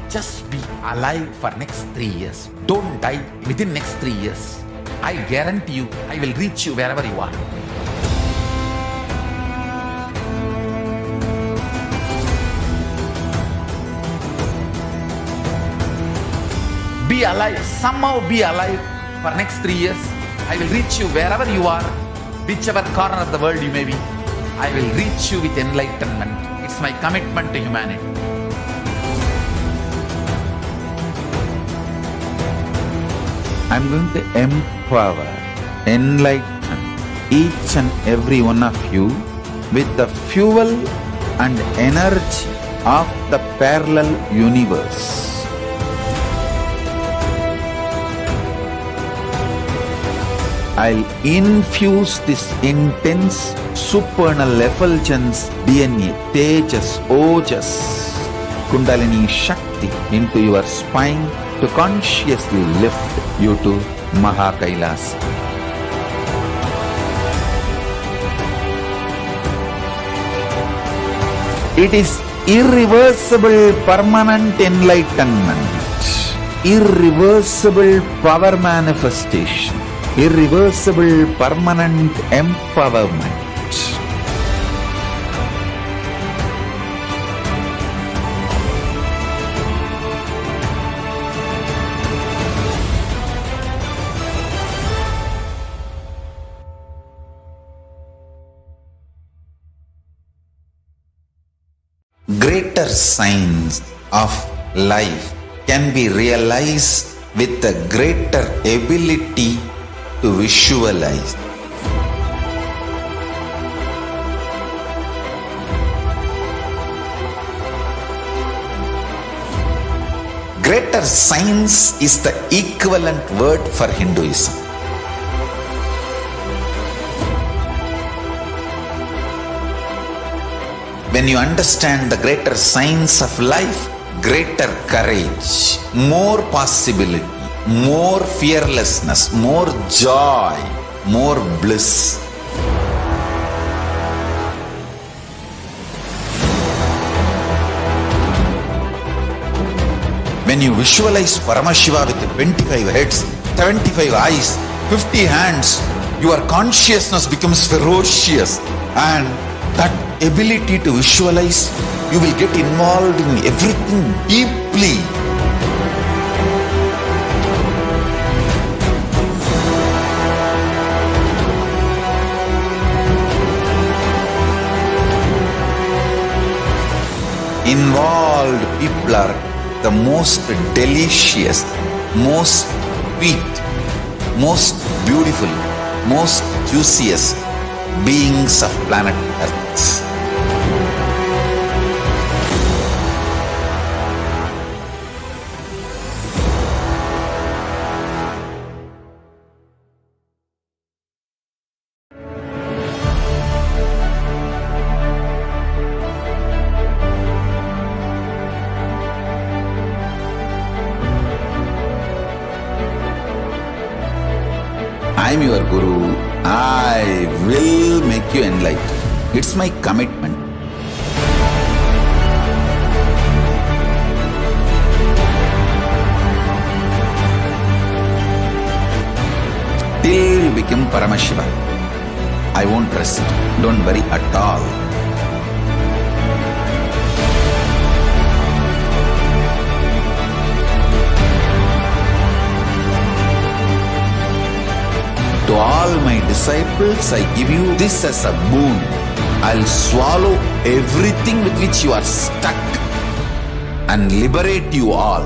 Just be alive for next 3 years. Don't die within next 3 years. I guarantee you, I will reach you wherever you are. Be alive, somehow be alive for next 3 years. I will reach you wherever you are, whichever corner of the world you may be. I will reach you with enlightenment. It's my commitment to humanity. I'm going to empower, enlighten each and every one of you with the fuel and energy of the parallel universe. I'll infuse this intense supernal effulgence DNA, Tejas, Ojas, Kundalini Shakti into your spine to consciously lift you to KAILASA. It is irreversible permanent enlightenment, irreversible power manifestation, irreversible permanent empowerment. Greater signs of life can be realized with a greater ability to visualize. Greater science is the equivalent word for Hinduism. When you understand the greater science of life, greater courage, more possibility, more fearlessness, more joy, more bliss. When you visualize Paramashiva with 25 heads, 75 eyes, 50 hands, your consciousness becomes ferocious, and that ability to visualize, you will get involved in everything deeply. Involved people are the most delicious, most sweet, most beautiful, most juiciest beings of planet Earth. I am your Guru. I will make you enlightened. It's my commitment. Till you become Paramashiva, I won't rest. Don't worry at all. To all my disciples, I give you this as a boon. I'll swallow everything with which you are stuck and liberate you all.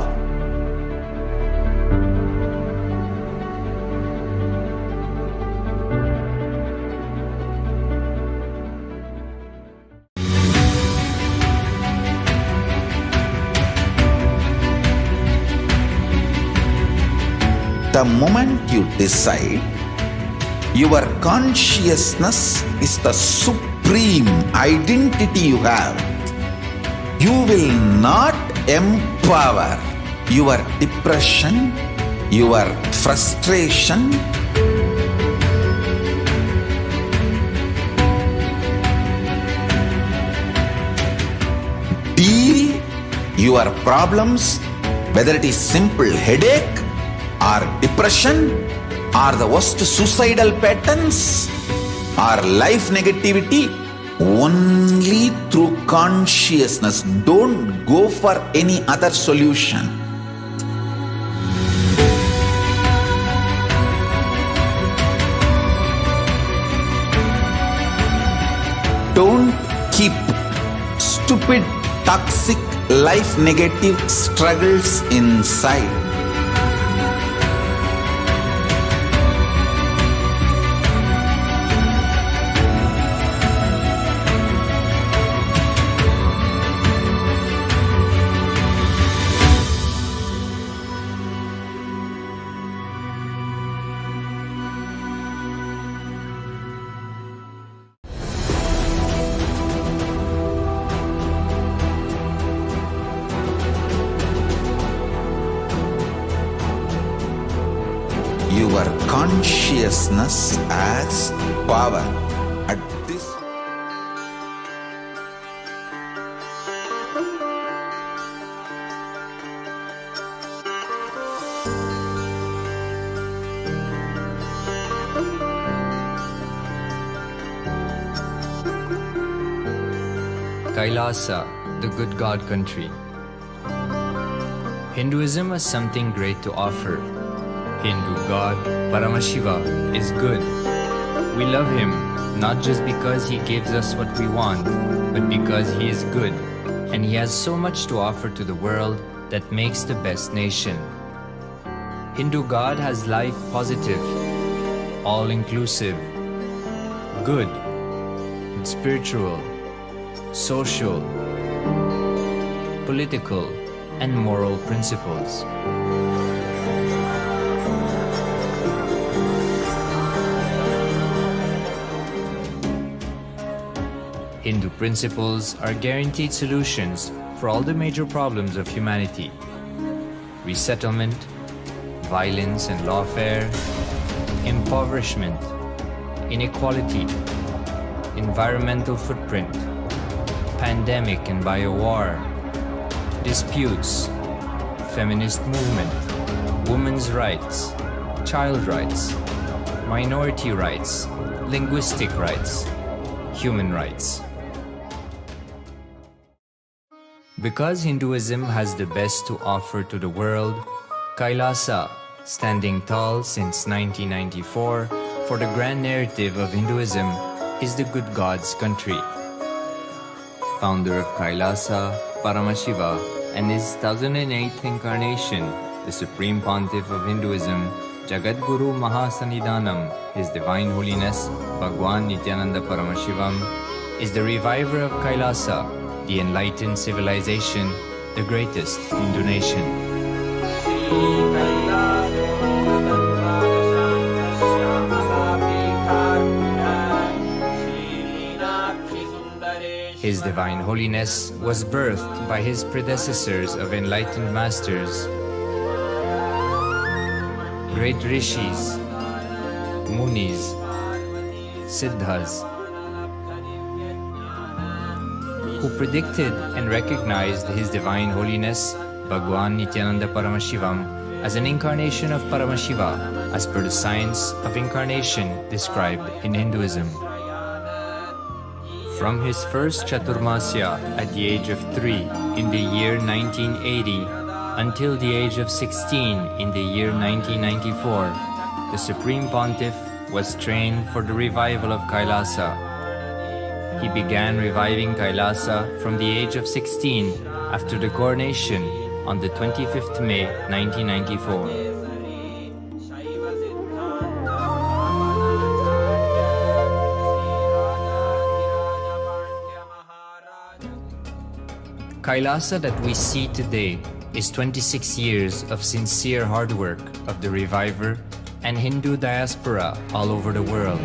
The moment you decide, your consciousness is the supreme identity you have. You will not empower your depression, your frustration, deal your problems whether it is simple headache or depression or the worst suicidal patterns or life negativity, only through consciousness. Don't go for any other solution. Don't keep stupid, toxic, life negative struggles inside. Your consciousness as power. At this KAILASA, the good God country. Hinduism has something great to offer. Hindu God Paramashiva is good. We love him not just because he gives us what we want, but because he is good and he has so much to offer to the world that makes the best nation. Hindu God has life positive, all-inclusive, good, spiritual, social, political, and moral principles. Hindu principles are guaranteed solutions for all the major problems of humanity: resettlement, violence and lawfare, impoverishment, inequality, environmental footprint, pandemic and biowar, disputes, feminist movement, women's rights, child rights, minority rights, linguistic rights, human rights. Because Hinduism has the best to offer to the world, KAILASA, standing tall since 1994 for the grand narrative of Hinduism, is the good God's country. Founder of KAILASA, Paramashiva, and his 1008th incarnation, the Supreme Pontiff of Hinduism, Jagadguru Mahasannidhanam, His Divine Holiness, Bhagwan Nithyananda Paramashivam, is the reviver of KAILASA, the enlightened civilization, the greatest Hindu nation. His Divine Holiness was birthed by his predecessors of enlightened masters, great rishis, munis, siddhas, who predicted and recognized His Divine Holiness, Bhagwan Nithyananda Paramashivam, as an incarnation of Paramashiva, as per the science of incarnation described in Hinduism. From his first Chaturmasya at the age of 3 in the year 1980 until the age of 16 in the year 1994, the Supreme Pontiff was trained for the revival of KAILASA. He began reviving KAILASA from the age of 16 after the coronation on the 25th May 1994. KAILASA that we see today is 26 years of sincere hard work of the reviver and Hindu diaspora all over the world.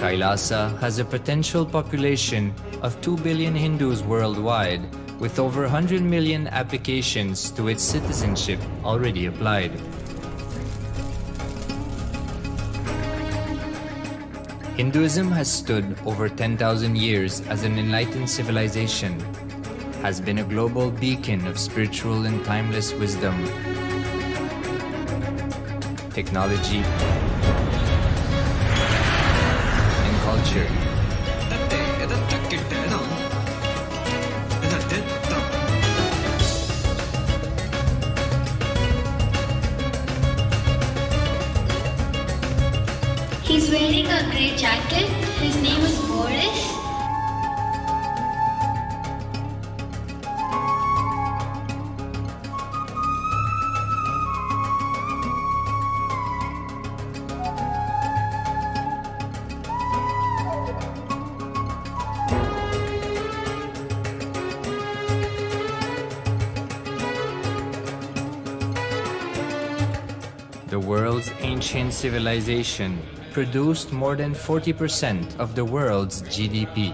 Kailasa has a potential population of 2 billion Hindus worldwide, with over 100 million applications to its citizenship already applied. Hinduism has stood over 10,000 years as an enlightened civilization, has been a global beacon of spiritual and timeless wisdom, technology, and culture. He's wearing a grey jacket. His name is Boris. The world's ancient civilization produced more than 40% of the world's GDP.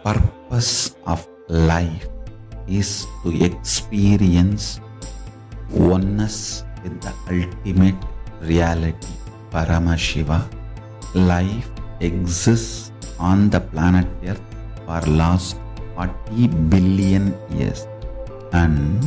Purpose of life is to experience oneness with the ultimate reality, Paramashiva. Life exists on the planet Earth for last 40 billion years, and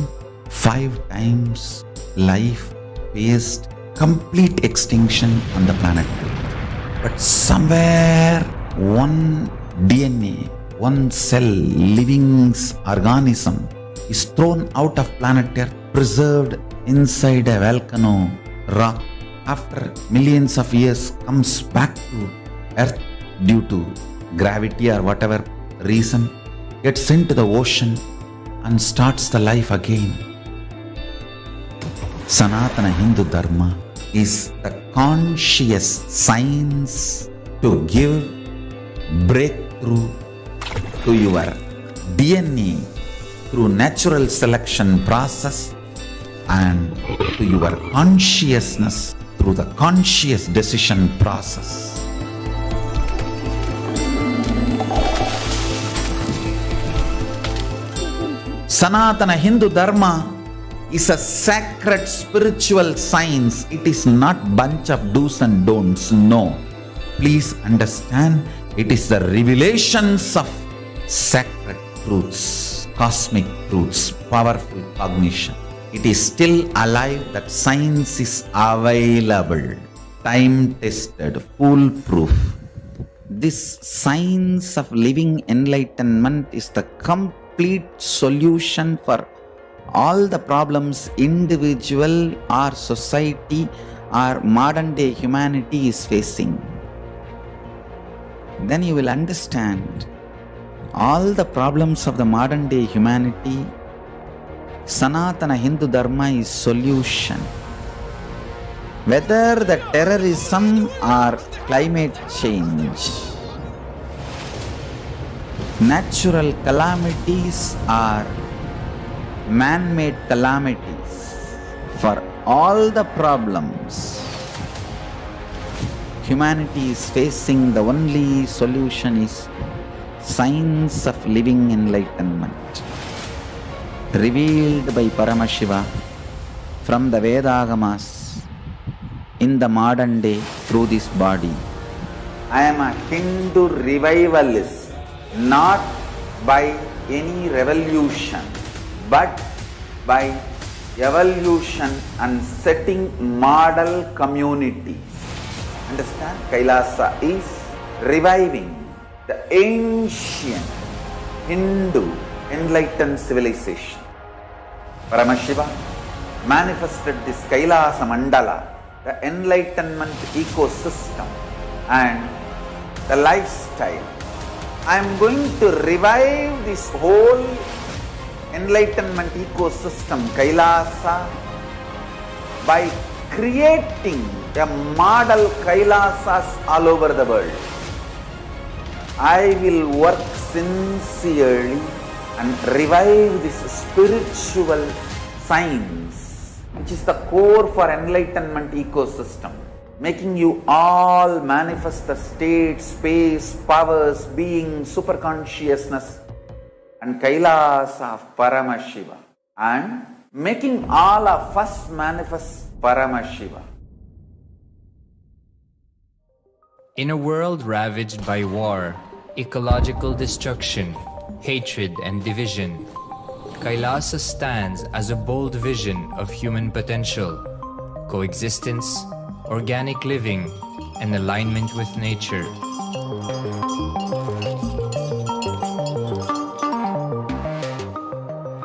5 times life faced complete extinction on the planet Earth. But somewhere one DNA, one cell, living organism is thrown out of planet Earth, preserved inside a volcano rock. After millions of years comes back to Earth due to gravity or whatever reason, gets into the ocean and starts the life again. Sanatana Hindu Dharma is the conscious science to give breakthrough to your DNA through natural selection process and to your consciousness through the conscious decision process. Sanatana Hindu Dharma is a sacred spiritual science. It is not bunch of do's and don'ts. No. Please understand, it is the revelations of sacred truths, cosmic truths, powerful cognition. It is still alive. That science is available, time-tested, foolproof. This science of living enlightenment is the complete solution for all the problems individual or society or modern day humanity is facing. Then you will understand all the problems of the modern day humanity. Sanatana Hindu Dharma is solution. Whether the terrorism or climate change, natural calamities or man-made calamities, for all the problems humanity is facing, the only solution is science of living enlightenment, revealed by Paramashiva from the Vedagamas in the modern day through this body. I am a Hindu revivalist, not by any revolution, but by evolution and setting model communities. Understand? KAILASA is reviving the ancient Hindu enlightened civilization. Paramashiva manifested this KAILASA mandala, the enlightenment ecosystem and the lifestyle. I am going to revive this whole enlightenment ecosystem, KAILASA, by creating a model KAILASAs all over the world. I will work sincerely and revive this spiritual science which is the core for enlightenment ecosystem, making you all manifest the state, space, powers, being, superconsciousness and Kailasa of Paramashiva, and making all of us manifest Paramashiva. In a world ravaged by war, ecological destruction, hatred and division, Kailasa stands as a bold vision of human potential, coexistence, organic living, and alignment with nature.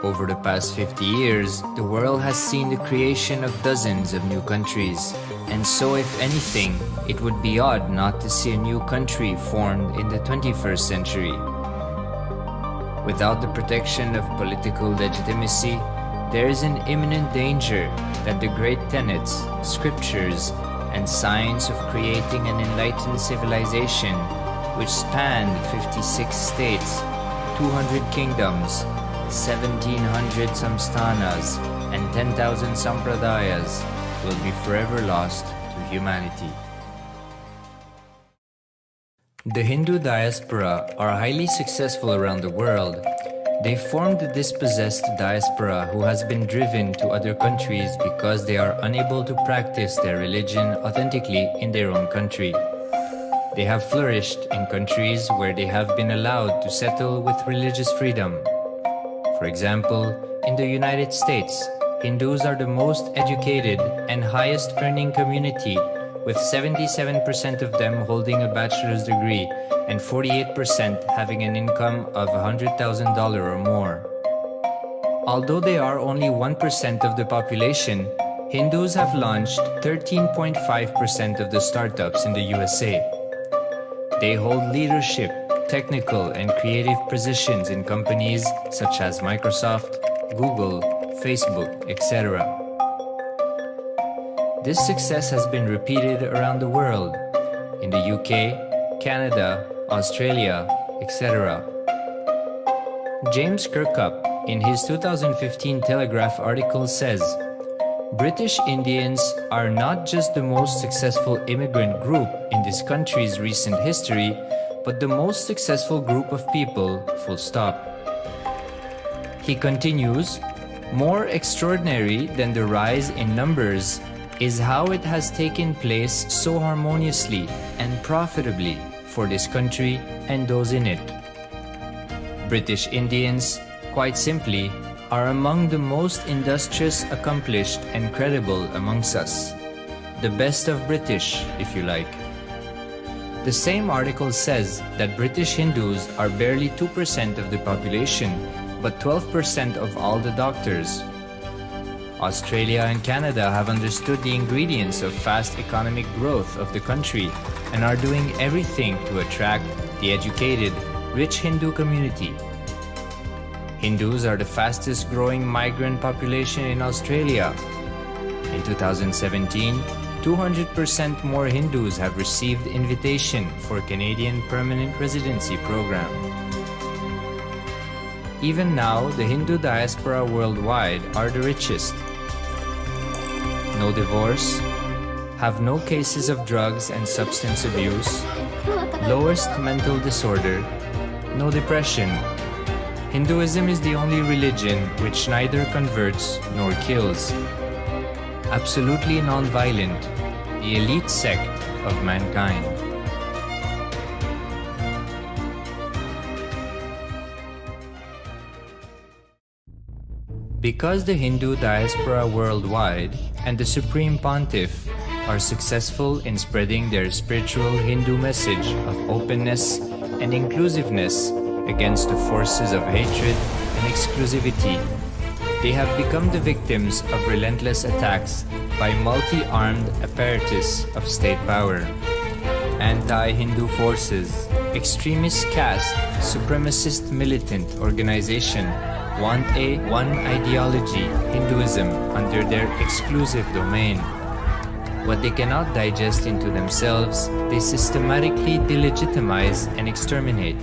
Over the past 50 years, the world has seen the creation of dozens of new countries, and so if anything, it would be odd not to see a new country formed in the 21st century. Without the protection of political legitimacy, there is an imminent danger that the great tenets, scriptures, and science of creating an enlightened civilization, which spanned 56 states, 200 kingdoms, 1700 samsthanas, and 10,000 sampradayas, will be forever lost to humanity. The Hindu diaspora are highly successful around the world. They formed the dispossessed diaspora who has been driven to other countries because they are unable to practice their religion authentically in their own country. They have flourished in countries where they have been allowed to settle with religious freedom. For example, in the United States, Hindus are the most educated and highest earning community, with 77% of them holding a bachelor's degree and 48% having an income of $100,000 or more. Although they are only 1% of the population, Hindus have launched 13.5% of the startups in the USA. They hold leadership, technical and creative positions in companies such as Microsoft, Google, Facebook, etc. This success has been repeated around the world, in the UK, Canada, Australia, etc. James Kirkup, in his 2015 Telegraph article says, British Indians are not just the most successful immigrant group in this country's recent history, but the most successful group of people, full stop. He continues, more extraordinary than the rise in numbers is how it has taken place so harmoniously and profitably for this country and those in it. British Indians, quite simply, are among the most industrious, accomplished, and credible amongst us. The best of British, if you like. The same article says that British Hindus are barely 2% of the population, but 12% of all the doctors. Australia and Canada have understood the ingredients of fast economic growth of the country and are doing everything to attract the educated, rich Hindu community. Hindus are the fastest growing migrant population in Australia. In 2017, 200% more Hindus have received invitation for Canadian Permanent Residency Program. Even now, the Hindu diaspora worldwide are the richest. No divorce, have no cases of drugs and substance abuse, lowest mental disorder, no depression. Hinduism is the only religion which neither converts nor kills. Absolutely non-violent, the elite sect of mankind. Because the Hindu diaspora worldwide and the Supreme Pontiff are successful in spreading their spiritual Hindu message of openness and inclusiveness against the forces of hatred and exclusivity, they have become the victims of relentless attacks by multi-armed apparatus of state power. Anti-Hindu forces, extremist caste, supremacist militant organization want a one ideology, Hinduism, under their exclusive domain. What they cannot digest into themselves, they systematically delegitimize and exterminate.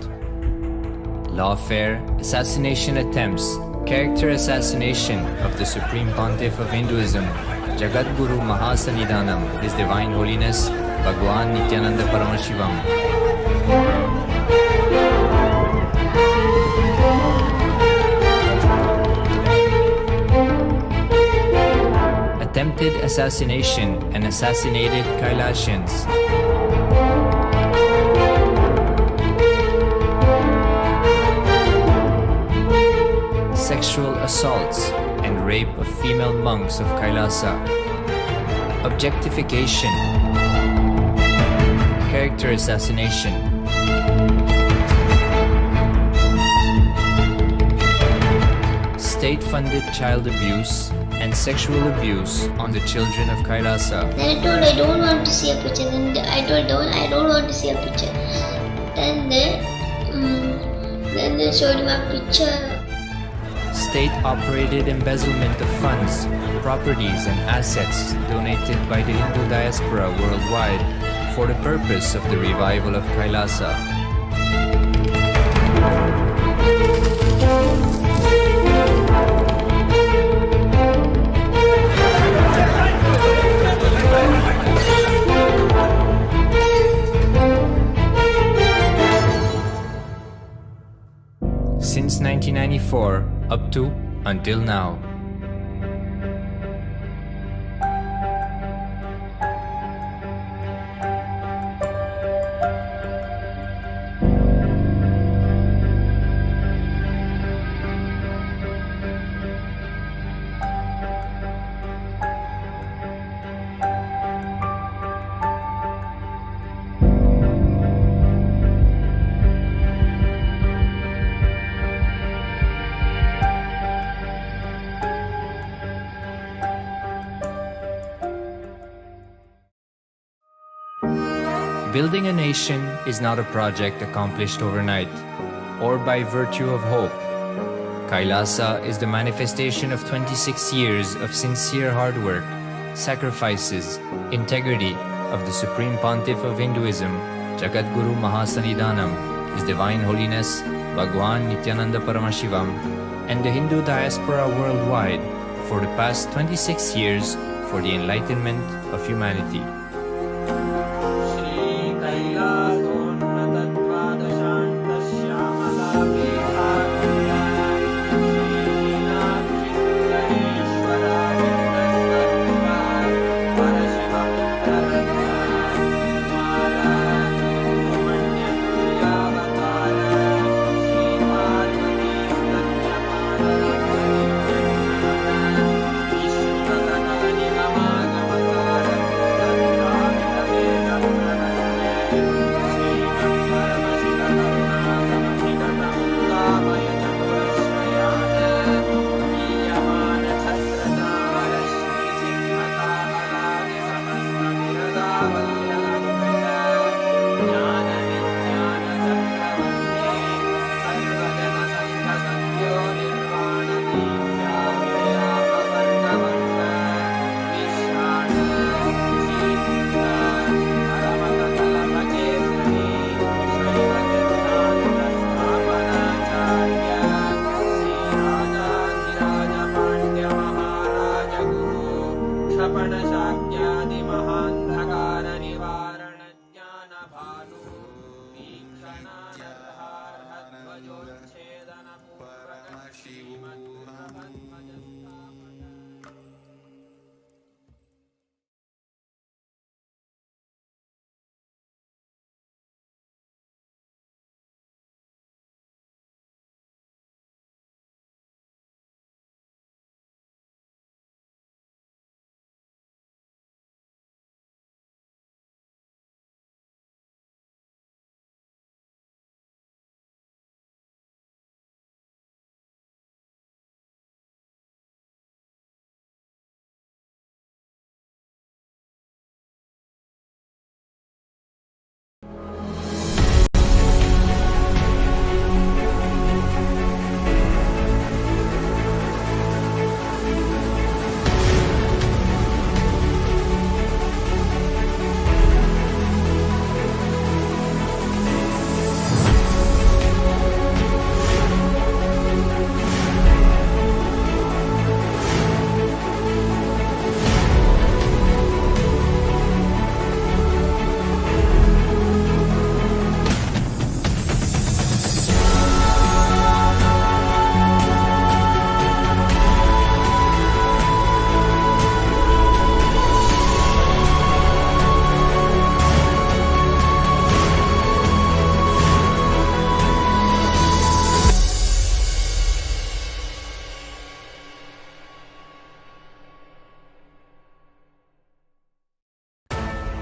Lawfare, assassination attempts, Character assassination of the Supreme Pontiff of Hinduism, Jagadguru Mahasannidhanam, His Divine Holiness, Bhagwan Nithyananda Paramashivam. Attempted assassination and assassinated Kailasians. Sexual assaults and rape of female monks of Kailasa. Objectification. Character assassination. State-funded child abuse and sexual abuse on the children of Kailasa. Then I told I don't want to see a picture. Then I told I don't want to see a picture. Then they showed me a picture. State-operated embezzlement of funds, properties and assets donated by the Hindu diaspora worldwide for the purpose of the revival of Kailasa. Since 1994 up to until now. Building a nation is not a project accomplished overnight or by virtue of hope. Kailasa is the manifestation of 26 years of sincere hard work, sacrifices, integrity of the Supreme Pontiff of Hinduism, Jagadguru Mahasannidhanam, His Divine Holiness, Bhagwan Nithyananda Paramashivam, and the Hindu diaspora worldwide for the past 26 years for the enlightenment of humanity.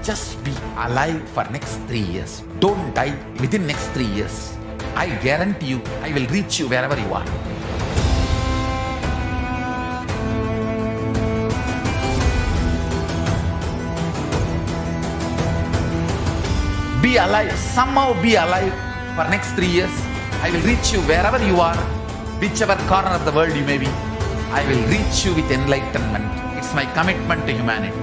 Just be alive for next 3 years. Don't die within next 3 years. I guarantee you, I will reach you wherever you are. Be alive, somehow be alive for next 3 years. I will reach you wherever you are, whichever corner of the world you may be. I will reach you with enlightenment. It's my commitment to humanity.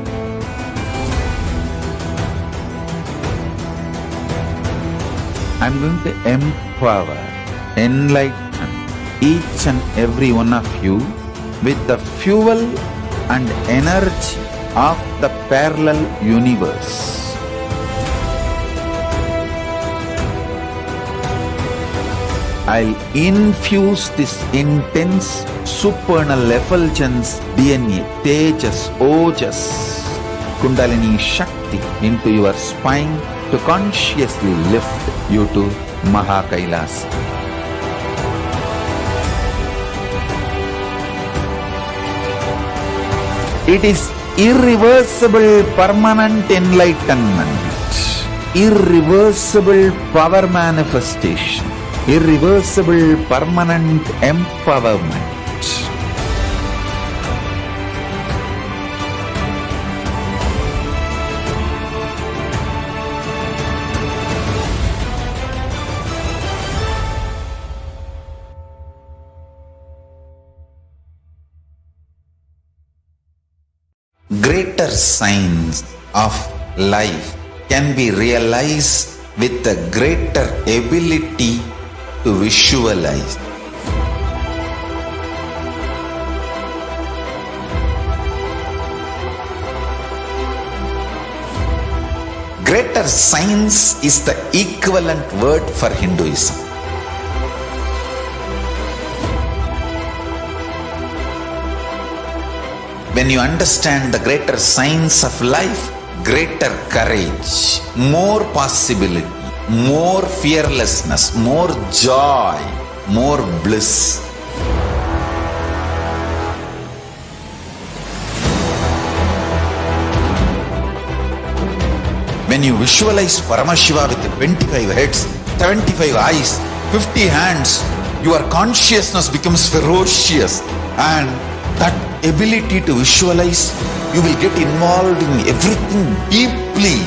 I'm going to empower, enlighten each and every one of you with the fuel and energy of the parallel universe. I'll infuse this intense supernal effulgence DNA, Tejas, Ojas, Kundalini Shakti into your spine to consciously lift you to KAILASA. It is irreversible permanent enlightenment, irreversible power manifestation, irreversible permanent empowerment. Greater signs of life can be realized with a greater ability to visualize. Greater science is the equivalent word for Hinduism. When you understand the greater science of life, greater courage, more possibility, more fearlessness, more joy, more bliss. When you visualize Paramashiva with 25 heads, 75 eyes, 50 hands, your consciousness becomes ferocious, and that ability to visualize, you will get involved in everything deeply.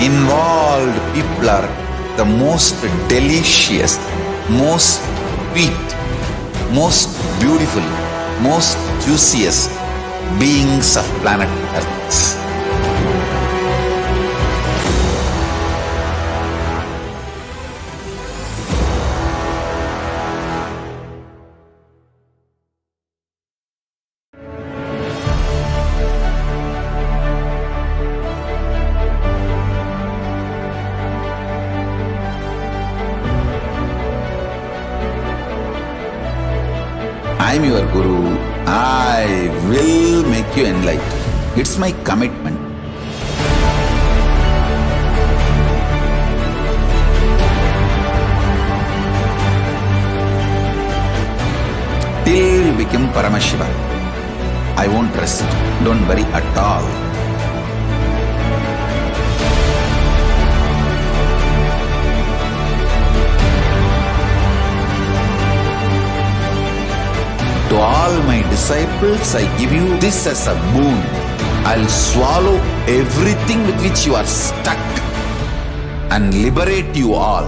Involved people are the most delicious, most sweet, most beautiful, most juiciest beings of planet Earth. I am your Guru. I will make you enlightened. It's my commitment. Till you become Paramashiva, I won't rest. Don't worry at all. To all my disciples, I give you this as a boon. I'll swallow everything with which you are stuck and liberate you all.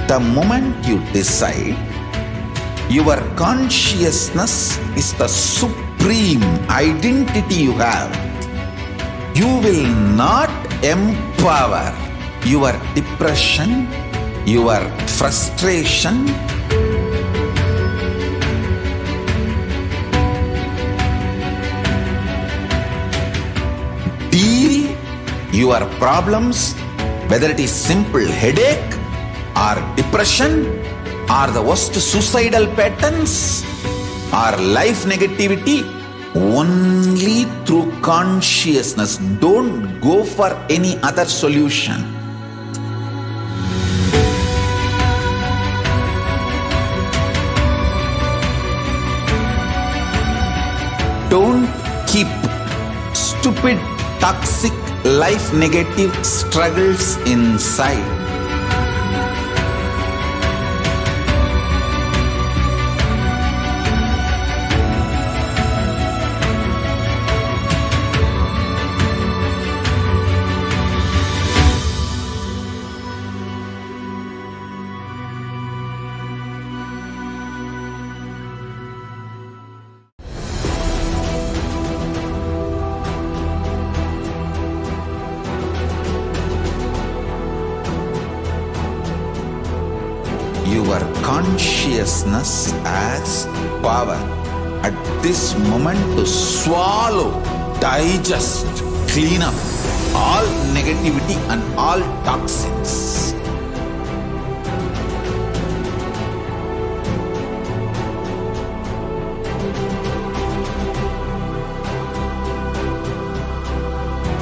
The moment you decide, your consciousness is the supreme identity you have. You will not empower your depression, your frustration, deal Your problems, whether it is simple headache or depression or the worst suicidal patterns or life negativity, only through consciousness. Don't go for any other solution. Don't keep stupid, toxic, life negative struggles inside. Your consciousness has power at this moment to swallow, digest, clean up all negativity and all toxins.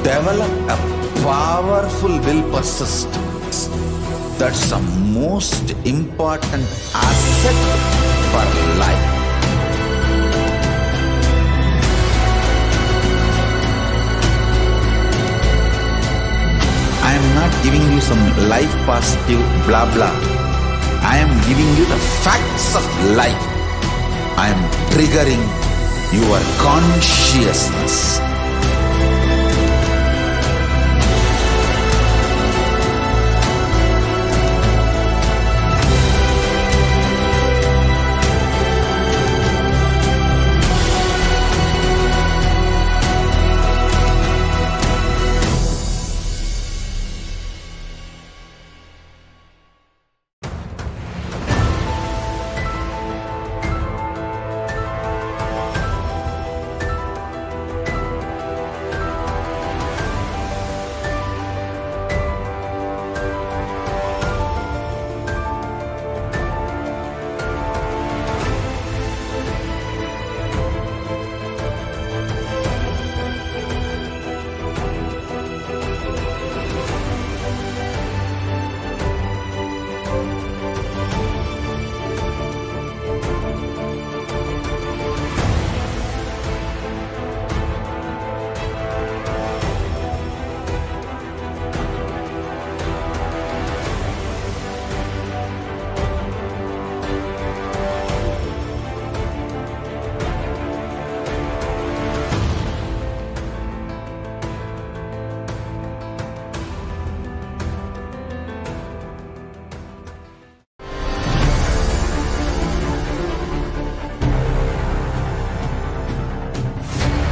Develop a powerful will persistence. That's the most important asset for life. I am not giving you some life positive blah blah. I am giving you the facts of life. I am triggering your consciousness.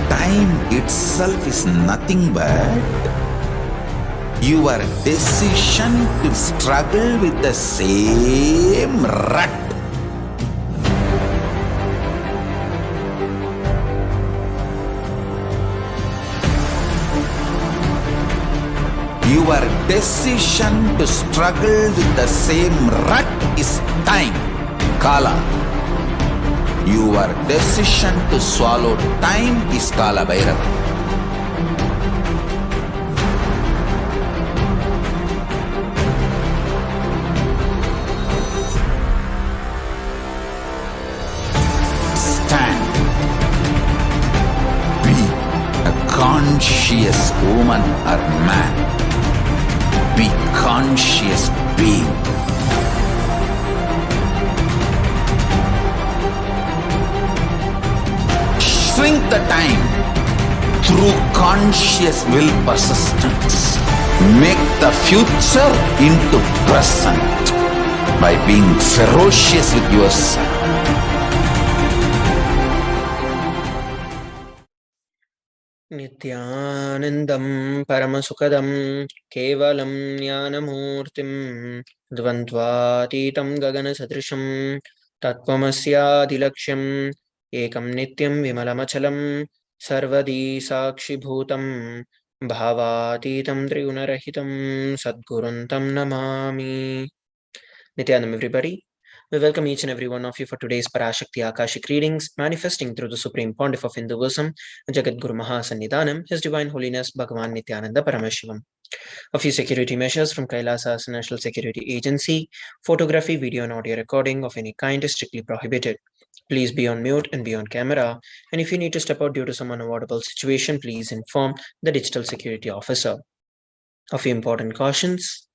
Time itself is nothing but your decision to struggle with the same rut. Your decision to struggle with the same rut is time, Kala. Your decision to swallow time is Kala Bhairava. Stand. Be a conscious woman or man. Be conscious being. Shrink the time through conscious will persistence. Make the future into present by being ferocious with yourself. Nithyanandam Paramasukadam Kevalam Jnanamurtim Dvandvatitam Gagana Satrisham Tatvamasya Dilaksham Ekam Nityam Vimalamachalam Sarvadi Sakshi Bhutam Bhavatitam Triguna-rahitam Sadguruntam Namami. Nithyanam, everybody. We welcome each and every one of you for today's Parashakti Akashic readings, manifesting through the Supreme Pontiff of Hinduism, Jagadguru Mahasannidhanam, His Divine Holiness Bhagavan Nithyananda Paramashivam. A few security measures from KAILASA's National Security Agency. Photography, video and audio recording of any kind is strictly prohibited. Please be on mute and be on camera. And if you need to step out due to some unavoidable situation, please inform the digital security officer. A few important cautions.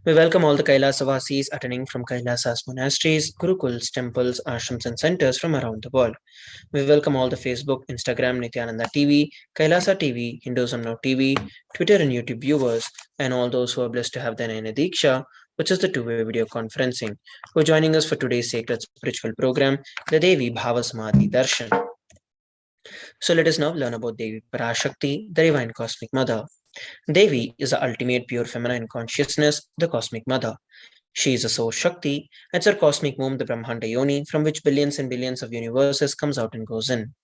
We welcome all the Kailasa-vasis attending from Kailasa's monasteries, gurukuls, temples, ashrams and centers from around the world. We welcome all the Facebook, Instagram, Nithyananda TV, Kailasa TV, Hinduism Now TV, Twitter and YouTube viewers, and all those who are blessed to have the Nayana Diksha, which is the two-way video conferencing, who are joining us for today's sacred spiritual program, the Devi Bhava Samadhi Darshan. So let us now learn about Devi Parashakti, the Divine Cosmic Mother. Devi is the ultimate pure feminine consciousness, the Cosmic Mother. She is a source Shakti, and it's her cosmic womb, the Brahmanda Yoni, from which billions and billions of universes comes out and goes in.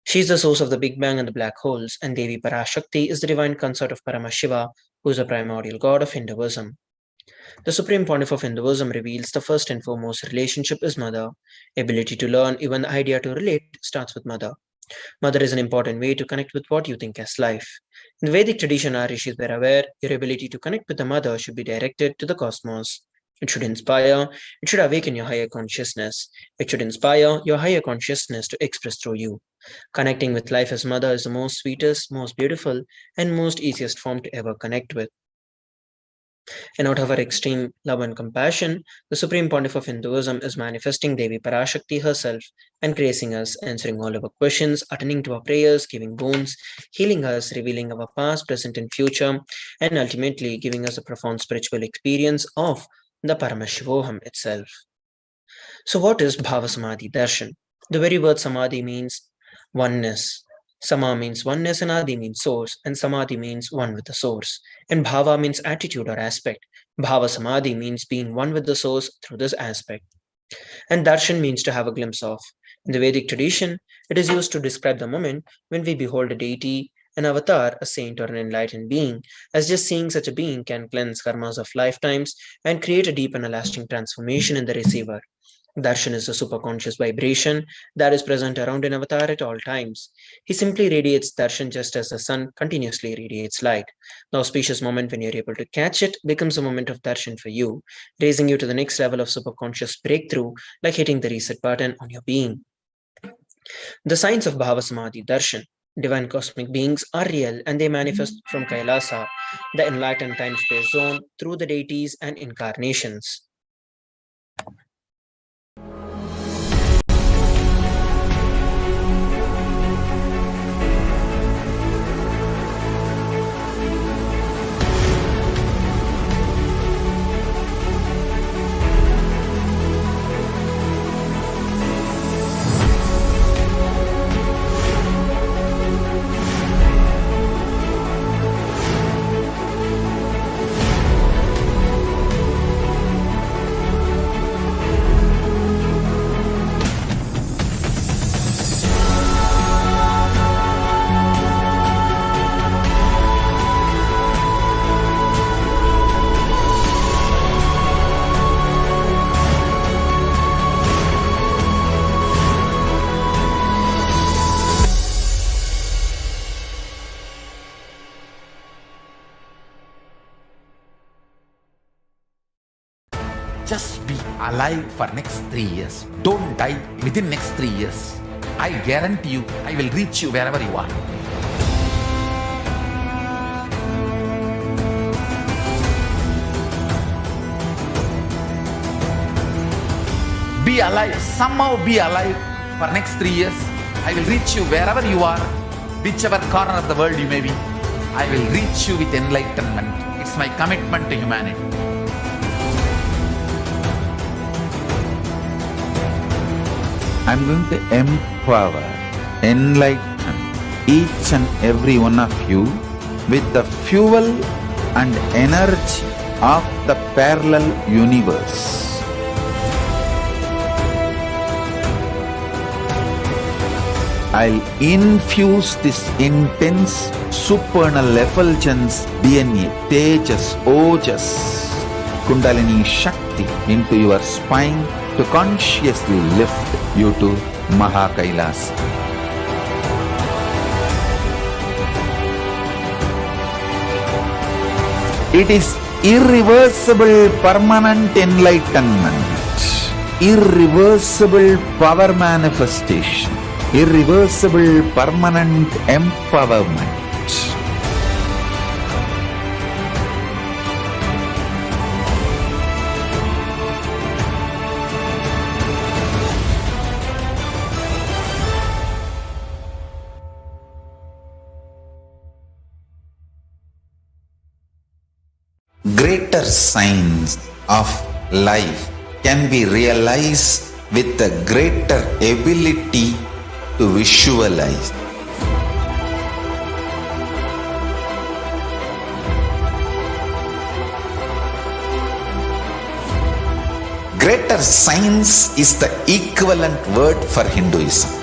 She is the source of the Big Bang and the black holes, and Devi Parashakti is the divine consort of Paramashiva, who is the primordial god of Hinduism. The Supreme Pontiff of Hinduism reveals the first and foremost relationship is mother. Ability to learn, even the idea to relate, starts with mother. Mother is an important way to connect with what you think as life. In the Vedic tradition, our rishis were aware your ability to connect with the mother should be directed to the cosmos. It should inspire, it should awaken your higher consciousness. It should inspire your higher consciousness to express through you. Connecting with life as mother is the most sweetest, most beautiful, and most easiest form to ever connect with. And out of her extreme love and compassion, the Supreme Pontiff of Hinduism is manifesting Devi Parashakti herself and gracing us, answering all our questions, attending to our prayers, giving boons, healing us, revealing our past, present, and future, and ultimately giving us a profound spiritual experience of the Paramashivoham itself. So what is Bhava Samadhi Darshan? The very word Samadhi means oneness. Sama means oneness and Adi means source, and Samadhi means one with the source. And Bhava means attitude or aspect. Bhava Samadhi means being one with the source through this aspect. And Darshan means to have a glimpse of. In the Vedic tradition, it is used to describe the moment when we behold a deity, an avatar, a saint, or an enlightened being, as just seeing such a being can cleanse karmas of lifetimes and create a deep and a lasting transformation in the receiver. Darshan is a superconscious vibration that is present around an avatar at all times. He simply radiates darshan just as the sun continuously radiates light. The auspicious moment when you're able to catch it becomes a moment of darshan for you, raising you to the next level of superconscious breakthrough, like hitting the reset button on your being. The signs of Bhava Samadhi Darshan. Divine cosmic beings are real and they manifest from Kailasa, the enlightened time-space zone, through the deities and incarnations. Just be alive for next 3 years. Don't die within next 3 years. I guarantee you, I will reach you wherever you are. Be alive, somehow be alive for next 3 years. I will reach you wherever you are, whichever corner of the world you may be. I will reach you with enlightenment. It's my commitment to humanity. I'm going to empower, enlighten each and every one of you with the fuel and energy of the parallel universe. I'll infuse this intense supernal effulgence DNA, Tejas, Ojas, Kundalini Shakti into your spine to consciously lift you to Mahakailasa. It is irreversible permanent enlightenment, irreversible power manifestation, irreversible permanent empowerment. Greater signs of life can be realized with a greater ability to visualize. Greater signs is the equivalent word for Hinduism.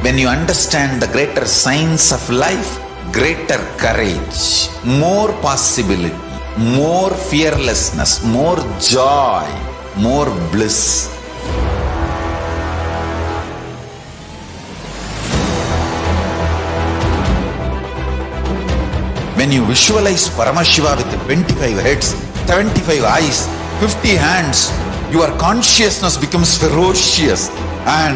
When you understand the greater signs of life, greater courage, more possibility, more fearlessness, more joy, more bliss. When you visualize Paramashiva with 25 heads, 75 eyes, 50 hands, your consciousness becomes ferocious, and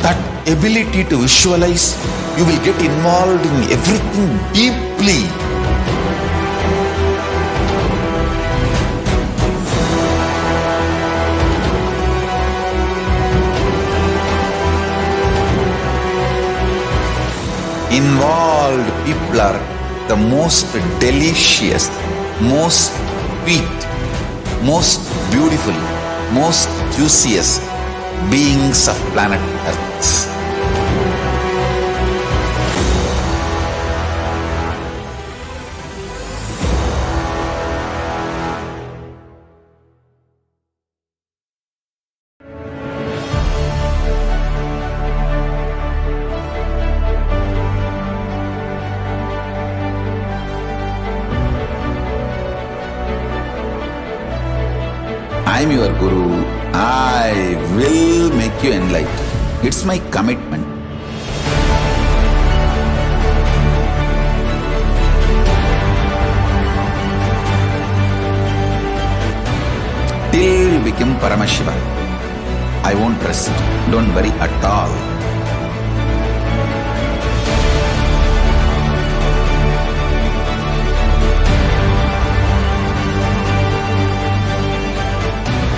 that ability to visualize, you will get involved in everything deeply. Involved people are the most delicious, most sweet, most beautiful, most juiciest beings of planet Earth. I am your Guru. I will make you enlightened. It's my commitment. Till you become Paramashiva, I won't rest. Don't worry at all.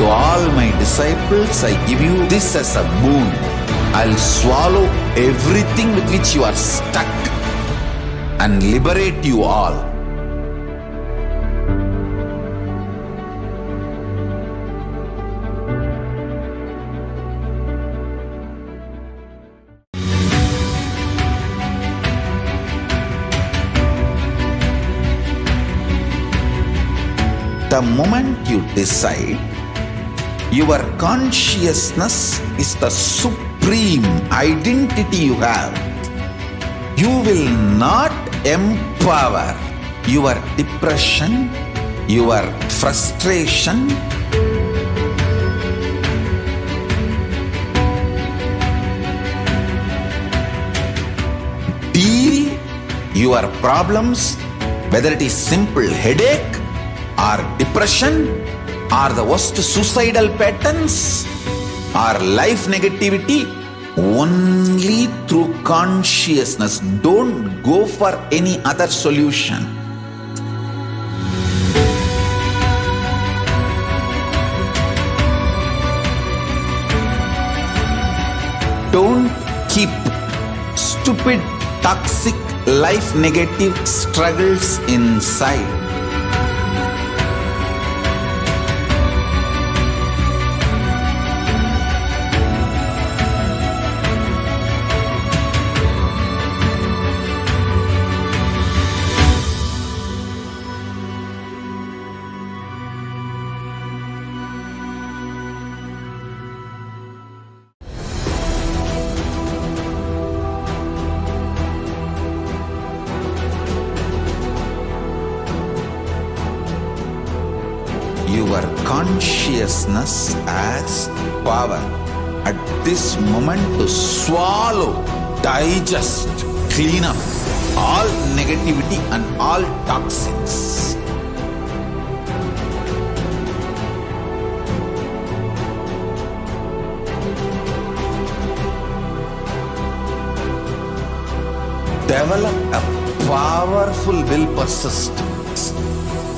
To all my disciples, I give you this as a boon. I'll swallow everything with which you are stuck and liberate you all. The moment you decide, your consciousness is the supreme identity you have. You will not empower your depression, your frustration, deal your problems, whether it is simple headache or depression, or the worst suicidal patterns, or life negativity, only through consciousness. Don't go for any other solution. Don't keep stupid, toxic, life negative struggles inside. your consciousness as power at this moment to swallow, digest, clean up all negativity and all toxins. Develop a powerful will persistence.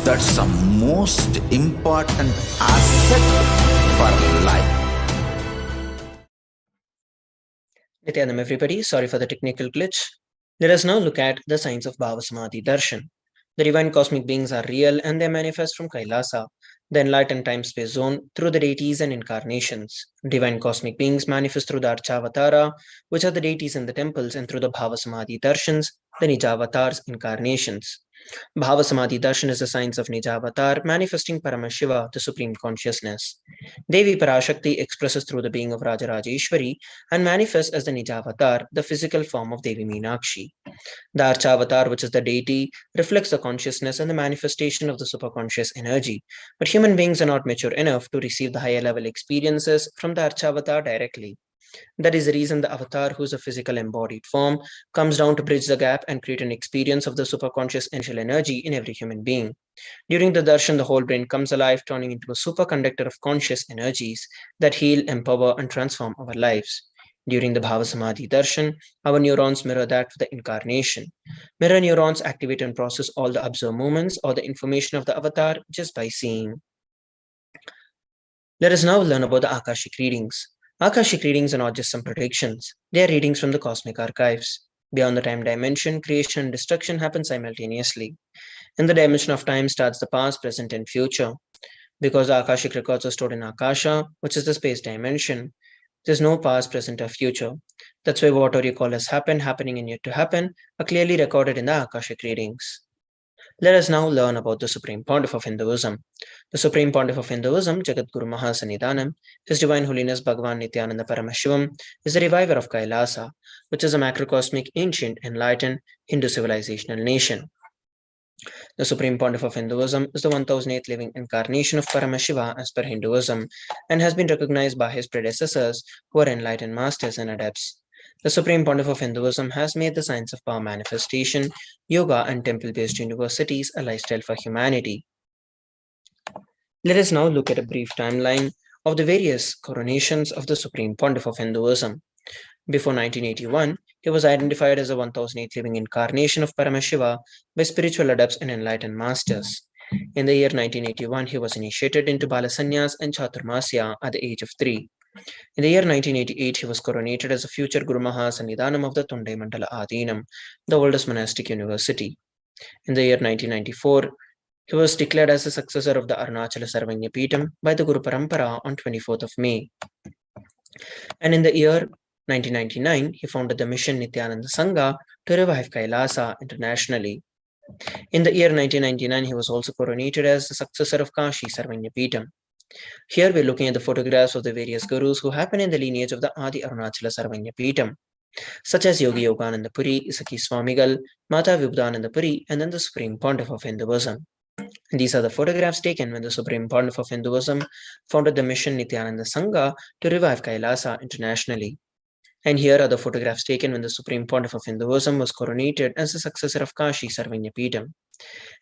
That's the most important asset for life. Nithyanam everybody, sorry for the technical glitch. Let us now look at the signs of Bhava Samadhi Darshan. The divine cosmic beings are real and they manifest from Kailasa, the enlightened time-space zone, through the deities and incarnations. Divine cosmic beings manifest through the Archavatara, which are the deities in the temples, and through the Bhava Samadhi Darshans, the Nijavatars, incarnations. Bhava Samadhi Darshan is the signs of Nijavatar, manifesting Paramashiva, the Supreme Consciousness. Devi Parashakti expresses through the being of Rajarajeshwari and manifests as the Nijavatar, the physical form of Devi Meenakshi. The Archavatar, which is the deity, reflects the consciousness and the manifestation of the superconscious energy. But human beings are not mature enough to receive the higher level experiences from the Archavatar directly. That is the reason the avatar, who is a physical embodied form, comes down to bridge the gap and create an experience of the superconscious initial energy in every human being. During the darshan, the whole brain comes alive, turning into a superconductor of conscious energies that heal, empower, and transform our lives. During the Bhava Samadhi darshan, our neurons mirror that of the incarnation. Mirror neurons activate and process all the observed movements or the information of the avatar just by seeing. Let us now learn about the Akashic readings. Akashic readings are not just some predictions, they are readings from the cosmic archives. Beyond the time dimension, creation and destruction happen simultaneously. In the dimension of time starts the past, present, and future. Because the Akashic records are stored in Akasha, which is the space dimension, there's no past, present, or future. That's why whatever you call as happened, happening, and yet to happen are clearly recorded in the Akashic readings. Let us now learn about the Supreme Pontiff of Hinduism. The Supreme Pontiff of Hinduism, Jagadguru Mahasannidhanam, His Divine Holiness Bhagavan Nithyananda Paramashivam, is the reviver of Kailasa, which is a macrocosmic, ancient, enlightened Hindu civilizational nation. The Supreme Pontiff of Hinduism is the 1008th living incarnation of Paramashiva as per Hinduism and has been recognized by his predecessors who are enlightened masters and adepts. The Supreme Pontiff of Hinduism has made the science of power manifestation, yoga, and temple-based universities a lifestyle for humanity. Let us now look at a brief timeline of the various coronations of the Supreme Pontiff of Hinduism. Before 1981, he was identified as the 1008th living incarnation of Paramashiva by spiritual adepts and enlightened masters. In the year 1981, he was initiated into Balasanyas and Chaturmasya at the age of 3. In the year 1988, he was coronated as a future Guru Mahasannidhanam of the Tondai Mandala Adinam, the oldest monastic university. In the year 1994, he was declared as the successor of the Arunachala Sarvanya Peetham by the Guru Parampara on 24th of May. And in the year 1999, he founded the mission Nithyananda Sangha to revive Kailasa internationally. In the year 1999, he was also coronated as the successor of Kashi Sarvanya Peetham. Here we're looking at the photographs of the various gurus who happen in the lineage of the Adi Arunachala Sarvanya Peetham, such as Yogi Yogananda Puri, Isaki Swamigal, Mata Vibhudananda Puri, and then the Supreme Pontiff of Hinduism. And these are the photographs taken when the Supreme Pontiff of Hinduism founded the mission Nithyananda Sangha to revive Kailasa internationally. And here are the photographs taken when the Supreme Pontiff of Hinduism was coronated as the successor of Kashi Sarvanya Peetham.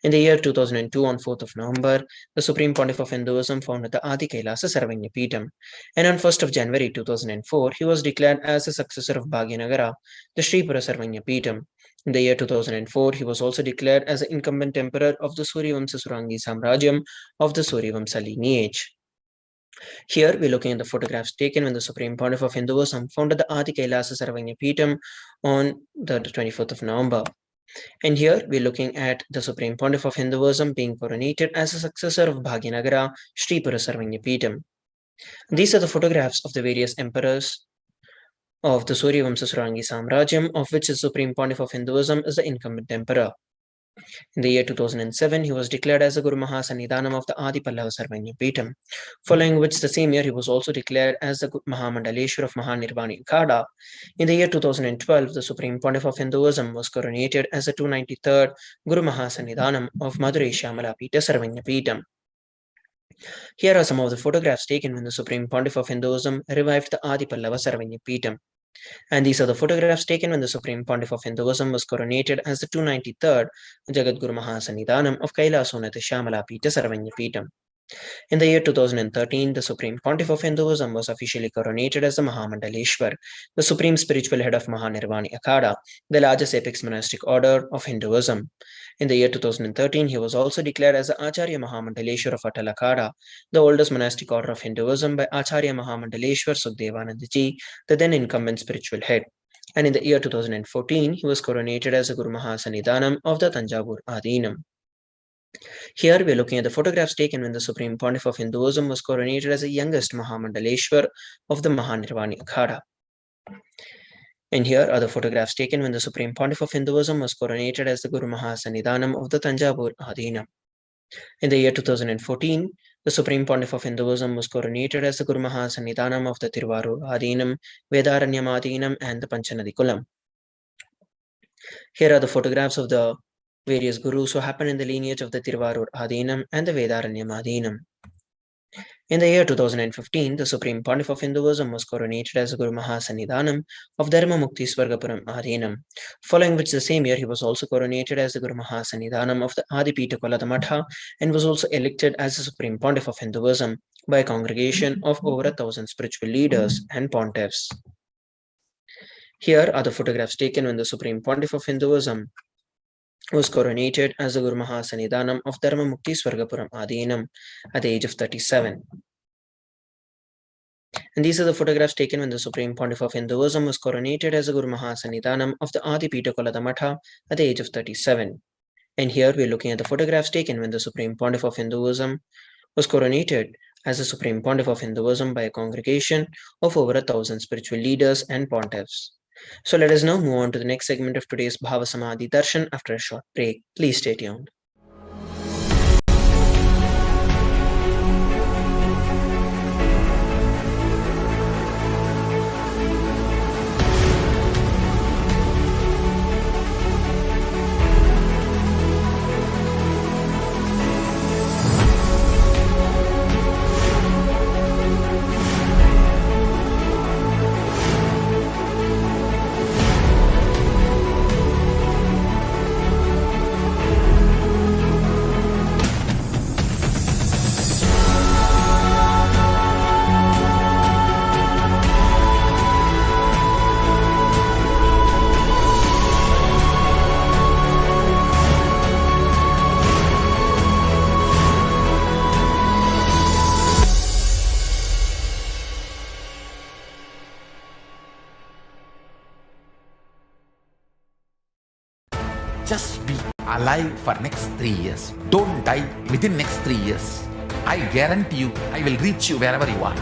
In the year 2002, on 4th of November, the Supreme Pontiff of Hinduism founded the Adi KAILASA Sarvanya Peetham, and on 1st of January 2004, he was declared as the successor of Bhagyanagara, the Sripura Sarvanya Peetham. In the year 2004, he was also declared as the incumbent emperor of the Suryavamsa Surangi Samrajyam of the Suryavamsa lineage. Here we're looking at the photographs taken when the Supreme Pontiff of Hinduism founded the Adi KAILASA Sarvanya Peetham on the 24th of November. And here we're looking at the Supreme Pontiff of Hinduism being coronated as a successor of Bhagyanagara, Sripura Sarvanya Peetham. These are the photographs of the various emperors of the Suryavamsa Surangi Samrajyam, of which the Supreme Pontiff of Hinduism is the incumbent emperor. In the year 2007, he was declared as the Guru Mahasannidhanam of the Adi Pallava Sarvanya Peetham, following which the same year he was also declared as the Mahamandaleshwar of Mahanirvani Khada. In the year 2012, the Supreme Pontiff of Hinduism was coronated as the 293rd Guru Mahasannidhanam of Madurai Shyamala Peetha Sarvanya Peetham. Here are some of the photographs taken when the Supreme Pontiff of Hinduism revived the Adi Pallava Sarvanya Peetham. And these are the photographs taken when the Supreme Pontiff of Hinduism was coronated as the 293rd Jagadguru Mahasannidhanam of KAILASA Shamala Peetha Sarvanya Peetham. In the year 2013, the Supreme Pontiff of Hinduism was officially coronated as the Mahamandaleshwar, the Supreme Spiritual Head of Mahanirvani Akhada, the largest apex monastic order of Hinduism. In the year 2013, he was also declared as the Acharya Mahamandaleshwar of Atal Akhada, the oldest monastic order of Hinduism, by Acharya Mahamandaleshwar Sukhdevanandaji, the then incumbent spiritual head. And in the year 2014, he was coronated as the Guru Mahasannidhanam of the Tanjavur Adinam. Here we are looking at the photographs taken when the Supreme Pontiff of Hinduism was coronated as the youngest Mahamandaleshwar of the Mahanirvani Akhada. And here are the photographs taken when the Supreme Pontiff of Hinduism was coronated as the Guru Mahasannidhanam of the Tanjavur Adinam. In the year 2014, the Supreme Pontiff of Hinduism was coronated as the Guru Mahasannidhanam of the Tiruvarur Adinam, Vedaranyam Adinam, and the Panchanadi Kulam. Here are the photographs of the various gurus who happen in the lineage of the Tiruvarur Adinam and the Vedaranyam Adinam. In the year 2015, the Supreme Pontiff of Hinduism was coronated as the Guru Mahasannidhanam of Dharma Mukti Swargapuram Adinam, following which the same year he was also coronated as the Guru Mahasannidhanam of the Adipita Kolada Matha and was also elected as the Supreme Pontiff of Hinduism by a congregation of over 1,000 spiritual leaders and pontiffs. Here are the photographs taken when the Supreme Pontiff of Hinduism was coronated as the Guru Mahasannidhanam of Dharma Mukti Swargapuram Adinam at the age of 37. And these are the photographs taken when the Supreme Pontiff of Hinduism was coronated as the Guru Mahasannidhanam of the Adipita Kolada Matha at the age of 37. And here we are looking at the photographs taken when the Supreme Pontiff of Hinduism was coronated as the Supreme Pontiff of Hinduism by a congregation of over 1,000 spiritual leaders and pontiffs. So let us now move on to the next segment of today's Bhava Samadhi Darshan after a short break. Please stay tuned. Just be alive for next 3 years. Don't die within next 3 years. I guarantee you, I will reach you wherever you are.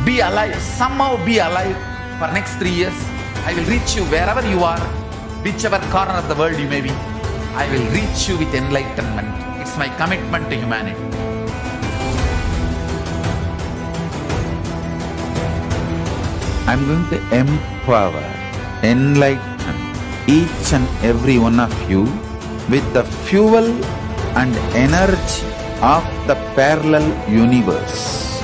Be alive, somehow be alive for next 3 years. I will reach you wherever you are, whichever corner of the world you may be. I will reach you with enlightenment. It's my commitment to humanity. I'm going to empower, enlighten each and every one of you with the fuel and energy of the parallel universe.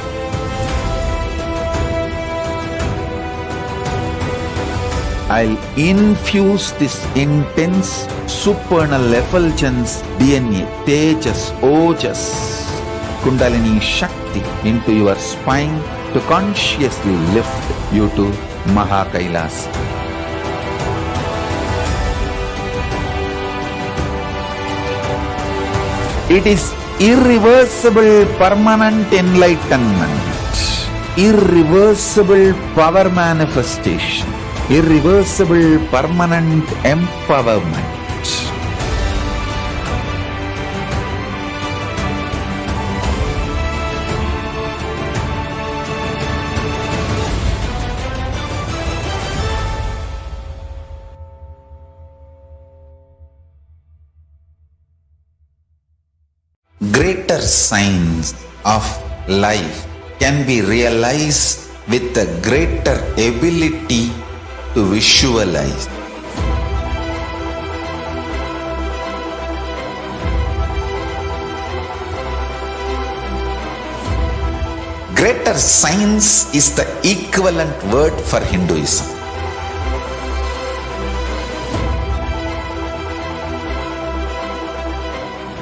I'll infuse this intense supernal effulgence DNA, Tejas, Ojas, Kundalini Shakti into your spine to consciously lift you to KAILASA. It is irreversible permanent enlightenment, irreversible power manifestation, irreversible permanent empowerment. Greater signs of life can be realized with a greater ability to visualize. Greater science is the equivalent word for Hinduism.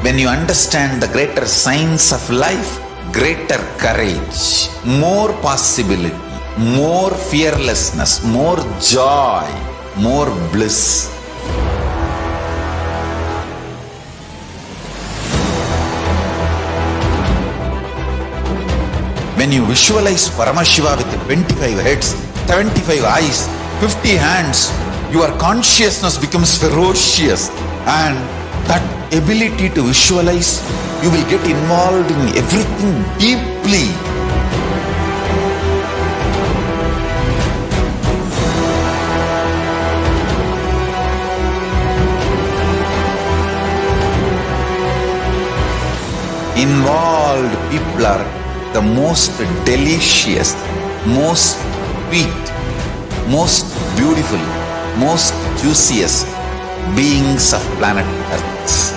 When you understand the greater science of life, greater courage, more possibility, more fearlessness, more joy, more bliss. When you visualize Paramashiva with 25 heads, 75 eyes, 50 hands, your consciousness becomes ferocious, and that ability to visualize, you will get involved in everything deeply. Involved people are the most delicious, most sweet, most beautiful, most juiciest beings of planet Earth.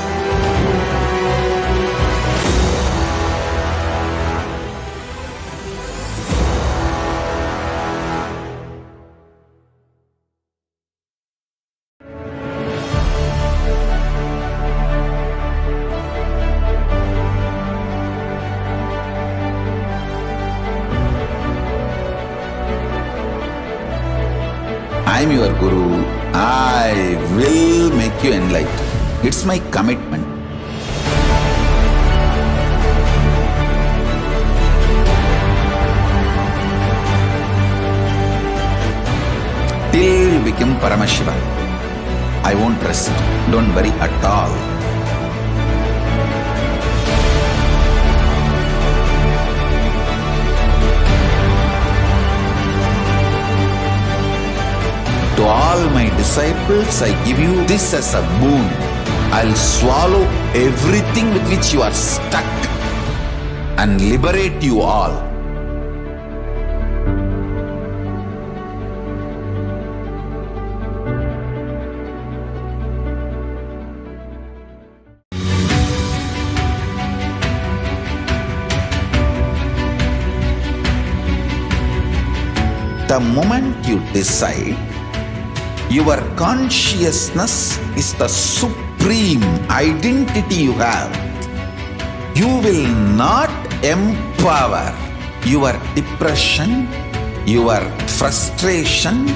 I am your Guru. I will make you enlightened. It's my commitment. Till you become Paramashiva, I won't rest. Don't worry at all. To all my disciples, I give you this as a boon. I'll swallow everything with which you are stuck and liberate you all. The moment you decide, your consciousness is the supreme identity you have. You will not empower your depression, your frustration,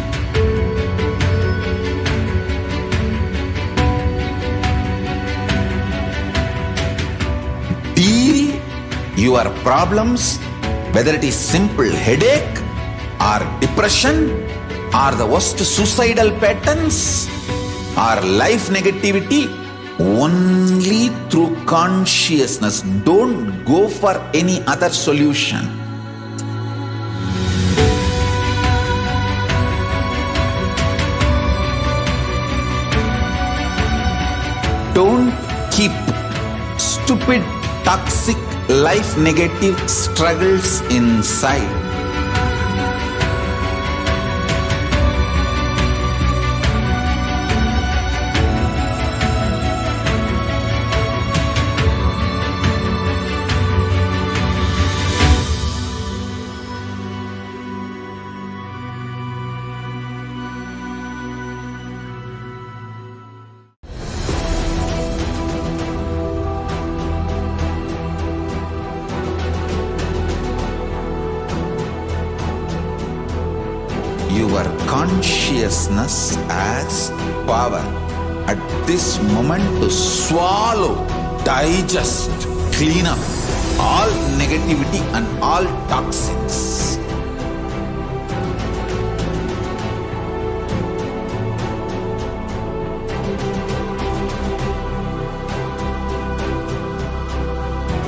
deal your problems, whether it is simple headache or depression, or the worst suicidal patterns, or life negativity, only through consciousness. Don't go for any other solution. Don't keep stupid, toxic, life negative struggles inside. Your consciousness has power at this moment to swallow, digest, clean up all negativity and all toxins.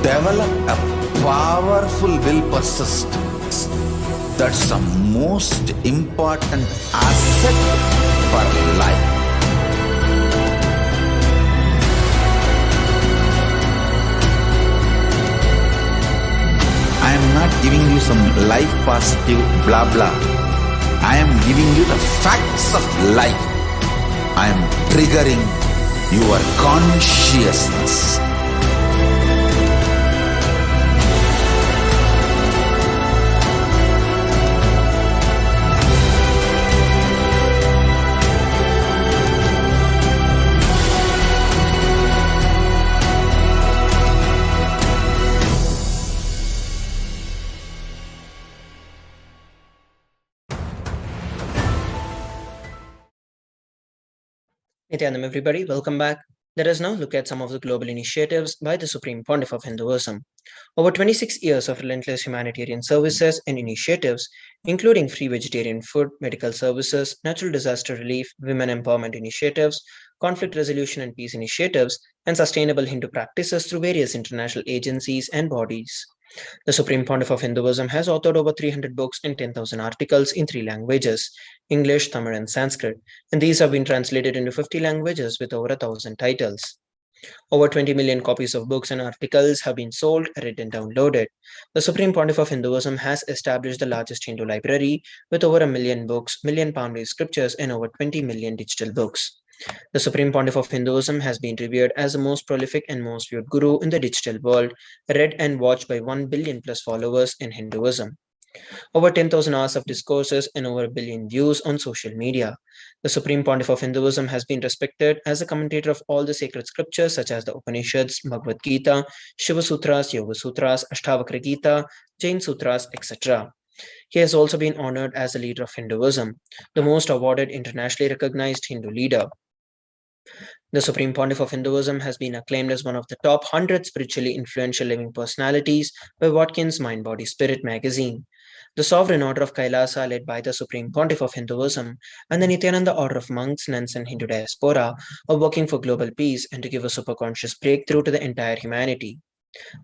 Develop a powerful will persistence. That's the most important asset for life. I am not giving you some life positive blah blah. I am giving you the facts of life. I am triggering your consciousness. Nithyanam, everybody, welcome back. Let us now look at some of the global initiatives by the Supreme Pontiff of Hinduism. Over 26 years of relentless humanitarian services and initiatives, including free vegetarian food, medical services, natural disaster relief, women empowerment initiatives, conflict resolution and peace initiatives, and sustainable Hindu practices through various international agencies and bodies. The Supreme Pontiff of Hinduism has authored over 300 books and 10,000 articles in 3 languages, English, Tamil, and Sanskrit, and these have been translated into 50 languages with over 1,000 titles. Over 20 million copies of books and articles have been sold, read, and downloaded. The Supreme Pontiff of Hinduism has established the largest Hindu library with over 1 million books, million palm-leaf scriptures, and over 20 million digital books. The Supreme Pontiff of Hinduism has been revered as the most prolific and most viewed guru in the digital world, read and watched by 1 billion plus followers in Hinduism. Over 10,000 hours of discourses and over 1 billion views on social media. The Supreme Pontiff of Hinduism has been respected as a commentator of all the sacred scriptures such as the Upanishads, Bhagavad Gita, Shiva Sutras, Yoga Sutras, Ashtavakra Gita, Jain Sutras, etc. He has also been honored as the leader of Hinduism, the most awarded internationally recognized Hindu leader. The Supreme Pontiff of Hinduism has been acclaimed as one of the top 100 spiritually influential living personalities by Watkins Mind Body Spirit magazine. The Sovereign Order of KAILASA, led by the Supreme Pontiff of Hinduism, and the Nithyananda Order of Monks, Nuns, and Hindu Diaspora are working for global peace and to give a superconscious breakthrough to the entire humanity.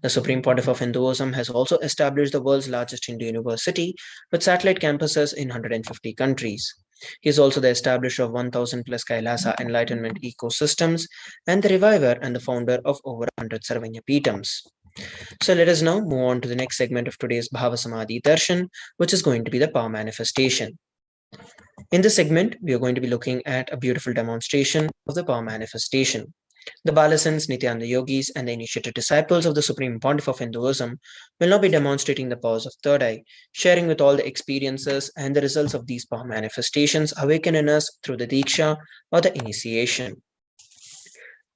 The Supreme Pontiff of Hinduism has also established the world's largest Hindu university with satellite campuses in 150 countries. He is also the establisher of 1,000 plus Kailasa Enlightenment ecosystems and the reviver and the founder of over 100 Sarvanya Peetams. So let us now move on to the next segment of today's Bhava Samadhi Darshan, which is going to be the power manifestation. In this segment, we are going to be looking at a beautiful demonstration of the power manifestation. The Balasans, Nithyananda Yogis, and the initiated disciples of the Supreme Pontiff of Hinduism will now be demonstrating the powers of third eye, sharing with all the experiences and the results of these power manifestations awaken in us through the Diksha or the initiation.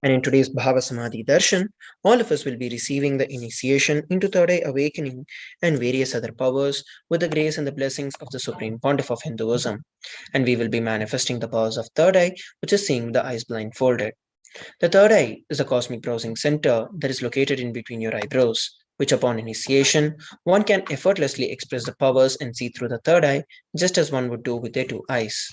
And in today's Bhava Samadhi Darshan, all of us will be receiving the initiation into third eye awakening and various other powers with the grace and the blessings of the Supreme Pontiff of Hinduism. And we will be manifesting the powers of third eye, which is seeing with the eyes blindfolded. The third eye is a cosmic browsing center that is located in between your eyebrows, which upon initiation, one can effortlessly express the powers and see through the third eye, just as one would do with their 2 eyes.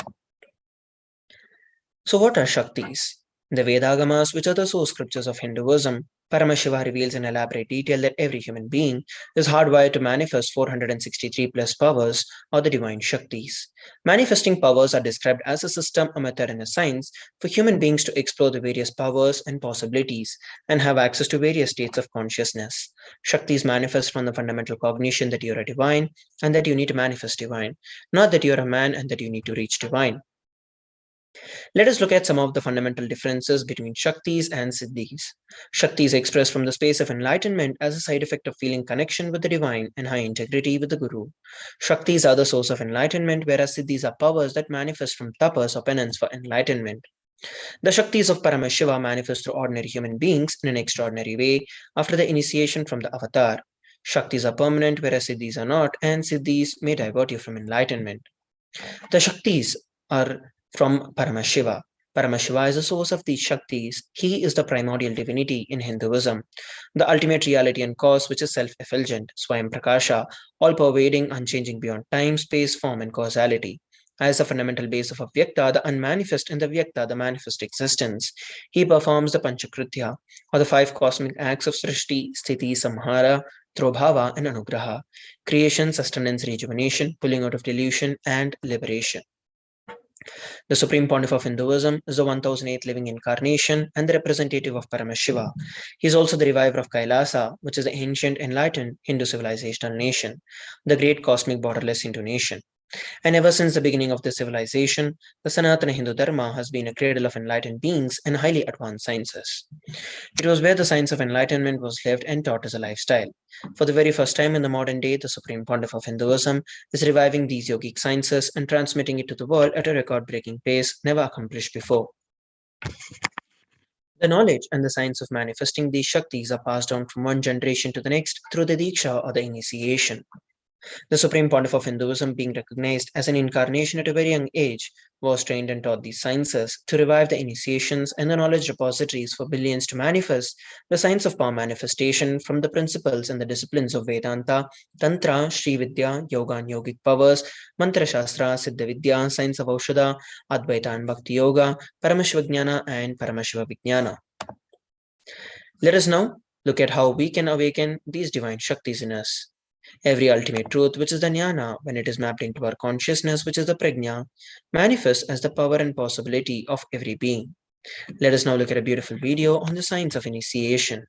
So what are Shaktis? The Vedagamas, which are the source scriptures of Hinduism, Paramashiva reveals in elaborate detail that every human being is hardwired to manifest 463 plus powers or the divine Shaktis. Manifesting powers are described as a system, a method, and a science for human beings to explore the various powers and possibilities and have access to various states of consciousness. Shaktis manifest from the fundamental cognition that you are a divine and that you need to manifest divine, not that you are a man and that you need to reach divine. Let us look at some of the fundamental differences between Shaktis and Siddhis. Shaktis express from the space of enlightenment as a side effect of feeling connection with the divine and high integrity with the Guru. Shaktis are the source of enlightenment, whereas Siddhis are powers that manifest from tapas or penance for enlightenment. The Shaktis of Paramashiva manifest through ordinary human beings in an extraordinary way after the initiation from the avatar. Shaktis are permanent, whereas Siddhis are not, and Siddhis may divert you from enlightenment. The Shaktis are from Paramashiva. Paramashiva is the source of these Shaktis. He is the primordial divinity in Hinduism, the ultimate reality and cause, which is self-effulgent, Swayam Prakasha, all-pervading, unchanging beyond time, space, form, and causality. As the fundamental base of Avyakta, the unmanifest, and the Vyakta, the manifest existence, he performs the Panchakritya, or the 5 cosmic acts of Srishti, Sthiti, Samhara, Trobhava, and Anugraha: creation, sustenance, rejuvenation, pulling out of delusion, and liberation. The Supreme Pontiff of Hinduism is the 1008th living incarnation and the representative of Paramashiva. He is also the reviver of Kailasa, which is the ancient enlightened Hindu civilizational nation, the great cosmic borderless Hindu nation. And ever since the beginning of the civilization, the Sanatana Hindu Dharma has been a cradle of enlightened beings and highly advanced sciences. It was where the science of enlightenment was lived and taught as a lifestyle. For the very first time in the modern day, the Supreme Pontiff of Hinduism is reviving these yogic sciences and transmitting it to the world at a record-breaking pace never accomplished before. The knowledge and the science of manifesting these Shaktis are passed down from one generation to the next through the Diksha or the initiation. The Supreme Pontiff of Hinduism, being recognized as an incarnation at a very young age, was trained and taught these sciences to revive the initiations and the knowledge repositories for billions to manifest the science of power manifestation from the principles and the disciplines of Vedanta, Tantra, Sri Vidya, Yoga and Yogic powers, Mantra Shastra, Siddha Vidya, Science of Aushadha, Advaita and Bhakti Yoga, Paramashivoham and Paramashivoham. Let us now look at how we can awaken these divine Shaktis in us. Every ultimate truth, which is the jnana, when it is mapped into our consciousness, which is the prajna, manifests as the power and possibility of every being. Let us now look at a beautiful video on the science of initiation.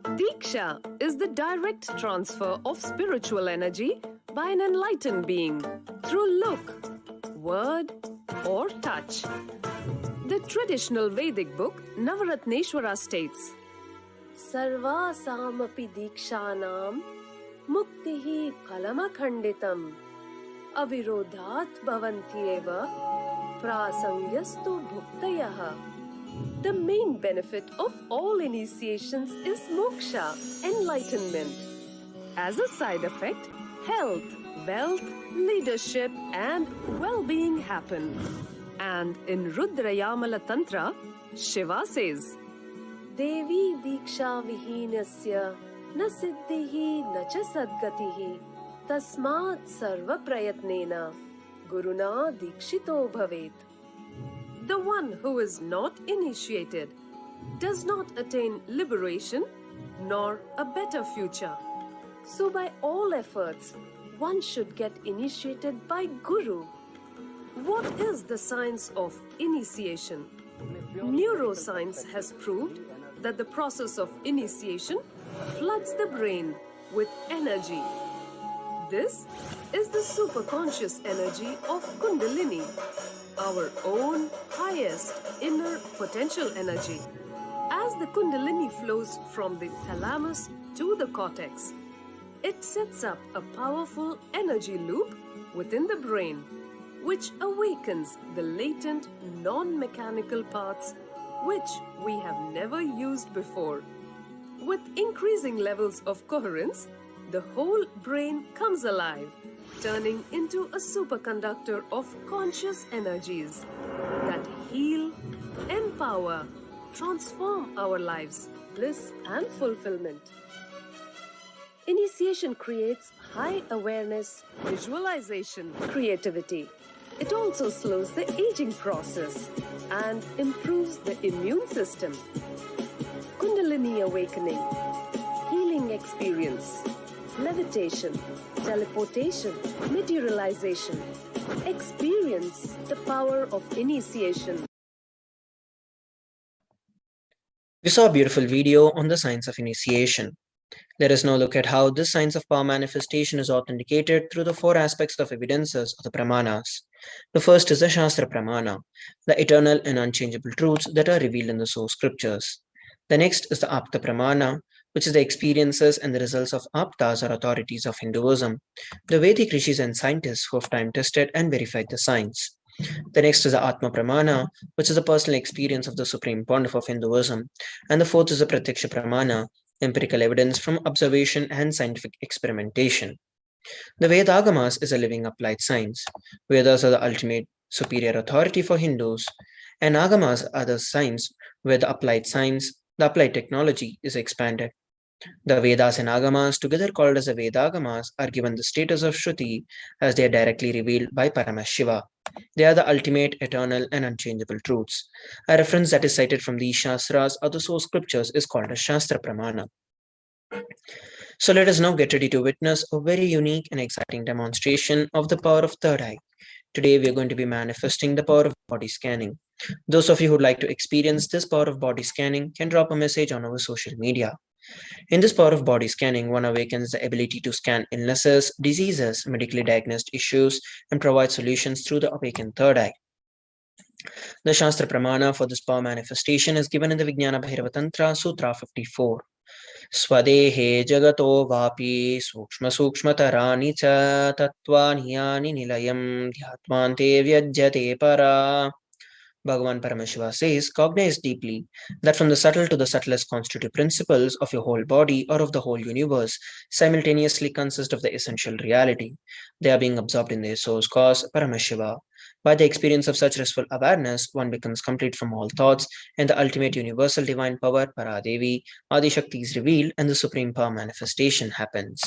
Diksha is the direct transfer of spiritual energy by an enlightened being through look, word, or touch. The traditional Vedic book Navaratneshwara states, Sarvasamapi dikshanam muktihi phalamakhanditam avirodhat bhavantyeva prasangyastu bhuktayaha. The main benefit of all initiations is moksha, enlightenment. As a side effect, health, wealth, leadership, and well-being happen. And in Rudrayamala Tantra, Shiva says, Devi diksha vihinasya na siddhihi na cha sadgatihi tasmat sarva prayatnena guruna dikshito bhavet. The one who is not initiated does not attain liberation nor a better future. So by all efforts, one should get initiated by Guru. What is the science of initiation? Neuroscience has proved that the process of initiation floods the brain with energy. This is the superconscious energy of Kundalini, our own highest inner potential energy. As the Kundalini flows from the thalamus to the cortex, it sets up a powerful energy loop within the brain, which awakens the latent non-mechanical parts which we have never used before. With increasing levels of coherence, the whole brain comes alive, turning into a superconductor of conscious energies that heal, empower, transform our lives, bliss and fulfillment. Initiation creates high awareness, visualization, creativity. It also slows the aging process and improves the immune system. Kundalini awakening, healing experience, levitation, teleportation, materialization. Experience the power of initiation. We saw a beautiful video on the science of initiation. Let us now look at how this science of power manifestation is authenticated through the four aspects of evidences or the pramanas. The first is the Shastra Pramana, the eternal and unchangeable truths that are revealed in the source scriptures. The next is the Apta Pramana, which is the experiences and the results of Aptas or authorities of Hinduism, the Vedic rishis and scientists who have time-tested and verified the science. The next is the Atma Pramana, which is the personal experience of the Supreme Pontiff of Hinduism. And the fourth is the Pratyaksha Pramana, empirical evidence from observation and scientific experimentation. The Vedagamas is a living applied science. Vedas are the ultimate superior authority for Hindus, and Agamas are the science where the applied technology is expanded. The Vedas and Agamas, together called as the Vedagamas, are given the status of Shruti as they are directly revealed by Paramashiva. They are the ultimate, eternal, and unchangeable truths. A reference that is cited from these Shastras or the source scriptures is called a Shastra Pramana. So let us now get ready to witness a very unique and exciting demonstration of the power of third eye. Today we are going to be manifesting the power of body scanning. Those of you who would like to experience this power of body scanning can drop a message on our social media. In this power of body scanning, one awakens the ability to scan illnesses, diseases, medically diagnosed issues, and provide solutions through the awakened third eye. The Shastra Pramana for this power manifestation is given in the Vijnana Bhairava Tantra, Sutra 54. Swadehe jagato vapi sukshma sukshmatarani cha tattvani yani nilayam dhyatmante vyajyate para. Bhagavan Paramashiva says, cognize deeply that from the subtle to the subtlest constitutive principles of your whole body or of the whole universe simultaneously consist of the essential reality. They are being absorbed in their source cause, Paramashiva. By the experience of such restful awareness, one becomes complete from all thoughts, and the ultimate universal divine power, Paradevi, Adishakti, is revealed, and the supreme power manifestation happens.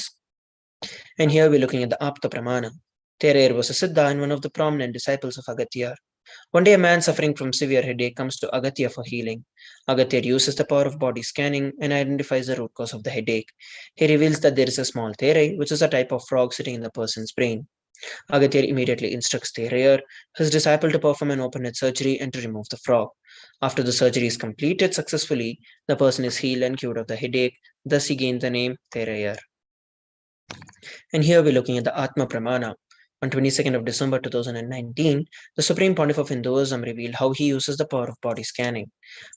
And here we're looking at the Apta Pramana. Thereyer was a Siddha and one of the prominent disciples of Agatya. One day, a man suffering from severe headache comes to Agatya for healing. Agatya uses the power of body scanning and identifies the root cause of the headache. He reveals that there is a small therai, which is a type of frog sitting in the person's brain. Agatya immediately instructs Thereyer, his disciple, to perform an open-head surgery and to remove the frog. After the surgery is completed successfully, the person is healed and cured of the headache. Thus, he gained the name Thereyer. And here we're looking at the Atma Pramana. On 22nd of December 2019, the Supreme Pontiff of Hinduism revealed how he uses the power of body scanning.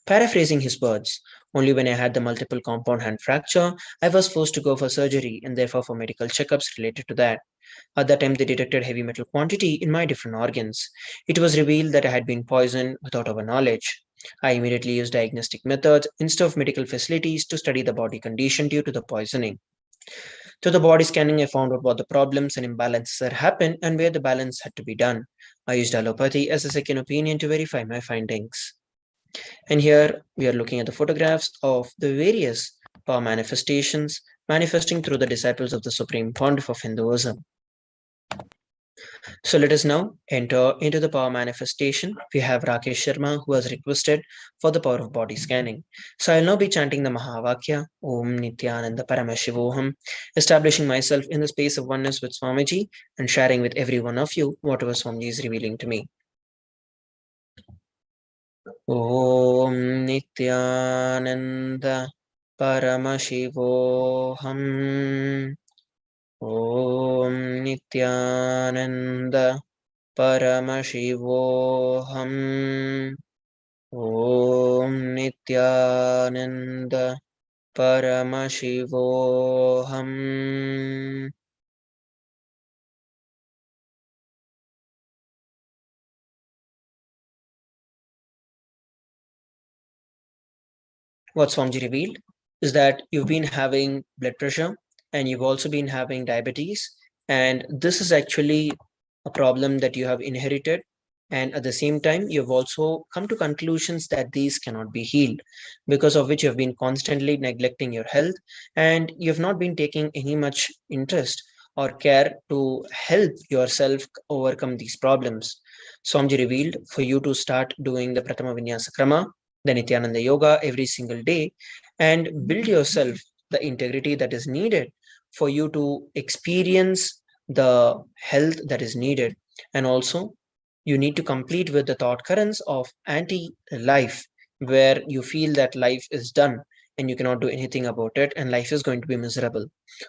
Paraphrasing his words, only when I had the multiple compound hand fracture, I was forced to go for surgery and therefore for medical checkups related to that. At that time, they detected heavy metal quantity in my different organs. It was revealed that I had been poisoned without our knowledge. I immediately used diagnostic methods instead of medical facilities to study the body condition due to the poisoning. Through the body scanning, I found out what the problems and imbalances had happened and where the balance had to be done. I used allopathy as a second opinion to verify my findings. And here we are looking at the photographs of the various power manifestations manifesting through the disciples of the Supreme Pontiff of Hinduism. So let us now enter into the power manifestation. We have Rakesh Sharma who has requested for the power of body scanning. So I'll now be chanting the Mahavakya, Om Nithyananda Paramashivoham, establishing myself in the space of oneness with Swamiji and sharing with every one of you whatever Swamiji is revealing to me. Om Nithyananda Paramashivoham. Om Nithyananda Paramashivoham. Om Nithyananda Paramashivoham. What Swamiji revealed is that you've been having blood pressure and you've also been having diabetes, and this is actually a problem that you have inherited, and at the same time you've also come to conclusions that these cannot be healed, because of which you have been constantly neglecting your health and you've not been taking any much interest or care to help yourself overcome these problems. Swamiji revealed for you to start doing the Pratama Vinyasa Krama, the Nityananda Yoga every single day, and build yourself the integrity that is needed for you to experience the health that is needed. And also, you need to complete with the thought currents of anti-life, where you feel that life is done and you cannot do anything about it and life is going to be miserable.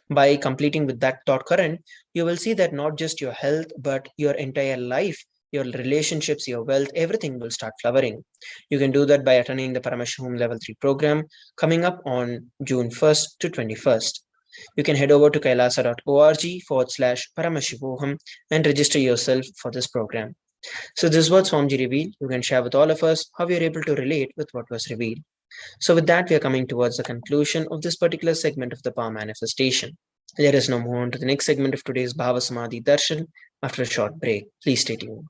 By completing with that thought current, you will see that not just your health, but your entire life, your relationships, your wealth, everything will start flowering. You can do that by attending the Paramashivoham Level 3 program coming up on June 1st to 21st. You can head over to kailasa.org/Paramashivoham and register yourself for this program. So this is what Swamiji revealed. You can share with all of us how you're able to relate with what was revealed. So with that, we are coming towards the conclusion of this particular segment of the power manifestation. Let us now move on to the next segment of today's Bhava Samadhi Darshan after a short break. Please stay tuned.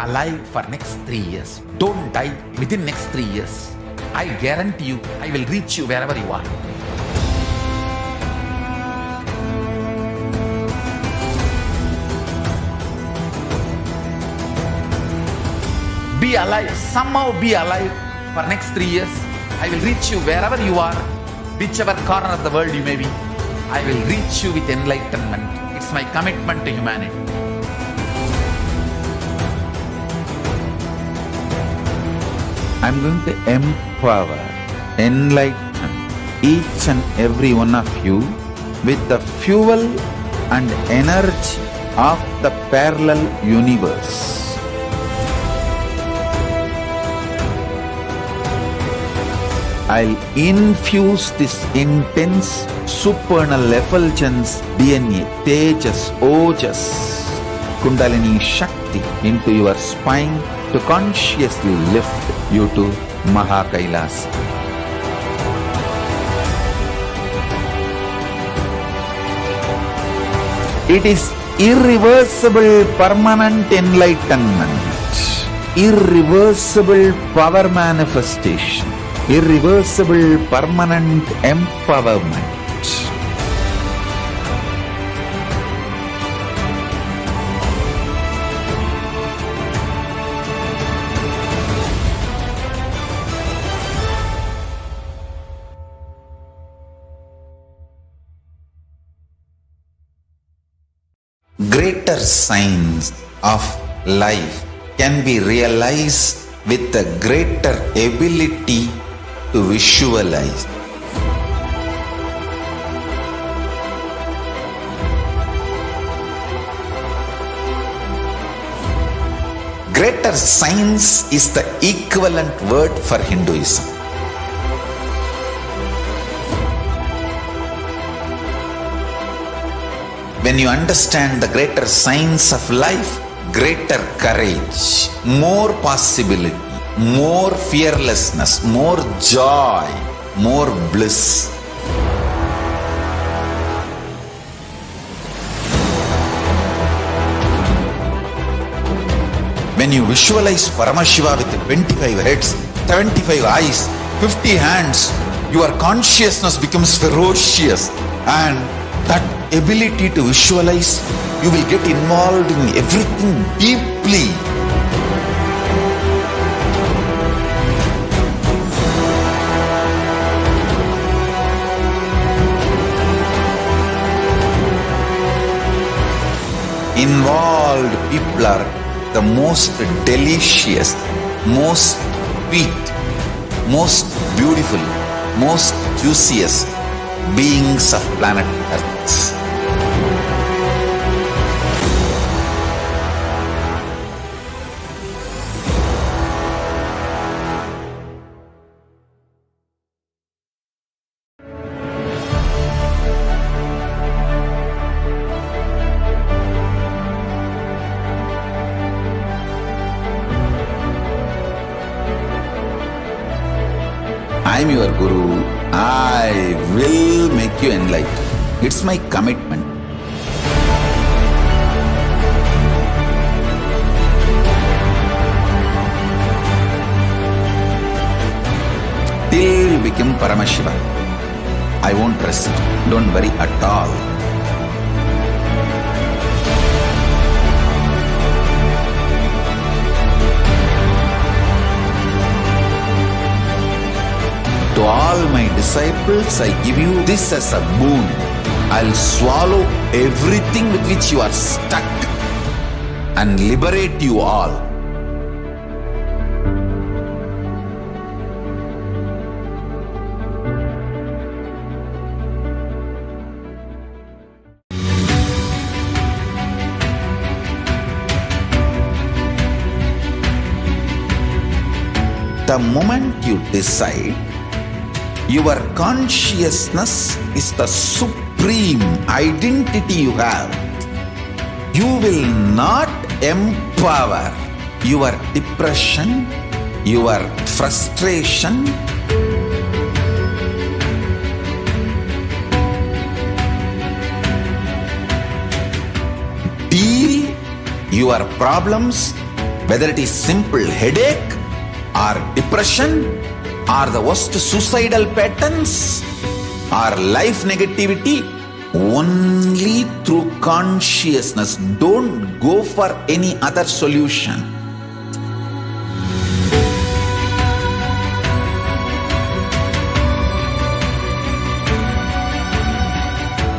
alive for next 3 years. Don't die within next 3 years. I guarantee you, I will reach you wherever you are. Be alive, somehow be alive for next 3 years. I will reach you wherever you are, whichever corner of the world you may be. I will reach you with enlightenment. It's my commitment to humanity. I'm going to empower, enlighten each and every one of you with the fuel and energy of the parallel universe. I'll infuse this intense supernal effulgence DNA, Tejas, Ojas, Kundalini Shakti into your spine to consciously lift you to KAILASA. It is irreversible permanent enlightenment, irreversible power manifestation, irreversible permanent empowerment. Greater signs of life can be realized with a greater ability to visualize. Greater science is the equivalent word for Hinduism. When you understand the greater science of life, greater courage, more possibility, more fearlessness, more joy, more bliss. When you visualize Paramashiva with 25 heads, 75 eyes, 50 hands, your consciousness becomes ferocious, and that ability to visualize, you will get involved in everything deeply. Involved people are the most delicious, most sweet, most beautiful, most juiciest beings of planet Earth. I am your Guru. I will make you enlightened. It's my commitment. Till you become Paramashiva, I won't rest. Don't worry at all. To all my disciples, I give you this as a boon. I'll swallow everything with which you are stuck and liberate you all. The moment you decide, your consciousness is the supreme identity you have. You will not empower your depression, your frustration, deal your problems whether it is simple headache or depression or the worst suicidal patterns or life negativity, only through consciousness. Don't go for any other solution.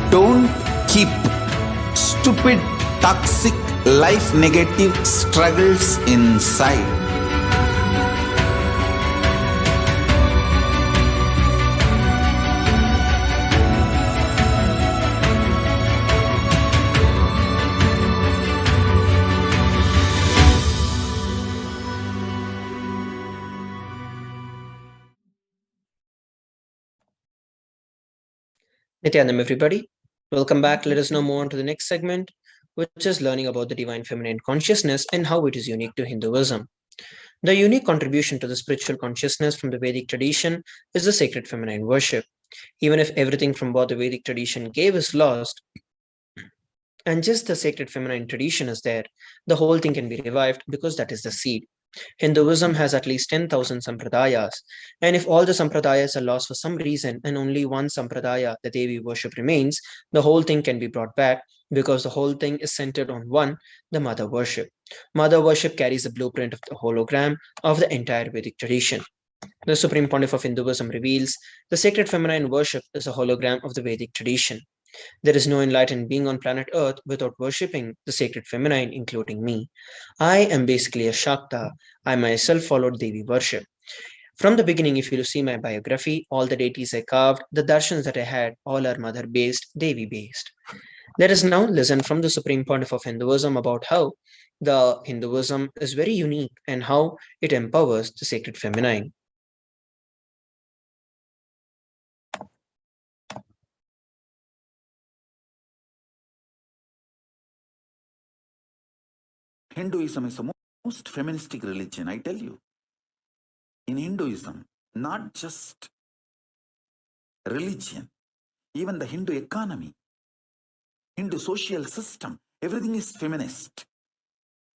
Don't keep stupid, toxic, life negative struggles inside. Nithyanandam, everybody. Welcome back. Let us now move on to the next segment, which is learning about the divine feminine consciousness and how it is unique to Hinduism. The unique contribution to the spiritual consciousness from the Vedic tradition is the sacred feminine worship. Even if everything from what the Vedic tradition gave is lost, and just the sacred feminine tradition is there, the whole thing can be revived because that is the seed. Hinduism has at least 10,000 sampradayas, and if all the sampradayas are lost for some reason and only one sampradaya, the Devi worship, remains, the whole thing can be brought back because the whole thing is centered on one, the mother worship. Mother worship carries the blueprint of the hologram of the entire Vedic tradition. The Supreme Pontiff of Hinduism reveals the sacred feminine worship is a hologram of the Vedic tradition. There is no enlightened being on planet Earth without worshipping the sacred feminine, including me. I am basically a Shakta. I myself followed Devi worship. From the beginning, if you see my biography, all the deities I carved, the darshans that I had, all are mother based, Devi based. Let us now listen from the Supreme Pontiff of Hinduism about how the Hinduism is very unique and how it empowers the sacred feminine. Hinduism is the most feministic religion, I tell you. In Hinduism, not just religion, even the Hindu economy, Hindu social system, everything is feminist.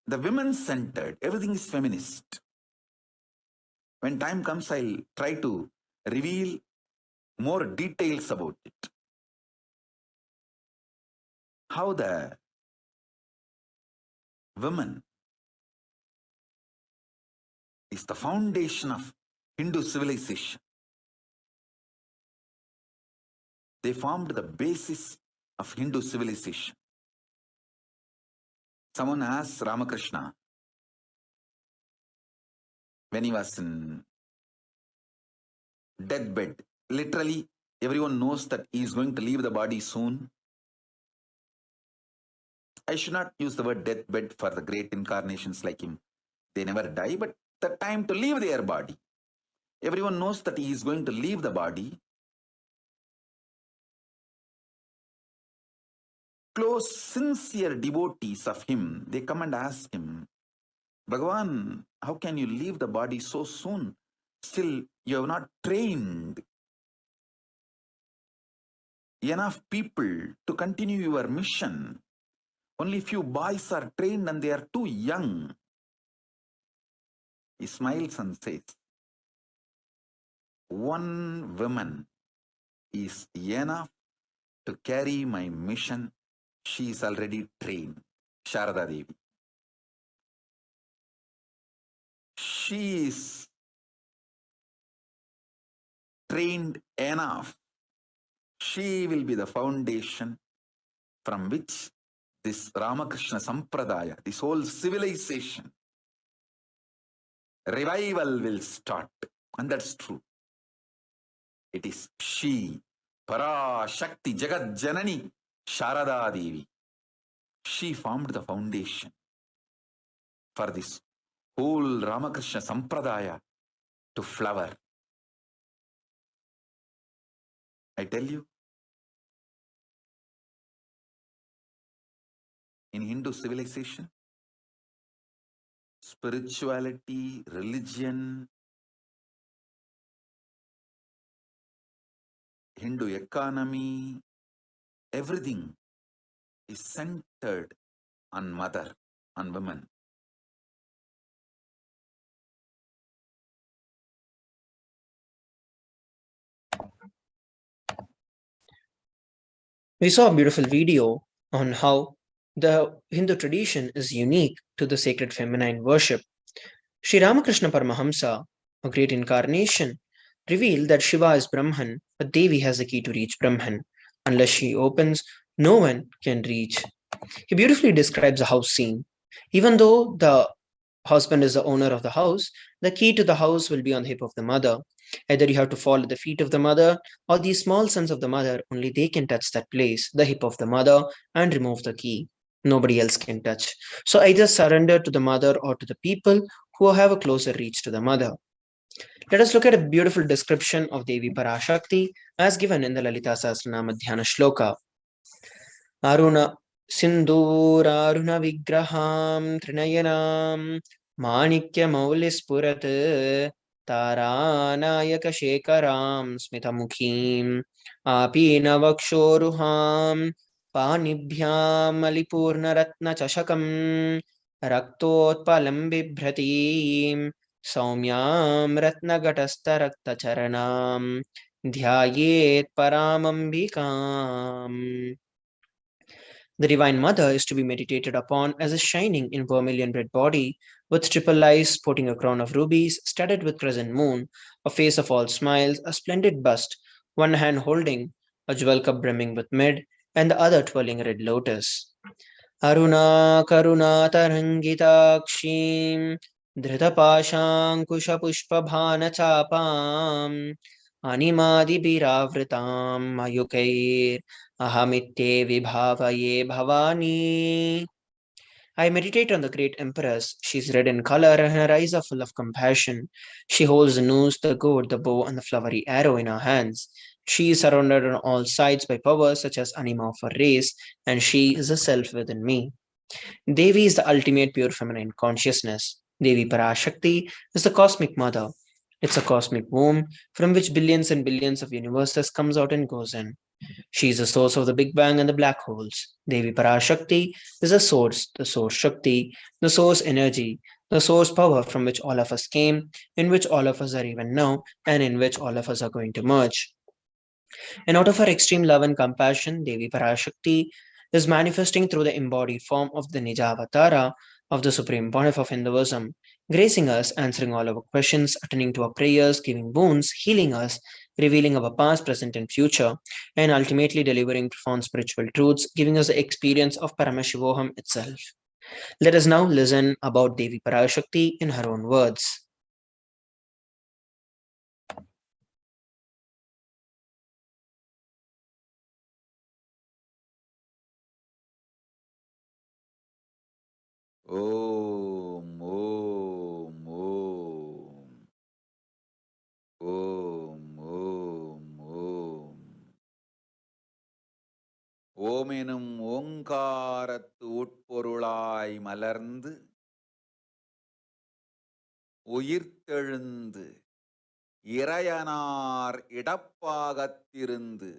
The women-centered, everything is feminist. When time comes, I'll try to reveal more details about it. How the woman is the foundation of Hindu civilization. They formed the basis of Hindu civilization. Someone asked Ramakrishna when he was in deathbed. Literally, everyone knows that he is going to leave the body soon. I should not use the word deathbed for the great incarnations like him. They never die, but the time to leave their body. Everyone knows that he is going to leave the body. Close, sincere devotees of him, they come and ask him, Bhagavan, how can you leave the body so soon? Still, you have not trained enough people to continue your mission. Only few boys are trained and they are too young. He smiles and says, one woman is enough to carry my mission. She is already trained, Sharada Devi. She is trained enough. She will be the foundation from which this Ramakrishna Sampradaya, this whole civilization, revival will start. And that's true. It is she, Parashakti, Jagat Janani, Sharada Devi. She formed the foundation for this whole Ramakrishna Sampradaya to flower. I tell you, in Hindu civilization, spirituality, religion, Hindu economy, everything is centered on mother, on women. We saw a beautiful video on how the Hindu tradition is unique to the sacred feminine worship. Sri Ramakrishna Paramahamsa, a great incarnation, revealed that Shiva is Brahman, but Devi has the key to reach Brahman. Unless she opens, no one can reach. He beautifully describes a house scene. Even though the husband is the owner of the house, the key to the house will be on the hip of the mother. Either you have to fall at the feet of the mother, or the small sons of the mother, only they can touch that place, the hip of the mother, and remove the key. Nobody else can touch. So either surrender to the mother or to the people who have a closer reach to the mother. Let us look at a beautiful description of Devi Parashakti as given in the Lalita Sahasranama Dhyana Shloka. Aruna Sinduraruna Vigraham Trinayanam Manikya Maulispurat Taranayaka Shekaram Smitamukhim Apina Vakshoruham Panibhyam Malipurna Ratna Chashakam Raktotpalam Bibhratim Saumyam Ratnagatasta Raktacharanam Dhyayet Paramambikam. The Divine Mother is to be meditated upon as a shining in vermilion red body, with triple eyes sporting a crown of rubies, studded with crescent moon, a face of all smiles, a splendid bust, one hand holding a jewel cup brimming with mead, and the other twirling a red lotus. Aruna Karuna Tarangitakshim Dhritapashankushapushpabhana chapam Animadibhiravritam Mayukair Ahamitte Vibhavaye Bhavani. I meditate on the great empress. She is red in color and her eyes are full of compassion. She holds the noose, the gourd, the bow, and the flowery arrow in her hands. She is surrounded on all sides by powers such as anima of her race, and she is the self within me. Devi is the ultimate pure feminine consciousness. Devi Parashakti is the cosmic mother. It's a cosmic womb from which billions and billions of universes comes out and goes in. She is the source of the Big Bang and the black holes. Devi Parashakti is the source Shakti, the source energy, the source power from which all of us came, in which all of us are even now, and in which all of us are going to merge. And out of her extreme love and compassion, Devi Parashakti is manifesting through the embodied form of the Nija Avatara of the Supreme Pontiff of Hinduism, gracing us, answering all our questions, attending to our prayers, giving boons, healing us, revealing our past, present, and future, and ultimately delivering profound spiritual truths, giving us the experience of Paramashivoham itself. Let us now listen about Devi Parashakti in her own words. Om, Om, Om. Om, Om, Om. ஓமெனும் ஓங்காரத்து உட்பொருளாய் மலர்ந்து உயிர்த்தெழுந்து இறையனார் இடப்பாகத்திருந்து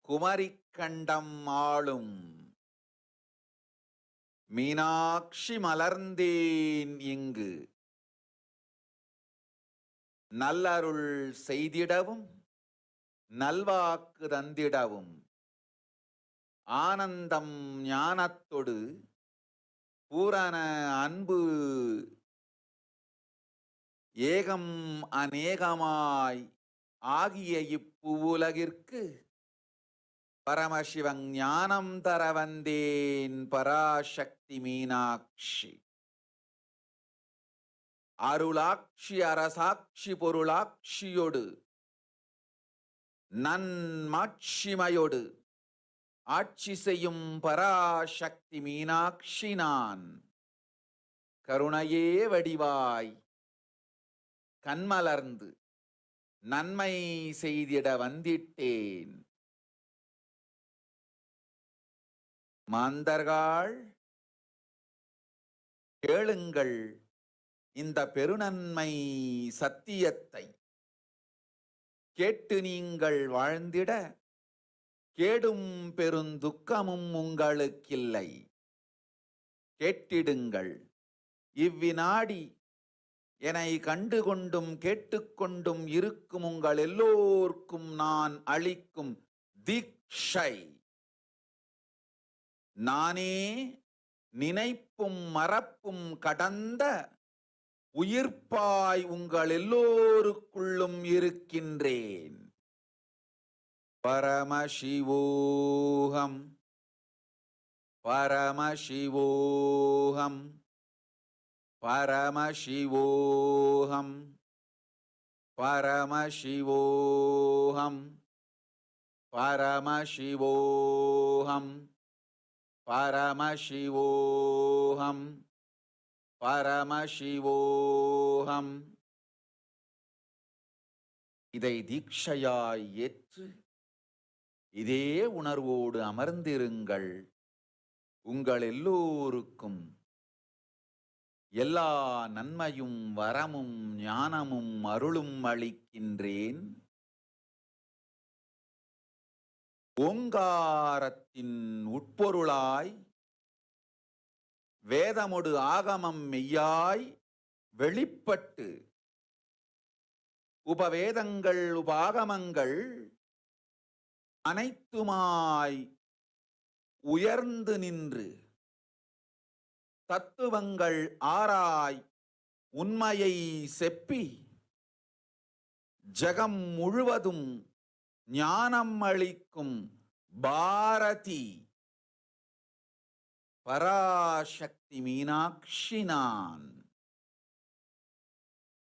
குமரிக்கண்டம் ஆளும் மீனாட்சி மலர்ந்தேன் இங்கு நல்லருள் செய்திடவும் நல்வாக்கு தந்திடவும் ஆனந்தம் ஞானத்தொடு பூரண அன்பு ஏகம் அநேகமாய் ஆகிய இப்புவுலகிற்கு பரமசிவன் ஞானம் தர வந்தேன் பராசக்தி மீனாட்சி. அருளாட்சி அரசாட்சி பொருளாட்சியோடு நன்மாட்சிமையோடு ஆட்சி செய்யும் பராசக்தி மீனாட்சி நான். கருணையே வடிவாய் கண்மலர்ந்து நன்மை செய்திட வந்திட்டேன். மாந்தர்கள் கேளுங்கள் இந்த பெருநன்மை சத்தியத்தை. கேட்டு நீங்கள் வாழ்ந்திட கேடும் பெருந்துக்கமும் உங்களுக்கில்லை. கேட்டிடுங்கள் இவ்வினாடி என்னை கண்டுகொண்டும் கேட்டுக்கொண்டும் இருக்கும் உங்கள் எல்லோர்க்கும் நான் அளிக்கும் தீக்ஷை. நானே நினைப்பும் மறப்பும் கடந்த உயிர்ப்பாய் உங்கள் எல்லோருக்குள்ளும் இருக்கின்றேன். பரமசிவோகம் பரமசிவோகம் பரமசிவோகம் பரமசிவோகம் பரமசிவோகம் பரமசிவோகம் பரமசிவோகம். இதை தீட்சையாய் ஏற்று இதே உணர்வோடு அமர்ந்திருங்கள். உங்கள் எல்லோருக்கும் எல்லா நன்மையும் வரமும் ஞானமும் அருளும் அளிக்கின்றேன். ஓங்காரத்தின் உட்பொருளாய் வேதமொடு ஆகமம் மெய்யாய் வெளிப்பட்டு உபவேதங்கள் உபாகமங்கள் அனைத்துமாய் உயர்ந்து நின்று தத்துவங்கள் ஆராய் உண்மையை செப்பி ஜகம் முழுவதும் ஞானம் அளிக்கும் பாரதி பராசக்தி மீனாட்சி நான்.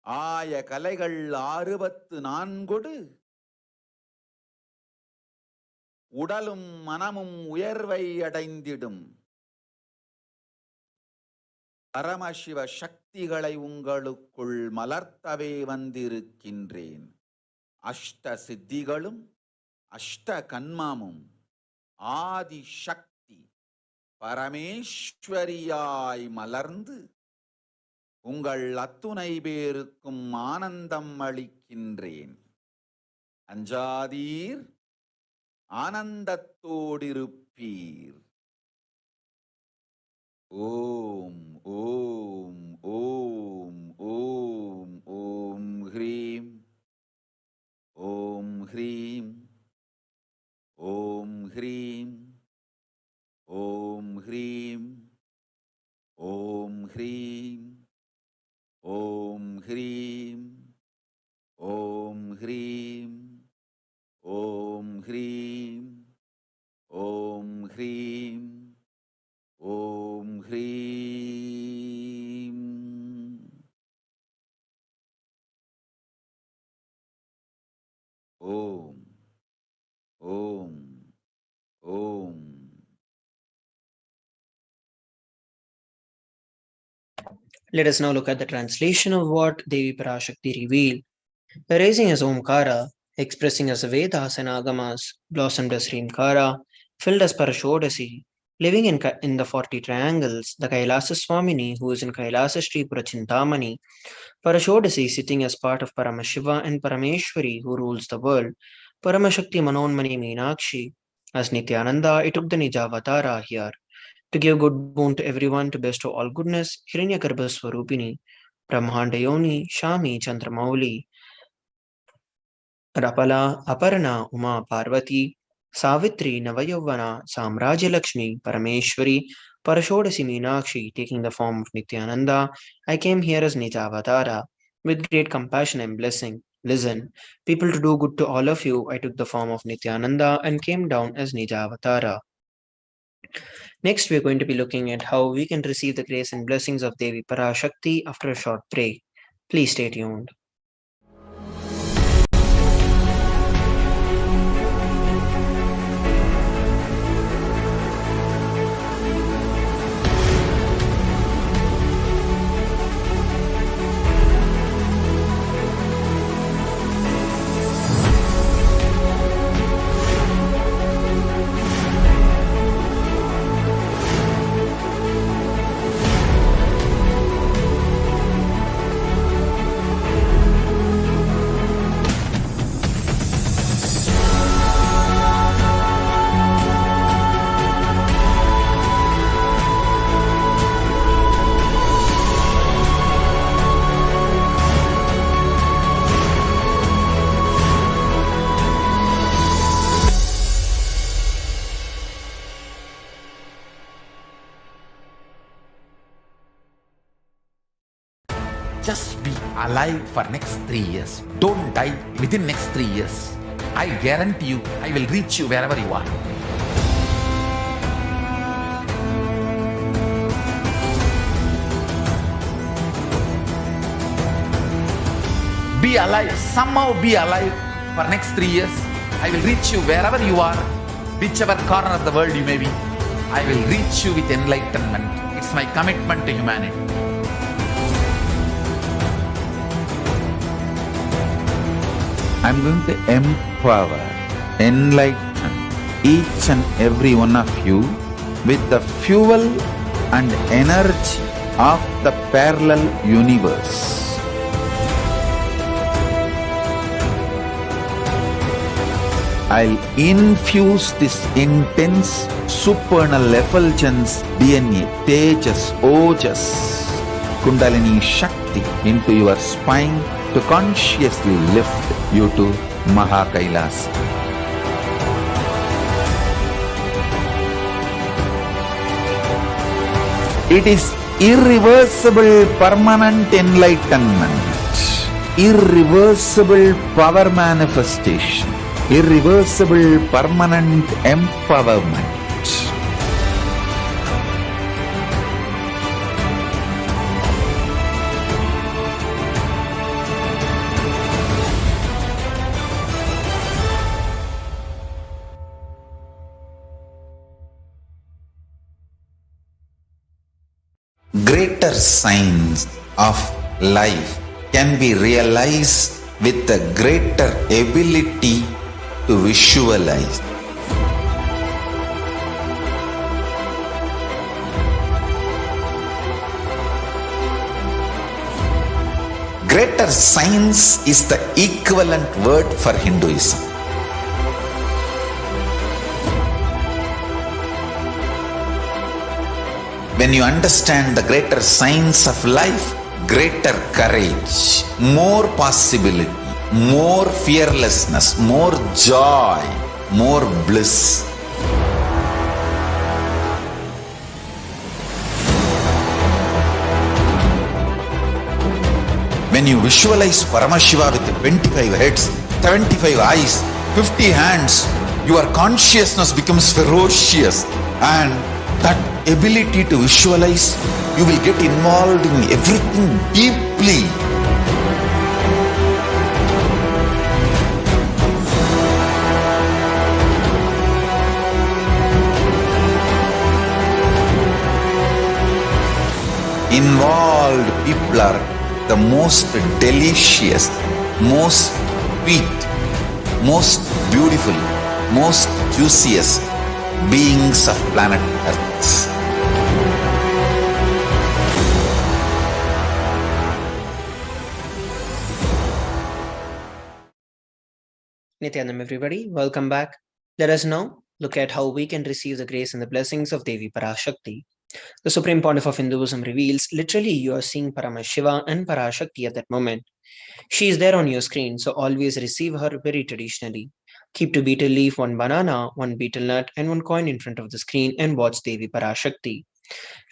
ஆய கலைகள் 64 உடலும் மனமும் உயர்வை அடைந்திடும் பரமசிவ சக்திகளை உங்களுக்குள் மலர்த்தவே வந்திருக்கின்றேன். அஷ்ட சித்திகளும் அஷ்ட கன்மமும் ஆதி சக்தி பரமேஸ்வரியாய் மலர்ந்து உங்கள் அத்துணை பேருக்கும் ஆனந்தம் அளிக்கின்றேன். அஞ்சாதீர், ஆனந்தத்தோடிருப்பீர். ஓம் ஓம் ஓம் ஓம் ஓம் ஹ்ரீம் ஓம் ஹ்ரீம் ஓம் ஹ்ரீம் ஓம் ஹ்ரீம் ஓம் ஹ்ரீம் ஓம் ஹ்ரீம் ஓம் ஹ்ரீம் ஓம் ஹ்ரீம் ஓம் ஹ்ரீம் ஓம் ஹ்ரீம். ஓம் ஓம் ஓம். Let us now look at the translation of what Devi Parashakti revealed. Raising as Omkara, expressing as Vedas and Agamas, blossomed as Srimkara, filled as Parashodasi, living in the 40 triangles, the Kailasa Swamini, who is in Kailasa Shri Purachintamani, Parashodasi sitting as part of Paramashiva and Parameshwari, who rules the world, Paramashakti Manonmani Meenakshi. As Nithyananda, I took the Nijavatara here. To give good boon to everyone, to bestow all goodness, Hiranyagarbha Swarupini, Brahmandayoni, Shami, Chandramauli, Rapala, Aparana, Uma, Parvati, Savitri, Navayavana, Samrajya Lakshmi, Parameshwari, Parashodasi Meenakshi, taking the form of Nithyananda, I came here as Nijavatara. With great compassion and blessing, listen, people, to do good to all of you, I took the form of Nithyananda and came down as Nijavatara. Next, we are going to be looking at how we can receive the grace and blessings of Devi Parashakti after a short break. Please stay tuned. Just be alive for next 3 years. Don't die within next 3 years. I guarantee you, I will reach you wherever you are. Be alive, somehow be alive for next 3 years. I will reach you wherever you are, whichever corner of the world you may be. I will reach you with enlightenment. It's my commitment to humanity. I'm going to empower, enlighten each and every one of you with the fuel and energy of the parallel universe. I'll infuse this intense supernal effulgence DNA, Tejas, Ojas, Kundalini Shakti into your spine to consciously lift you to KAILASA. It is irreversible permanent enlightenment, irreversible power manifestation, irreversible permanent empowerment. Greater signs of life can be realized with a greater ability to visualize. Greater science is the equivalent word for Hinduism. When you understand the greater science of life, greater courage, more possibility, more fearlessness, more joy, more bliss. When you visualize Paramashiva with 25 heads, 75 eyes, 50 hands, your consciousness becomes ferocious, and that ability to visualize, you will get involved in everything deeply. Involved people are the most delicious, most sweet, most beautiful, most juiciest beings of planet Earth. Nithyanam, everybody, welcome back. Let us now look at how we can receive the grace and the blessings of Devi Parashakti. The Supreme Pontiff of Hinduism reveals literally you are seeing Paramashiva and Parashakti at that moment. She is there on your screen, so always receive her very traditionally. Keep 2 betel leaf, 1 banana, 1 betel nut, and 1 coin in front of the screen and watch Devi Parashakti.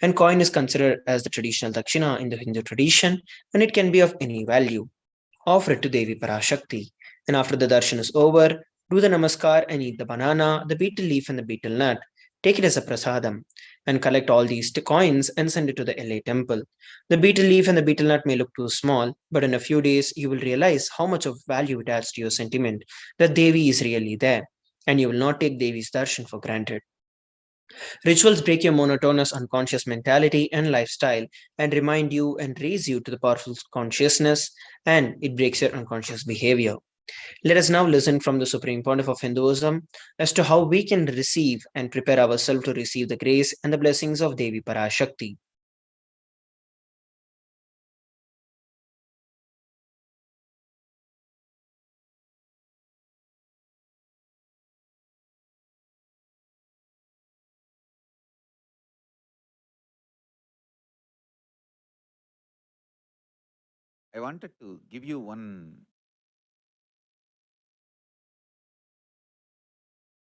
And coin is considered as the traditional dakshina in the Hindu tradition, and it can be of any value. Offer it to Devi Parashakti. And after the darshan is over, do the namaskar and eat the banana, the betel leaf, and the betel nut. Take it as a prasadam and collect all these coins and send it to the LA temple. The betel leaf and the betel nut may look too small, but in a few days you will realize how much of value it adds to your sentiment that Devi is really there, and you will not take Devi's darshan for granted. Rituals break your monotonous unconscious mentality and lifestyle and remind you and raise you to the powerful consciousness, and it breaks your unconscious behavior. Let us now listen from the Supreme Pontiff of Hinduism as to how we can receive and prepare ourselves to receive the grace and the blessings of Devi Parashakti. I wanted to give you one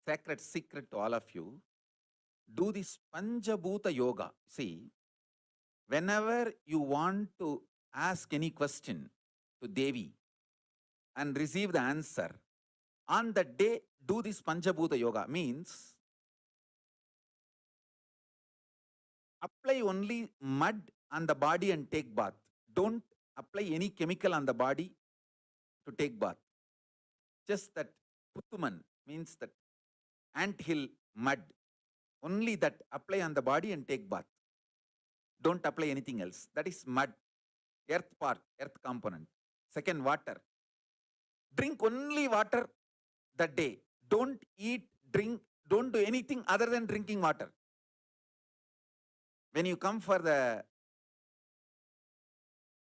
sacred secret to all of you. Do this Panchabhuta Yoga. See, whenever you want to ask any question to Devi and receive the answer, on the day do this Panchabhuta Yoga. Means apply only mud on the body and take bath. Don't apply any chemical on the body to take bath. Just that Puttuman means that ant hill mud. Only that apply on the body and take bath. Don't apply anything else. That is mud, earth part, earth component. Second, water. Drink only water that day. Don't eat, drink, don't do anything other than drinking water. When you come for the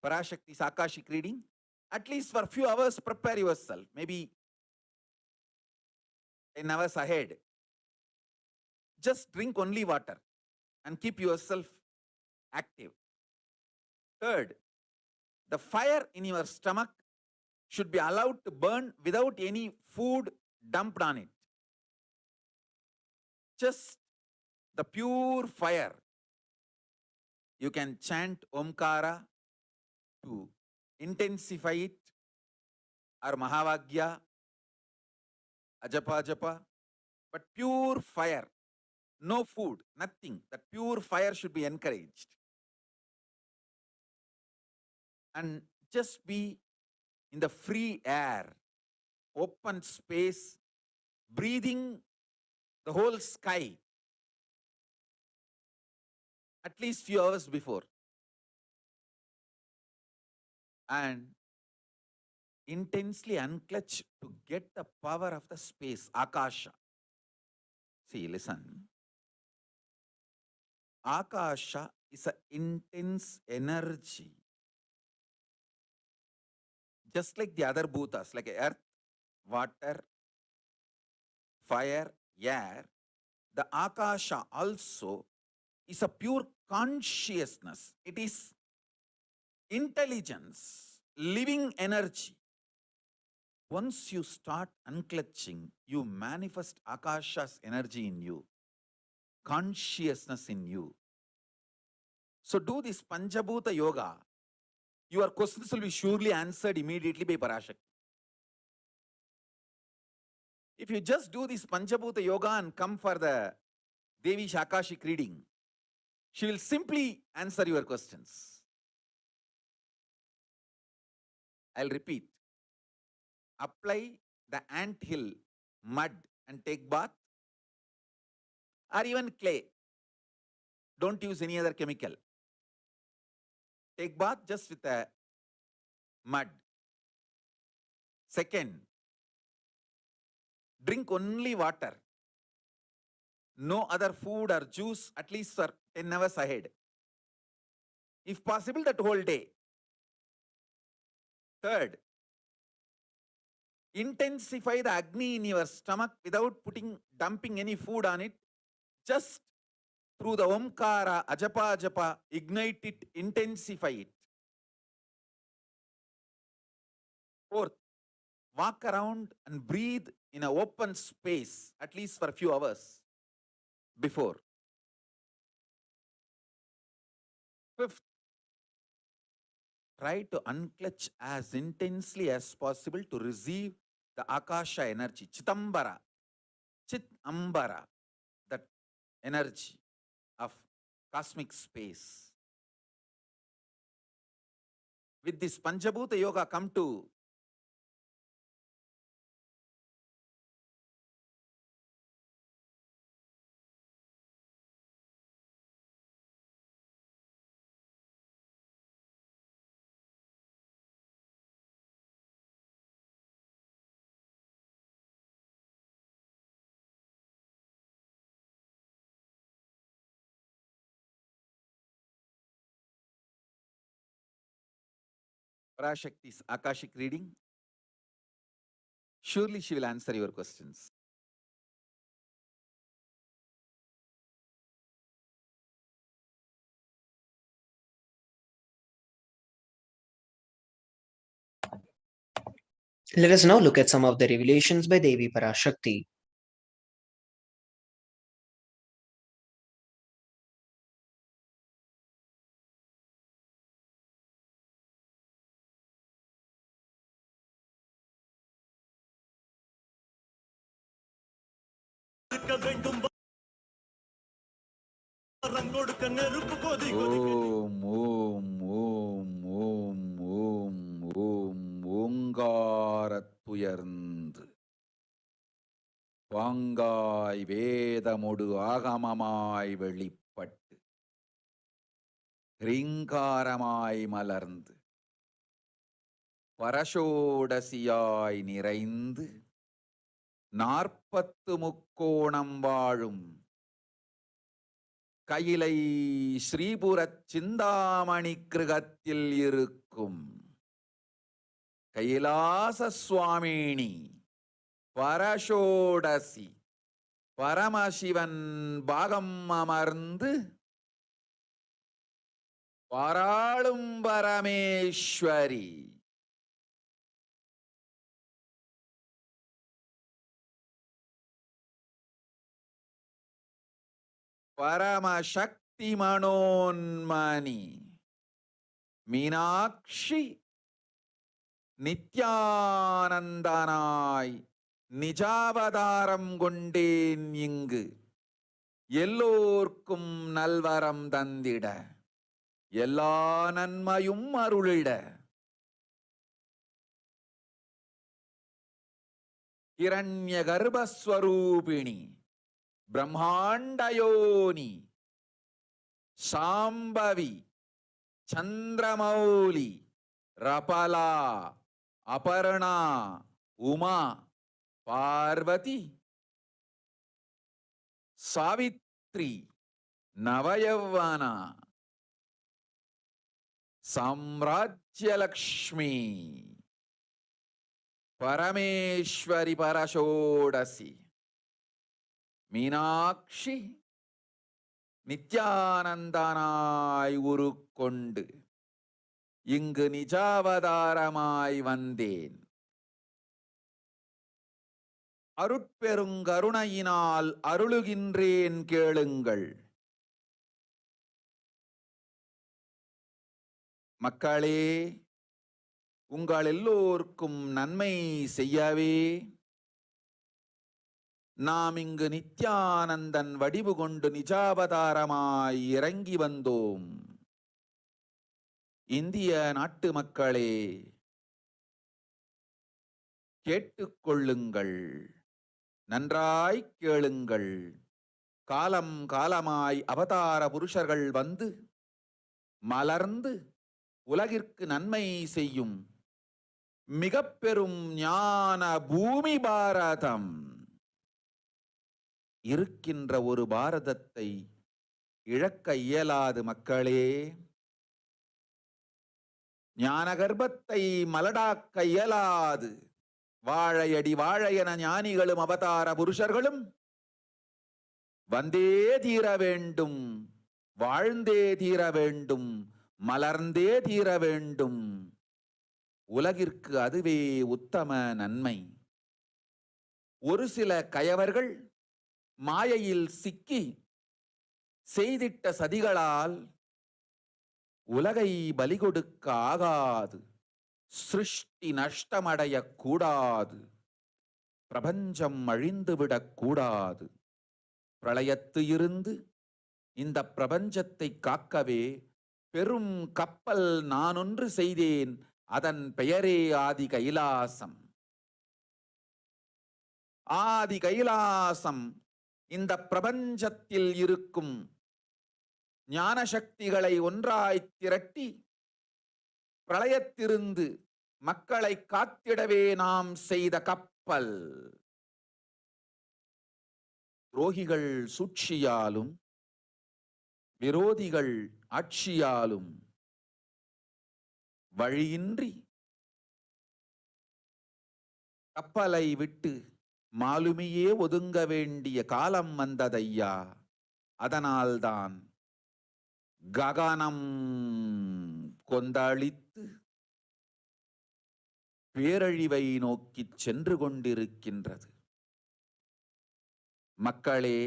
Parashakti's Akashic reading, at least for a few hours prepare yourself. Maybe 10 hours ahead. Just drink only water and keep yourself active. Third, the fire in your stomach should be allowed to burn without any food dumped on it. Just the pure fire. You can chant Omkara to intensify it, or Mahavagya, Ajapa Japa, but pure fire. No food, nothing. That pure fire should be encouraged. And just be in the free air, open space, breathing the whole sky at least few hours before. And intensely unclutch to get the power of the space, Akasha. See, listen. Akasha is an intense energy. Just like the other bhutas, like earth, water, fire, air, the Akasha also is a pure consciousness. It is intelligence, living energy. Once you start unclutching, you manifest Akasha's energy in you, consciousness in you. So do this Panchabhuta Yoga. Your questions will be surely answered immediately by Parashakti. If you just do this Panchabhuta Yoga and come for the Devi's Akashic reading, she will simply answer your questions. I'll repeat. Apply the ant hill mud and take bath, or even clay. Don't use any other chemical. Take bath just with the mud. Second, drink only water. No other food or juice, at least for 10 hours ahead. If possible, that whole day. Third, intensify the Agni in your stomach without dumping any food on it. Just through the Omkara, Ajapa Japa, ignite it, intensify it. Fourth, walk around and breathe in an open space, at least for a few hours before. Fifth, try to unclutch as intensely as possible to receive the Akasha energy, Chitambara, Chitambara, that energy of cosmic space. With this Panchabhuta Yoga, come to Parashakti's Akashic reading. Surely she will answer your questions. Let us now look at some of the revelations by Devi Parashakti. ஓம் ஓம் ஓம் ஓம் ஓம் ஓம் ஓங்காரத்துயர்ந்து பாங்காய் வேதமொடு ஆகமமாய் வெளிப்பட்டு ரீங்காரமாய் மலர்ந்து பரஷோடசியாய் நிறைந்து 40 முக்கோணம் வாழும் கையிலை ஸ்ரீபுரச் சிந்தாமணி கிருகத்தில் இருக்கும் கைலாச சுவாமினி பரஷோடசி பரமசிவன் பாகம் அமர்ந்து பாராளும் பரமேஸ்வரி பரமசக்தி மனோன்மணி மீனாட்சி நித்யானந்தனாய் நிஜாவதாரம் கொண்டேன் இங்கு எல்லோர்க்கும் நல்வரம் தந்திட எல்லா நன்மையும் அருளிட ஹிரண்ய கர்ப்பஸ்வரூபிணி பிரம்மாண்டயோனி சாம்பவி சந்திரமௌலி ரபலா அபர்ணா உமா பார்வதி சாவித்ரி நவயவனா சாம்ராஜ்யலக்ஷ்மி பரமேஸ்வரி பரஷோடசி மீனாட்சி நித்யானந்தனாய் உருக்கொண்டு இங்கு நிஜாவதாரமாய் வந்தேன். அருட்பெருங்கருணையினால் அருளுகின்றேன் கேளுங்கள். மக்களே, உங்கள் எல்லோருக்கும் நன்மை செய்யவே நாம் இங்கு நித்யானந்தன் வடிவு கொண்டு நிஜாவதாரமாய் இறங்கி வந்தோம். இந்திய நாட்டு மக்களே, கேட்டுக்கொள்ளுங்கள், நன்றாய் கேளுங்கள். காலம் காலமாய் அவதார புருஷர்கள் வந்து மலர்ந்து உலகிற்கு நன்மை செய்யும் மிக பெரும் ஞான பூமி பாரதம். இருக்கின்ற ஒரு பாரதத்தை இழக்க இயலாது மக்களே. ஞான கர்ப்பத்தை மலடாக்க இயலாது. வாழையடி வாழையன ஞானிகளும் அவதார புருஷர்களும் வந்தே தீர வேண்டும், வாழ்ந்தே தீர வேண்டும், மலர்ந்தே தீர வேண்டும். உலகிற்கு அதுவே உத்தம நன்மை. ஒரு சில கயவர்கள் மாயையில் சிக்கி செய்திட்ட சதிகளால் உலகை பலி கொடுக்க ஆகாது. சிருஷ்டி நஷ்டமடைய கூடாது. பிரபஞ்சம் அழிந்துவிடக் கூடாது. பிரளயத்து இருந்து இந்த பிரபஞ்சத்தை காக்கவே பெரும் கப்பல் நானொன்று செய்தேன். அதன் பெயரே ஆதி கைலாசம். ஆதி கைலாசம் இந்த பிரபஞ்சத்தில் இருக்கும் ஞான சக்திகளை ஒன்றாய் திரட்டி பிரளயத்திலிருந்து மக்களை காத்திடவே நாம் செய்த கப்பல். துரோகிகள் சூழ்ச்சியாலும் விரோதிகள் ஆட்சியாலும் வழியின்றி கப்பலை விட்டு மாலுமியே ஒதுங்க வேண்டிய காலம் வந்ததையா. அதனால்தான் ககனம் கொந்தளித்து பேரழிவை நோக்கி சென்று கொண்டிருக்கின்றது. மக்களே,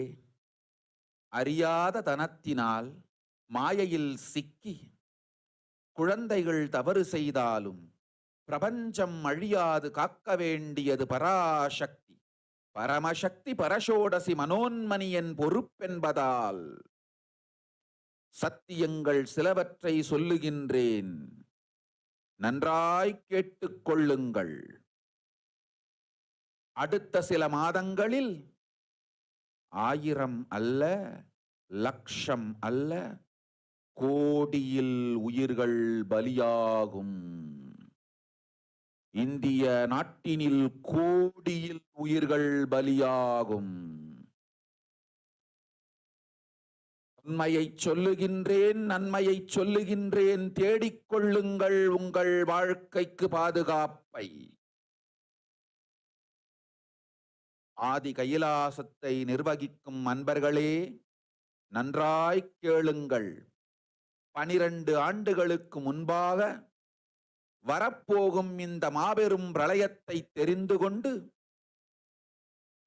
அறியாத தனத்தினால் மாயையில் சிக்கி குழந்தைகள் தவறு செய்தாலும் பிரபஞ்சம் அழியாது காக்க வேண்டியது பராசக்தி. பரமசக்தி பரஷோடசி மனோன்மணியன் பொறுப்பென்பதால் சத்தியங்கள் சிலவற்றை சொல்லுகின்றேன், நன்றாய் கேட்டுக் கொள்ளுங்கள். அடுத்த சில மாதங்களில் 1000 அல்ல, லட்சம் அல்ல, கோடியில் உயிர்கள் பலியாகும். இந்திய நாட்டினில் கோடியில் உயிர்கள் பலியாகும். உண்மையை சொல்லுகின்றேன், நன்மையை சொல்லுகின்றேன், தேடிக்கொள்ளுங்கள் உங்கள் வாழ்க்கைக்கு பாதுகாப்பை. ஆதி கைலாசத்தை நிர்வகிக்கும் அன்பர்களே, நன்றாய் கேளுங்கள். 12 ஆண்டுகளுக்கு முன்பாக வரப்போகும் இந்த மாபெரும் பிரளயத்தை தெரிந்து கொண்டு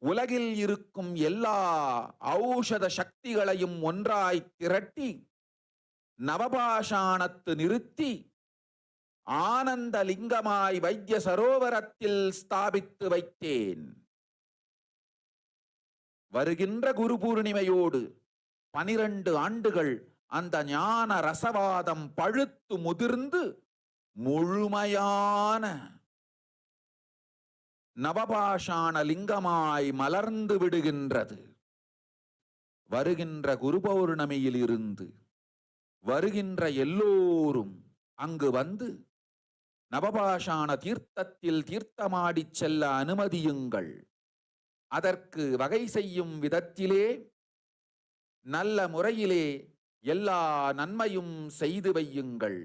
உலகில் இருக்கும் எல்லா ஔஷத சக்திகளையும் ஒன்றாய் திரட்டி நவபாஷாணத்து நிறுத்தி ஆனந்த லிங்கமாய் வைத்திய சரோவரத்தில் ஸ்தாபித்து வைத்தேன். வருகின்ற குரு பூர்ணிமையோடு 12 ஆண்டுகள் அந்த ஞான ரசவாதம் பழுத்து முதிர்ந்து முழுமையான நவபாஷாண லிங்கமாய் மலர்ந்து விடுகின்றது. வருகின்ற குரு பௌர்ணமியில் இருந்து வருகின்ற எல்லோரும் அங்கு வந்து நவபாஷாண தீர்த்தத்தில் தீர்த்தமாடி செல்ல அனுமதியுங்கள். அதற்கு வகை செய்யும் விதத்திலே நல்ல முறையிலே எல்லா நன்மையும் செய்து வையுங்கள்.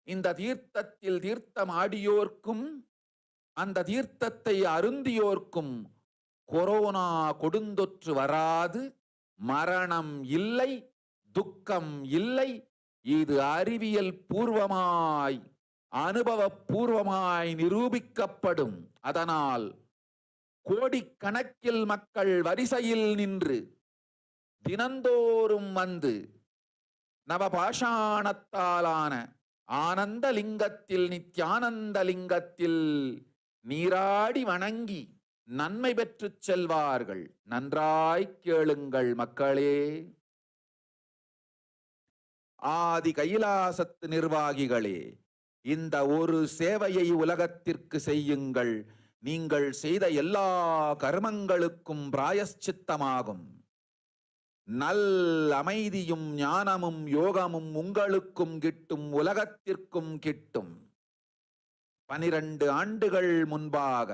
இந்த தீர்த்தத்தில் தீர்த்தமாடியோர்க்கும் அந்த தீர்த்தத்தை அருந்தியோர்க்கும் கொரோனா கொடுந்தொற்று வராது, மரணம் இல்லை, துக்கம் இல்லை. இது அறிவியல் பூர்வமாய் அனுபவ பூர்வமாய் நிரூபிக்கப்படும். அதனால் கோடிக்கணக்கில் மக்கள் வரிசையில் நின்று தினந்தோறும் வந்து நவபாஷாணத்தாலான ஆனந்த லிங்கத்தில், நித்யானந்த லிங்கத்தில் நீராடி வணங்கி நன்மை பெற்று செல்வார்கள். நன்றாய் கேளுங்கள் மக்களே. ஆதி கைலாசத்து நிர்வாகிகளே, இந்த ஒரு சேவையை உலகத்திற்கு செய்யுங்கள். நீங்கள் செய்த எல்லா கர்மங்களுக்கும் பிராயஷ்சித்தமாகும். நல் அமைதியும் ஞானமும் யோகமும் உங்களுக்கும் கிட்டும், உலகத்திற்கும் கிட்டும். 12 ஆண்டுகள் முன்பாக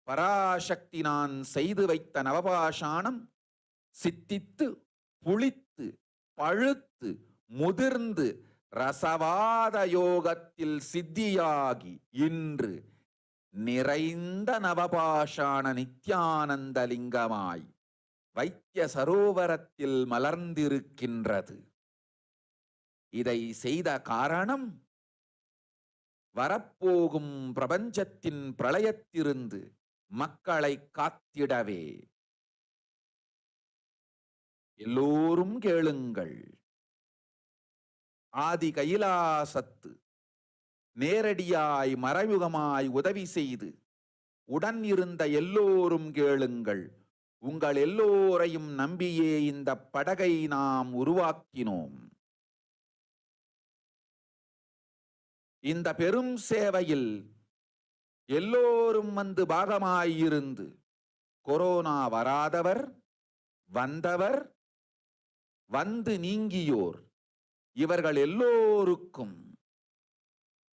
பராசக்தி நான் செய்து வைத்த நவபாஷாணம் சித்தித்து புளித்து பழுத்து முதிர்ந்து ரசவாத யோகத்தில் சித்தியாகி இன்று நிறைந்த நவபாஷாண நித்யானந்த லிங்கமாய் வைத்திய சரோவரத்தில் மலர்ந்திருக்கின்றது. இதை செய்த காரணம் வரப்போகும் பிரபஞ்சத்தின் பிரளயத்திலிருந்து மக்களை காத்திடவே. எல்லோரும் கேளுங்கள். ஆதி கைலாசத்து நேரடியாய் மறைமுகமாய் உதவி செய்து உடன் இருந்த எல்லோரும் கேளுங்கள். உங்கள் எல்லோரையும் நம்பியே இந்த படகை நாம் உருவாக்கினோம். இந்த பெரும் சேவையில் எல்லோரும் வந்து பாகமாயிருந்து கொரோனா வராதவர், வந்தவர், வந்து நீங்கியோர், இவர்கள் எல்லோருக்கும்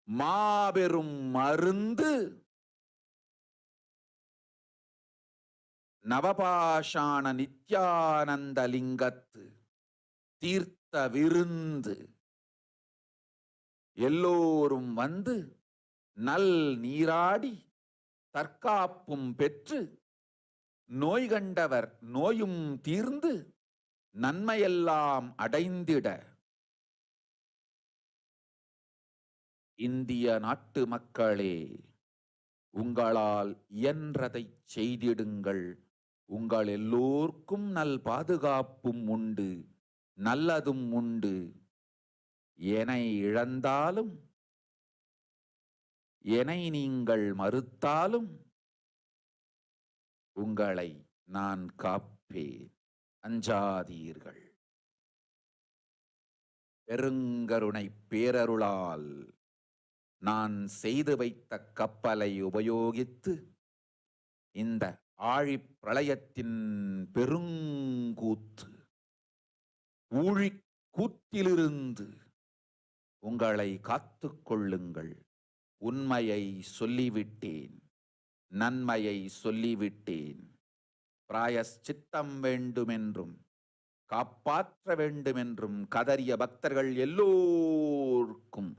மாபெரும் மருந்து நவபாஷாண நித்யானந்த லிங்கத்து தீர்த்த விருந்து. எல்லோரும் வந்து நல் நீராடி தற்காப்பும் பெற்று நோய் கண்டவர் நோயும் தீர்ந்து நன்மையெல்லாம் அடைந்திட இந்திய நாட்டு மக்களே, உங்களால் இயன்றதை செய்திடுங்கள். உங்கள் எல்லோர்க்கும் நல் பாதுகாப்பும் உண்டு, நல்லதும் உண்டு. என்னை இழந்தாலும், என்னை நீங்கள் மறுத்தாலும் உங்களை நான் காப்பேன், அஞ்சாதீர்கள். பெருங்கருணை பேரருளால் நான் செய்து வைத்த கப்பலை உபயோகித்து இந்த ஆழிப் பிரளயத்தின் பெருங்கூத்து ஊழிக்கூத்திலிருந்து உங்களை காத்துக் கொள்ளுங்கள். உண்மையை சொல்லிவிட்டேன், நன்மையை சொல்லிவிட்டேன். பிராயஷ்சித்தம் வேண்டுமென்றும் காப்பாற்ற வேண்டுமென்றும் கதறிய பக்தர்கள் எல்லோருக்கும்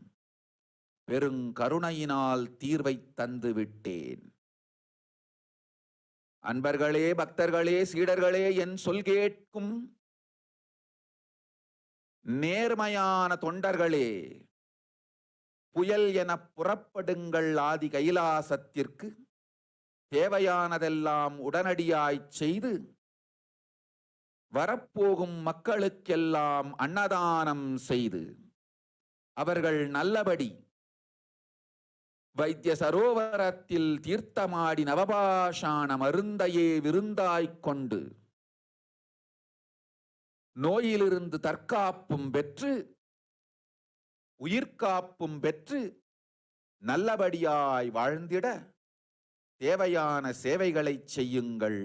பெருங்கருணையினால் தீர்வை தந்து விட்டேன். அன்பர்களே, பக்தர்களே, சீடர்களே, என் சொல் கேட்கும் நேர்மையான தொண்டர்களே, புயல் என புறப்படுங்கள் ஆதி கைலாசத்திற்கு. தேவையானதெல்லாம் உடனடியாய் செய்து வரப்போகும் மக்களுக்கெல்லாம் அன்னதானம் செய்து அவர்கள் நல்லபடி வைத்திய சரோவரத்தில் தீர்த்தமாடி நவபாஷாண மருந்தையே விருந்தாய்க் கொண்டு நோயிலிருந்து தற்காப்பும் பெற்று உயிர்காப்பும் பெற்று நல்லபடியாய் வாழ்ந்திட தேவையான சேவைகளை செய்யுங்கள்.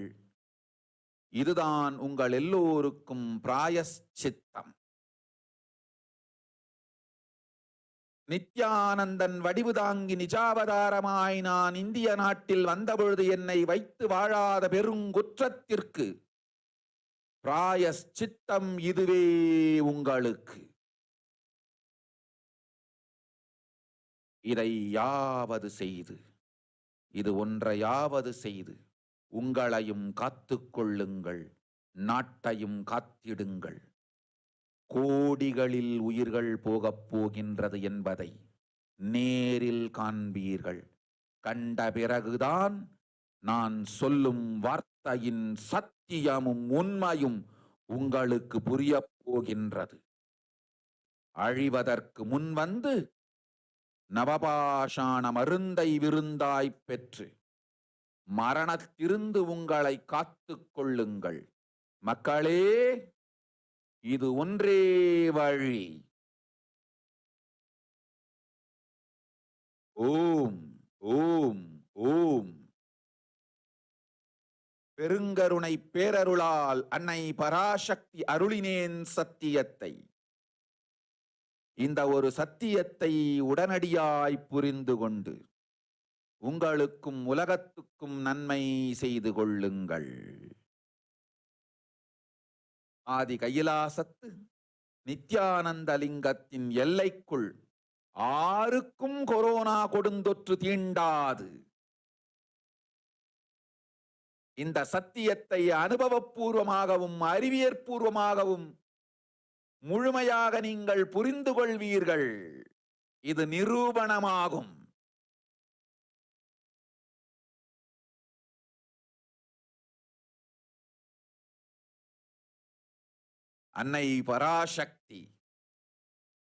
இதுதான் உங்கள் எல்லோருக்கும் பிராயஷ்சித்தம். நித்யானந்தன் வடிவு தாங்கி நிஜாவதாரமாய் நான் இந்திய நாட்டில் வந்தபொழுது என்னை வைத்து வாழாத பெருங்குற்றத்திற்கு பிராயஷ்சித்தம் இதுவே உங்களுக்கு. இதை யாவது செய்து, இது ஒன்றையாவது செய்து உங்களையும் காத்துக் கொள்ளுங்கள், நாட்டையும் காத்திடுங்கள். கோடிகளில் உயிர்கள் போகப் போகின்றது என்பதை நேரில் காண்பீர்கள். கண்ட பிறகுதான் நான் சொல்லும் வார்த்தையின் சத்தியமும் உண்மையும் உங்களுக்கு புரியப் போகின்றது. அழிவதற்கு முன் வந்து நவபாஷாண மருந்தை விருந்தாய் பெற்று மரணத்திலிருந்து உங்களை காத்துக் கொள்ளுங்கள். மக்களே, இது ஒன்றே வழி. ஓம் ஓம் ஓம். பெருங்கருணை பேரருளால் அன்னை பராசக்தி அருளினேன் சத்தியத்தை. இந்த ஒரு சத்தியத்தை உடனடியாய் புரிந்து கொண்டு உங்களுக்கும் உலகத்துக்கும் நன்மை செய்து கொள்ளுங்கள். ஆதி கைலாசத்து நித்யானந்த லிங்கத்தின் எல்லைக்குள் ஆருக்கும் கொரோனா கொடுந்தொற்று தீண்டாது. இந்த சத்தியத்தை அனுபவபூர்வமாகவும் அறிவியற்பூர்வமாகவும் முழுமையாக நீங்கள் புரிந்து கொள்வீர்கள். இது நிரூபணமாகும். அன்னை பராசக்தி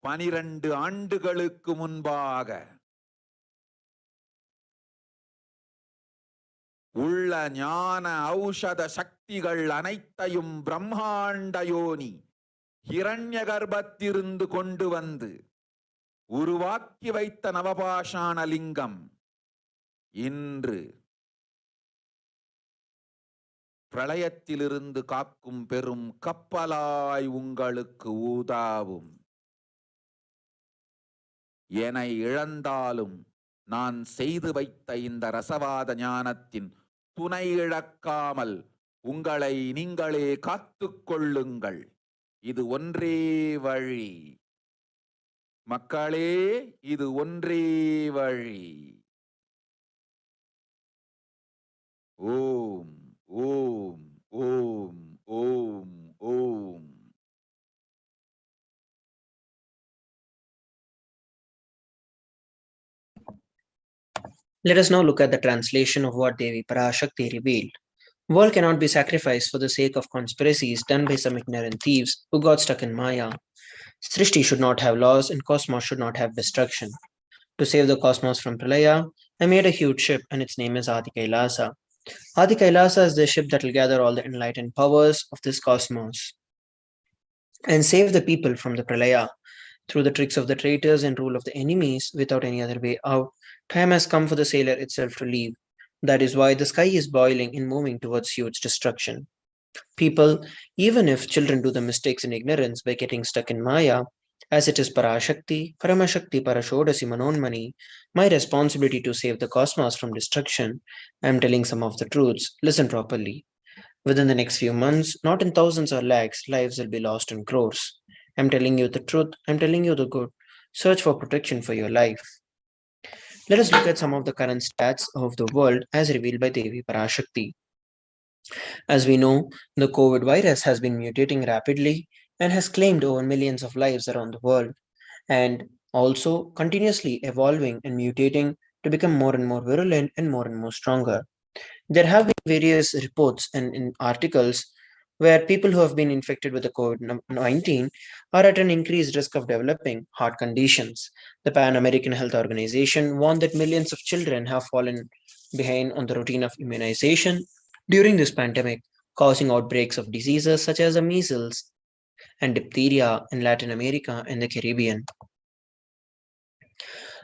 12 ஆண்டுகளுக்கு முன்பாக உள்ள ஞான ஔஷத சக்திகள் அனைத்தையும் பிரம்மாண்ட யோனி ஹிரண்ய கர்ப்பத்திலிருந்து கொண்டு வந்து உருவாக்கி வைத்த நவபாஷாண லிங்கம் இன்று பிரளயத்திலிருந்து காக்கும் பெரும் கப்பலாய் உங்களுக்கு ஊதாவும். என இழந்தாலும் நான் செய்து வைத்த இந்த ரசவாத ஞானத்தின் துணை இழக்காமல் உங்களை நீங்களே காத்துக் கொள்ளுங்கள். இது ஒன்றே வழி. மக்களே, இது ஒன்றே வழி. ஓம் ஓம் ஓம் ஓம் ஓம். Let us now look at the translation of what Devi Parashakti revealed. World cannot be sacrificed for the sake of conspiracies done by some ignorant thieves who got stuck in Maya. Srishti should not have laws and cosmos should not have destruction. To save the cosmos from Pralaya, I made a huge ship and its name is Adi KAILASA. Adi Kailasa is the ship that will gather all the enlightened powers of this cosmos and save the people from the pralaya. Through the tricks of the traitors and rule of the enemies, without any other way out, time has come for the sailor itself to leave. That is why the sky is boiling and moving towards huge destruction. People, even if children do the mistakes in ignorance by getting stuck in Maya, as it is Parashakti, Paramashakti Parashodasi Manonmani, my responsibility to save the cosmos from destruction, I am telling some of the truths. Listen properly. Within the next few months, not in thousands or lakhs, lives will be lost in crores. I'm telling you the truth, I'm telling you the good. Search for protection for your life. Let us look at some of the current stats of the world as revealed by Devi Parashakti. As we know, the COVID virus has been mutating rapidly and has claimed over millions of lives around the world, and also continuously evolving and mutating to become more and more virulent and more stronger. There have been various reports and in articles where people who have been infected with the COVID 19 are at an increased risk of developing heart conditions. The Pan American Health Organization warned that millions of children have fallen behind on the routine of immunization during this pandemic, causing outbreaks of diseases such as the measles and diphtheria in Latin America and the Caribbean.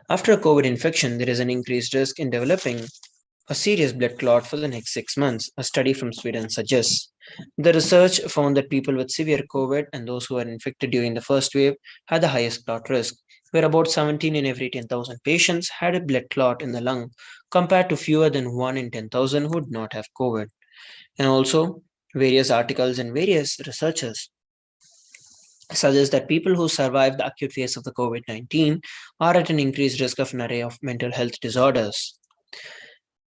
After a COVID infection, there is an increased risk in developing a serious blood clot for the next 6 months, a study from Sweden suggests. The research found that people with severe COVID and those who were infected during the first wave had the highest clot risk, where about 17 in every 10,000 patients had a blood clot in the lung, compared to fewer than 1 in 10,000 who did not have COVID. And also, various articles and various researchers suggest that people who survive the acute phase of the COVID 19 are at an increased risk of an array of mental health disorders.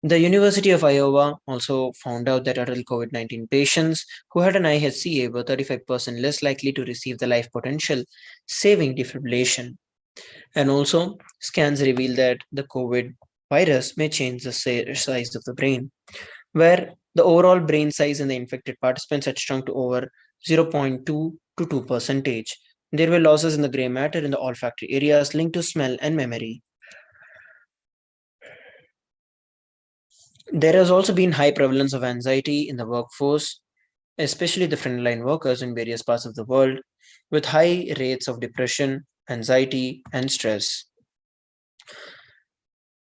The University of Iowa also found out that adult COVID 19 patients who had an IHCA were 35% less likely to receive the life potential saving defibrillation. And also, scans reveal that the COVID virus may change the size of the brain, where the overall brain size in the infected participants had shrunk to over 0.2 to 2 percentage. There were losses in the gray matter in the olfactory areas linked to smell and memory. There has also been high prevalence of anxiety in the workforce, especially the frontline workers in various parts of the world, with high rates of depression, anxiety, and stress.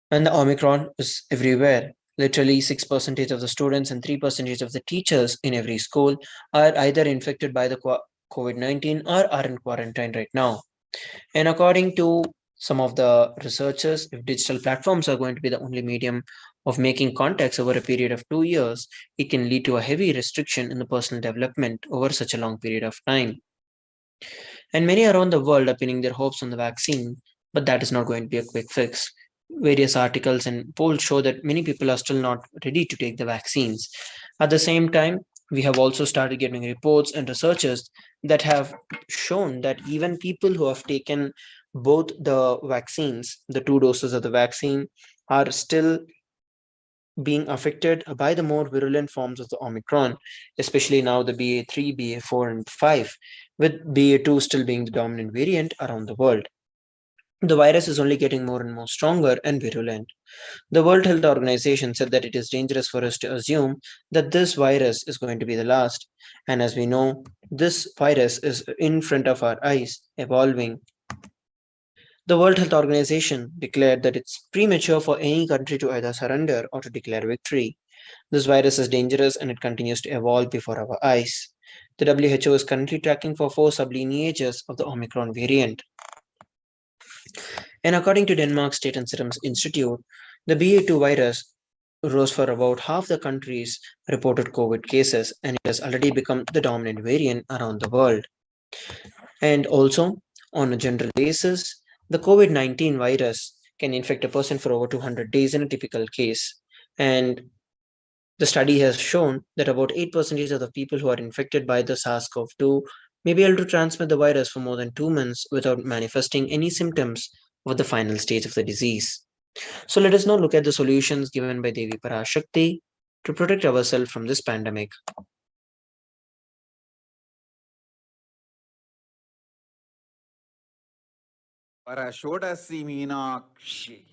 And the Omicron is everywhere. Literally 6% of the students and 3% of the teachers in every school are either infected by the COVID 19 or are in quarantine right now. And according to some of the researchers, if digital platforms are going to be the only medium of making contacts over a period of 2 years, it can lead to a heavy restriction in the personal development over such a long period of time. And many around the world are pinning their hopes on the vaccine, but that is not going to be a quick fix. Various articles and polls show that many people are still not ready to take the vaccines. At the same time, we have also started getting reports and researchers that have shown that even people who have taken both the vaccines, the 2 doses of the vaccine, are still being affected by the more virulent forms of the Omicron, especially now the BA3, BA4, and 5, with BA2 still being the dominant variant around the world. The virus is only getting more and more stronger and virulent. The World Health Organization said that it is dangerous for us to assume that this virus is going to be the last. And as we know, this virus is in front of our eyes, evolving. The World Health Organization declared that it's premature for any country to either surrender or to declare victory. This virus is dangerous and it continues to evolve before our eyes. The WHO is currently tracking for 4 sublineages of the Omicron variant. And according to Denmark's State and Serum Institute, the BA2 virus rose for about half the country's reported COVID cases, and it has already become the dominant variant around the world. And also, on a general basis, the COVID 19 virus can infect a person for over 200 days in a typical case. And the study has shown that about 8% of the people who are infected by the SARS-CoV-2 may be able to transmit the virus for more than 2 months without manifesting any symptoms of the final stage of the disease. So let us now look at the solutions given by Devi Parashakti to protect ourselves from this pandemic. Parashodasi Meenakshi.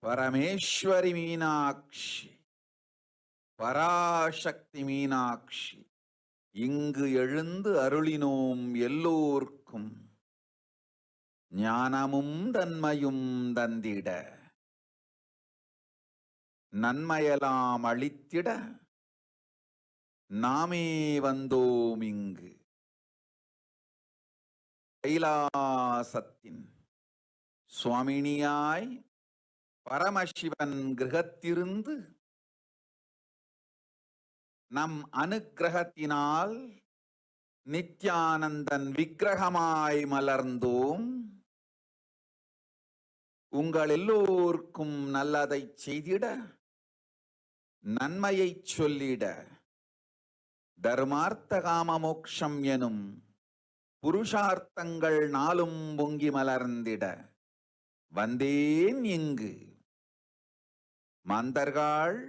Parameshwari Meenakshi. Parasakthi Meenakshi இங்கு எழுந்து அருளினோம் எல்லோர்க்கும் ஞானமும் தன்மையும் தந்திட நன்மையெல்லாம் அளித்திட நாமே வந்தோம் இங்கு. கைலாசத்தின் சுவாமினியாய் பரமசிவன் கிரகத்திருந்து நம் அனுக்கிரகத்தினால் நித்யானந்தன் விக்கிரகமாய் மலர்ந்தோம். உங்கள் எல்லோருக்கும் நல்லதை செய்திட, நன்மையை சொல்லிட, தர்மார்த்த காம மோக்ஷம் எனும் புருஷார்த்தங்கள் நாளும் பொங்கி மலர்ந்திட வந்தேன் இங்கு. மாந்தர்கள்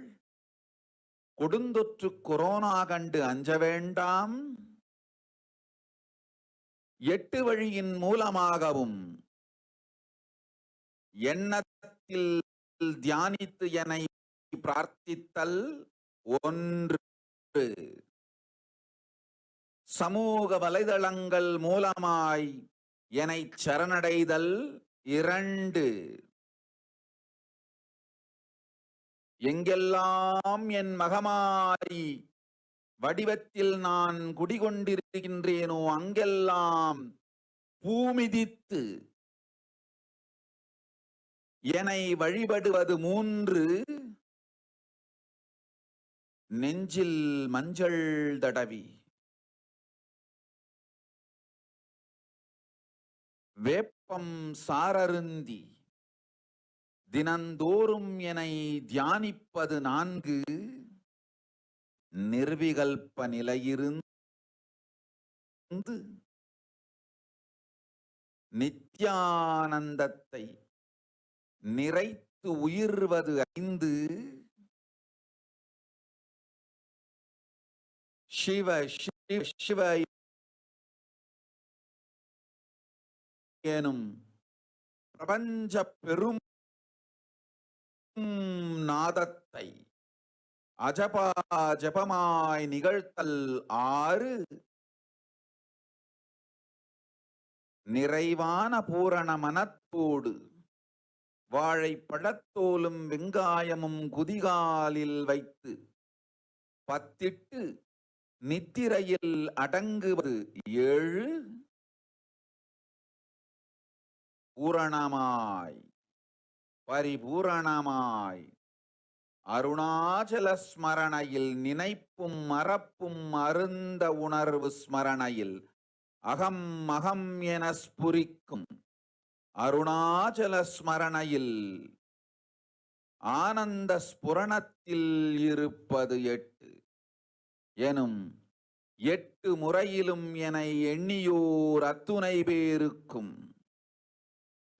கொடுந்தொற்று கொரோனா கண்டு அஞ்ச வேண்டாம். 8 வழியின் மூலமாகவும் எண்ணத்தில் தியானித்து என்னை பிரார்த்தித்தல் ஒன்று, சமூக வலைதளங்கள் மூலமாய் என்னை சரணடைதல் 2, எங்கெல்லாம் என் மகமாய் வடிவத்தில் நான் குடிகொண்டிருக்கின்றேனோ அங்கெல்லாம் பூமிதித்து என்னை வழிபடுவது 3, நெஞ்சில் மஞ்சள் தடவி வேப்பம் சாரருந்தி தினந்தோறும் என்னை தியானிப்பது 4, நிர்விகல்ப நிலையிருந்து நித்யானந்தத்தை நிறைத்து உயிர்வது 5, சிவ சிவ சிவ எனும் பிரபஞ்ச பெரும் நாதத்தை அஜபா ஜபமாய் நிகழ்த்தல் 6, நிறைவான பூரண மனத்தோடு வாழைப்பழத்தோலும் வெங்காயமும் குதிகாலில் வைத்து பத்திட்டு நித்திரையில் அடங்குவது 7, பூரணமாய் பரிபூரணமாய் அருணாச்சல ஸ்மரணையில் நினைப்பும் மறப்பும் அருந்த உணர்வு ஸ்மரணையில் அகம் அகம் என ஸ்புரிக்கும் அருணாச்சல ஸ்மரணையில் ஆனந்த ஸ்புரணத்தில் இருப்பது 8 எனும் 8 முறையிலும் என எண்ணியோர் அத்துணை பேருக்கும்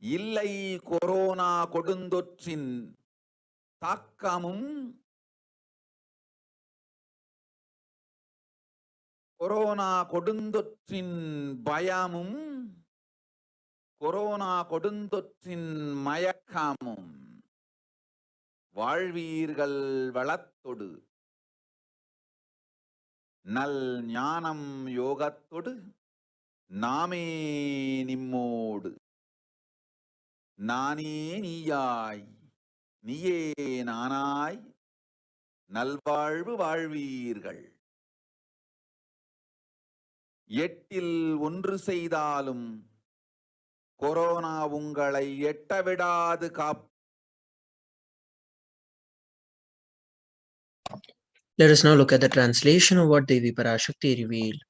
இல்லை கொரோனா கொடுந்தொற்றின் தாக்கமும் கொரோனா கொடுந்தொற்றின் பயமும் கொரோனா கொடுந்தொற்றின் மயக்கமும் வாழ்வீர்கள் வளத்தொடு நல் ஞானம் யோகத்தொடு நாமே நிம்மோடு நானே நீயாய் நீயே நானாய் நல்வாழ்வு வாழ்வீர்கள். 8இல் 1 செய்தாலும் கொரோனா உங்களை எட்டவிடாது காப்பு. Let us now look at the translation of what Devi Parashakti revealed.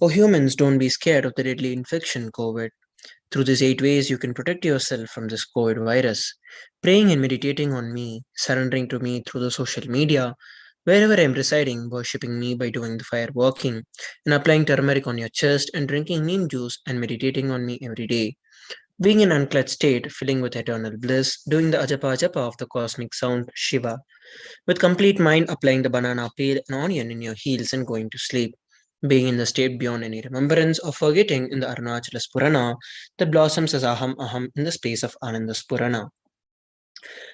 O humans, don't be scared of the deadly infection, COVID. Through these 8 ways, you can protect yourself from this COVID virus. Praying and meditating on me, surrendering to me through the social media, wherever I am residing, worshipping me by doing the fire walking, and applying turmeric on your chest, and drinking neem juice, and meditating on me every day. Being in unclad state, filling with eternal bliss, doing the ajapa ajapa of the cosmic sound Shiva. With complete mind, applying the banana peel and onion in your heels and going to sleep. Being in the state beyond any remembrance or forgetting in the Arunachala Spurana that blossoms as Aham Aham in the space of Ananda Spurana.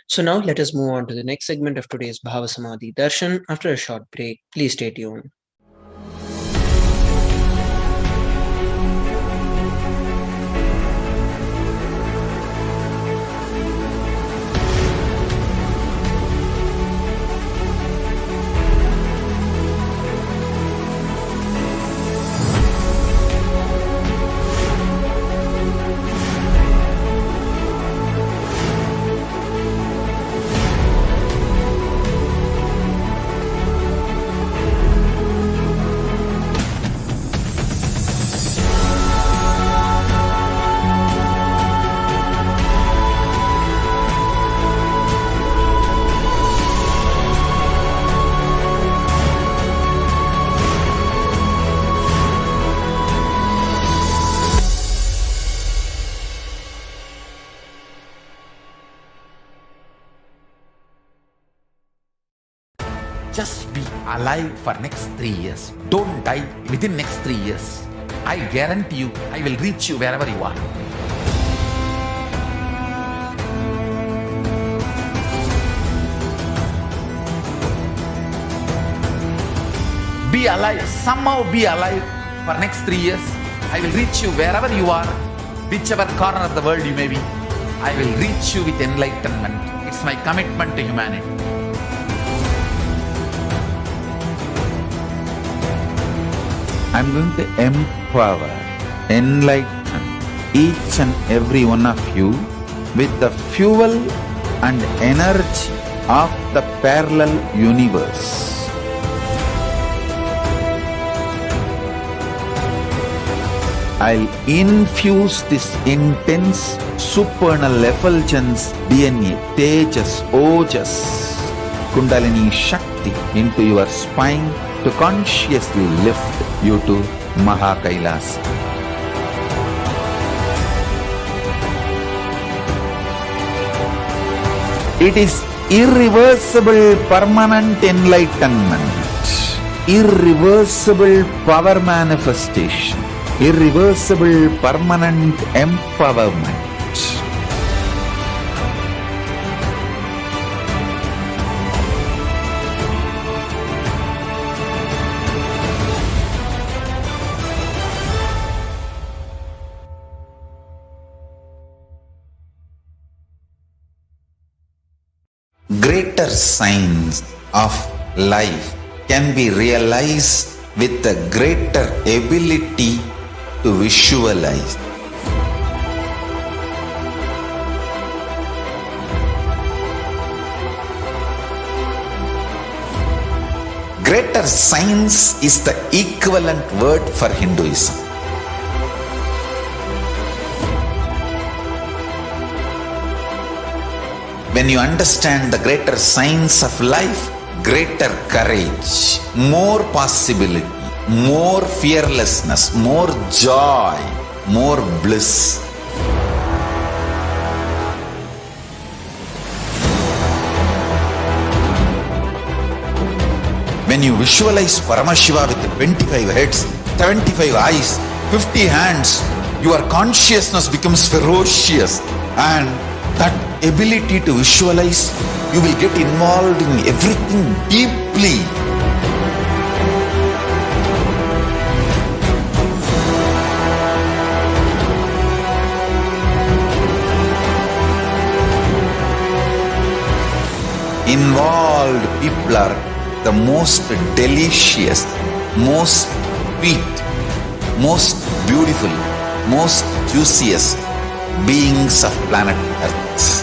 So now let us move on to the next segment of today's Bhava Samadhi Darshan after a short break. Please stay tuned. Just be alive for next 3 years. Don't die within next 3 years. I guarantee you, I will reach you wherever you are. Be alive, somehow be alive for next 3 years. I will reach you wherever you are, whichever corner of the world you may be. I will reach you with enlightenment. It's my commitment to humanity. I'm going to empower, enlighten each and every one of you with the fuel and energy of the parallel universe. I'll infuse this intense supernal effulgence DNA, Tejas, Ojas, Kundalini Shakti into your spine to consciously lift you to KAILASA. It is irreversible permanent enlightenment, irreversible power manifestation, irreversible permanent empowerment. Greater signs of life can be realized with a greater ability to visualize. Greater science is the equivalent word for Hinduism. When you understand the greater science of life, greater courage, more possibility, more fearlessness, more joy, more bliss. When you visualize Paramashiva with 25 heads, 75 eyes, 50 hands, your consciousness becomes ferocious, and that ability to visualize, you will get involved in everything deeply. Involved people are the most delicious, most sweet, most beautiful, most juiciest beings of planet Earth.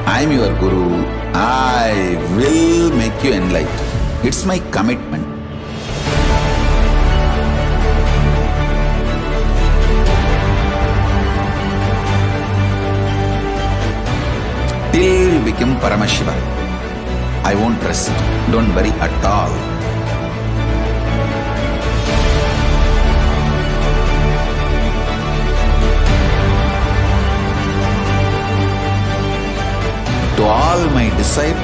I am your Guru. I will make you enlightened. It's my commitment. Till you become Paramashiva, I won't rest. Don't worry at all.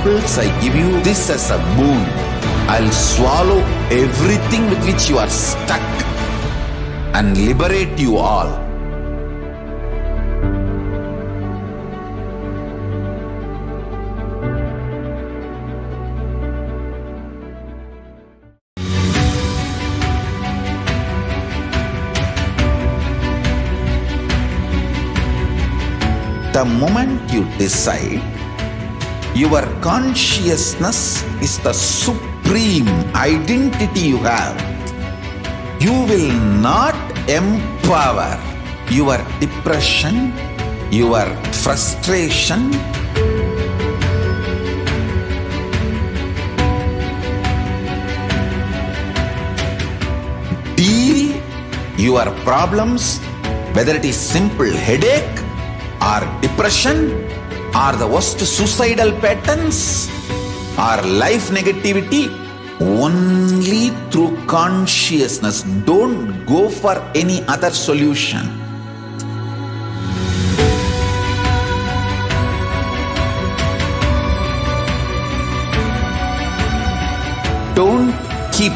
examples, I give you this as a boon. I'll swallow everything with which you are stuck and liberate you all. The moment you decide, your consciousness is the supreme identity you have. You will not empower your depression, your frustration, deal your problems, whether it is simple headache or depression or the worst suicidal patterns or life negativity, only through consciousness. Don't go for any other solution. Don't keep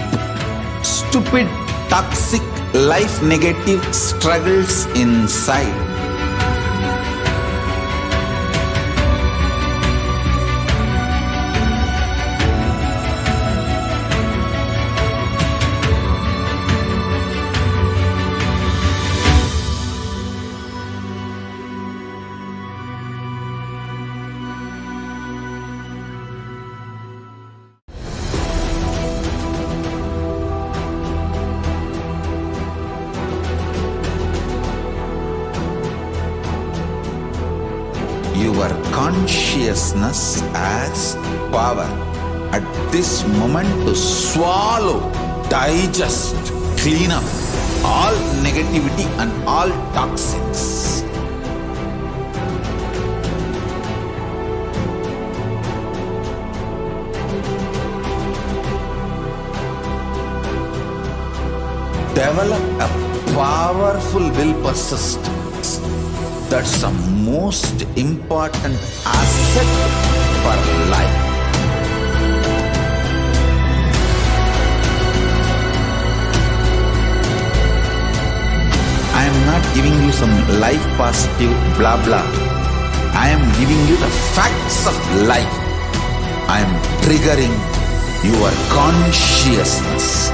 stupid, toxic, life negative struggles inside. Your consciousness has power at this moment to swallow, digest, clean up all negativity and all toxins. Develop a powerful will persistence. That's the most important asset for life. I am not giving you some life positive blah blah. I am giving you the facts of life. I am triggering your consciousness.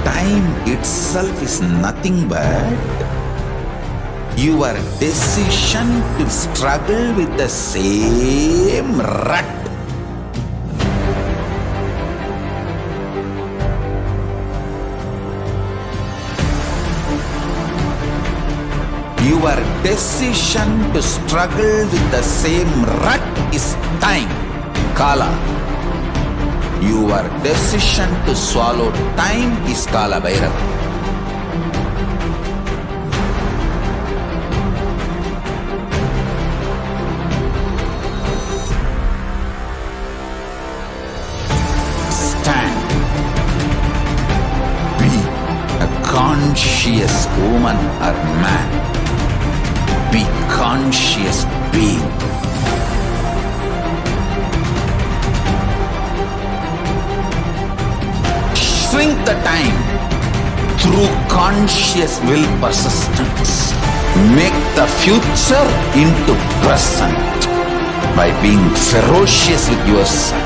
Time itself is nothing but your decision to struggle with the same rut. Your decision to struggle with the same rut is time, Kala. Your decision to swallow time is Kala Bhairava. conscious woman or man. Be conscious being. Shrink the time through conscious will persistence. Make the future into present by being ferocious with yourself.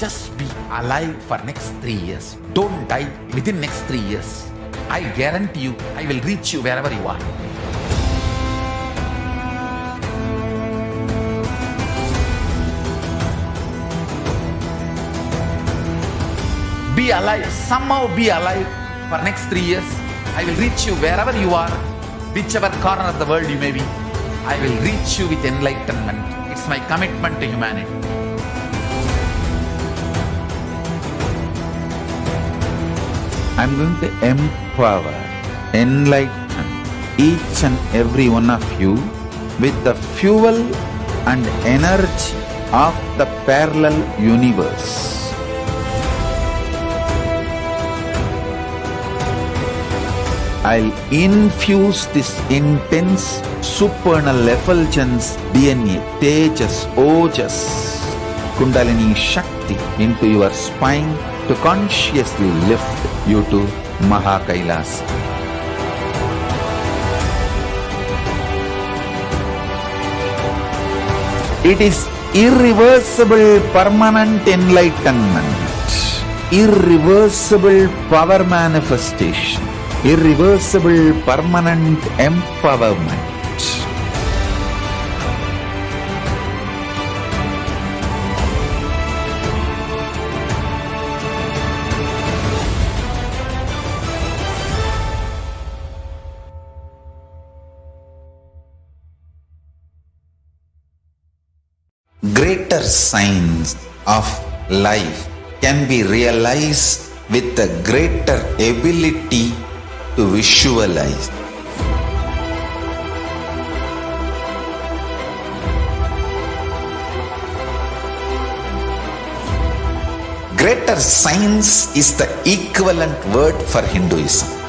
Just be alive for next 3 years. Don't die within next 3 years. I guarantee you, I will reach you wherever you are. Be alive, somehow be alive for next 3 years. I will reach you wherever you are, whichever corner of the world you may be. I will reach you with enlightenment. It's my commitment to humanity. I'm going to empower, enlighten each and every one of you with the fuel and energy of the parallel universe. I'll infuse this intense supernal effulgence DNA, Tejas, Ojas, Kundalini Shakti into your spine to consciously lift you to KAILASA. It is irreversible permanent enlightenment, irreversible power manifestation, irreversible permanent empowerment. Greater signs of life can be realized with a greater ability to visualize. Greater science is the equivalent word for Hinduism.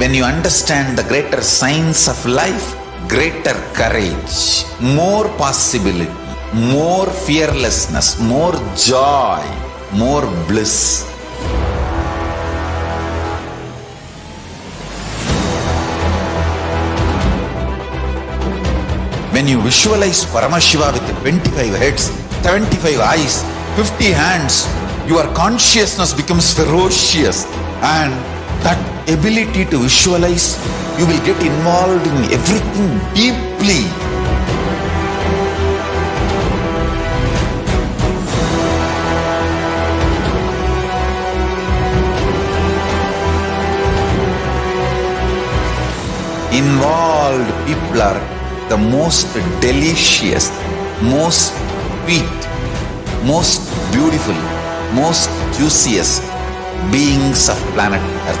When you understand the greater science of life, greater courage, more possibility, more fearlessness, more joy, more bliss. When you visualize Paramashiva with 25 heads, 75 eyes, 50 hands, your consciousness becomes ferocious, and that ability to visualize, you will get involved in everything deeply. Involved people are the most delicious, most sweet, most beautiful, most juiciest beings of planet Earth.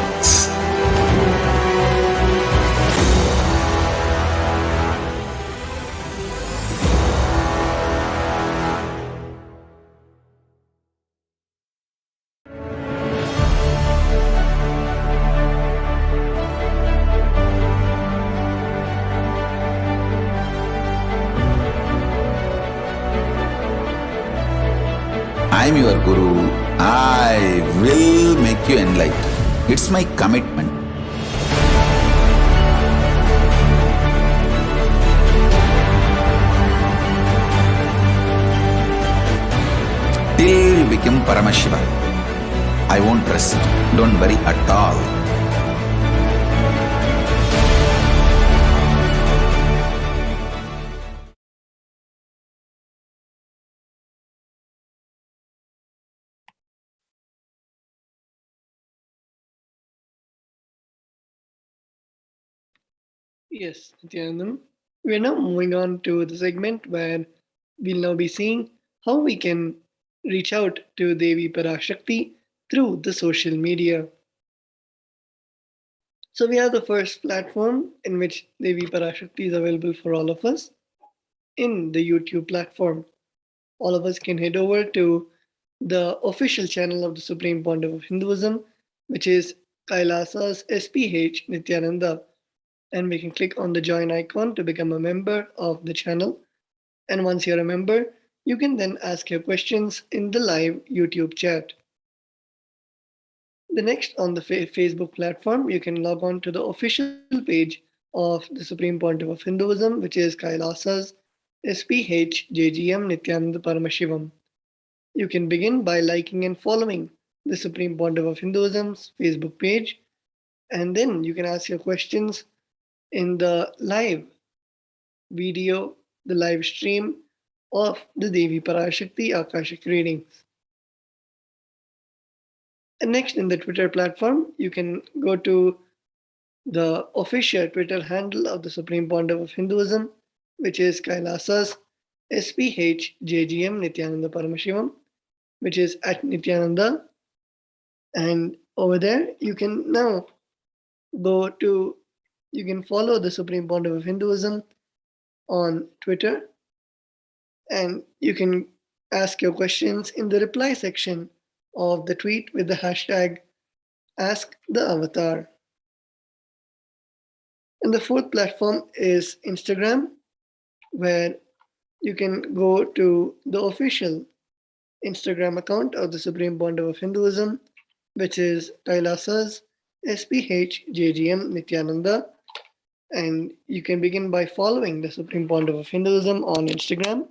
am your Guru. I will make you enlightened. It's my commitment. Till you become Paramashiva, I won't rest. Don't worry at all. Yes, Nithyanandam. We're now moving on to the segment where we'll now be seeing how we can reach out to Devi Parashakti through the social media. So we have the first platform in which Devi Parashakti is available for all of us in the YouTube platform. All of us can head over to the official channel of the Supreme Pontiff of Hinduism, which is KAILASA's HDH Nithyananda, and we can click on the join icon to become a member of the channel. And once you're a member, you can then ask your questions in the live YouTube chat. The next, on the Facebook platform, you can log on to the official page of the Supreme Pontiff of Hinduism, which is KAILASA's HDH Nithyananda Paramashivam. You can begin by liking and following the Supreme Pontiff of Hinduism's Facebook page, and then you can ask your questions in the live video, the live stream of the Devi Parashakti Akashic readings. And next, in the Twitter platform, you can go to the official Twitter handle of the Supreme Pontiff of Hinduism, which is KAILASA's HDH Nithyananda Paramashivam, which is at Nithyananda. And over there, you can now you can follow the Supreme Pontiff of Hinduism on Twitter, and you can ask your questions in the reply section of the tweet with the hashtag #AskTheAvatar. And the fourth platform is Instagram, where you can go to the official Instagram account of the Supreme Pontiff of Hinduism, which is KAILASA's HDH Nithyananda. And you can begin by following the Supreme Pontiff of Hinduism on Instagram.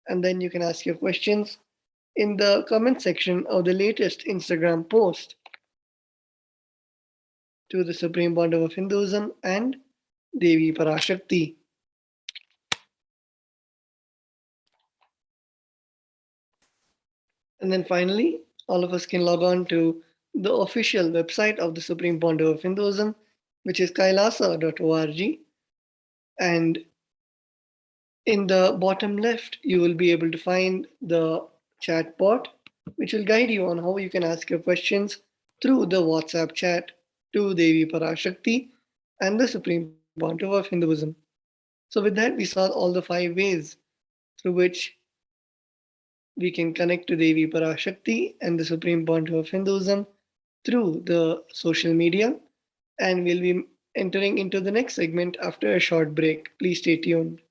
And then you can ask your questions in the comment section of the latest Instagram post to the Supreme Pontiff of Hinduism and Devi Parashakti. And then finally, all of us can log on to the official website of the Supreme Pontiff of Hinduism, which is kailasa.org. And in the bottom left, you will be able to find the chat bot, which will guide you on how you can ask your questions through the WhatsApp chat to Devi Parashakti and the Supreme Pontiff of Hinduism. So with that, we saw all the 5 ways through which we can connect to Devi Parashakti and the Supreme Pontiff of Hinduism through the social media. And we'll be entering into the next segment after a short break. Please stay tuned.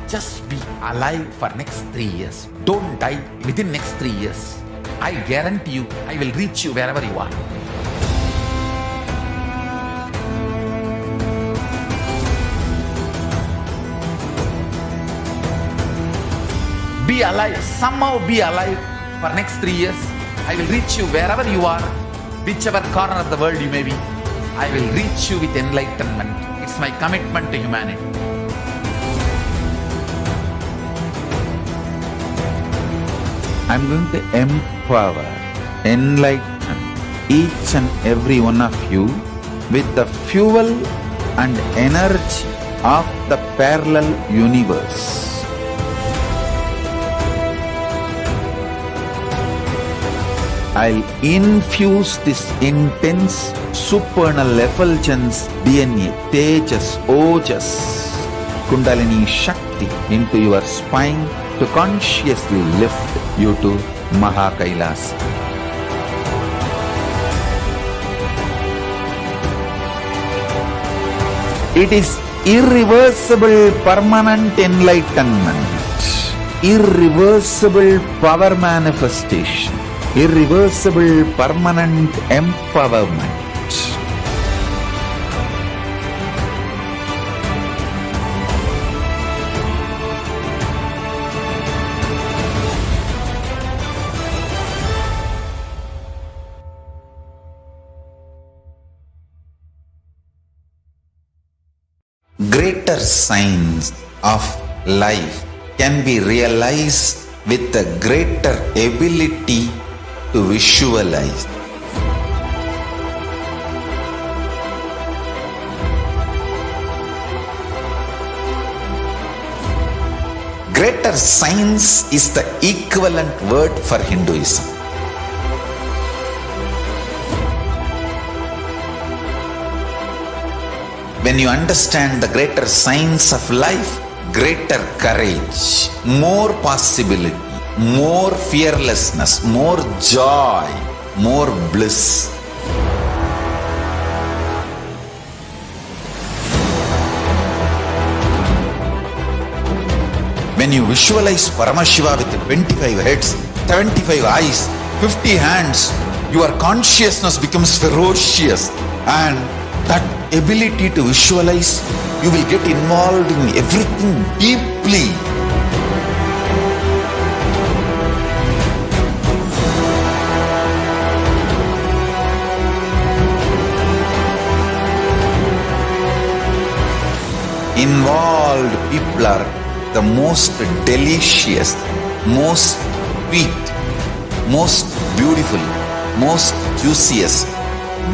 Just be alive for next 3 years. Don't die within next 3 years. I guarantee you, I will reach you wherever you are. Be be alive, somehow be alive for next 3 years. I will reach you wherever you are, whichever corner of the world you may be. I will reach you with enlightenment. It's my commitment to humanity. I'm going to empower, enlighten each and every one of you with the fuel and energy of the parallel universe. I'll infuse this intense supernal effulgence DNA, Tejas, Ojas, Kundalini Shakti into your spine to consciously lift you to KAILASA. It is irreversible permanent enlightenment, irreversible power manifestation, irreversible permanent empowerment. Greater signs of life can be realized with a greater ability to visualize. Greater science is the equivalent word for Hinduism. When you understand the greater science of life, greater courage, more possibility, more fearlessness, more joy, more bliss. When you visualize Paramashiva with 25 heads, 75 eyes, 50 hands, your consciousness becomes ferocious, and that ability to visualize, you will get involved in everything deeply. Involved people are the most delicious, most sweet, most beautiful, most juiciest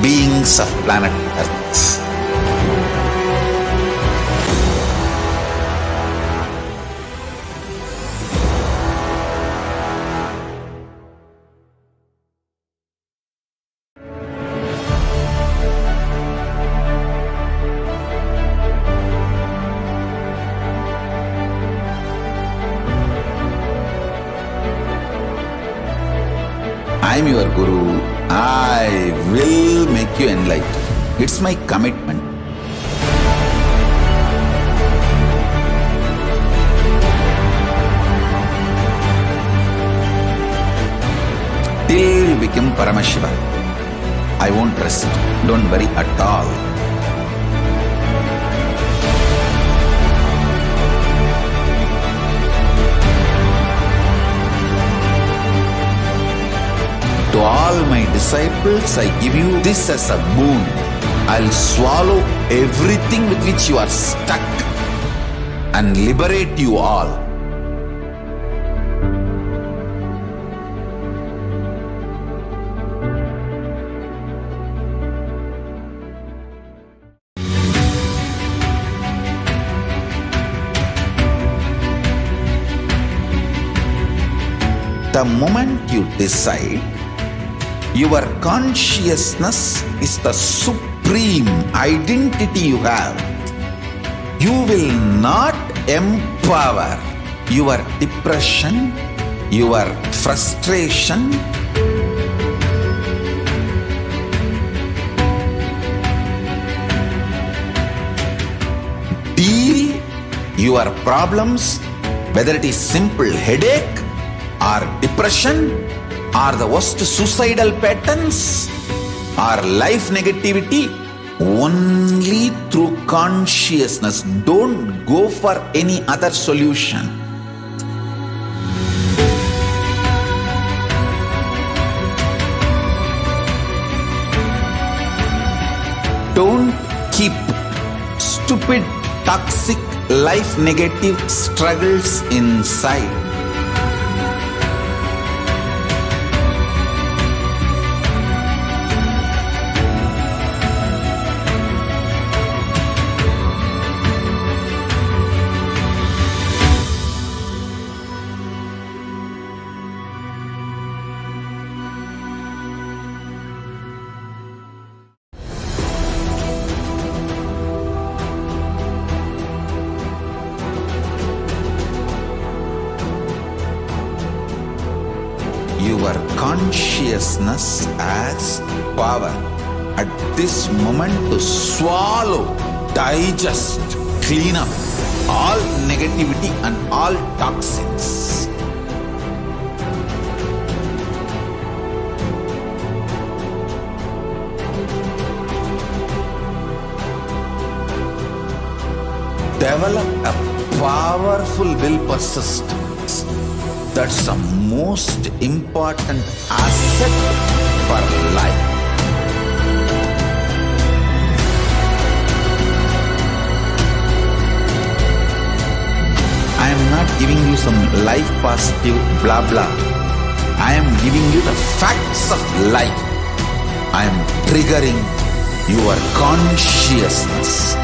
beings of planet Earth. I am your Guru. I will make you enlightened. It's my commitment. Till you become Paramashiva, I won't rest. Don't worry at all. To all my disciples, I give you this as a boon. I'll swallow everything with which you are stuck and liberate you all. The moment you decide, your consciousness is the supreme identity you have. You will not empower your depression, your frustration, deal your problems, whether it is simple headache or depression, or the worst suicidal patterns, or life negativity, only through consciousness. Don't go for any other solution. Don't keep stupid, toxic, life negative struggles inside. Your consciousness as power at this moment to swallow, digest, clean up all negativity and all toxins. Develop a powerful will persistence. That's the most important asset for life. I am not giving you some life positive blah blah. I am giving you the facts of life. I am triggering your consciousness.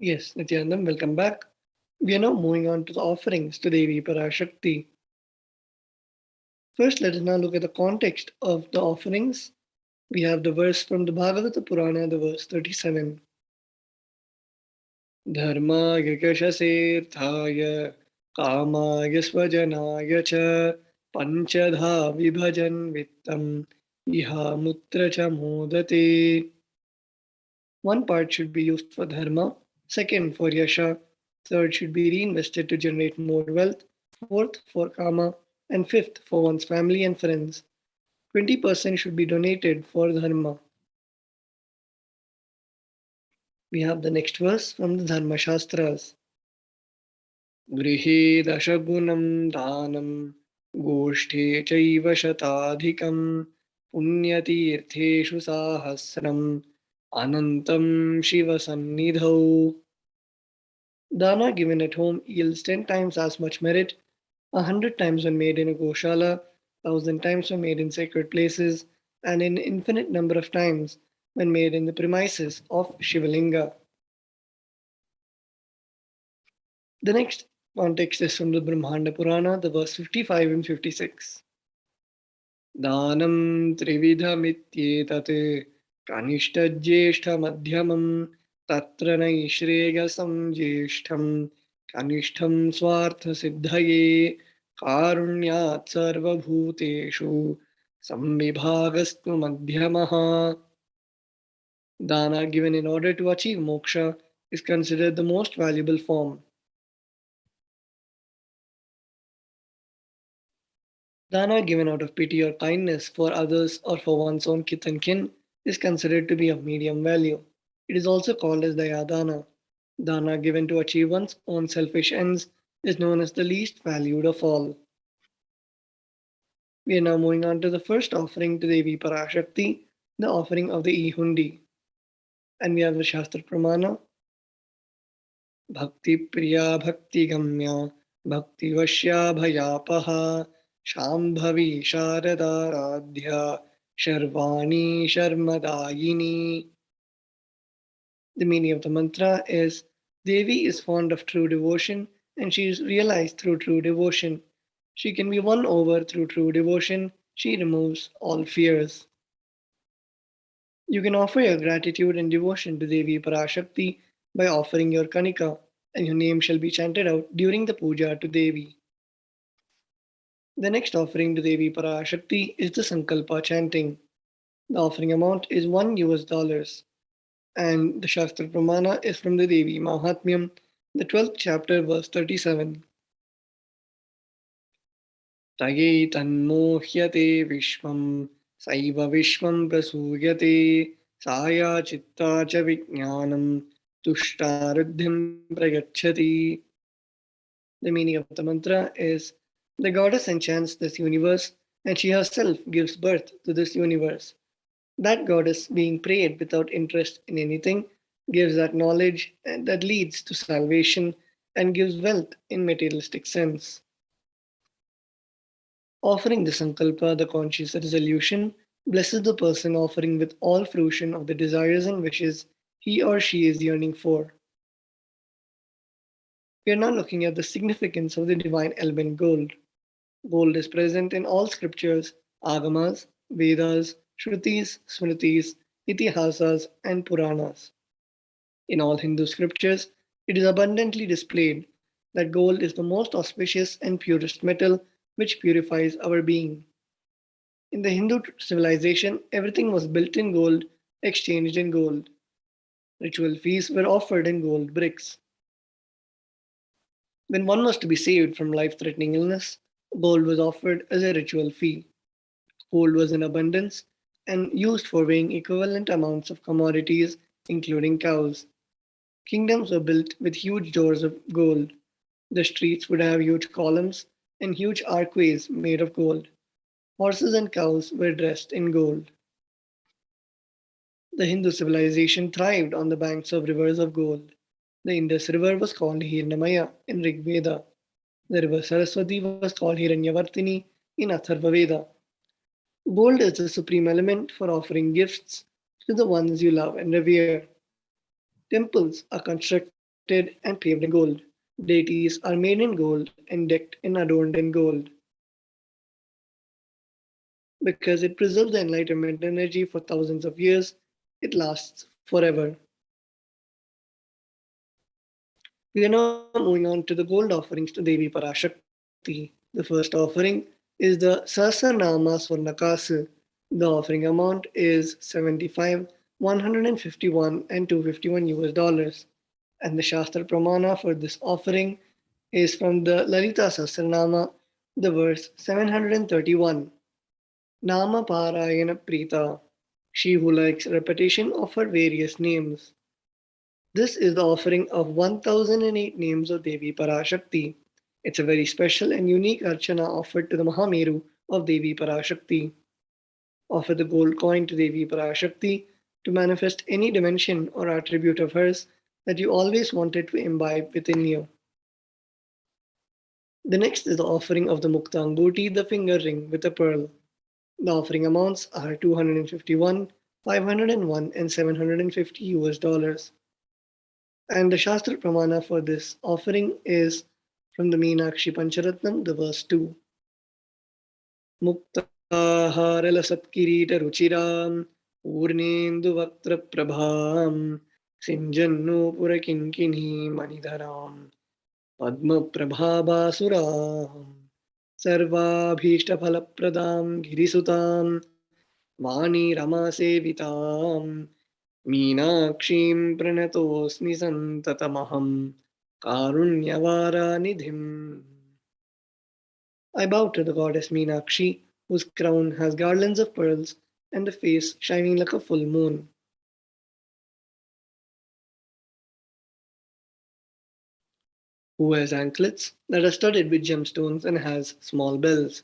Yes, Nithyanandam, welcome back. We are now moving on to the offerings to Devi Parashakti. First, let us now look at the context of the offerings. We have the verse from the Bhagavata Purana, the verse 37. Dharmaya yashasirthaya kamaya svajanaya cha panchadha vibhajan vittam iha mutra cha modate. One part should be used for dharma, second for yasha, third should be reinvested to generate more wealth, fourth for kama, and fifth for one's family and friends. 20% should be donated for dharma. We have the next verse from the Dharma Shastras. Grihe dashagunam dhanam goshte chaiva shatadhikam punyatirtheshu sahasram anantam shiva sannidhau. Dana given at home yields 10 times as much merit, 100 times when made in a goshala, 1,000 times when made in sacred places, and an infinite number of times when made in the premises of Shivalinga. The next context is from the Brahmanda Purana, the verse 55 and 56. Danam trividhamityetate kanishtajyeshta madhyamam tatra naishreyasam jyeshtam kanishtam swartha siddhaye karunyat sarvabhuteshu samvibhagastu madhyamaha. Dana given in order to achieve moksha is considered the most valuable form. Dana given out of pity or kindness for others or for one's own kith and kin is considered to be of medium value. It is also called as Dayadana. Dana given to achieve one's own selfish ends is known as the least valued of all. We are now moving on to the first offering to Devi Parashakti, the offering of the E-Hundi. And we have the Shastra Pramana. Bhakti Priya Bhakti Gamya Bhakti Vashya Bhayapaha Shambhavi Sharadaradhya Sharvani Sharmadayini. The meaning of the mantra is Devi is fond of true devotion and she is realized through true devotion. She can be won over through true devotion. She removes all fears. You can offer your gratitude and devotion to Devi Parashakti by offering your kanika, and your name shall be chanted out during the puja to Devi. The next offering to Devi Parashakti is the Sankalpa chanting. The offering amount is $1, and the Shastra Pramana is from the Devi Mahatmyam, the 12th chapter, verse 37. Taye tanmohyate vishvam saiva vishvam prasuyate saya chitta cha vijnanam tushtaruddhim prayachati. The meaning of the mantra is the goddess enchants this universe and she herself gives birth to this universe. That goddess, being prayed without interest in anything, gives that knowledge and that leads to salvation and gives wealth in materialistic sense. Offering the sankalpa, the conscious resolution, blesses the person offering with all fruition of the desires and wishes he or she is yearning for. We are now looking at the significance of the divine element gold. Gold is present in all scriptures, agamas, Vedas, Shrutis, Smritis, Itihasas, and Puranas. In all Hindu scriptures, it is abundantly displayed that gold is the most auspicious and purest metal which purifies our being. In the Hindu civilization, everything was built in gold, exchanged in gold. Ritual feasts were offered in gold bricks. When one was to be saved from life threatening illness, gold was offered as a ritual fee. Gold was in abundance and used for weighing equivalent amounts of commodities, including cows. Kingdoms were built with huge doors of gold. The streets would have huge columns and huge archways made of gold. Horses and cows were dressed in gold. The Hindu civilization thrived on the banks of rivers of gold. The Indus River was called Hiranyamaya in Rig Veda. The river Saraswati was called Hiranyavartini in Atharva Veda. Gold is the supreme element for offering gifts to the ones you love and revere. Temples are constructed and paved in gold. Deities are made in gold and decked and adorned in gold. Because it preserves the enlightenment energy for thousands of years, it lasts forever. We are now moving on to the gold offerings to Devi Parashakti. The first offering is the Sahasranama Swarnakasu. The offering amount is 75, 151, and 251 US dollars. And the Shastra Pramana for this offering is from the Lalita Sahasranama, the verse 731. Nama Parayana Prita, she who likes repetition of her various names. This is the offering of 1008 names of Devi Parashakti. It's a very special and unique archana offered to the Mahameru of Devi Parashakti. Offer the gold coin to Devi Parashakti to manifest any dimension or attribute of hers that you always wanted to imbibe within you. The next is the offering of the Mukta Angoti, the finger ring with a pearl. The offering amounts are 251, 501, and 750 US dollars. And the Shastra Pramana for this offering is from the Meenakshi Pancharatnam, the verse 2. Muktahara Satkirita Ruchiram Purnendu Vaktra Prabham Sinjannu Purakinkini Manidharam Padma Prabhabasuram Sarvabhishta Phalapradam Girisutam Vani Rama Sevitam Meenakshim Pranatosmi Santatamaham Karunyavara Nidhim. I bow to the goddess Meenakshi, whose crown has garlands of pearls and a face shining like a full moon. Who wears anklets that are studded with gemstones and has small bells,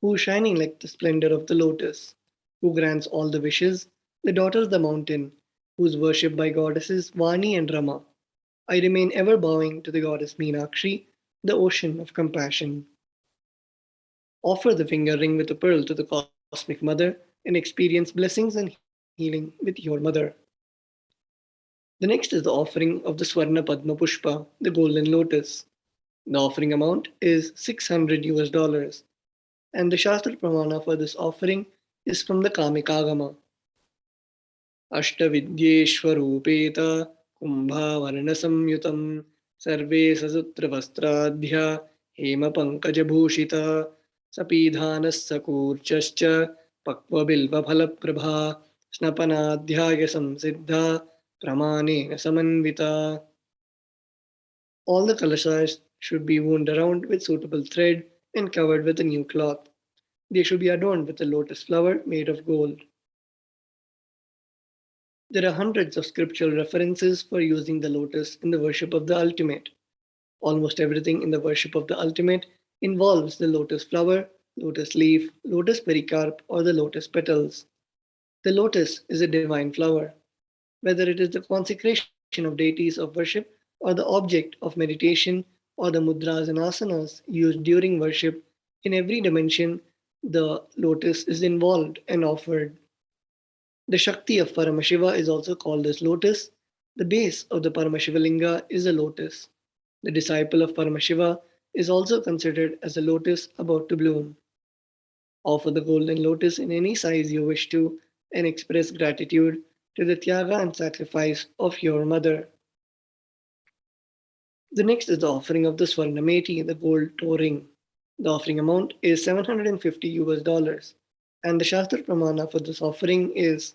who is shining like the splendor of the lotus, who grants all the wishes, the daughter of the mountain, who is worshipped by goddesses Vani and Rama. I remain ever bowing to the goddess Meenakshi, the ocean of compassion. Offer the finger ring with a pearl to the cosmic mother and experience blessings and healing with your mother. The next is the offering of the Swarna Padma Pushpa, the golden lotus. The offering amount is $600, and the Shastra Pramana for this offering is from the Kamikagama. अष्टविद्येष्वरूपेत कुम्भावर्णसंयुतं सर्वे ससूत्रवस्त्राढ्य हेमपङ्कजभूषिता सपीधानः सकूर्चश्च पक्वबिल्वफलप्रभा स्नपनाध्याय संसिद्धा प्रमाणेन समन्विता. All the kalashas should be wound around with suitable thread and covered with a new cloth. They should be adorned with a lotus flower made of gold. There are hundreds of scriptural references for using the lotus in the worship of the ultimate. Almost everything in the worship of the ultimate involves the lotus flower, lotus leaf, lotus pericarp, or the lotus petals. The lotus is a divine flower. Whether it is the consecration of deities of worship or the object of meditation or the mudras and asanas used during worship, in every dimension the lotus is involved and offered. The Shakti of Paramashiva is also called as lotus. The base of the Paramashivalinga is a lotus. The disciple of Paramashiva is also considered as a lotus about to bloom. Offer the golden lotus in any size you wish to and express gratitude to the tyaga and sacrifice of your mother. The next is the offering of the Swarnameti, the gold toe ring. The offering amount is $750, and the Shastra Pramana for this offering is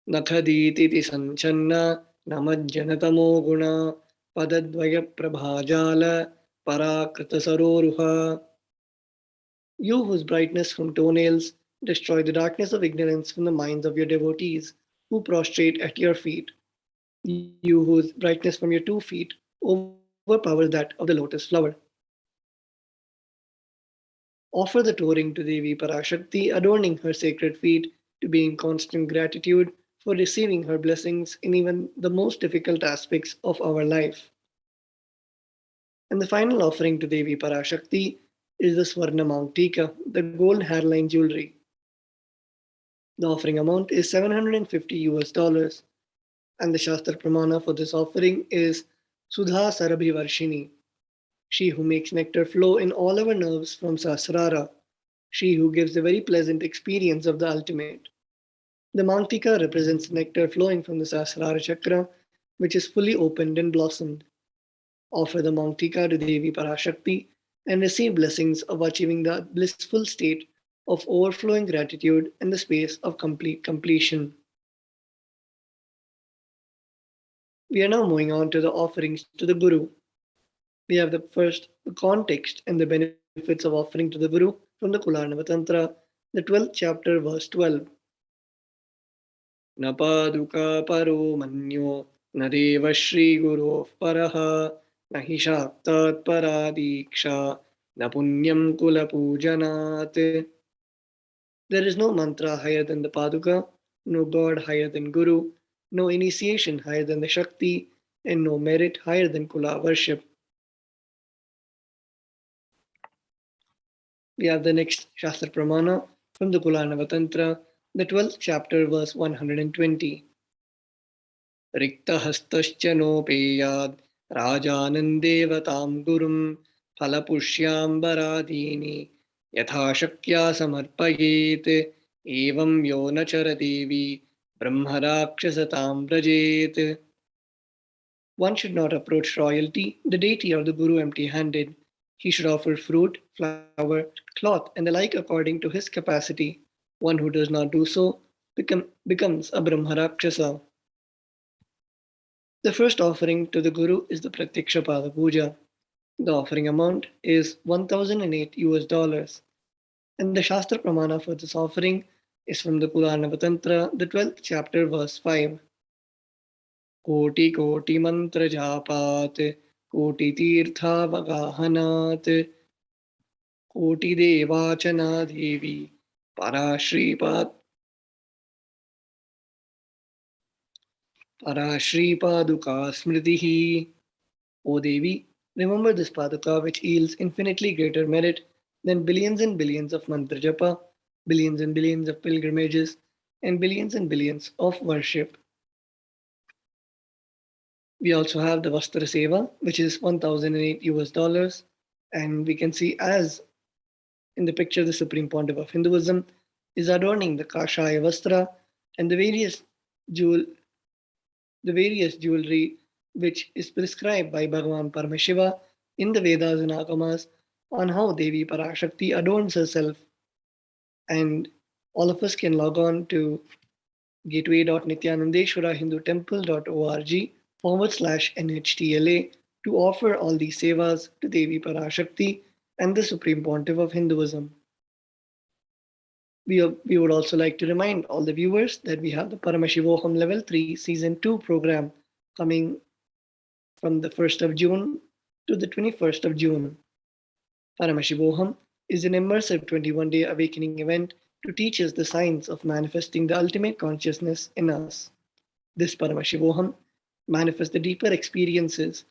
Nakhaditi Sanchanna Namajjanatamo Guna Padadvaya Prabhajala Parakrita Saroruha. You whose brightness from toenails destroy the darkness of ignorance from the minds of your devotees who prostrate at your feet. You whose brightness from your 2 feet overpowers that of the lotus flower. Offer the toe ring to Devi Parashakti, adorning her sacred feet to be in constant gratitude for receiving her blessings in even the most difficult aspects of our life. And the final offering to Devi Parashakti is the Swarna Maungtika, the gold hairline jewelry. The offering amount is $750, and the Shastra Pramana for this offering is Sudha Sarabhivarshini, she who makes nectar flow in all our nerves from Sasrara, she who gives a very pleasant experience of the ultimate. The Maungtika represents nectar flowing from the Sasrara chakra, which is fully opened and blossomed. Offer the Maungtika to Devi Parashakti and receive blessings of achieving the blissful state of overflowing gratitude in the space of complete completion. We are now moving on to the offerings to the Guru. We have the first the context and the benefits of offering to the Guru from the Kularnava Tantra, the 12th chapter, verse 12. Napaduka paro manyo nadeva shri guru paraha nahi shaktat paradiksha napunyam kula pujanat. There is no mantra higher than the Paduka, no God higher than Guru, no initiation higher than the Shakti, and no merit higher than Kula worship. We have the next Shastra Pramana from the Kularnava Tantra, the 12th chapter, verse 120. Rikta hastascha no peyad rajanandevatam gurum phalapushyaam baradini yatha shakya samarpayet evam yo nachara devi brahmarakshasatam brajet. One should not approach royalty, the deity or the Guru, empty-handed. He should offer fruit, flower, cloth, and the like according to his capacity. One who does not do so becomes a Brahmarakshasa. The first offering to the Guru is the Pratyaksha Pada Puja. The offering amount is 1008 US dollars. And the Shastra Pramana for this offering is from the Kularnavatantra, the 12th chapter, verse 5. Koti Koti Mantra Japat, Koti Tirtha Vagahanat, Koti Devachana Devi, Parashripat, Parashripaduka Smritihi. O Devi, remember this Paduka which yields infinitely greater merit than billions and billions of mantra japa, billions and billions of pilgrimages, and billions of worship. We also have the Vastra Seva, which is 1008 US dollars, and we can see as in the picture the Supreme Pontiff of Hinduism is adorning the Kashaya Vastra and the various jewelry which is prescribed by Bhagavan Paramashiva in the Vedas and Agamas on how Devi Parashakti adorns herself. And all of us can log on to gateway.nithyanandeshwarahindutemple.org/NHTLA to offer all these sevas to Devi Parashakti and the Supreme Pontiff of Hinduism. We would also like to remind all the viewers that we have the Paramashivoham Level 3 Season 2 program coming from the 1st of June to the 21st of June. Paramashivoham is an immersive 21-day awakening event to teach us the science of manifesting the ultimate consciousness in us. This Paramashivoham manifests the deeper experiences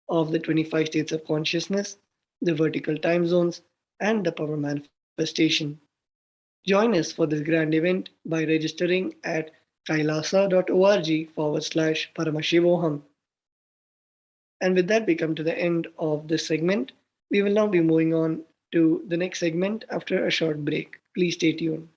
of the 25 states of consciousness, the vertical time zones, and the power manifestation. Join us for this grand event by registering at kailasa.org/Paramashivoham. And with that, we come to the end of this segment. We will now be moving on to the next segment after a short break. Please stay tuned.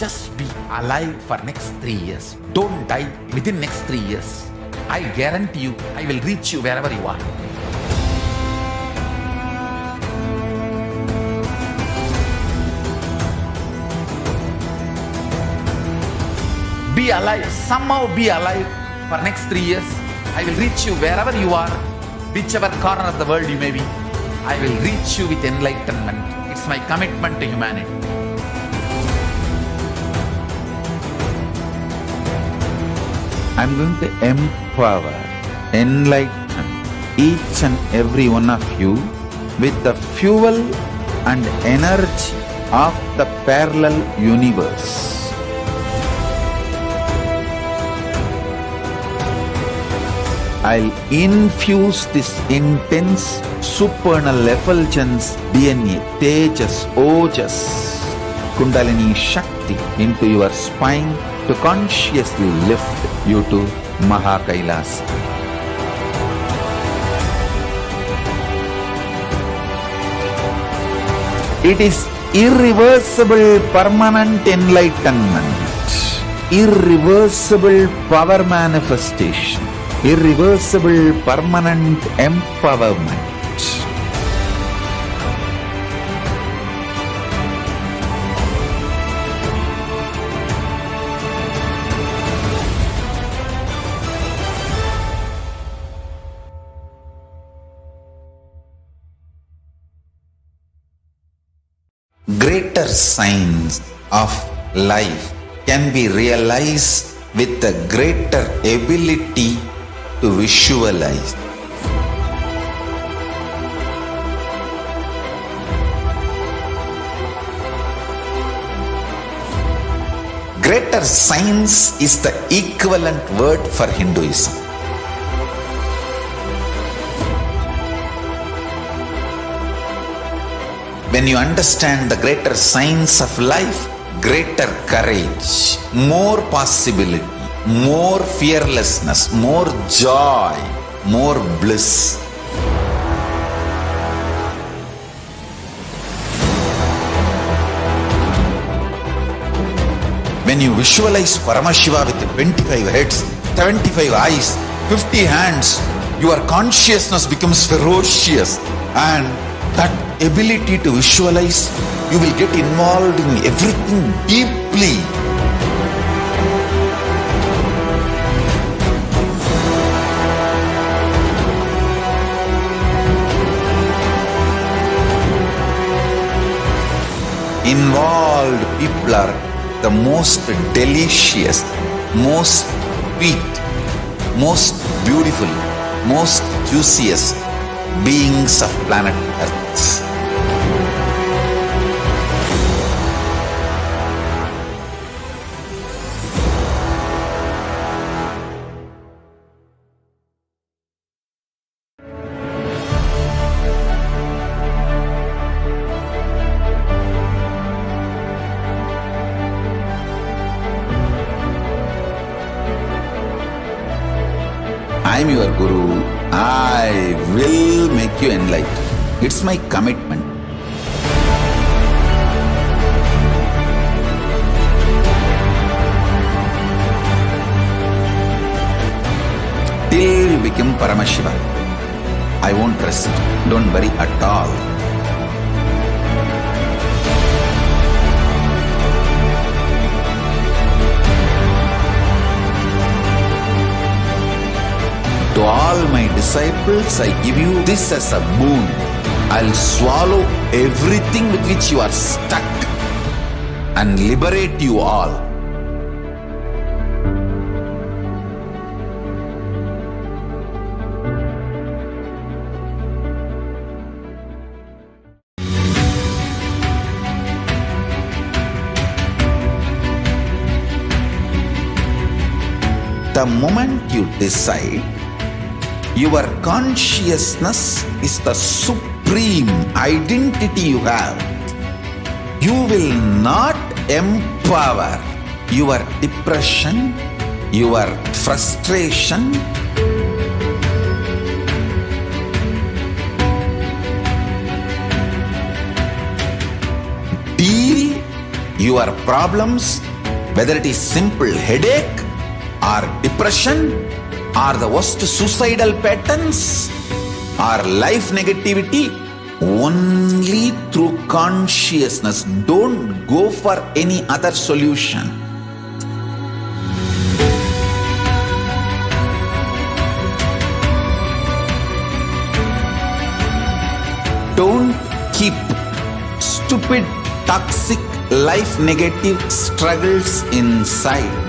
Just be alive for next 3 years. Don't die within next 3 years. I guarantee you, I will reach you wherever you are. Be alive, somehow be alive for next 3 years. I will reach you wherever you are, whichever corner of the world you may be. I will reach you with enlightenment. It's my commitment to humanity. I'm going to empower, enlighten each and every one of you with the fuel and energy of the parallel universe. I'll infuse this intense supernal effulgence DNA, Tejas, Ojas, Kundalini Shakti into your spine to consciously lift you to KAILASA. It is irreversible permanent enlightenment, irreversible power manifestation, irreversible permanent empowerment. Greater signs of life can be realized with a greater ability to visualize. greater science is the equivalent word for Hinduism. When you understand the greater science of life, greater courage, more possibility, more fearlessness, more joy, more bliss. When you visualize Paramashiva with 25 heads, 75 eyes, 50 hands, your consciousness becomes ferocious, and that ability to visualize, you will get involved in everything deeply. Involved people are the most delicious, most sweet, most beautiful, most juiciest beings of planet Earth. I am your Guru. I will make you enlightened. It's my commitment. Till you become Paramashiva, I won't rest. Don't worry at all. To all my disciples, I give you this as a boon. I'll swallow everything with which you are stuck and liberate you all. The moment you decide, your consciousness is the supreme identity you have. You will not empower your depression, your frustration, deal your problems, whether it is simple headache or depression, or the worst suicidal patterns, or life negativity, only through consciousness. Don't go for any other solution. Don't keep stupid, toxic, life negative struggles inside.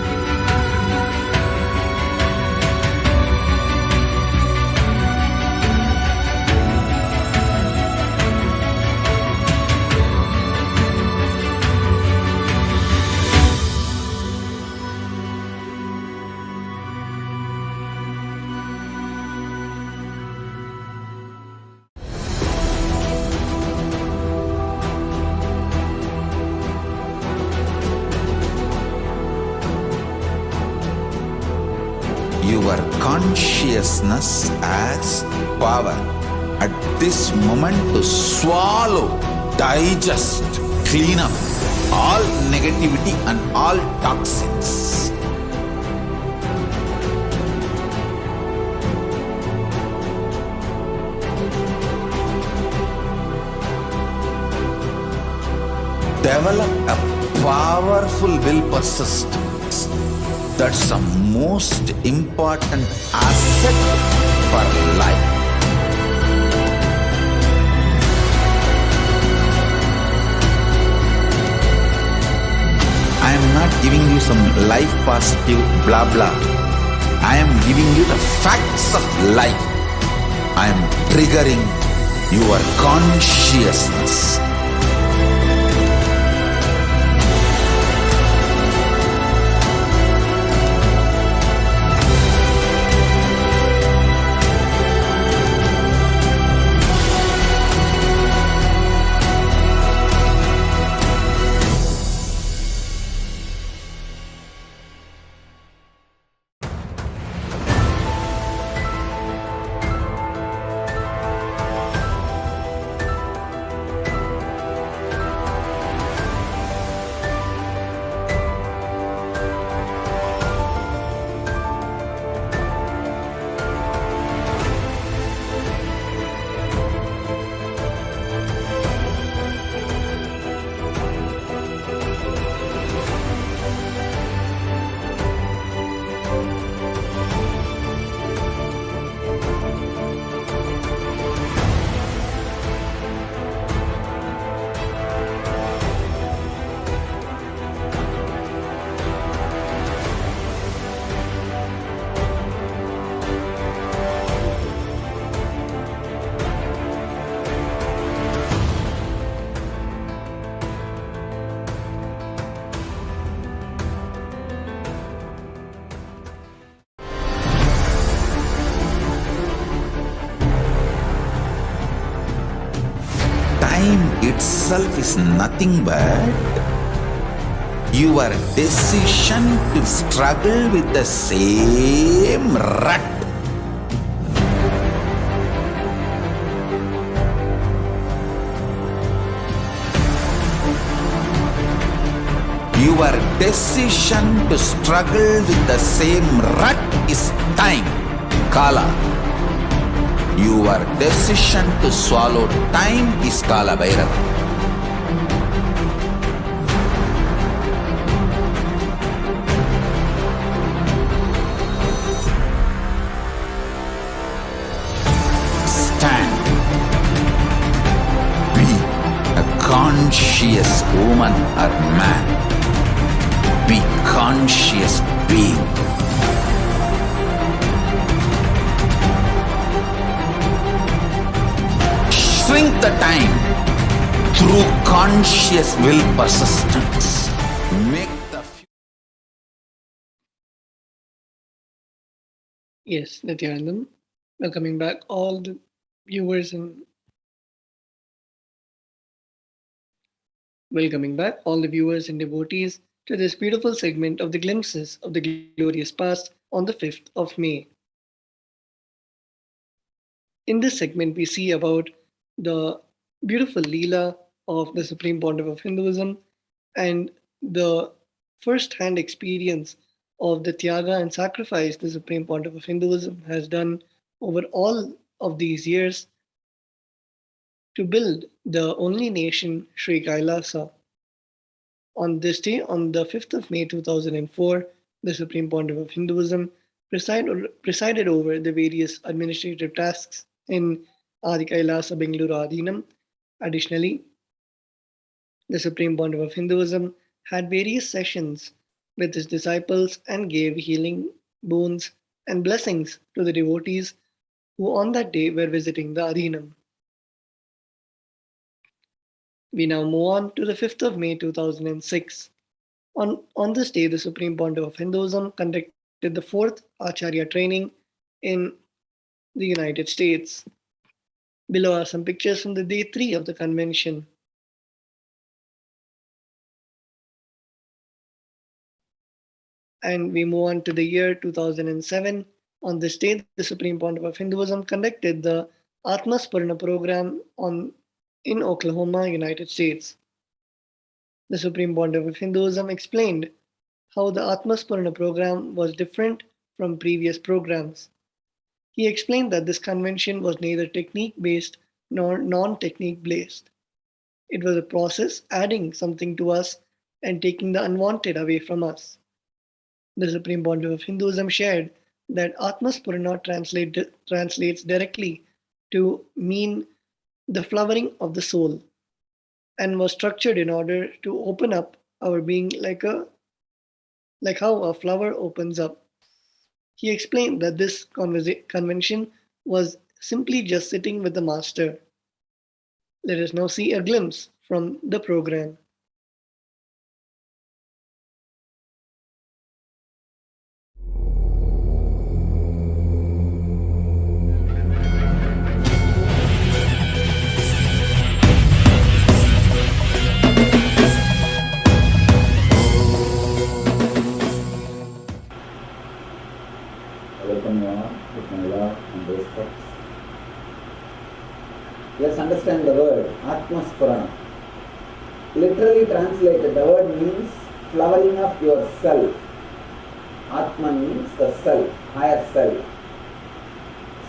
Your consciousness has power at this moment to swallow, digest, clean up all negativity and all toxins. Develop a powerful will persistence. That's the most important asset for life. I am not giving you some life positive blah blah. I am giving you the facts of life. I am triggering your consciousness. itself is nothing but your decision to struggle with the same rut. Your decision to struggle with the same rut is time, Kala. Your decision to swallow time is Kala Bhairava. Stand. Be a conscious woman or man. Be conscious being. Shrink the time through conscious will persistence. Make the Yes, Nithyanandam. Welcoming back all the viewers and devotees to this beautiful segment of the glimpses of the glorious past on the 5th of May. In this segment, we see about the beautiful Leela of the Supreme Pontiff of Hinduism and the first-hand experience of the Tyaga and sacrifice the Supreme Pontiff of Hinduism has done over all of these years to build the only nation, Sri Kailasa. On this day, on the 5th of May 2004, the Supreme Pontiff of Hinduism presided over the various administrative tasks in Adi Kailasa Bengaluru Adhinam. Additionally, the Supreme Pontiff of Hinduism had various sessions with his disciples and gave healing boons and blessings to the devotees who on that day were visiting the Adhinam. We now move on to the 5th of May 2006. On this day, the Supreme Pontiff of Hinduism conducted the 4th Acharya training in the United States. Below are some pictures from the day 3 of the convention. And we move on to the year 2007. On this day, the Supreme Pontiff of Hinduism conducted the Atmaspurna program in Oklahoma, United States. The Supreme Pontiff of Hinduism explained how the Atmaspurna program was different from previous programs. He explained that this convention was neither technique-based nor non-technique-based. It was a process adding something to us and taking the unwanted away from us. The Supreme Pontiff of Hinduism shared that Atmaspurna translates directly to mean the flowering of the soul and was structured in order to open up our being like how a flower opens up. He explained that this convention was simply just sitting with the master. Let us now see a glimpse from the program. Let's understand the word Atmaspurana. Literally translated, the word means flowering of yourself. Atma means the self, higher self.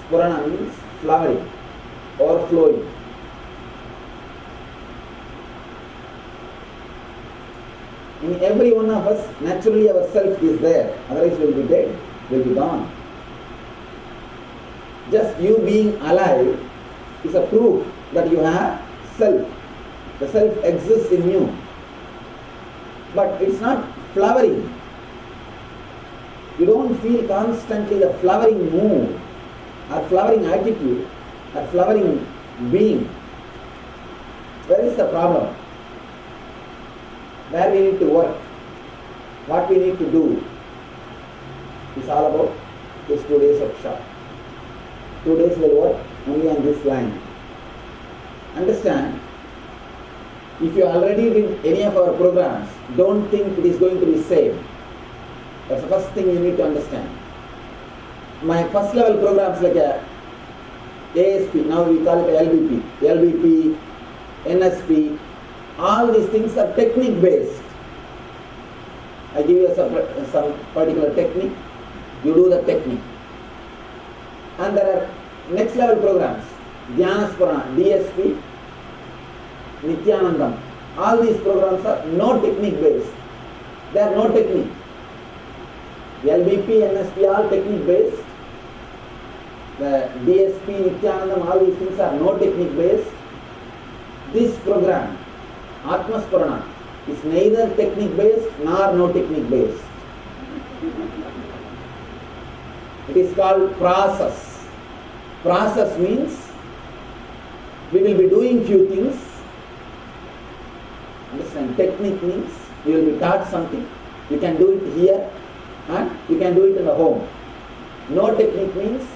Spurana means flowering, overflowing. In every one of us, naturally our self is there, otherwise we will be dead, we will be gone. Just you being alive is a proof that you have self. The self exists in you. But it's not flowering. You don't feel constantly the flowering mood or flowering attitude or flowering being. Where is the problem? Where we need to work, what we need to do is all about these 2 days of shop. 2 days will work only on this line. Understand, If you already did any of our programs, don't think it is going to be same. That's the first thing you need to understand. My first level programs like ASP, now we call it LBP, NSP, all these things are technique based. I give you some particular technique, you do the technique. And there are next level programs, Dhyanasparana, DSP, Nithyanandam. All these programs are no technique based. They are no technique. LBP, NSP, all technique based. The DSP, Nithyanandam, all these things are no technique based. This program, Atmasparana, is neither technique based nor no technique based. It is called process. Process means we will be doing few things. Understand? Technique means you will be taught something. You can do it here and you can do it in the home. No technique means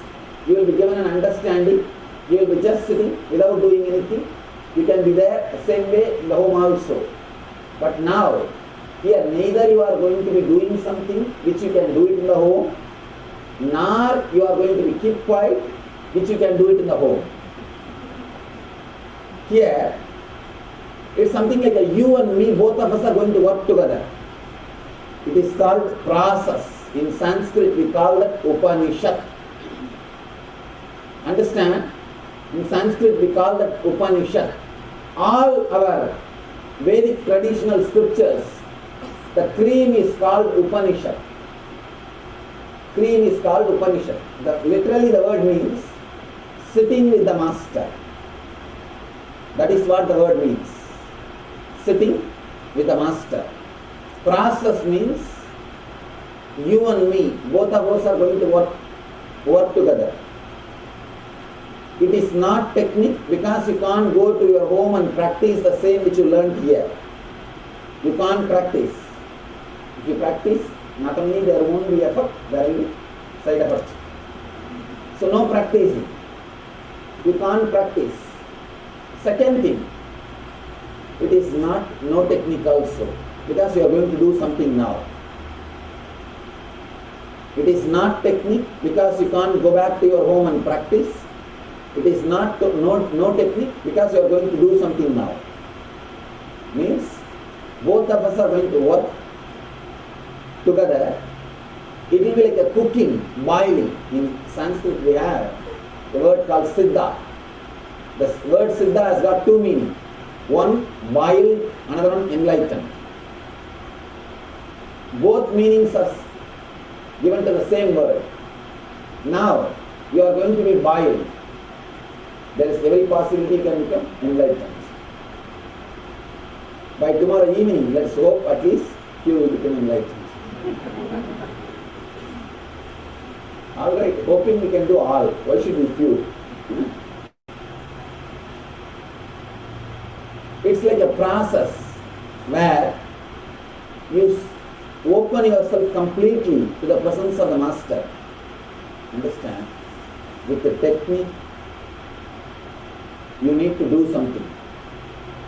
you will be given an understanding. You will be just sitting without doing anything. You can be there the same way in the home also. But now, here neither you are going to be doing something which you can do it in the home, nor you are going to be keep quiet which you can do it in the home. Here, it's something like you and me, both of us are going to work together. It is called process. In Sanskrit we call it Upanishad. Understand? In Sanskrit we call that Upanishad. All our Vedic traditional scriptures, the cream is called Upanishad. Cream is called Upanishad. Literally the word means sitting with the master. That is what the word means. Sitting with the master. Process means you and me, both of us are going to work together. It is not technique because you can't go to your home and practice the same which you learned here. You can't practice. If you practice, not only there won't be effort, there will be side effect. So no practicing. You can't practice. Second thing, it is not no technique also because you are going to do something now. It is not technique because you can't go back to your home and practice. It is not no technique because you are going to do something now. Means both of us are going to work together. It will be like a cooking, boiling. In Sanskrit we have the word called Siddha. The word Siddha has got two meanings. One, boiled, another one, enlightened. Both meanings are given to the same word. Now, you are going to be boiled. There is every possibility you can become enlightened. By tomorrow evening, let's hope at least you will become enlightened. Alright, hoping we can do all. Why should we few? It's like a process where you open yourself completely to the presence of the master. Understand? With the technique, you need to do something.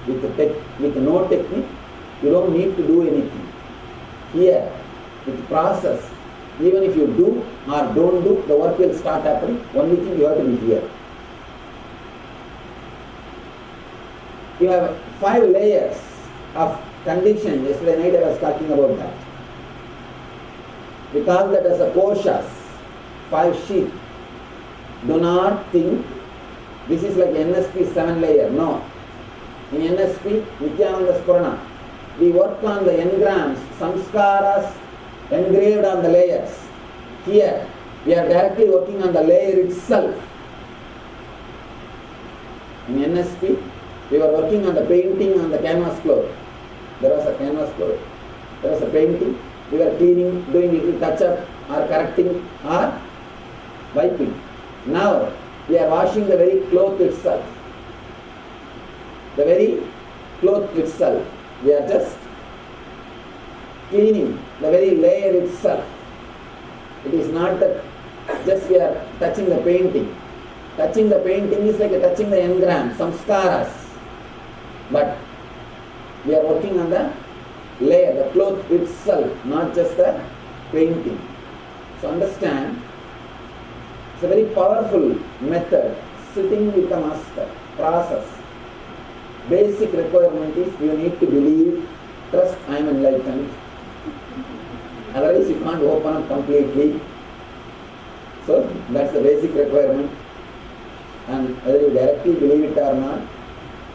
With no technique, you don't need to do anything. Here, with process, even if you do or don't do, the work will start happening. Only thing you have to be here. You have 5 layers of condition. Yesterday night I was talking about that. We call that as a koshas, 5 sheep. Do not think this is like NSP 7 layer. No. In NSP, Nithyananda Paramashivoham, we work on the engrams, samskaras engraved on the layers. Here, we are directly working on the layer itself. In NSP, we were working on the painting on the canvas cloth. There was a canvas cloth. There was a painting. We were cleaning, doing little touch-up or correcting or wiping. Now, we are washing the very cloth itself. The very cloth itself. We are just cleaning the very layer itself. It is not that just we are touching the painting. Touching the painting is like touching the engram, samskaras. But We are working on the layer, the cloth itself, not just the painting. So understand, it's a very powerful method, sitting with the master, process. Basic requirement is you need to believe, trust I am enlightened. Otherwise you can't open up completely. So that's the basic requirement. And whether you directly believe it or not,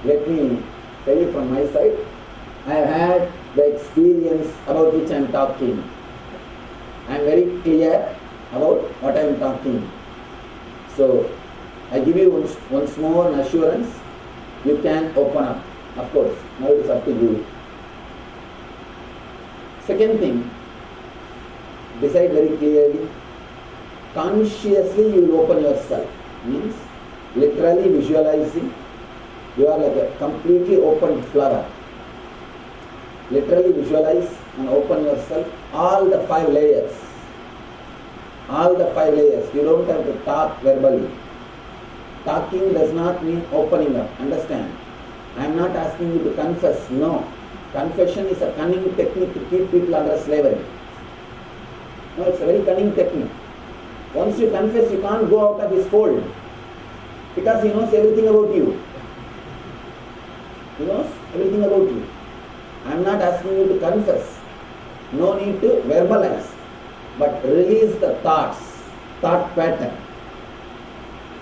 let me tell you from my side, I have had the experience about which I am talking. I am very clear about what I am talking. So I give you once more an assurance, you can open up. Of course, now it is up to you. Second thing, decide very clearly, consciously you will open yourself. Means literally visualizing, you are like a completely open flower. Literally visualize and open yourself, all the 5 layers. All the 5 layers. You don't have to talk verbally. Talking does not mean opening up. Understand? I am not asking you to confess. No. Confession is a cunning technique to keep people under slavery. No, it's a very cunning technique. Once you confess, you can't go out of his fold. Because he knows everything about you. He knows everything about you. I am not asking you to confess. No need to verbalize. But release the thoughts, thought pattern.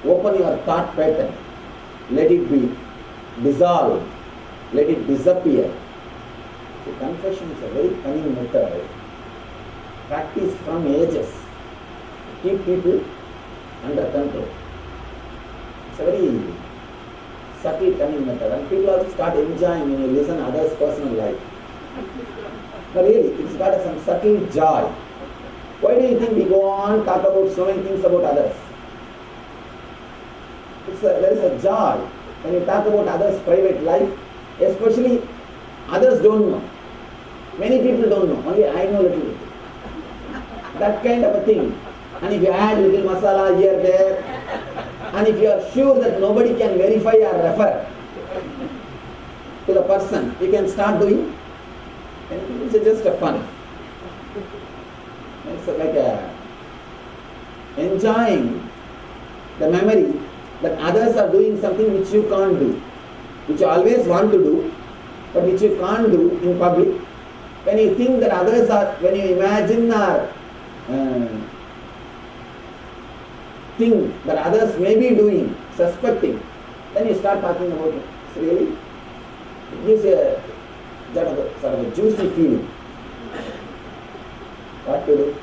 Open your thought pattern. Let it be dissolved. Let it disappear. So confession is a very cunning method. Practiced from ages. Keep people under control. It's a very subtle cunning method. And people also start enjoying when you listen to others' personal life. But really, it's got some subtle joy. Why do you think we go on talk about so many things about others? There is a joy when you talk about others' private life, especially others don't know. Many people don't know, only I know little bit. That kind of a thing. And if you add little masala here, there, and if you are sure that nobody can verify or refer to the person, you can start doing. It's just a fun. It's like enjoying the memory that others are doing something which you can't do, which you always want to do, but which you can't do in public. When you think that others are, when you imagine or think that others may be doing, suspecting, then you start talking about it. So really, it gives a sort of a juicy feeling. What to do?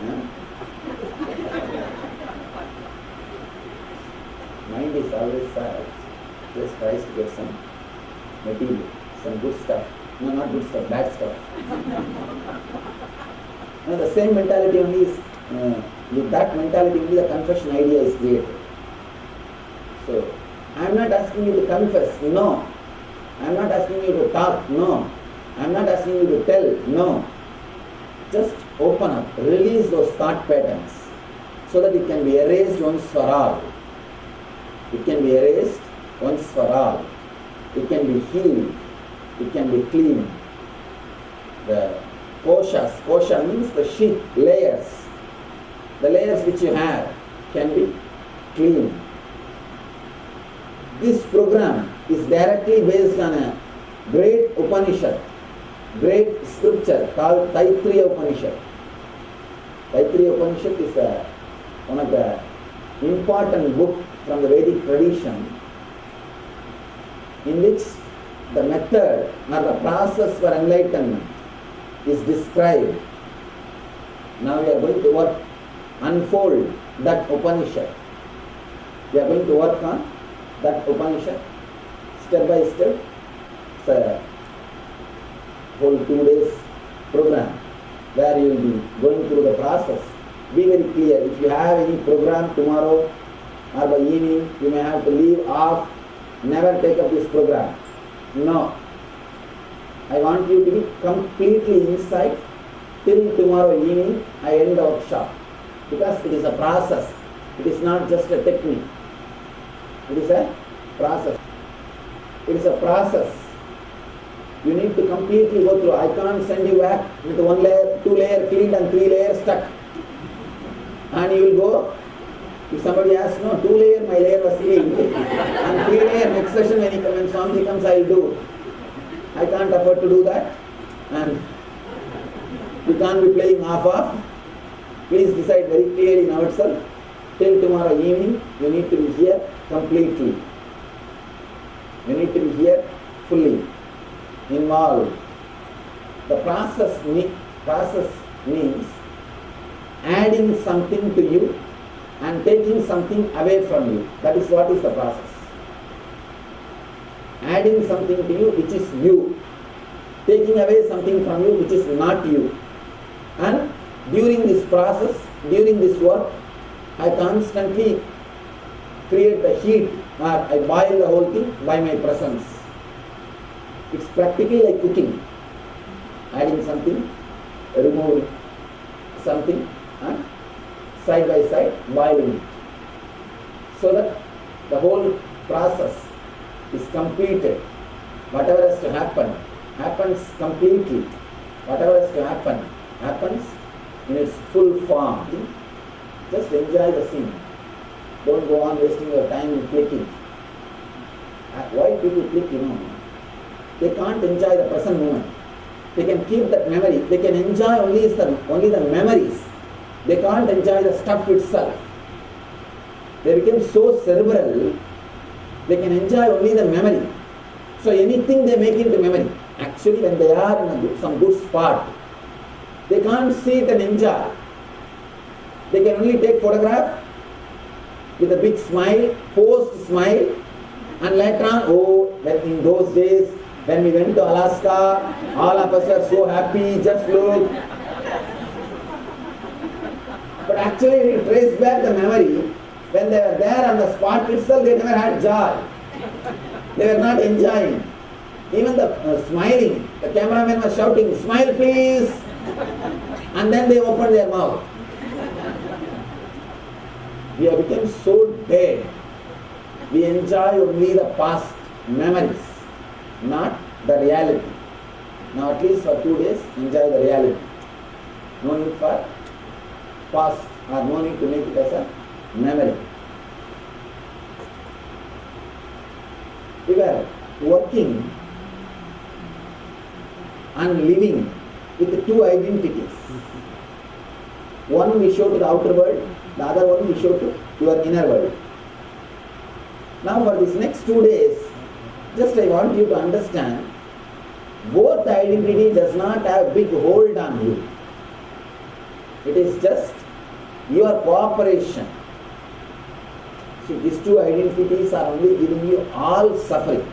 Mind is always sad. Just tries to get some material, some good stuff. No, not good stuff, bad stuff. Now the same mentality only is, with that mentality only the confession idea is created. So, I am not asking you to confess, no. I am not asking you to talk, no. I am not asking you to tell, no. Just open up, release those thought patterns so that it can be erased once for all. It can be erased once for all. It can be healed. It can be cleaned. The kosha means the sheath, layers. The layers which you have can be cleaned. This program is directly based on a great Upanishad, great scripture called Taittiriya Upanishad. Taittiriya Upanishad is one of the important books from the Vedic tradition in which the method or the process for enlightenment is described. Now we are going to unfold that Upanishad. We are going to work on that Upanishad step by step. It's a whole 2 days program where you will be going through the process. Be very clear. If you have any program tomorrow or by evening, you may have to leave off. Never take up this program. No. I want you to be completely inside till tomorrow evening. I end the workshop. Because it is a process. It is not just a technique. It is a process. It is a process. You need to completely go through. I can't send you back with 1 layer, 2 layer cleaned and 3 layers stuck. And you will go, if somebody asks, no, 2 layer, my layer was cleaned. And 3 layer, next session when Swamiji comes, I will do. I can't afford to do that. And you can't be playing half-half. Please decide very clearly in ourselves. Till tomorrow evening, you need to be here completely. You need to be here fully involved. The process means adding something to you and taking something away from you. That is what is the process. Adding something to you which is you. Taking away something from you which is not you. And during this process, during this work, I constantly create the heat, or I boil the whole thing by my presence. It's practically like cooking. Adding something, removing something, and side by side boiling it. So that the whole process is completed. Whatever has to happen, happens completely. Whatever has to happen, happens in its full form. Just enjoy the scene. Don't go on wasting your time clicking. Why people click, They can't enjoy the present moment. They can keep that memory. They can enjoy only the memories. They can't enjoy the stuff itself. They become so cerebral, they can enjoy only the memory. So anything they make into memory. Actually, when they are in some good spot, they can't see it and enjoy. They can only take photograph with a big smile, post smile, and later on, in those days, when we went to Alaska, all of us were so happy, just look. But actually, we trace back the memory, when they were there on the spot itself, they never had joy. They were not enjoying. Even the smiling, the cameraman was shouting, smile please. And then they opened their mouth. We have become so dead. We enjoy only the past memories, not the reality. Now at least for 2 days, enjoy the reality. No need for past, or no need to make it as a memory. We were working and living with 2 identities. One we show to the outer world, the other one we show to your inner world. Now for this next 2 days, just I want you to understand, both identity does not have big hold on you. It is just your cooperation. See, these 2 identities are only giving you all suffering.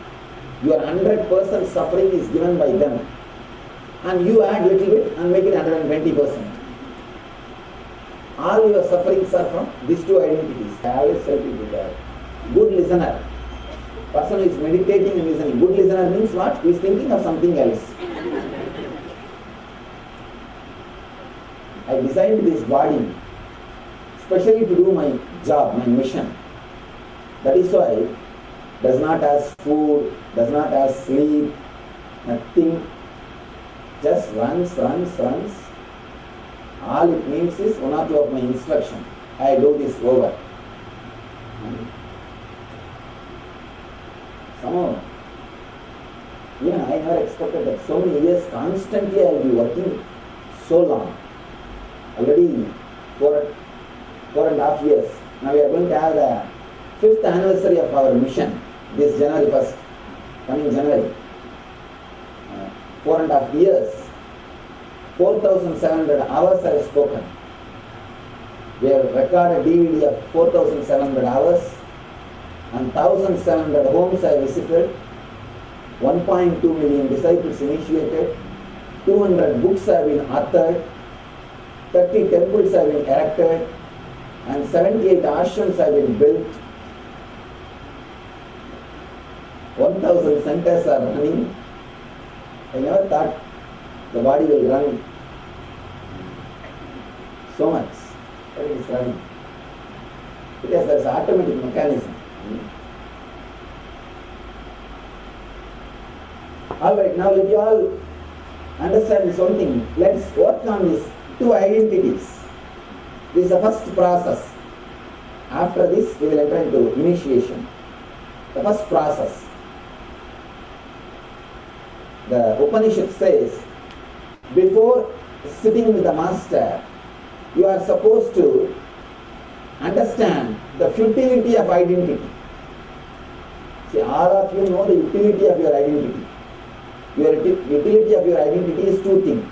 Your 100% suffering is given by them. And you add little bit and make it 120%. All your sufferings are from these 2 identities. I always tell people that. Good listener. Person who is meditating and listening. Good listener means what? He is thinking of something else. I designed this body especially to do my job, my mission. That is why does not ask food, does not ask sleep, nothing. Just runs. All it means is 1 or 2 of my instruction. I do this over. Somehow, even I never expected that so many years constantly I will be working so long. Already 4.5 years. Now we are going to have the 5th anniversary of our mission this January 1st, coming January. 4.5 years, 4,700 hours I have spoken. We have recorded DVD of 4,700 hours and 1,700 homes I visited, 1.2 million disciples initiated, 200 books have been authored, 30 temples have been erected, and 78 ashrams have been built. 1,000 centers are running. I never thought the body will run so much, but it is running. Because there is an automatic mechanism. Alright, now let you all understand this one thing. Let's work on these two identities. This is the first process. After this, we will enter into initiation. The first process. The Upanishad says, before sitting with the master, you are supposed to understand the futility of identity. See, all of you know the utility of your identity. Your utility of your identity is two things.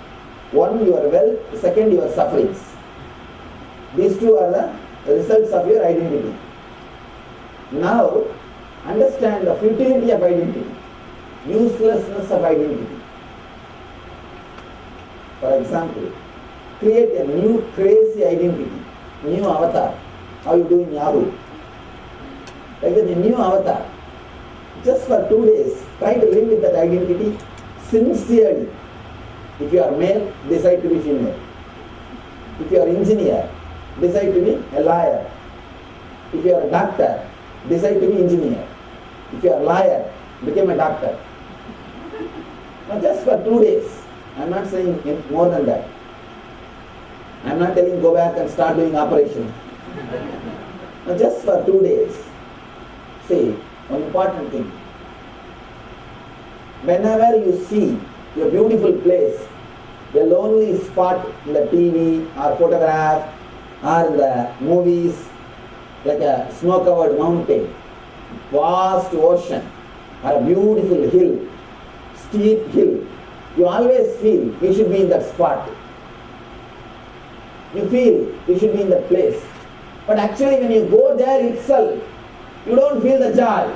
One, your wealth. Second, your sufferings. These two are the results of your identity. Now, understand the futility of identity, uselessness of identity. For example, create a new crazy identity, new avatar. How you do in Yahoo? Like that, a new avatar. Just for 2 days, try to live with that identity sincerely. If you are male, decide to be female. If you are engineer, decide to be a lawyer. If you are a doctor, decide to be engineer. If you are a lawyer, become a doctor. Now just for 2 days. I am not saying more than that. I am not telling go back and start doing operation. Now just for 2 days. See, one important thing. Whenever you see a beautiful place, a lonely spot in the TV or photograph or in the movies, like a snow-covered mountain, vast ocean, or a beautiful hill, steep hill, you always feel you should be in that spot. You feel you should be in that place. But actually when you go there itself, you don't feel the joy.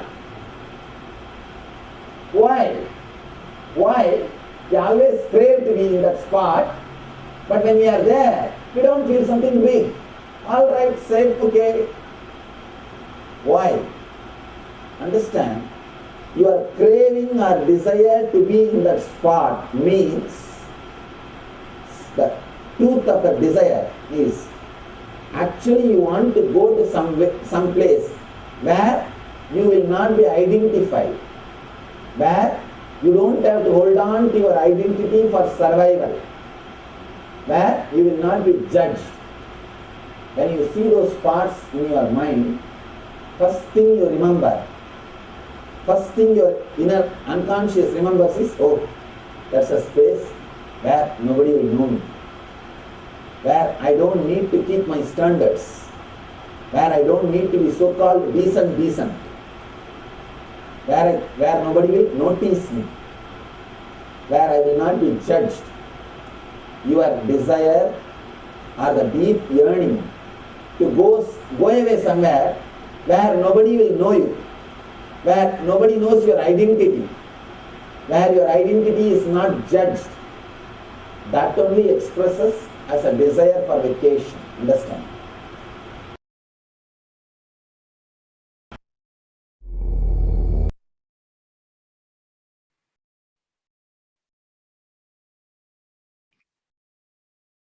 Why? Why? We always crave to be in that spot, but when we are there, we don't feel something big. Alright, safe, okay. Why? Understand, your craving or desire to be in that spot means the truth of the desire is actually you want to go to some place where you will not be identified, where you don't have to hold on to your identity for survival, where you will not be judged. When you see those spots in your mind, first thing you remember, first thing your inner unconscious remembers is, oh, that's a space where nobody will know me, where I don't need to keep my standards, where I don't need to be so-called decent, where nobody will notice me, where I will not be judged. Your desire or the deep yearning to go away somewhere where nobody will know you, where nobody knows your identity, where your identity is not judged, that only expresses as a desire for vacation. Understand?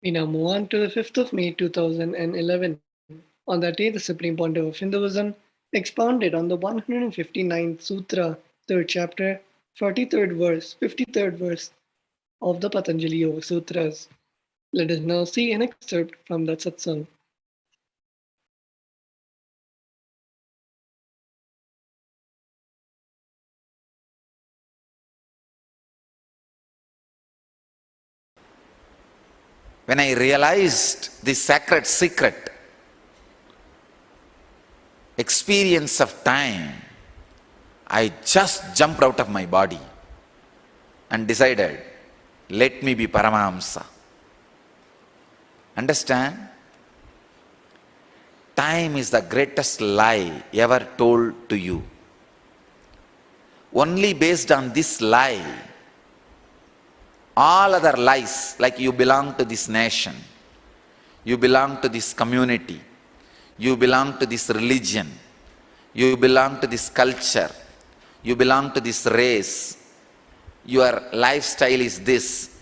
We now move on to the 5th of May 2011. On that day, the Supreme Pontiff of Hinduism expounded on the 159th Sutra, 3rd chapter, 43rd verse, 53rd verse of the Patanjali Yoga Sutras. Let us now see an excerpt from that satsang. When I realized this sacred secret, experience of time, I just jumped out of my body and decided, let me be Paramahamsa. Understand? Time is the greatest lie ever told to you. Only based on this lie, all other lies, like you belong to this nation, you belong to this community, you belong to this religion, you belong to this culture, you belong to this race, your lifestyle is this.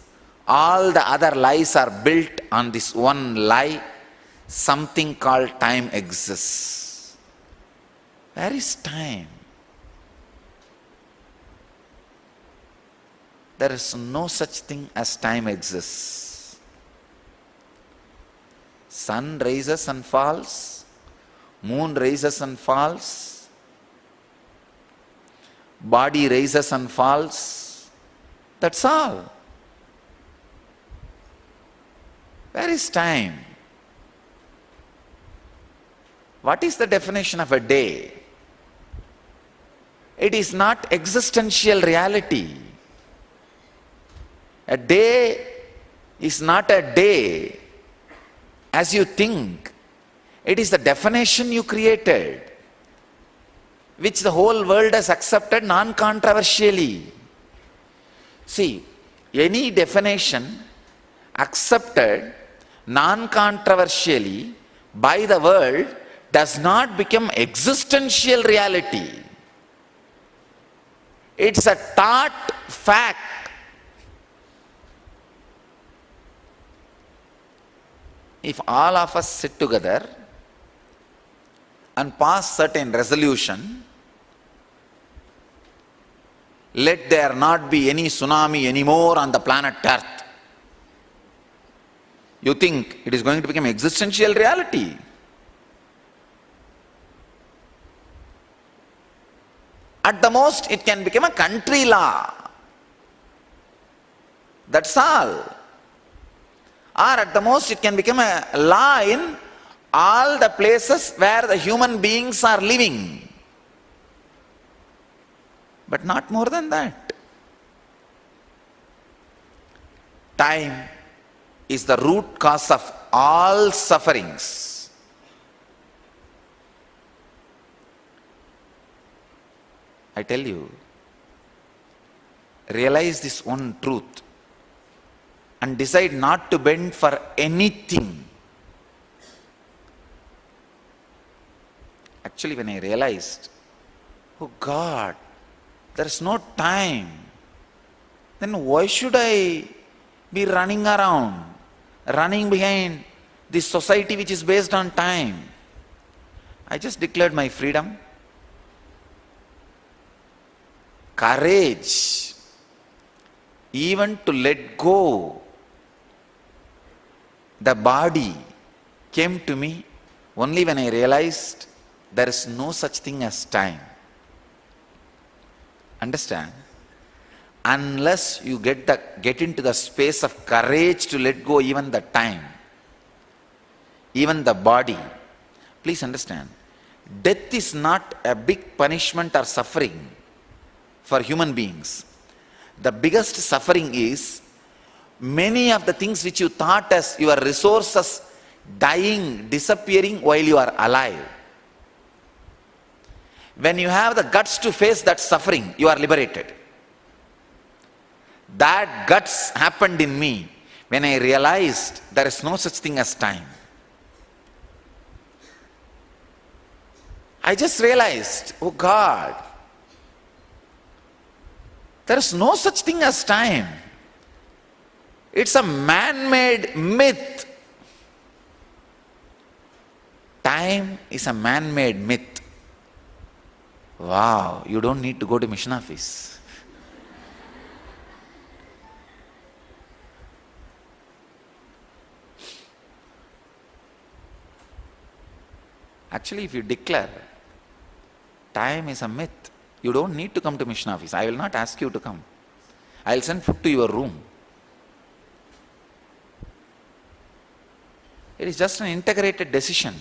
All the other lies are built on this one lie, something called time exists. Where is time? there is no such thing as time exists. Sun rises and falls, moon rises and falls, body rises and falls. That's all. Where is time? What is the definition of a day? It is not existential reality. A day is not a day as you think. It is the definition you created, which the whole world has accepted non-controversially. See, any definition accepted non-controversially by the world does not become existential reality. It's a thought fact. If all of us sit together and pass certain resolution, let there not be any tsunami anymore on the planet Earth, you think it is going to become existential reality? At the most, it can become a country law. That's all. Or at the most, it can become a law in all the places where the human beings are living. But not more than that. Time is the root cause of all sufferings. I tell you, realize this one truth and decide not to bend for anything. Actually, when I realized, oh God, there is no time, then why should I be running around, running behind this society which is based on time? I just declared my freedom. Courage, even to let go. The body came to me only when I realized there is no such thing as time. Understand? Unless you get into the space of courage to let go even the time, even the body. Please understand, death is not a big punishment or suffering for human beings. The biggest suffering is many of the things which you thought as your resources dying, disappearing while you are alive. When you have the guts to face that suffering, you are liberated. That guts happened in me when I realized there is no such thing as time. I just realized, oh God, there is no such thing as time. It's a man-made myth. Time is a man-made myth. Wow, you don't need to go to mission office. Actually, if you declare time is a myth, you don't need to come to mission office. I will not ask you to come. I will send food to your room. It is just an integrated decision.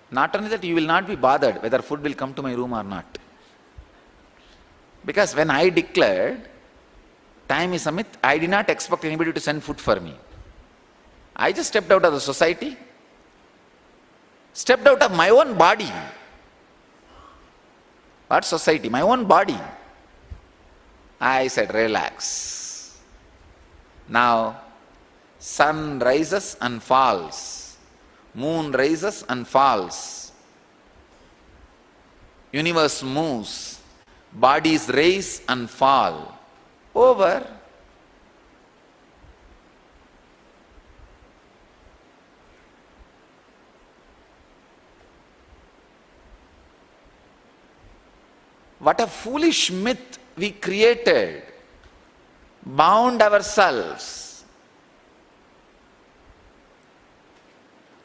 Not only that, you will not be bothered whether food will come to my room or not. Because when I declared time is a myth, I did not expect anybody to send food for me. I just stepped out of the society, stepped out of my own body. What society? My own body. I said, relax. Now, sun rises and falls, moon rises and falls, universe moves, bodies rise and fall. Over. What a foolish myth we created, bound ourselves.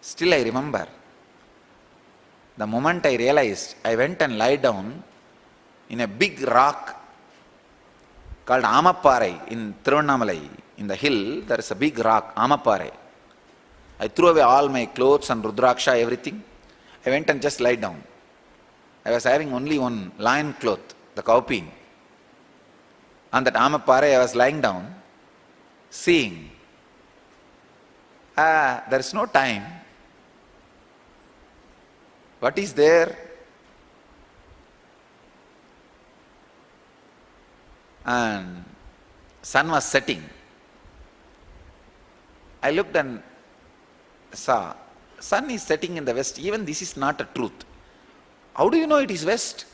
Still I remember, the moment I realized, I went and lay down in a big rock called Amaparai in Tiruvannamalai. In the hill, there is a big rock, Amaparai. I threw away all my clothes and Rudraksha, everything. I went and just lay down. I was having only one lion cloth, the cowpea. On that Amaparai, I was lying down, seeing. There is no time. What is there? And sun was setting. I looked and saw, sun is setting in the west. Even this is not a truth. How do you know it is west?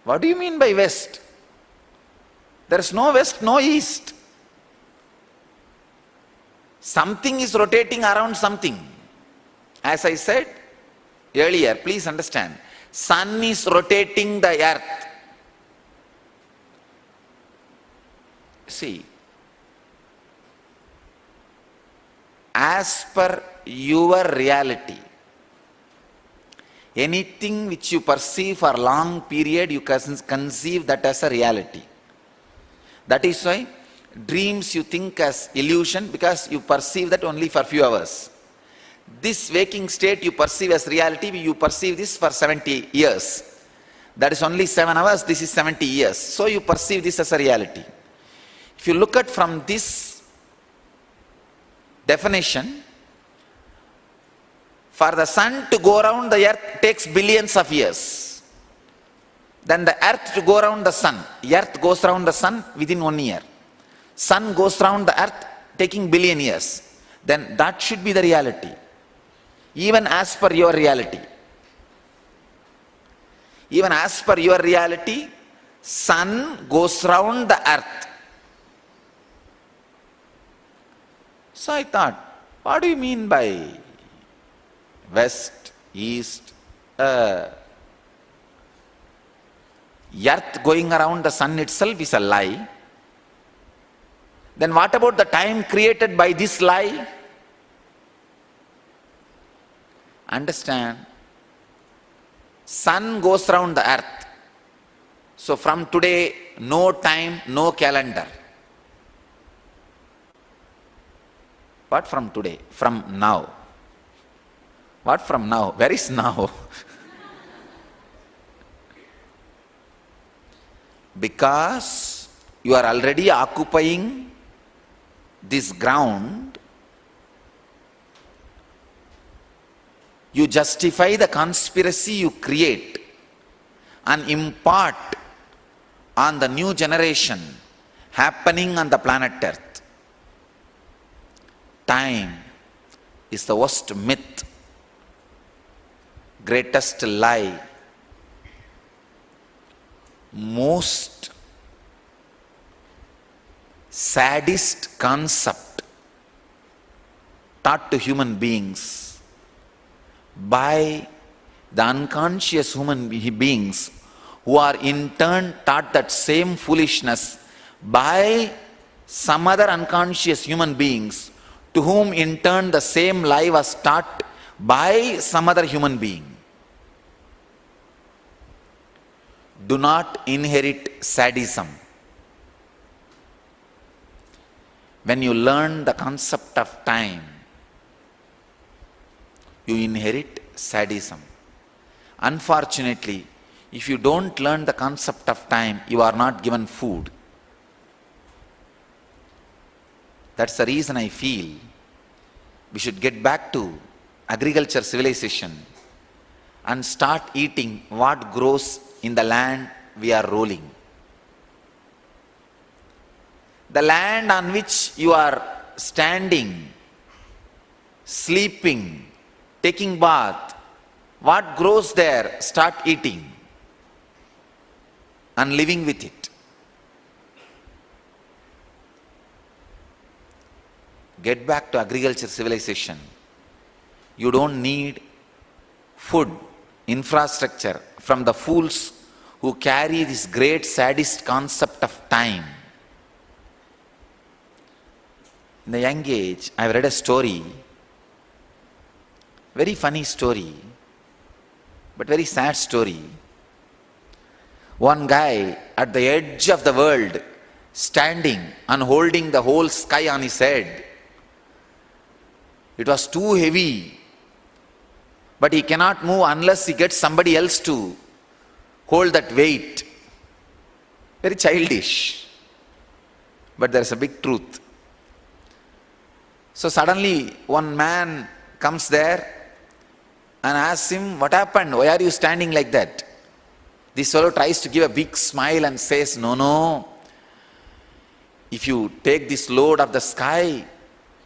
What do you mean by west? There is no west, no east. Something is rotating around something. As I said earlier, please understand, sun is rotating the earth. See, as per your reality, anything which you perceive for a long period, you conceive that as a reality. That is why dreams you think as illusion, because you perceive that only for a few hours. This waking state you perceive as reality, you perceive this for 70 years. That is only 7 hours, this is 70 years. So you perceive this as a reality. If you look at from this definition, for the sun to go around the earth takes billions of years. Then the earth to go around the sun, earth goes around the sun within 1 year. Sun goes around the earth taking billion years. Then that should be the reality. Even as per your reality. Even as per your reality, sun goes round the earth. So I thought, what do you mean by west, east, earth going around the sun itself is a lie. Then what about the time created by this lie? Understand, sun goes around the earth. So from today, no time, no calendar. What from today? From now. What from now? Where is now? Because you are already occupying this ground, you justify the conspiracy you create and impart on the new generation happening on the planet Earth. Time is the worst myth, greatest lie, most saddest concept taught to human beings by the unconscious human beings, who are in turn taught that same foolishness by some other unconscious human beings, to whom in turn the same lie was taught by some other human being. Do not inherit sadism. When you learn the concept of time, you inherit sadism. Unfortunately, if you don't learn the concept of time, you are not given food. That's the reason I feel we should get back to agriculture civilization and start eating what grows in the land we are rolling. The land on which you are standing, sleeping, taking bath, what grows there, start eating and living with it. Get back to agriculture civilization. You don't need food infrastructure from the fools who carry this great sadist concept of time. In the young age, I've read a story, very funny story, but very sad story. One guy at the edge of the world, standing and holding the whole sky on his head. It was too heavy, but he cannot move unless he gets somebody else to hold that weight. Very childish, but there is a big truth. So suddenly one man comes there and asks him, what happened? Why are you standing like that? This fellow tries to give a big smile and says, no. If you take this load of the sky,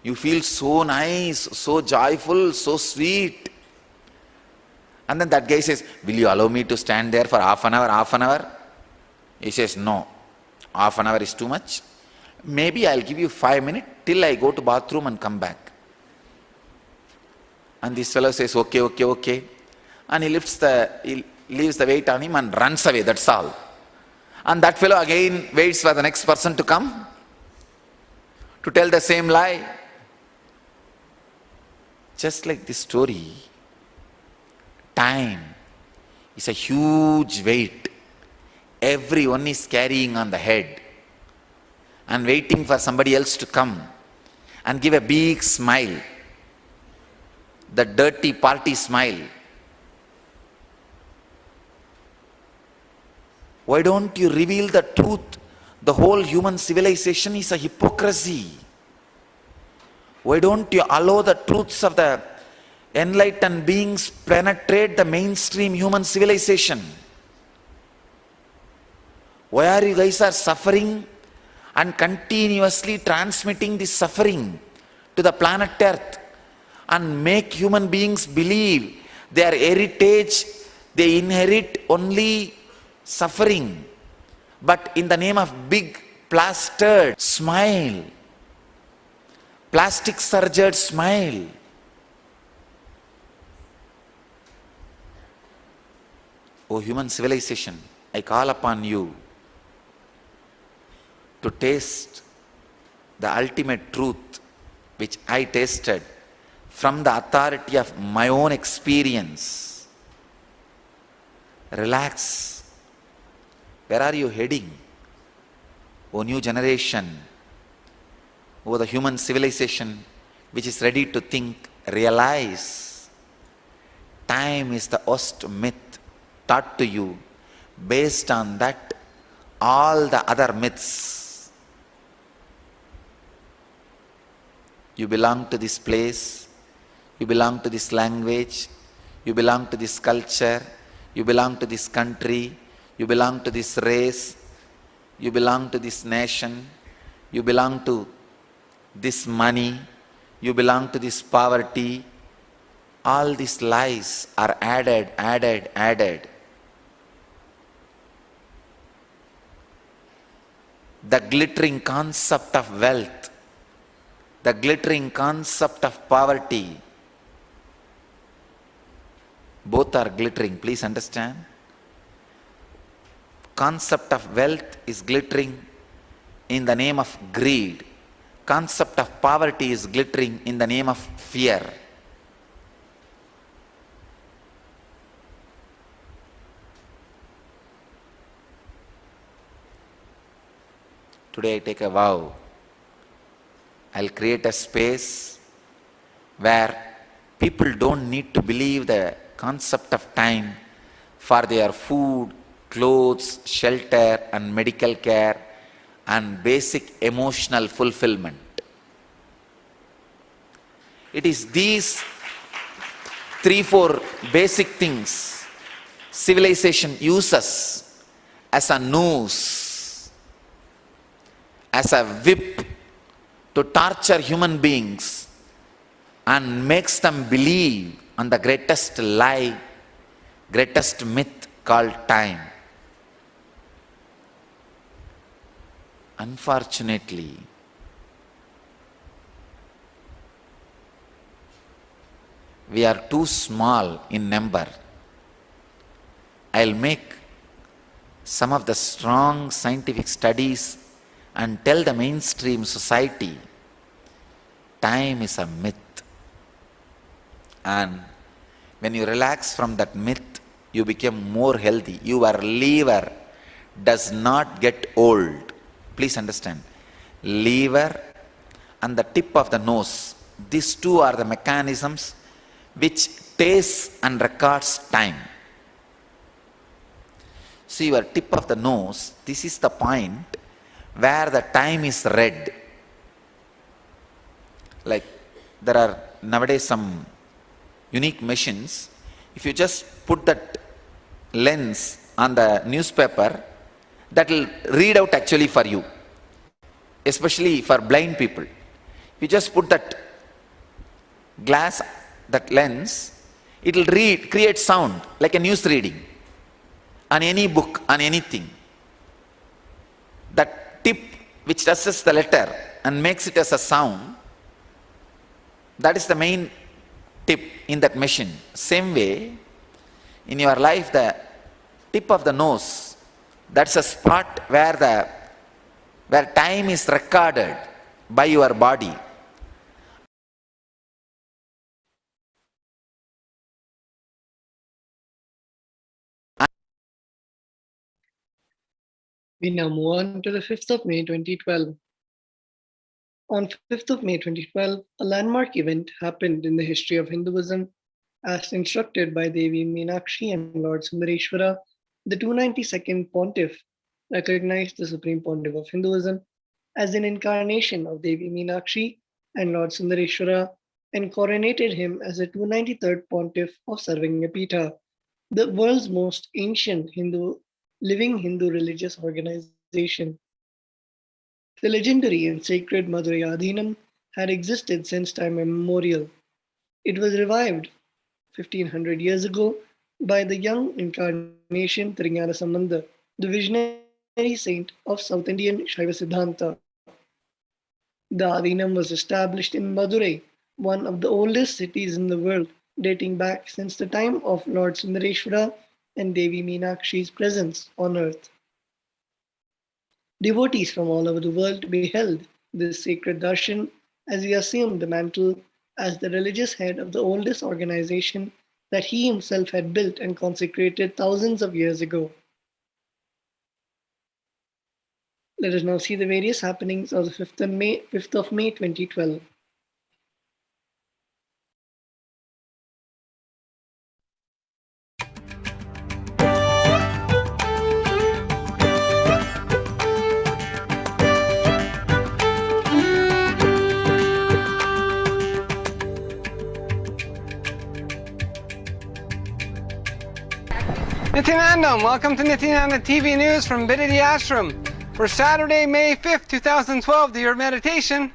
you feel so nice, so joyful, so sweet. And then that guy says, will you allow me to stand there for half an hour? He says, no, half an hour is too much. Maybe I'll give you 5 minutes till I go to bathroom and come back. And this fellow says, okay. And he leaves the weight on him and runs away, that's all. And that fellow again waits for the next person to come to tell the same lie. Just like this story, time is a huge weight everyone is carrying on the head and waiting for somebody else to come and give a big smile, the dirty party smile. Why don't you reveal the truth? The whole human civilization is a hypocrisy. Why don't you allow the truths of the enlightened beings penetrate the mainstream human civilization? Why are you guys suffering and continuously transmitting this suffering to the planet Earth and make human beings believe their heritage, they inherit only suffering, but in the name of big plastered smile, plastic surgered smile. O human civilization, I call upon you to taste the ultimate truth which I tasted from the authority of my own experience. Relax. Where are you heading? O new generation, O the human civilization which is ready to think, realize time is the worst myth taught to you. Based on that, all the other myths. You belong to this place, you belong to this language, you belong to this culture, you belong to this country, you belong to this race, you belong to this nation, you belong to this money, you belong to this poverty. All these lies are added. The glittering concept of wealth, the glittering concept of poverty, both are glittering, please understand. Concept of wealth is glittering in the name of greed. Concept of poverty is glittering in the name of fear. Today I take a vow. I'll create a space where people don't need to believe the concept of time for their food, clothes, shelter and medical care and basic emotional fulfillment. It is these 3-4 basic things civilization uses as a noose, as a whip to torture human beings and makes them believe on the greatest lie, greatest myth called time. Unfortunately, we are too small in number I'll make some of the strong scientific studies and tell the mainstream society time is a myth. And when you relax from that myth, you become more healthy. Your liver does not get old. Please understand. Liver and the tip of the nose, these two are the mechanisms which tastes and records time. See, your tip of the nose, this is the point where the time is red. Like there are nowadays some unique machines. If you just put that lens on the newspaper, that will read out actually for you, especially for blind people. If you just put that glass, that lens, it will create sound like a news reading on any book, on anything. That tip which touches the letter and makes it as a sound, that is the main tip in that machine. Same way, in your life, the tip of the nose, that's a spot where time is recorded by your body. We now move on to the 5th of May 2012. On 5th of May 2012, a landmark event happened in the history of Hinduism as instructed by Devi Meenakshi and Lord Sundareshwara. The 292nd Pontiff recognized the Supreme Pontiff of Hinduism as an incarnation of Devi Meenakshi and Lord Sundareshwara and coronated him as the 293rd Pontiff of Sarvingapita, the world's most ancient living Hindu religious organization. The legendary and sacred Madurai Adhinam had existed since time immemorial. It was revived 1500 years ago by the young incarnation Trignana Sambandha, the visionary saint of South Indian Shaiva Siddhanta. The Adhinam was established in Madurai, one of the oldest cities in the world, dating back since the time of Lord Sundareshwara and Devi Meenakshi's presence on earth. Devotees from all over the world beheld this sacred darshan as he assumed the mantle as the religious head of the oldest organization that he himself had built and consecrated thousands of years ago. Let us now see the various happenings of the 5th of May 2012. Nithyanandam, welcome to Nithyananda TV News from Bididi Ashram for Saturday, May 5th, 2012, the year of meditation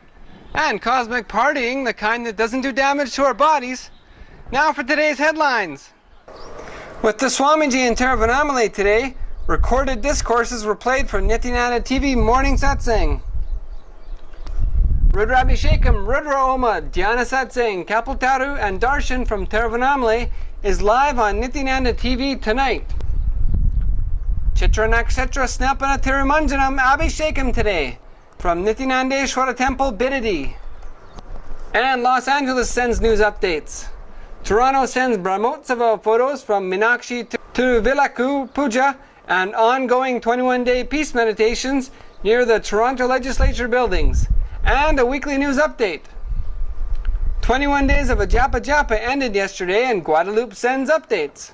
and cosmic partying, the kind that doesn't do damage to our bodies. Now for today's headlines. With the Swamiji in Tiruvannamalai today, recorded discourses were played for Nithyananda TV Morning Satsang. Rudrabhishekam, Rudra Oma, Dhyana Satsang, Kapiltaru and Darshan from Tiruvannamalai is live on Nithyananda TV tonight. Chitra Nakshatra Snapana Tirumanjanam Abhishekam today from Nithyanandeshwara Temple, Bididi. And Los Angeles sends news updates. Toronto sends Brahmotsava photos from Meenakshi to Vilaku Puja and ongoing 21-day peace meditations near the Toronto Legislature buildings. And a weekly news update. 21 days of a Japa Japa ended yesterday and Guadalupe sends updates.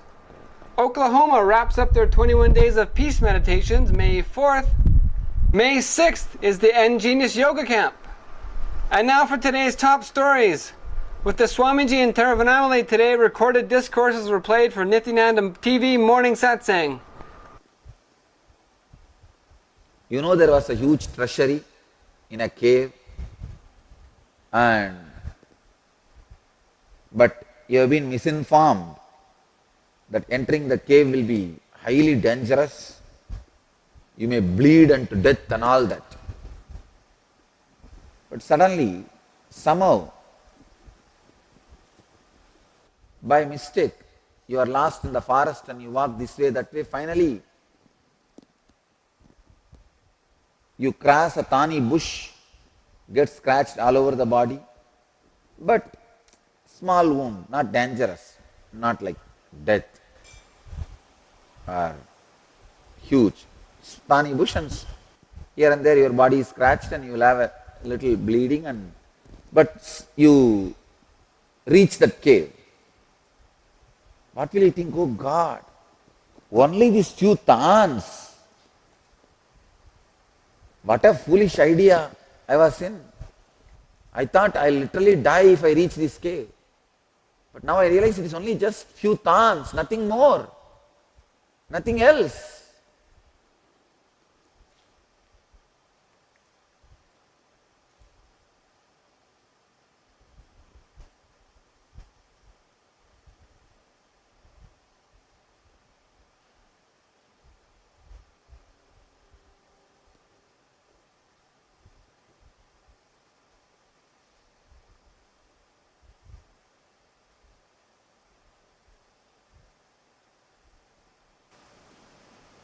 Oklahoma wraps up their 21 days of peace meditations May 4th. May 6th is the N-Genius Yoga Camp. And now for today's top stories. With the Swamiji in Tiruvannamalai today, recorded discourses were played for Nithyananda TV Morning Satsang. You know, there was a huge treasury in a cave, but you have been misinformed that entering the cave will be highly dangerous. You may bleed unto death and all that. But suddenly, somehow, by mistake, You are lost in the forest and you walk this way, that way. Finally, you cross a thorny bush, get scratched all over the body, but small wound, not dangerous, not like death or huge. Thorny bush, and here and there your body is scratched and you will have a little bleeding, but you reach that cave. What will you think? Oh God, only these few thorns. What a foolish idea I was in. I thought I'll literally die if I reach this cave. But now I realize it is only just few thorns, nothing more, nothing else.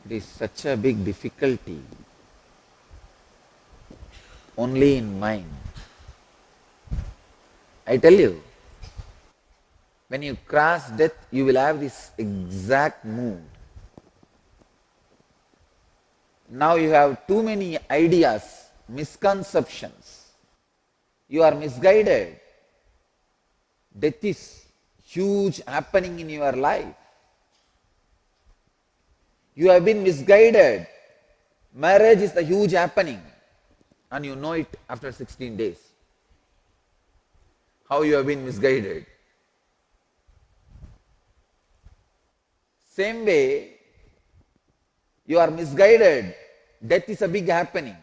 It is such a big difficulty only in mind. I tell you, when you cross death, you will have this exact mood. Now you have too many ideas, misconceptions. You are misguided. Death is huge happening in your life. You have been misguided. Marriage is the huge happening, and you know it after 16 days. How you have been misguided. Same way, you are misguided. Death is a big happening.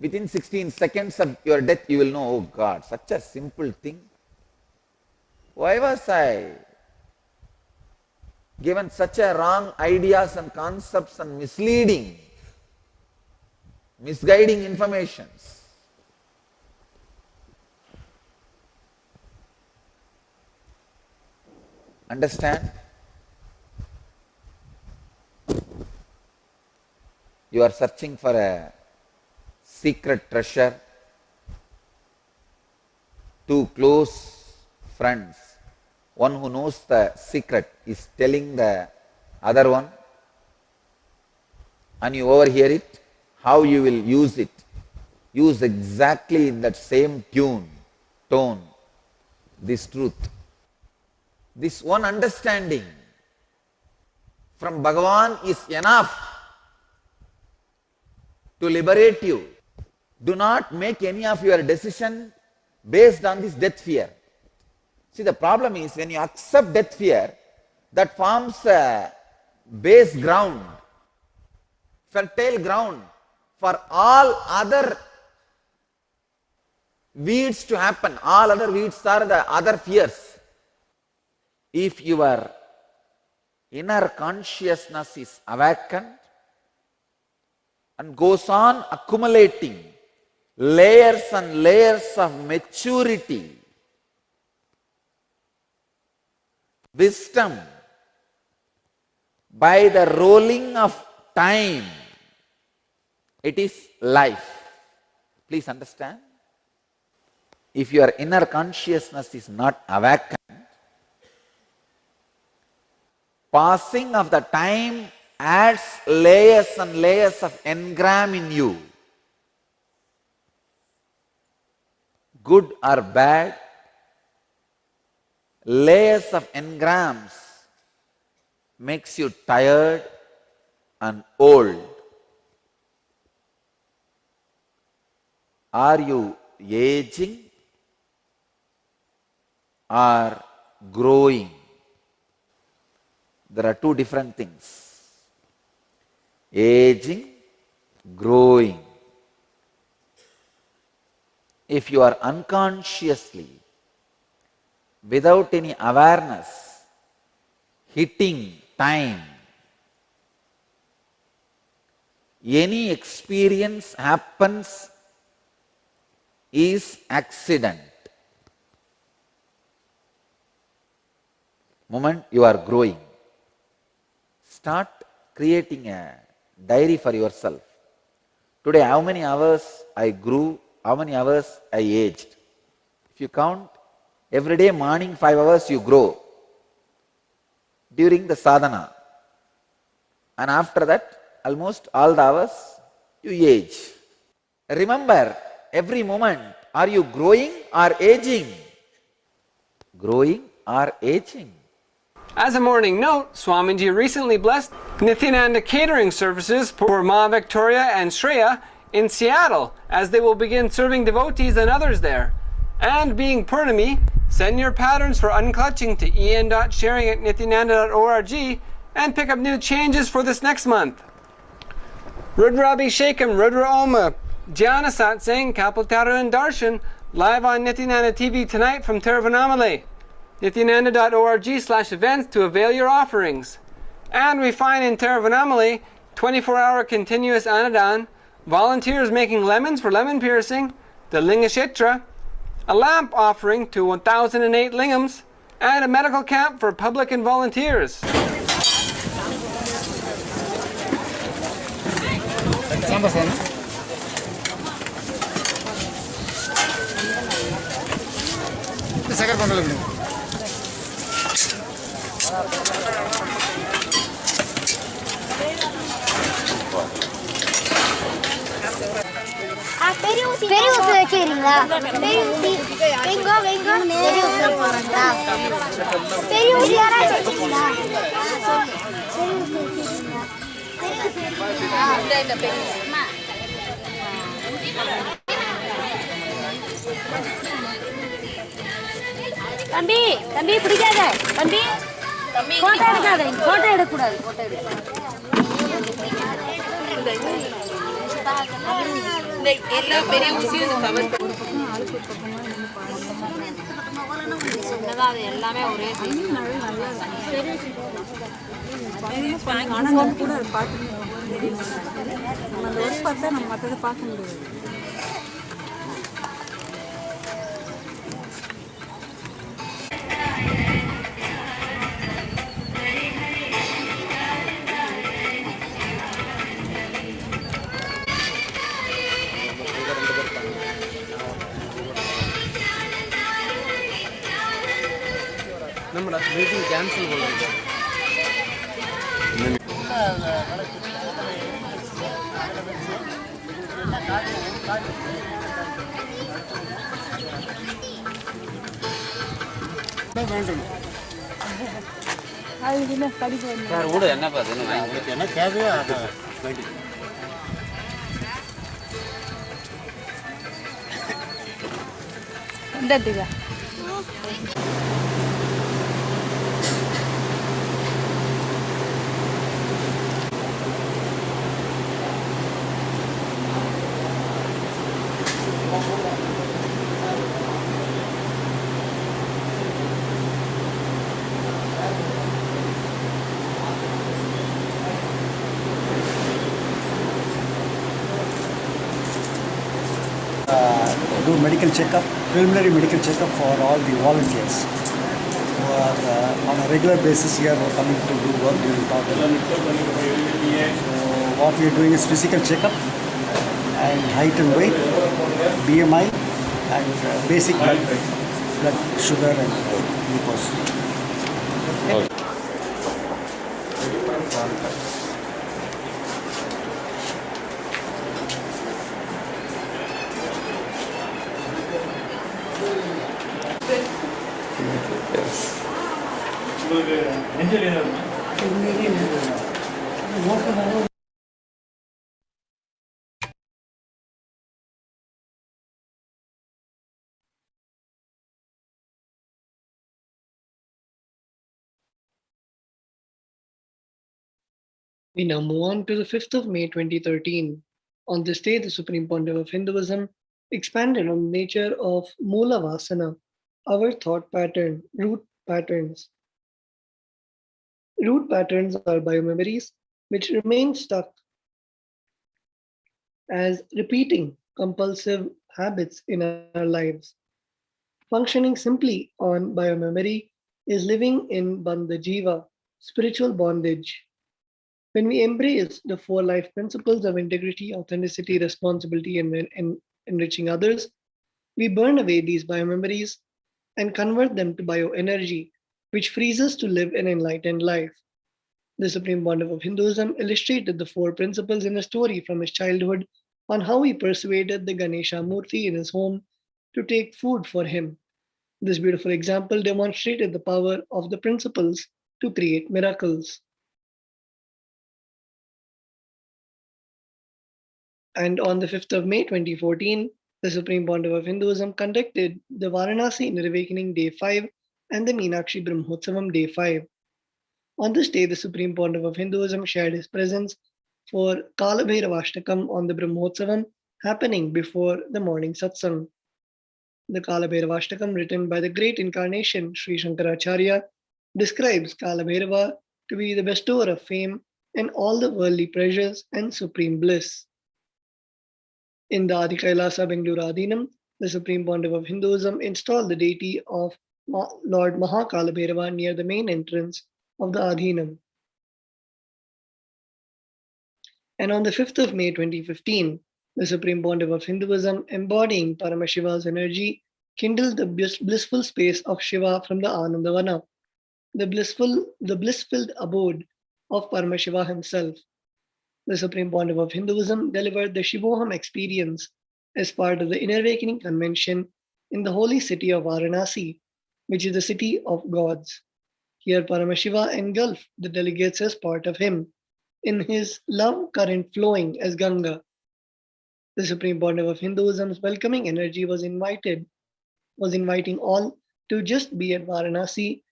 Within 16 seconds of your death, you will know, oh God, such a simple thing. Why was I given such a wrong ideas and concepts and misleading, misguiding informations? Understand? You are searching for a secret treasure. Two close friends, one who knows the secret is telling the other one, and you overhear it. How you will use it? Use exactly in that same tone, this truth. This one understanding from Bhagavan is enough to liberate you. Do not make any of your decision based on this death fear. See, the problem is when you accept death fear, that forms a base ground, fertile ground for all other weeds to happen. All other weeds are the other fears. If your inner consciousness is awakened and goes on accumulating layers and layers of maturity, wisdom, by the rolling of time, it is life. Please understand. If your inner consciousness is not awakened, passing of the time adds layers and layers of engram in you. Good or bad, layers of engrams makes you tired and old. Are you aging or growing? There are two different things. Aging, growing. If you are unconsciously, without any awareness, hitting time, any experience happens is accident. moment you are growing. Start creating a diary for yourself. Today, how many hours I grew, how many hours I aged. If you count, every day morning 5 hours you grow during the sadhana. And after that, almost all the hours you age. Remember, every moment, are you growing or aging? Growing or aging? As a morning note, Swamiji recently blessed Nithyananda catering services for Ma Victoria and Shreya in Seattle, as they will begin serving devotees and others there. And being Purnami, send your patterns for unclutching to en.sharing@nithyananda.org and pick up new changes for this next month. Rudra Abhishekam, Rudra Oma, Jnana Satsang, Kapiltara and Darshan, live on Nithyananda TV tonight from Tiruvannamalai. Nithyananda.org/events to avail your offerings. And we find in Tiruvannamalai 24-hour continuous Anadan, volunteers making lemons for lemon piercing, the Lingashetra, a lamp offering to 1008 lingams, and a medical camp for public and volunteers. பெரிய ஊசி வச்சுக்கிறீங்களா? பெரிய ஊசி வெங்க பெரிய ஊசி போறீங்களா? பெரிய ஊசி யாராவது வச்சுக்கிறீங்களா? தம்பி தம்பி பிடிக்காத தம்பி போட்டோ எடுக்காத போட்டோ எடுக்கக்கூடாது எல்லா பெரிய ஊசியும் எல்லாமே ஒரே கூட பார்க்க நம்ம அந்த ஒர்க் பார்த்தா நம்ம மற்றதை பார்க்க முடியாது. நம்மள மீட்டிங் கேன்சல் பண்ணுங்க. சார் கூட என்ன பார்த்தீங்கன்னா என்ன தேவையோ அதை வேண்டி இந்த do medical checkup, preliminary medical checkup for all the volunteers who are on a regular basis here coming to do work during total. So what we are doing is physical checkup and height and weight, BMI and basic blood sugar and glucose. We now move on to the 5th of May 2013. On this day, the Supreme Pontiff of Hinduism expanded on the nature of Mula Vasana, our thought pattern, root patterns. Root patterns are biomemories which remain stuck as repeating compulsive habits in our lives. Functioning simply on biomemory is living in Bandha Jiva, spiritual bondage. When we embrace the four life principles of integrity, authenticity, responsibility, and enriching others, we burn away these biomemories and convert them to bioenergy, which frees us to live an enlightened life. The Supreme Pontiff of Hinduism illustrated the four principles in a story from his childhood on how he persuaded the Ganesha Murti in his home to take food for him. This beautiful example demonstrated the power of the principles to create miracles. And on the 5th of May 2014, the Supreme Pontiff of Hinduism conducted the Varanasi Inner Awakening Day 5 and the Meenakshi Brahmotsavam Day 5. On this day, the Supreme Pontiff of Hinduism shared his presence for Kalabhairavashtakam on the Brahmotsavam happening before the morning satsang. The Kalabhairavashtakam, written by the great incarnation Sri Shankaracharya, describes Kalabhairava to be the bestower of fame and all the worldly pleasures and supreme bliss. In the Adi KAILASA Bengaluru Adhinam, the Supreme Pontiff of Hinduism installed the deity of Lord Mahakalabhairava near the main entrance of the Adhinam. And on the 5th of May 2015, the Supreme Pontiff of Hinduism, embodying Paramashiva's energy, kindled the blissful space of Shiva from the Anandavana, the bliss-filled abode of Paramashiva himself. The Supreme Pontiff of Hinduism delivered the Shivoham experience as part of the Inner Awakening Convention in the holy city of Varanasi, which is the city of gods. Here Paramashiva engulfed the delegates as part of him, in his love current flowing as Ganga. The Supreme Pontiff of Hinduism's welcoming energy was inviting all to just be at Varanasi,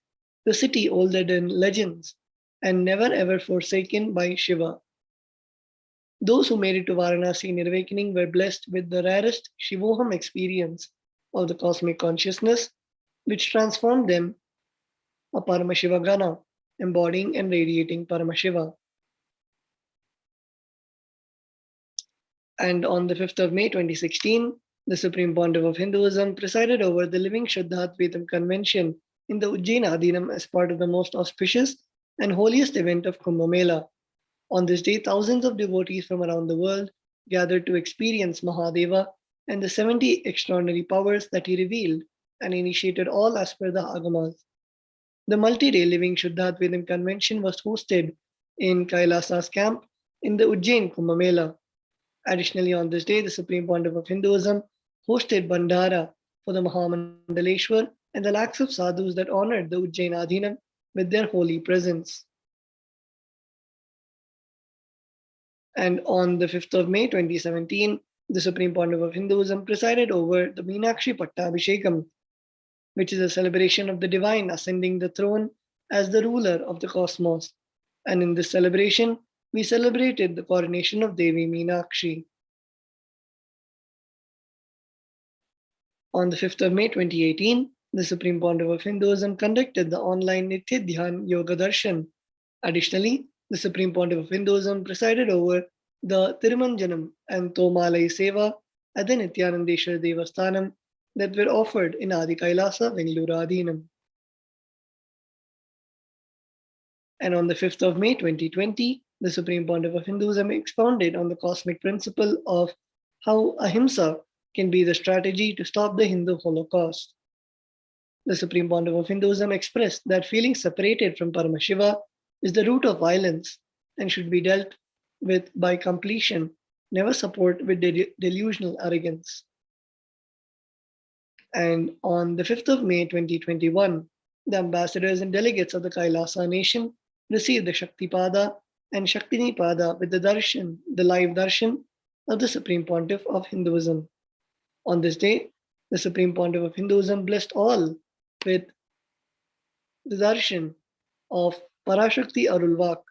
the city older than legends, and never ever forsaken by Shiva. Those who made it to Varanasi in awakening were blessed with the rarest Shivoham experience of the cosmic consciousness, which transformed them a Paramashiva Gana, embodying and radiating Paramashiva. And on the 5th of May 2016, the Supreme Pontiff of Hinduism presided over the Living Shuddhaadvaitam Convention in the Ujjain Adhinam as part of the most auspicious and holiest event of Kumbh Mela. On this day, thousands of devotees from around the world gathered to experience Mahadeva and the 70 extraordinary powers that he revealed and initiated all as per the Agamas. The multi-day Living Shuddhaadvaitam Convention was hosted in KAILASA's camp in the Ujjain Kumbh Mela. Additionally, on this day, the Supreme Pontiff of Hinduism hosted Bandhara for the Mahamandaleshwar and the lakhs of sadhus that honored the Ujjain Adhinam with their holy presence. And on the 5th of May 2017, the Supreme Pontiff of Hinduism presided over the Meenakshi Pattabhishekam, which is a celebration of the divine ascending the throne as the ruler of the cosmos. And in this celebration, we celebrated the coronation of Devi Meenakshi. On the 5th of May 2018, the Supreme Pontiff of Hinduism conducted the online Nitya Dhyan Yoga Darshan. Additionally, the Supreme Pontiff of Hinduism presided over the Tirumanjanam and Tomalai Seva at the Nithyanandeshwara Devasthanam that were offered in Adi KAILASA Bengaluru Adhinam. And on the 5th of May 2020, the Supreme Pontiff of Hinduism expounded on the cosmic principle of how ahimsa can be the strategy to stop the Hindu Holocaust. The Supreme Pontiff of Hinduism expressed that feeling separated from Paramashiva is the root of violence and should be dealt with by completion, never support with delusional arrogance. And on the 5th of May 2021, the ambassadors and delegates of the KAILASA nation received the Shaktipada and Shaktinipada with the darshan, the live darshan of the Supreme Pontiff of Hinduism. On this day, the Supreme Pontiff of Hinduism blessed all with the darshan of Parashakti Arulvak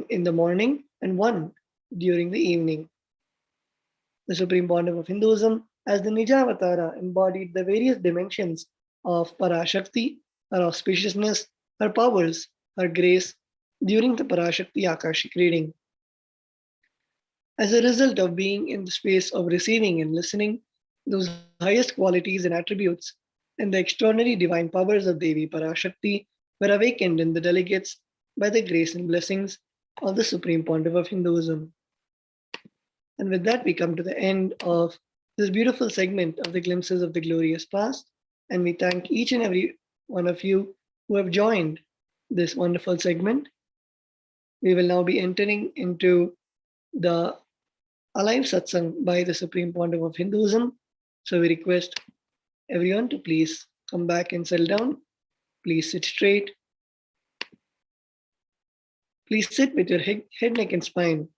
in the morning and one during the evening. The Supreme Pontiff of Hinduism, as the Nijavatara, embodied the various dimensions of Parashakti, her auspiciousness, her powers, her grace during the Parashakti Akashic reading. As a result of being in the space of receiving and listening, those highest qualities and attributes and the extraordinary divine powers of Devi Parashakti were awakened in the delegates by the grace and blessings of the Supreme Pontiff of Hinduism. And with that, we come to the end of this beautiful segment of the Glimpses of the Glorious Past. And we thank each and every one of you who have joined this wonderful segment. We will now be entering into the Alive Satsang by the Supreme Pontiff of Hinduism. So we request everyone to please come back and settle down. Please sit straight. Please sit with your head, neck, and spine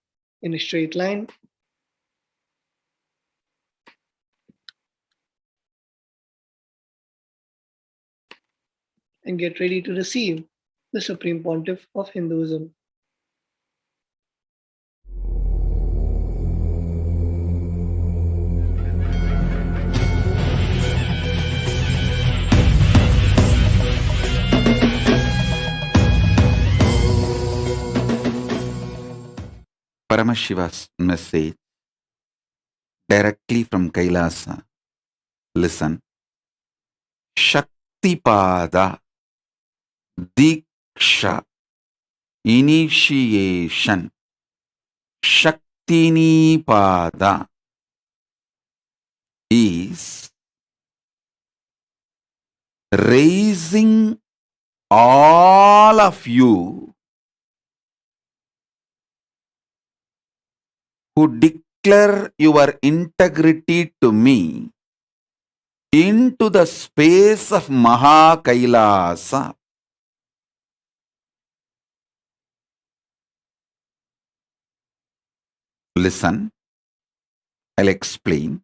in a straight line. And get ready to receive the Supreme Pontiff of Hinduism. Paramashiva's message directly from Kailasa. Listen. Shaktipada, Diksha, initiation. Shaktinipada is raising all of you who declare your integrity to me into the space of Maha Kailasa. Listen, I'll explain.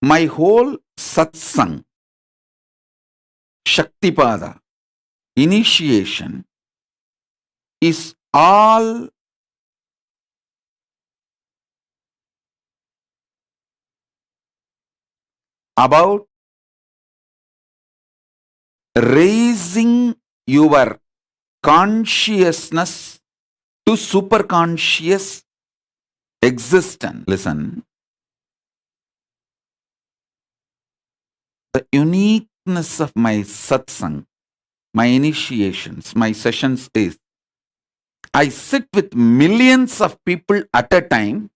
My whole satsang, Shaktipada, initiation, is all about raising your consciousness to superconscious existence. Listen, the uniqueness of my satsang, my initiations, my sessions is I sit with millions of people at a time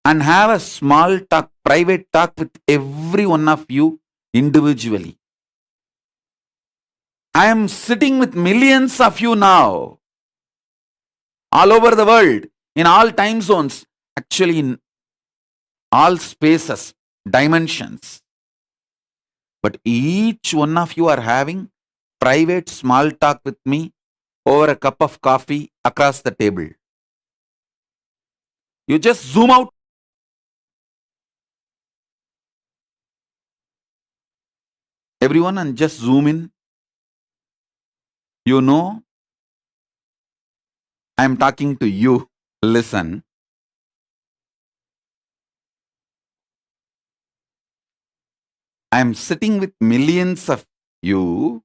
and have a small talk, private talk with every one of you individually. I am sitting with millions of you now, all over the world, in all time zones, actually in all spaces, dimensions. But each one of you are having private small talk with me over a cup of coffee across the table. You just zoom out. Everyone and just zoom in. You know, I am talking to you. Listen. I am sitting with millions of you,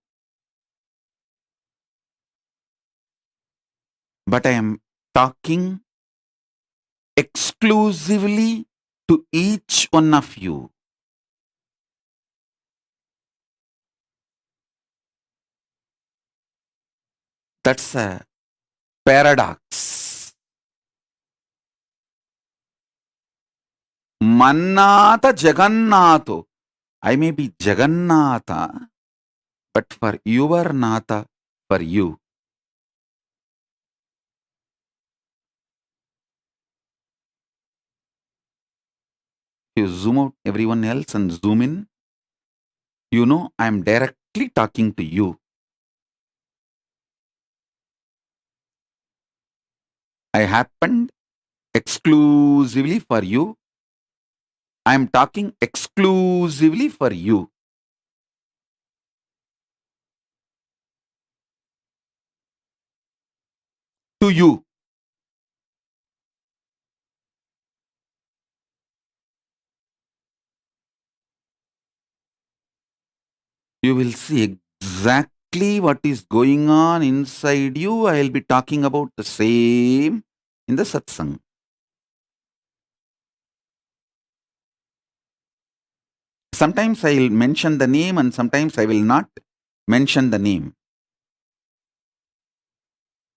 but I am talking exclusively to each one of you. That's a paradox. Mannata Jagannatho. I may be Jagannatha, but for your Natha, for you. You zoom out everyone else and zoom in. You know, I am directly talking to you. I happened exclusively for you. I am talking exclusively for you. To you. You will see exactly what is going on inside you. I will be talking about the same in the satsang. Sometimes I will mention the name and sometimes I will not mention the name.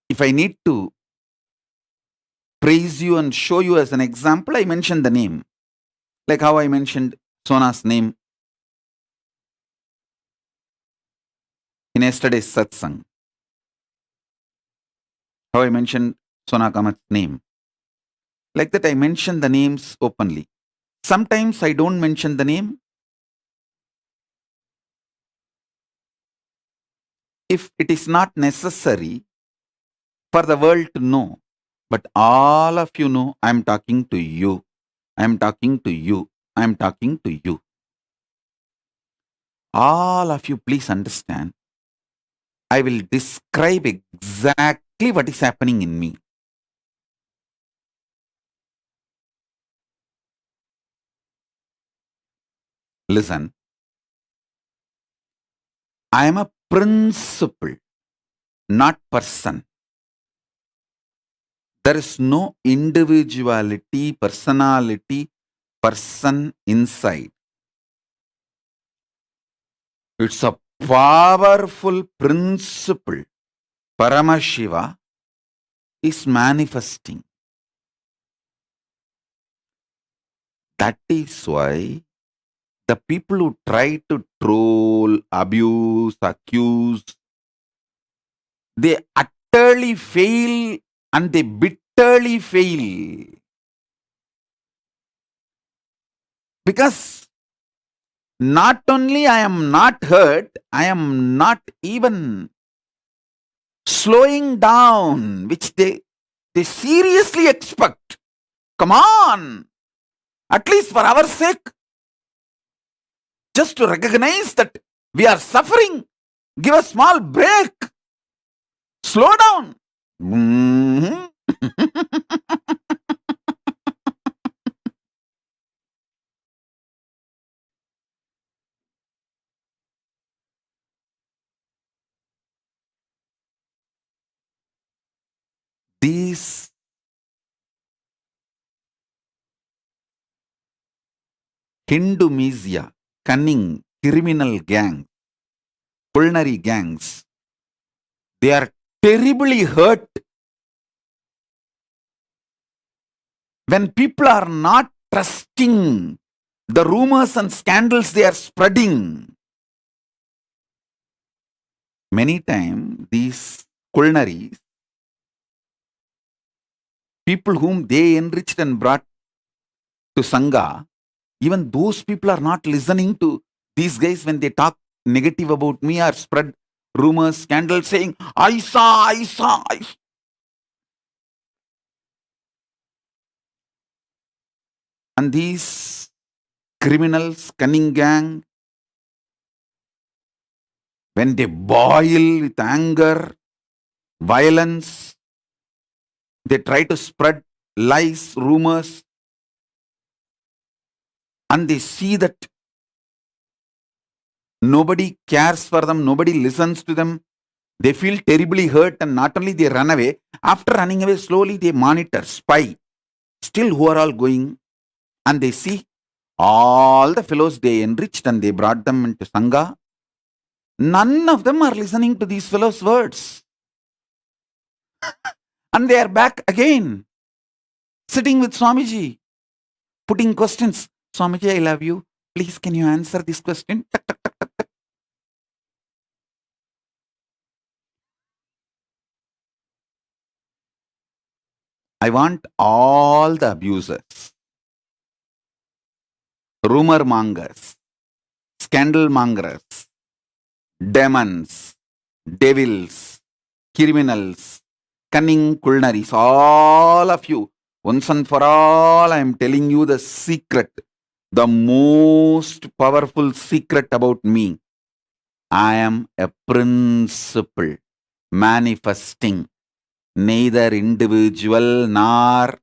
If I need to praise you and show you as an example, I mention the name. Like how I mentioned Sona's name in yesterday's satsang. How I mentioned Sona Kamat's name. Like that I mention the names openly. Sometimes I don't mention the name. If it is not necessary for the world to know, but all of you know I am talking to you. I am talking to you. I am talking to you. All of you, please understand. I will describe exactly what is happening in me. Listen. I am a principle, not person. There is no individuality, personality, person inside. It's a powerful principle. Paramashiva is manifesting. That is why the people who try to troll, abuse, accuse, they utterly fail and they bitterly fail. Because not only I am not hurt, I am not even slowing down, which they seriously expect. Come on, at least for our sake, just to recognize that we are suffering, give a small break, slow down. These Hindu Misia, cunning, criminal gangs, culinary gangs, they are terribly hurt when people are not trusting the rumors and scandals they are spreading. Many times, these culinaries, people whom they enriched and brought to Sangha, even those people are not listening to these guys when they talk negative about me or spread rumors, scandals, saying, I saw. And these criminals, cunning gang, when they boil with anger, violence, they try to spread lies, rumors, and they see that nobody cares for them, nobody listens to them. They feel terribly hurt, and not only they run away, after running away slowly they monitor, spy, still who are all going, and they see all the fellows they enriched and they brought them into Sangha. None of them are listening to these fellows' words. And they are back again, sitting with Swamiji, putting questions. Swamiji, I love you. Please, can you answer this question? I want all the abusers, rumor mongers, scandal mongers, demons, devils, criminals, cunning culinaries, all of you, once and for all, I am telling you the secret, the most powerful secret about me. I am a principle manifesting, neither individual nor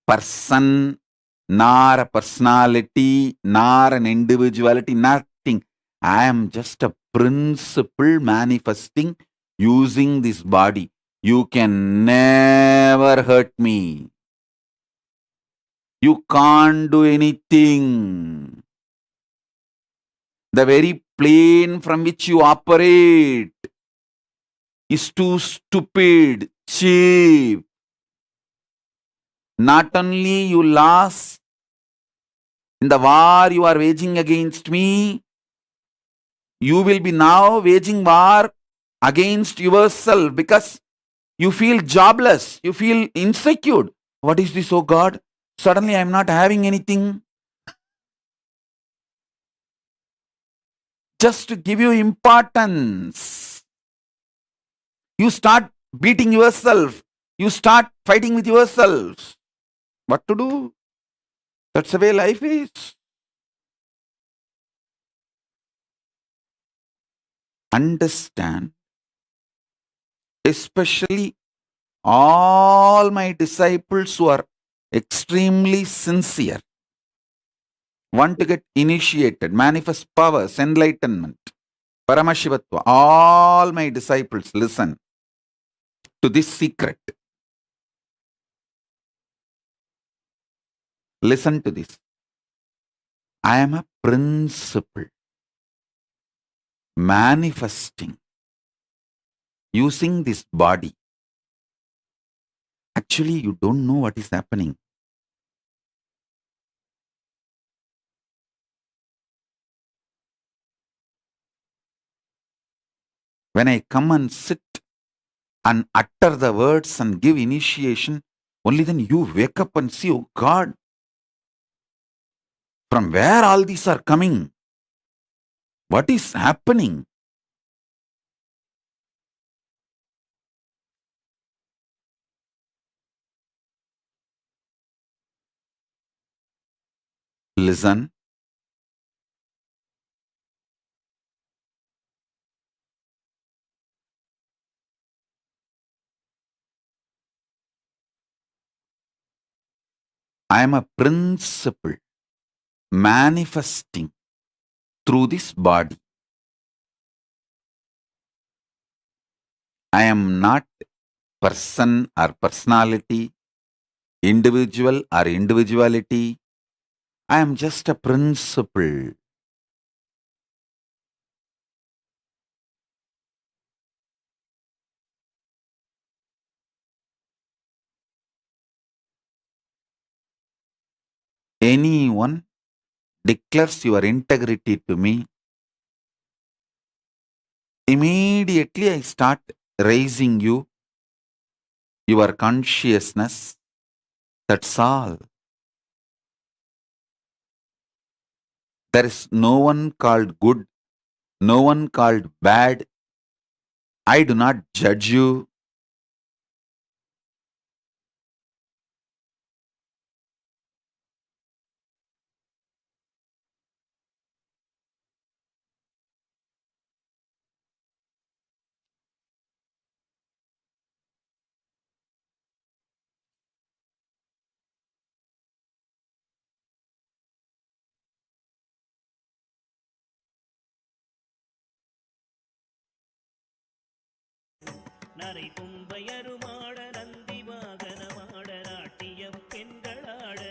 person, nor a personality, nor an individuality, nothing. I am just a principle manifesting using this body. You can never hurt me. You can't do anything. The very plane from which you operate is too stupid, cheap. Not only you lost in the war you are waging against me, you will be now waging war against yourself because you feel jobless, you feel insecure. What is this, oh God? Suddenly I am not having anything. Just to give you importance, you start beating yourself, you start fighting with yourself. What to do? That's the way life is. Understand, especially all my disciples who are extremely sincere, want to get initiated, manifest powers, enlightenment, Paramashivatva. All my disciples, listen to this secret. Listen to this. I am a principle manifesting using this body. Actually, you don't know what is happening. When I come and sit and utter the words and give initiation, only then you wake up and see, oh God, from where all these are coming? What is happening? Listen. I am a principle manifesting through this body. I am not person or personality, individual or individuality. I am just a principle. Anyone declares your integrity to me, immediately I start raising you, your consciousness. That's all. There is no one called good, no one called bad. I do not judge you. நரை தும்பையருமாட நந்தி வாகனமாட நாட்டியம் பெண்களாட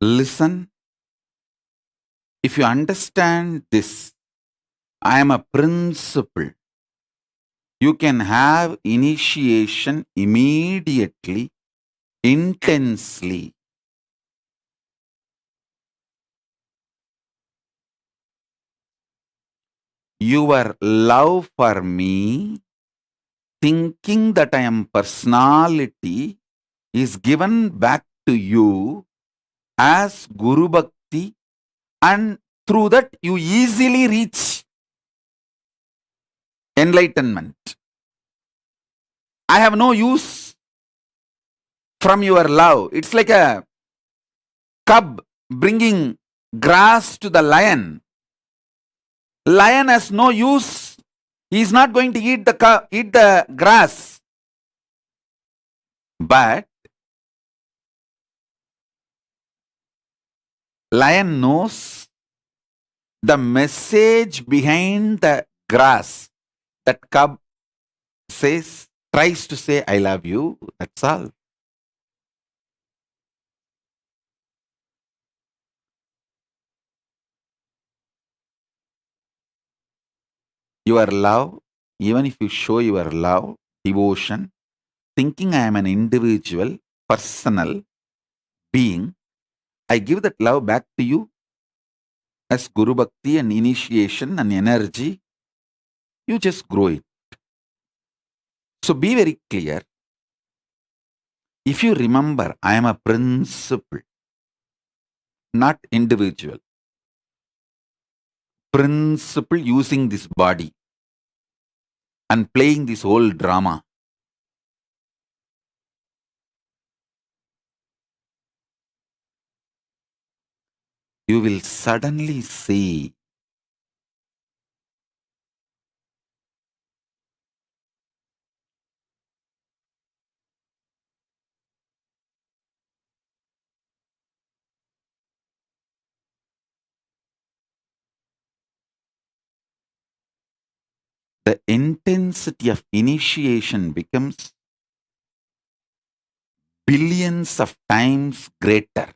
Listen. If you understand this, I am a principle. You can have initiation immediately, intensely. Your love for me, thinking that I am personality, is given back to you as Guru Bhakti, and through that you easily reach enlightenment. I have no use from your love. It's like a cub bringing grass to the lion. Lion has no use. He is not going to eat the grass. But Lion knows the message behind the grass. That cub tries to say, I love you. That's all. Your love, even if you show your love, devotion, thinking I am an individual, personal being, I give that love back to you as Guru Bhakti and initiation and energy. You just grow it. So be very clear. If you remember, I am a principle, not individual. Principle using this body and playing this whole drama. You will suddenly see the intensity of initiation becomes billions of times greater.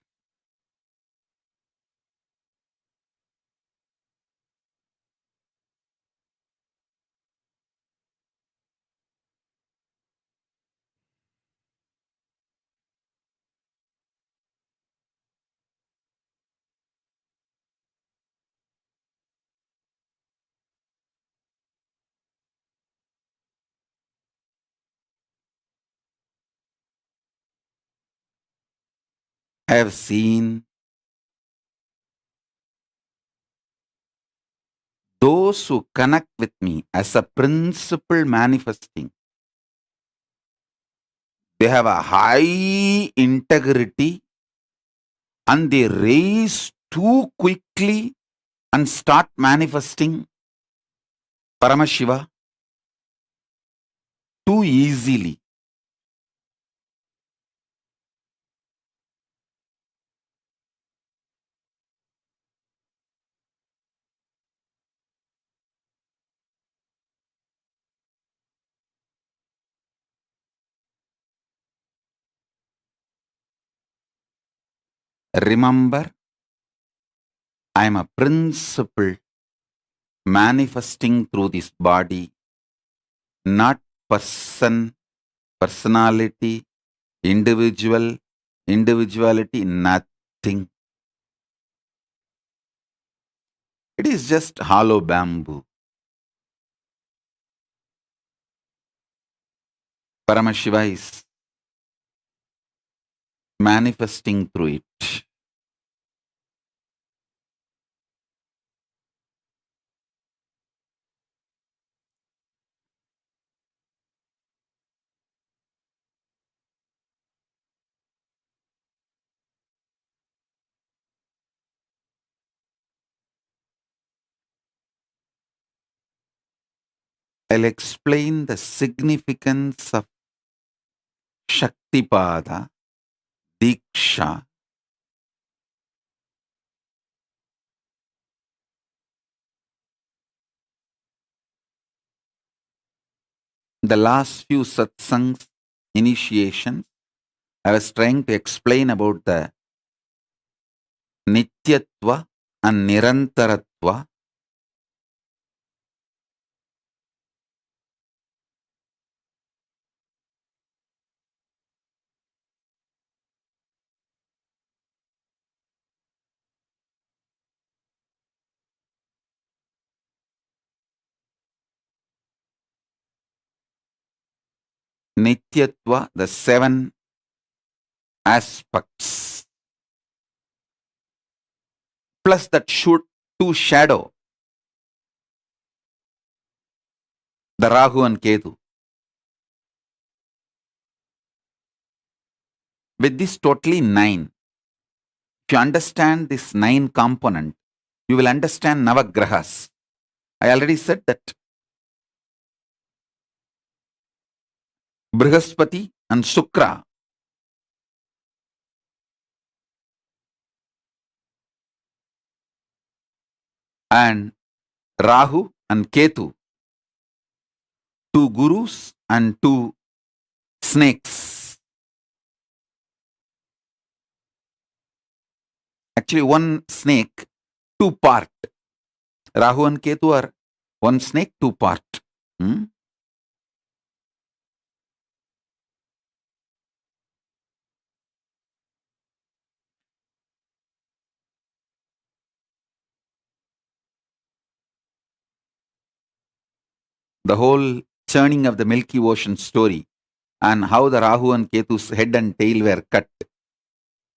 I have seen those who connect with me as a principle manifesting. They have a high integrity and they raise too quickly and start manifesting Paramashiva too easily. Remember, I am a principle manifesting through this body, not person, personality, individual, individuality, nothing. It is just hollow bamboo. Paramashiva is manifesting through it. I'll explain the significance of Shaktipada, Diksha, the last few satsangs, initiations. I was trying to explain about the Nityatva and Nirantaratva. Nityatva, the 7 aspects, plus that two shadow, the Rahu and Ketu. With this totally 9, if you understand this 9 component, you will understand Navagrahas. I already said that Brihaspati and Shukra and Rahu and Ketu, two gurus and two snakes. Actually, one snake, two part. Rahu and Ketu are one snake, two part. Hmm? The whole churning of the Milky Ocean story and how the Rahu and Ketu's head and tail were cut.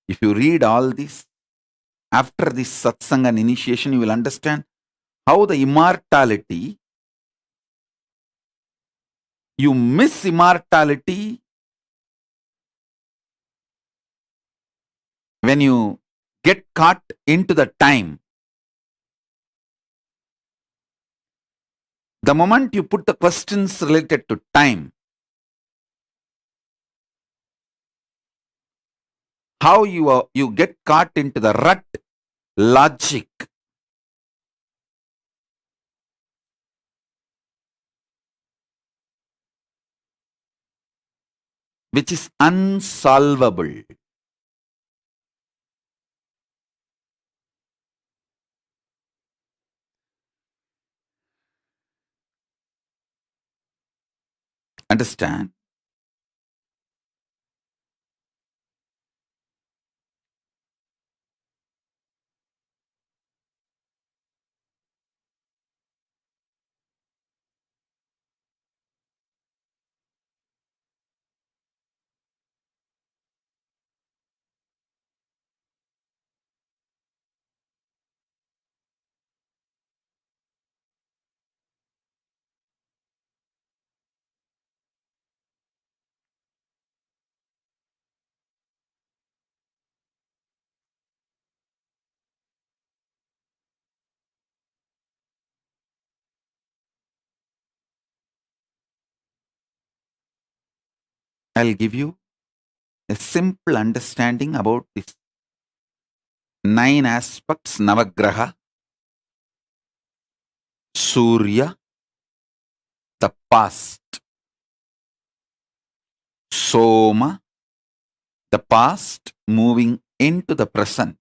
If you read all this, after this satsang and initiation, you will understand how the immortality, you miss immortality when you get caught into the time. The moment you put the questions related to time, how you get caught into the rut logic, which is unsolvable. Understand? I'll give you a simple understanding about this 9 aspects Navagraha, Surya, the past, Soma, the past moving into the present,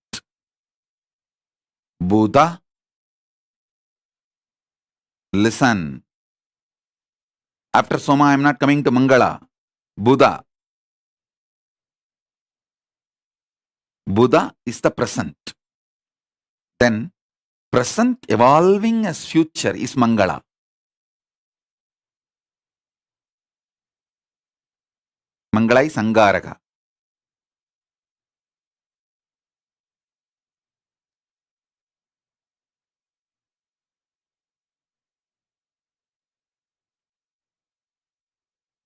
Buddha, listen. After Soma, I am not coming to Mangala. Buddha. Buddha is the present. Then, present evolving as future is Mangala. Mangala is Angaraka.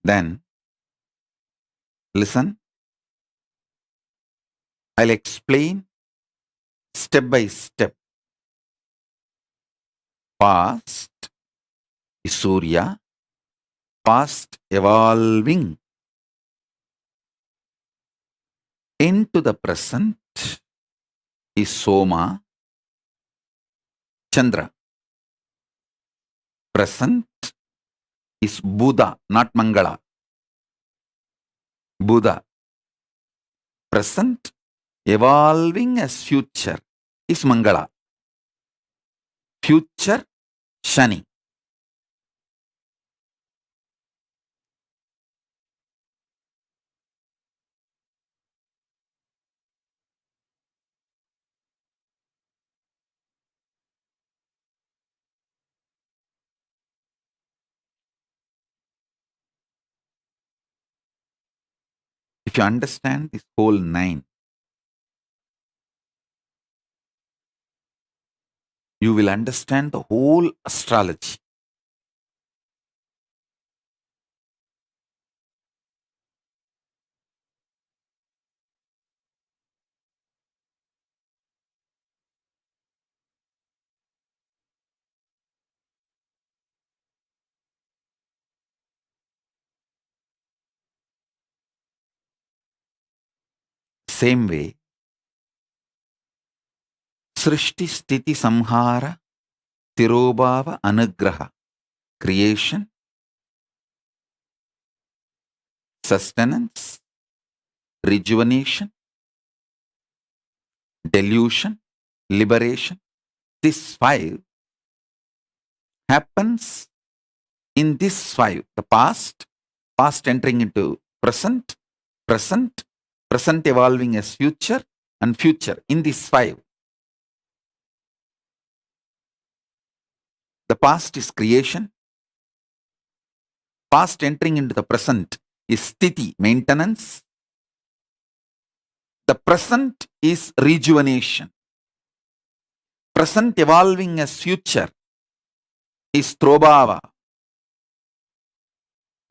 Then, listen. I'll explain step by step. Past is Surya, past evolving into the present is Soma, Chandra. Present is Buddha, not Mangala. Buddha. Present evolving as future is Mangala. Future, Shani. If you understand this whole 9, you will understand the whole astrology. Same way, Srishti Sthiti Samhara Tirobhava Anugraha. Creation, sustenance, rejuvenation, delusion, liberation. This 5 happens in this 5. The past entering into present, present evolving as future, and future in this 5. The past is creation. Past entering into the present is sthiti, maintenance. The present is rejuvenation. Present evolving as future is trobhava.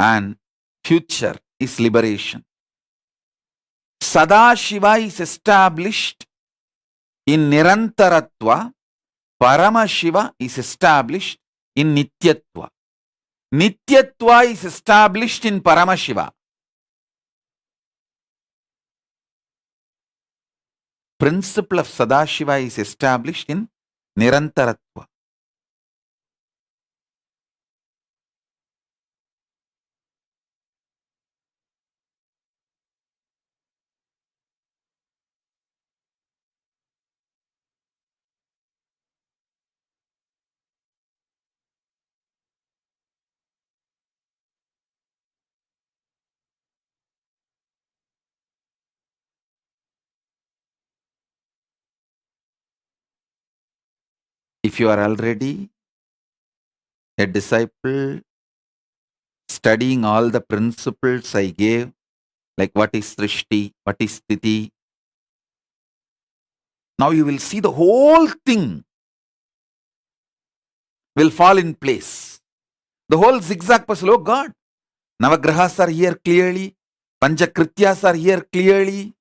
And future is liberation. Sadashiva is established in Nirantaratva. Paramashiva is established in Nityatva. Nityatva is established in Paramashiva. Principle of Sadashiva is established in Nirantaratva. If you are already a disciple, studying all the principles I gave, like what is Srishti, what is Sthiti, now you will see the whole thing will fall in place. The whole zigzag puzzle, oh God, Navagrahas are here clearly, Panchakrityas are here clearly.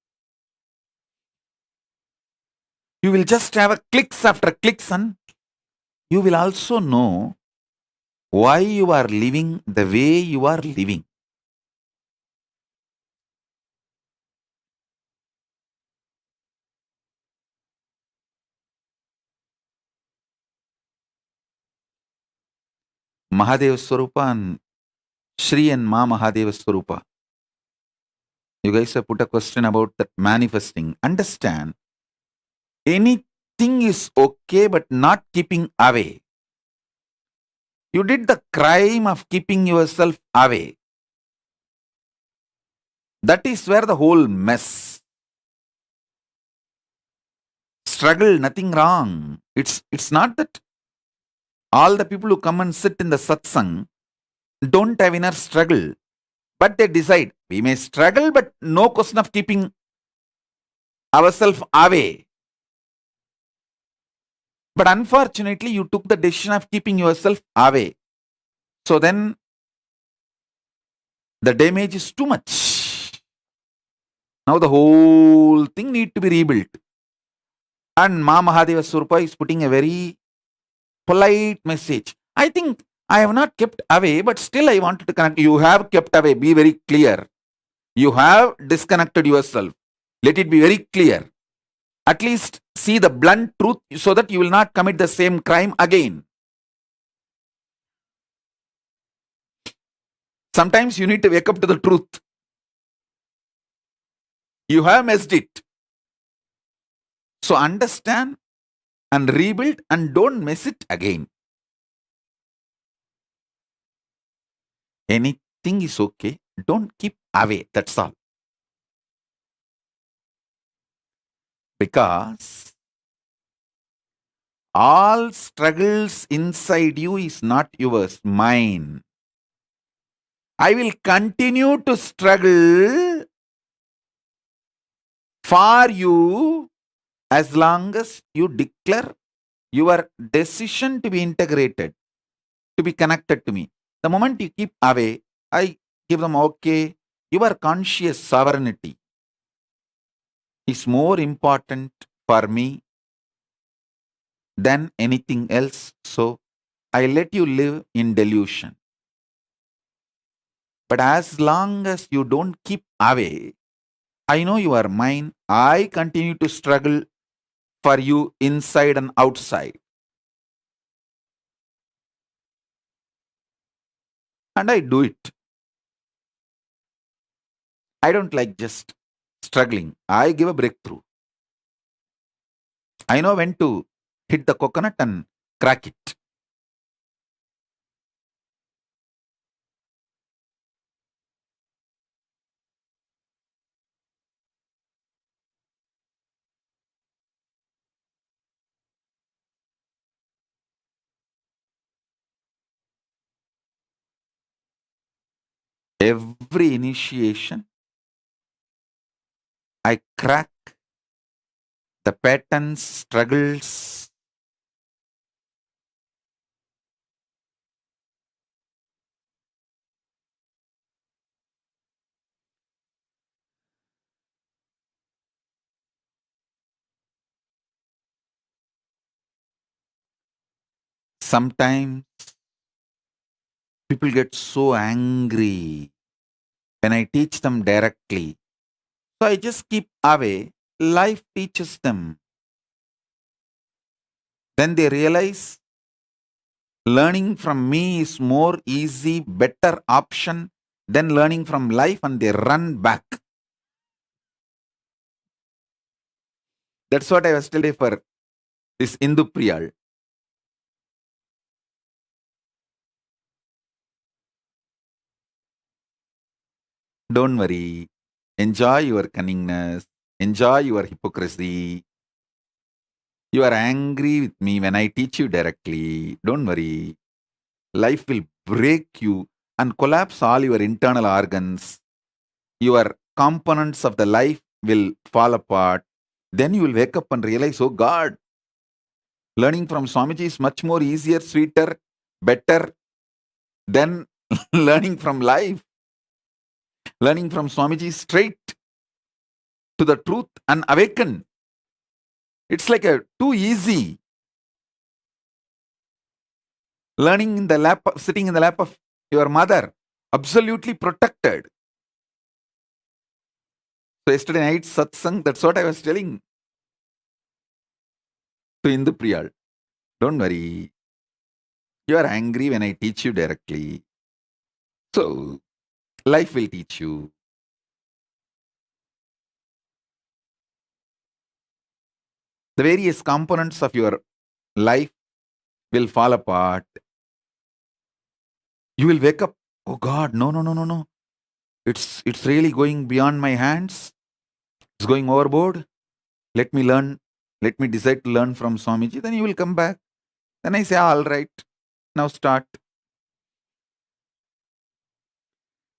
You will just have a clicks after clicks, and you will also know why you are living the way you are living. Mahadeva Swarupa and Shri and Ma Mahadeva Swarupa. You guys have put a question about that manifesting. Understand, anything is okay but not keeping away. You did the crime of keeping yourself away. That is where the whole mess. Struggle, nothing wrong. It's not that all the people who come and sit in the satsang don't have inner struggle, but they decide we may struggle, but no question of keeping ourselves away. But unfortunately, you took the decision of keeping yourself away. So then the damage is too much. Now the whole thing need to be rebuilt. And Ma Mahadeva Swarupa is putting a very polite message. I think I have not kept away, but still I wanted to connect. You have kept away. Be very clear. You have disconnected yourself. Let it be very clear. At least see the blunt truth so that you will not commit the same crime again. Sometimes you need to wake up to the truth. You have messed it. So understand and rebuild and don't mess it again. Anything is okay. Don't keep away. That's all. Because all struggles inside you is not yours, mine. I will continue to struggle for you as long as you declare your decision to be integrated, to be connected to me. The moment you keep away, I give them, okay, your conscious sovereignty is more important for me than anything else. So I let you live in delusion. But as long as you don't keep away, I know you are mine. I continue to struggle for you inside and outside. and I do it. I don't like just struggling. I give a breakthrough. I know when to hit the coconut and crack it. Every initiation, I crack the patterns, struggles. Sometimes people get so angry when I teach them directly. So I just keep away. Life teaches them. Then they realize learning from me is more easy, better option than learning from life, and they run back. That's what I was telling for this Indu Priyal. Don't worry. Enjoy your cunningness. Enjoy your hypocrisy. You are angry with me when I teach you directly. Don't worry. Life will break you and collapse all your internal organs. Your components of the life will fall apart. Then you will wake up and realize, oh God, learning from Swamiji is much more easier, sweeter, better than learning from life. Learning from Swamiji is straight to the truth and awaken. It's like a too easy. Learning in the lap, sitting in the lap of your mother, absolutely protected. So yesterday night satsang, that's what I was telling to Indu Priyal. Don't worry. You are angry when I teach you directly. So life will teach you. The various components of your life will fall apart. You will wake up, oh God, no. It's really going beyond my hands. It's going overboard. Let me learn. Let me decide to learn from Swamiji. Then you will come back. Then I say, all right, now start.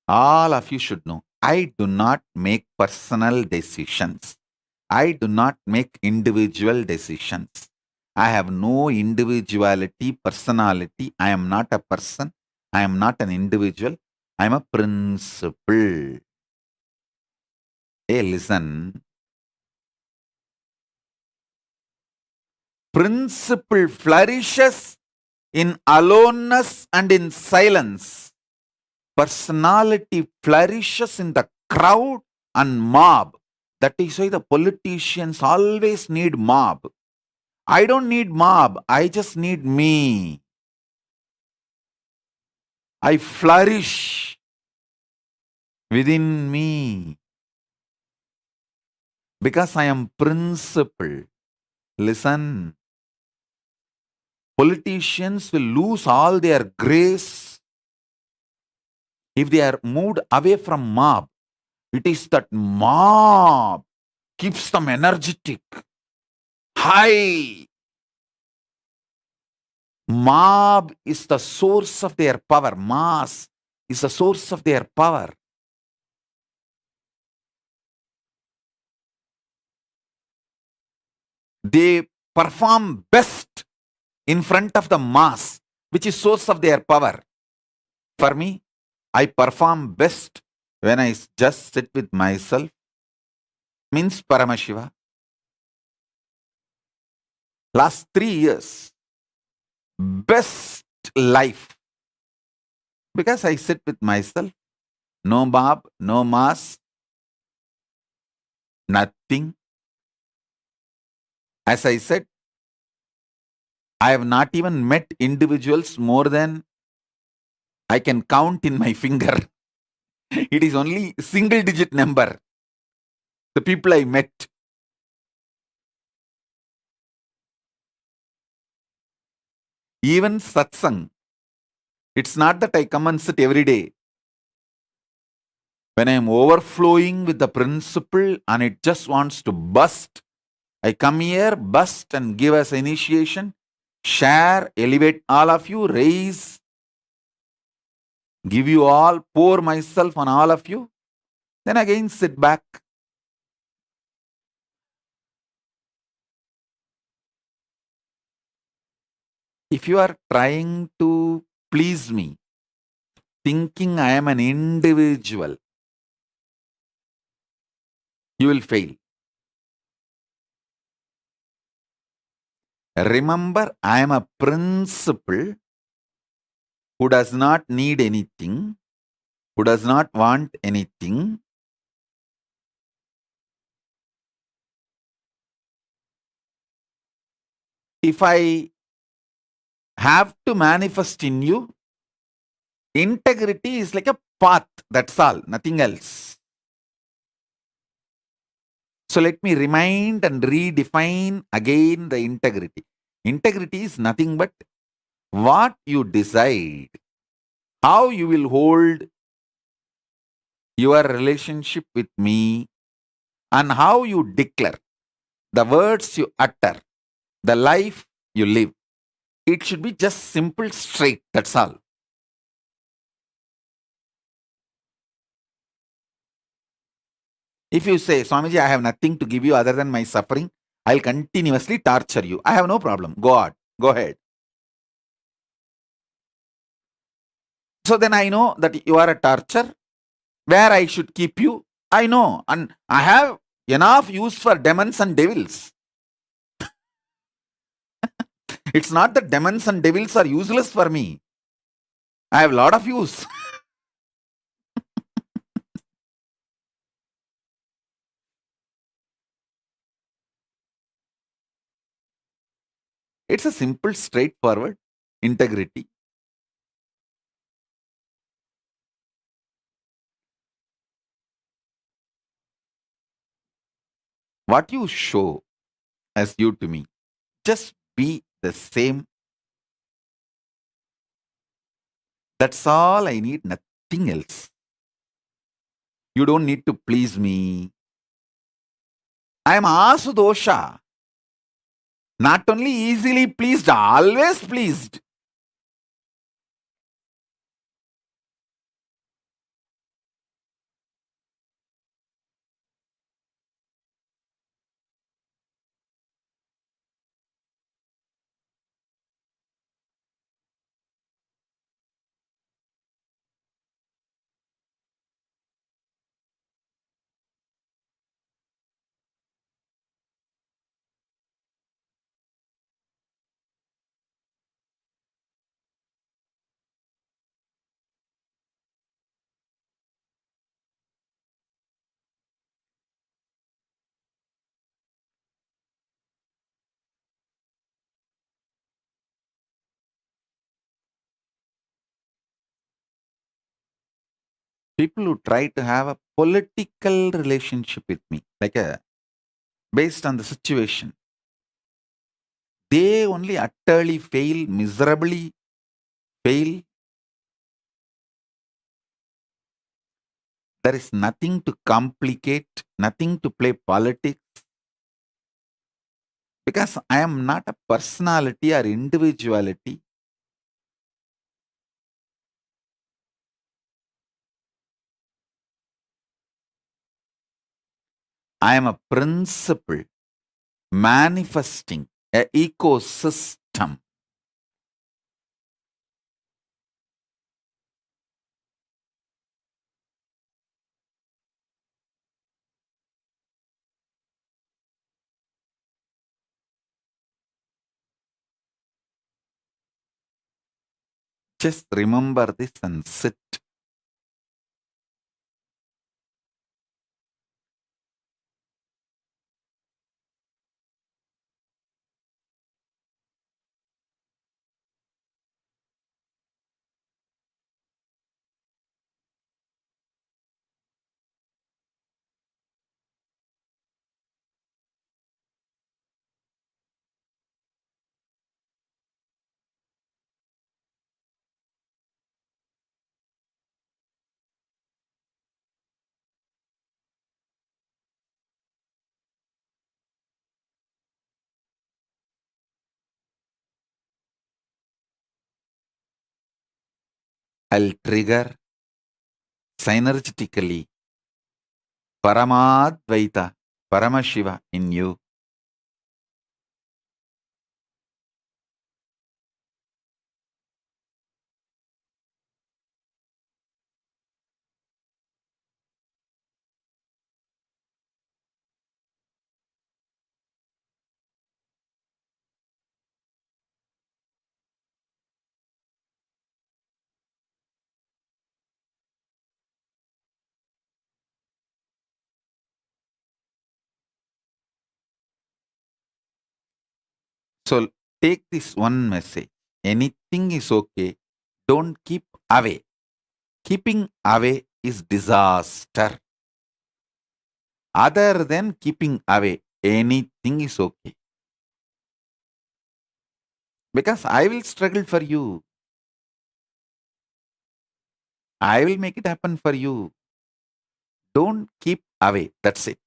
All of you should know, I do not make personal decisions. I do not make individual decisions. I have no individuality, personality. I am not a person. I am not an individual. I am a principle. Hey, listen. Principle flourishes in aloneness and in silence. Personality flourishes in the crowd and mob. That is why the politicians always need mob. I don't need mob. I just need me. I flourish within me because I am principle. Listen. Politicians will lose all their grace if they are moved away from mob. It is that mob keeps them energetic, high. Mob is the source of their power. Mass is the source of their power. They perform best in front of the mass, which is source of their power. For me, I perform best when I just sit with myself, means Paramashiva. Last 3 years, best life. Because I sit with myself, no mob, no mass, nothing. As I said, I have not even met individuals more than I can count in my finger. It is only single digit number. The people I met. Even satsang. It's not that I come and sit every day. When I am overflowing with the principle and it just wants to burst, I come here, burst and give us initiation, share, elevate all of you, raise, give you all, pour myself on all of you, then again sit back. If you are trying to please me, thinking I am an individual, you will fail. Remember, I am a principle who does not need anything, who does not want anything. If I have to manifest in you, integrity is like a path, that's all, nothing else. So let me remind and redefine again the integrity. Integrity is nothing but what you decide, how you will hold your relationship with me, and how you declare, the words you utter, the life you live. It should be just simple, straight, that's all. If you say, Swamiji, I have nothing to give you other than my suffering, I'll continuously torture you. I have no problem. Go on. Go ahead. So then I know that you are a torture. Where I should keep you, I know. And I have enough use for demons and devils. It's not that demons and devils are useless for me. I have a lot of use. It's a simple, straightforward integrity. What you show as you to me, just be the same. That's all I need, nothing else. You don't need to please me. I am asudosha. Not only easily pleased, always pleased. People who try to have a political relationship with me, like a based on the situation, they only utterly fail, miserably fail. There is nothing to complicate, nothing to play politics, because I am not a personality or individuality. I am a principle manifesting an ecosystem. Just remember this and sit. I'll trigger synergetically Paramadvaita, Paramashiva in you. So take this one message. Anything is okay. Don't keep away. Keeping away is disaster. Other than keeping away, anything is okay. Because I will struggle for you. I will make it happen for you. Don't keep away. That's it.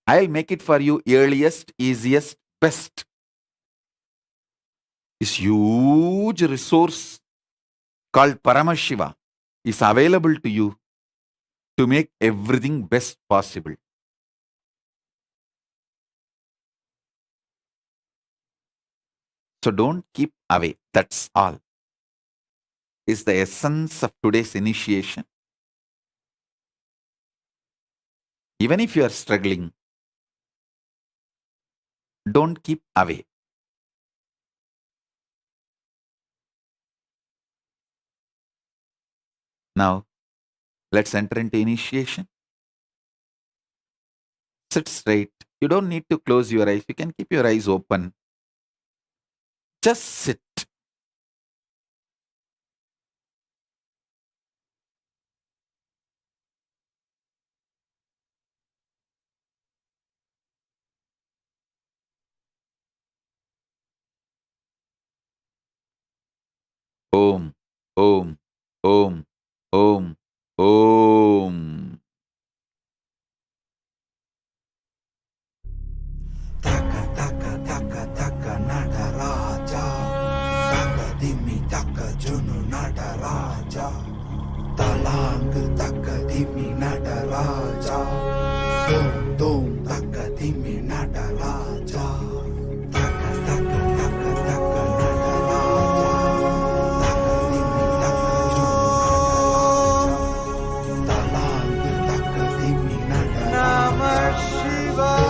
I'll make it for you earliest, easiest, best. This huge resource called Paramashiva is available to you to make everything best possible. So don't keep away. That's all. Is the essence of today's initiation. Even if you are struggling, don't keep away. Now, let's enter into initiation. Sit straight. You don't need to close your eyes. You can keep your eyes open. Just sit. Om, Om, Om, Om, Om. Taka taka taka taka Nataraja, taka dimi taka junu Nataraja, talang taka dimi Nataraja, dum dum taka dimi Nataraja, taka taka taka taka Nataraja, taka dimi taka junu Nataraja, talang taka dimi Nataraja. Namah Shivaya.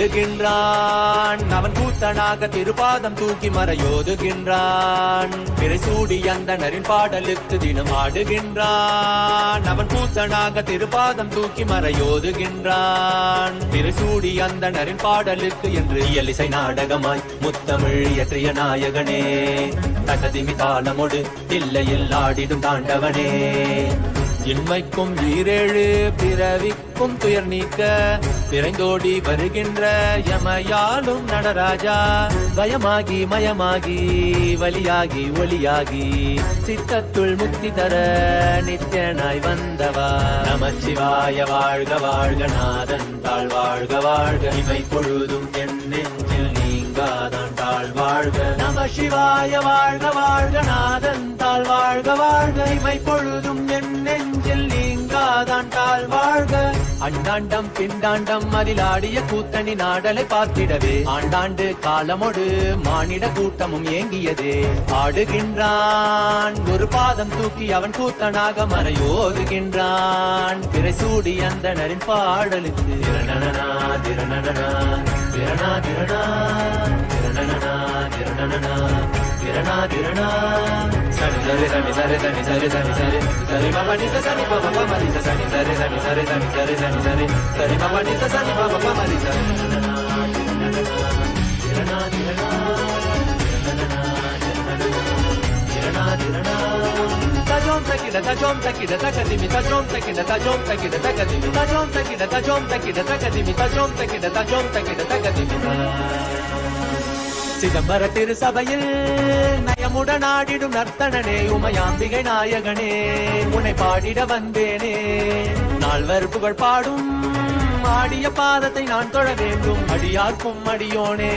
ஆடுகின்றான் அவன் கூத்தனாக திருப்பாதம் தூக்கி மறையோதுகின்றான் பிறைசூடி அந்தணரின் பாடலுக்கு தினம் ஆடுகின்றான் அவன் கூத்தனாக திருப்பாதம் தூக்கி மறையோதுகின்றான் பிறைசூடி அந்தணரின் பாடலுக்கு என்று இயலிசை நாடகமாய் முத்தமிழ் இயற்றிய நாயகனே தகதிமி தாளமொடு இல்லையில் ஆடிடும் தாண்டவனே இன்மைக்கும் ஈரேழு பிறவிக்கும் துயர் நீக்க பிறந்தோடி வருகின்ற யமயாலும் நடராஜா பயமாகி மயமாகி வலியாகி ஒளியாகி சித்தத்துள் முக்தி தர நித்யனாய் வந்தவா நமச்சிவாய வாழ்க வாழ்க நாதன் தாழ் வாழ்க வாழ்க இவை பொழுதும் என் நெஞ்சில் நீங்காதான் தாழ் வாழ்க நம சிவாய வாழ்க வாழ்க நாதன் தாழ் வாழ்க வாழ்க இவை பொழுதும் என் நெஞ்சில் நீங்காதான் தாழ் வாழ்க அண்டாண்டம் பிண்டாண்டம் அதிலாடிய கூத்தணி நாடலை பார்த்திடவே ஆண்டாண்டு காலமொடு மானிட கூட்டமும் ஏங்கியதே ஆடுகின்றான் ஒரு பாதம் தூக்கி அவன் கூத்தனாக மறையோதுகின்றான் பிறைசூடி அந்தணரின் பாடலுக்கு திரணனா திரணனா திரணா திரணா திரணனா திரணனா திரணா திரணா சரி சரி சரி சரி சரி சரி சரி சரி சரி பாபா நிச சரி பாபா பாபா நிச சரி சரி சரி சரி சரி சரி சரி சரி சரி பாபா நிச சரி Baba Baba நிச திரணனா திரணா திரணா திரணனா திரணா திரணா takida tajom takida takadimi tajom takida tajom takida takadimi tajom takida tajom takida takadimi tajom takida tajom takida takadimi சிதம்பர திருசபையில் நயமுடன் ஆடிடும் நர்த்தனனே உமையாம்பிகை நாயகனே உன்னை பாடிட வந்தேனே நால்வர் புகழ் பாடும் ஆடிய பாதத்தை நான் தொழ வேண்டும் அடியார்க்கும் அடியோனே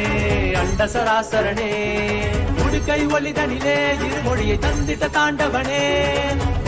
அண்ட சராசரனே உடுக்கை ஒளிதனிலே இருமொழியை தந்திட்ட தாண்டவனே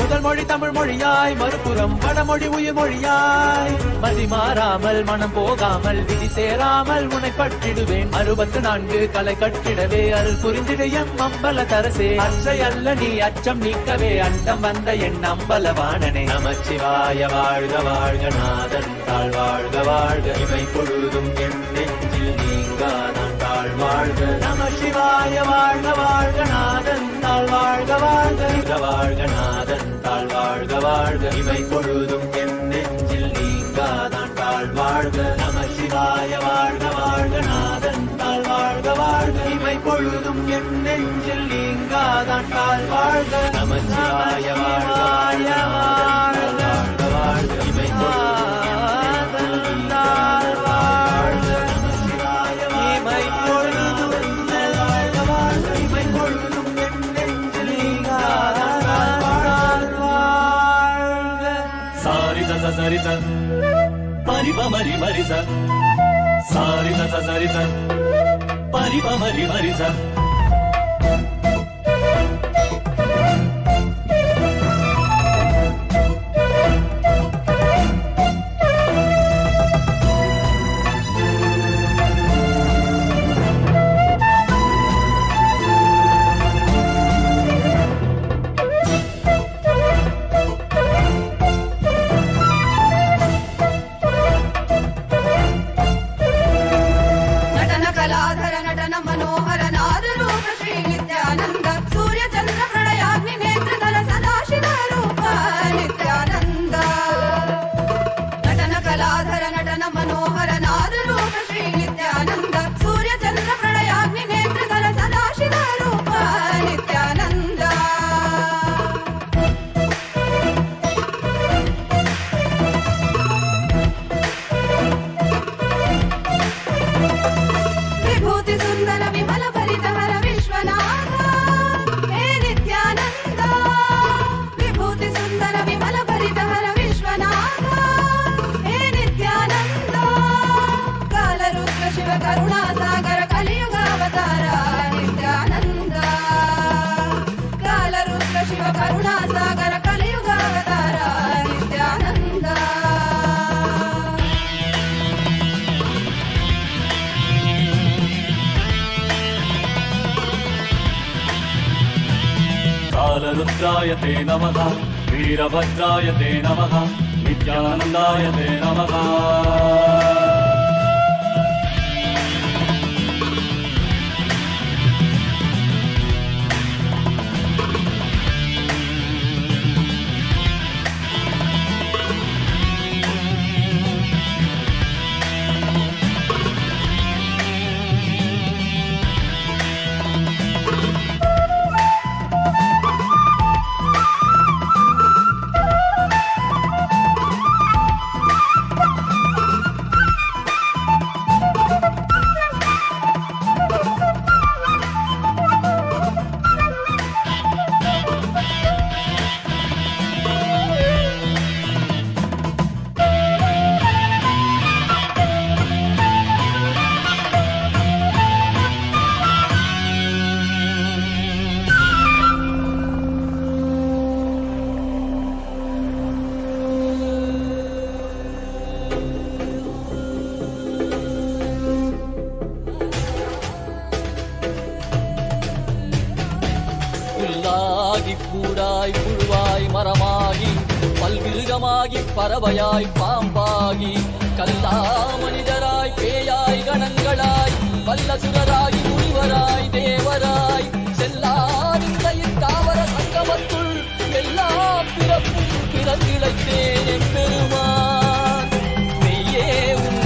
முதல் மொழி தமிழ் மொழியாய் மறுபுறம் வடமொழி உயிர் மொழியாய் மதி மாறாமல் மனம் போகாமல் விதி சேராமல் உன்னை பற்றிடுவேன் 64 கலை கட்டிடவே அருள் புரிந்திடு எம் அம்பல தரசே அச்சை அல்ல நீ அச்சம் நீக்கவே அண்டம் வந்த என் அம்பலவாணனே நமச்சிவாய வாழ்க வாழ்க நாதன் தாழ் வாழ்க வாழ்க இமை பொழுதும் என் நெஞ்சில் நீங்காதான் தாழ் வாழ்க நமசிவாய வாழ்க வாழ்க நாதன் தாழ் வாழ்க வாழ்க வாழ்க நாதன் தாழ் வாழ்க வாழ்க இமை பொழுதும் என் நெஞ்சில் நீங்காதான் தாழ் வாழ்க நமசிவாய வாழ்க வாழ்க நாதன் தாழ் வாழ்க வாழ்க இமை பொழுதும் என் நெஞ்சில் நீங்காதான் தாழ் வாழ்க நமசிவாய வாழ்க வாழ்க வாழ்க வாழ்க இமை பொழுதும் தாழ் வாழ்க நமசிவாய இமை பொழுதும் வாழ்க வாழ்க இமை பொழுதும் என் நெஞ்சில் நீங்காதான் தாழ் வாழ்க சாரி சரி ச பரிப மரி மரி ச சாரி சரி ச பரிப மரி மரி ச कालरुद्राय ते नमः वीरभद्राय ते नमः नित्यानन्दाय ते नमः பறவையாய் பாம்பாகி கல்லா மனிதராய் பேயாய் கணங்களாய் வல்லசுரராய் முனிவராய் தேவராய் செல்லாத தாவர சங்கமத்துள் எல்லா பிறப்பும் பிறந்திழைத்தேன் எம்பெருமான் மெய்யே உன்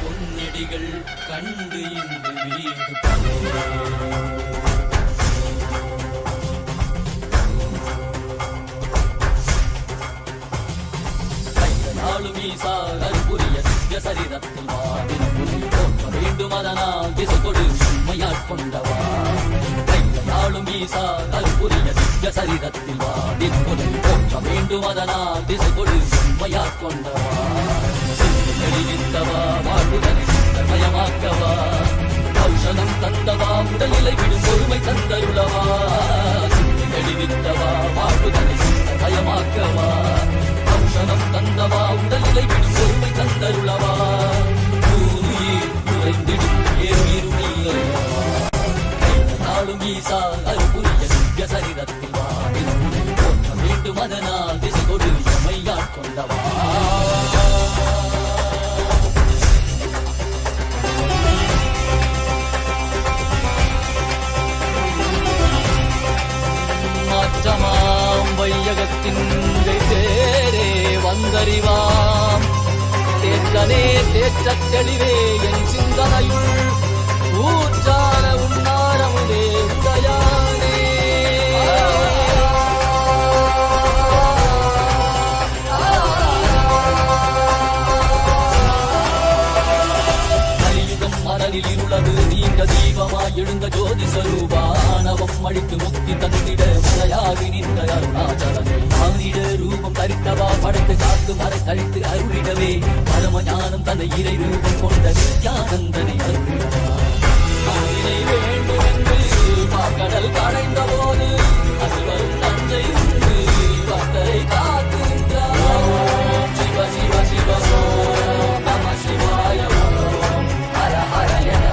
பொன்னடிகள் கண்டு இன்று வீடு கொண்டவா கையாளும் ஈசா கருப்புரிய திவ்ய சரிதத்தில் வா திக்குலை போற்ற வேண்டும் அதனால் திசை கொடு உண்மையா கொண்டவா வெளிவித்தவா வாழ்வுதனை மயமாக்கவா ஔஷதம் தந்தவா உடலிலை விடும் பொறுமை தந்தருளவா வெளிவித்தவா வாழ்வுதனை மயமாக்கவா ஔஷதம் தந்தவா உடலிலை விடும் பொறுமை தந்தருளவா குறைந்திடும் நாளும் ஈசா அருப்புரிய திவ்ய சரிதத்தில் வா போற்ற வேண்டும் அதனால் திசை கொடு எமையாட் கொண்டவா மாற்றமாம் வையகத்தின் தேரே வந்தறிவாம் தேற்றனே தேற்றத் தெளிவே என் சிந்தனையுள் ஊற்றான உன்னாரமுதே உடையானே கலியுகம் மணலில் இருளது நீங்க தீபமாய் எழுந்த ஜோதி ஸ்வரூபானவம் அழித்து முக்தி தந்திட மலையாகி நின்ற அருணாச்சலமே மானிட ரூபம் தரித்தவா படைத்து காத்து மறை கழித்து அருளிடவே பரம ஞானம் தன்னை இறை ரூபம் கொண்ட நித்யானந்தனை அருளிடவா வேண்டும் என்று கடல் கடைந்த போது அது வரும் நஞ்சை உண்டு பக்தரை காத்துகின்றார் சிவ சிவ சிவ நம சிவாய ஹர ஹர என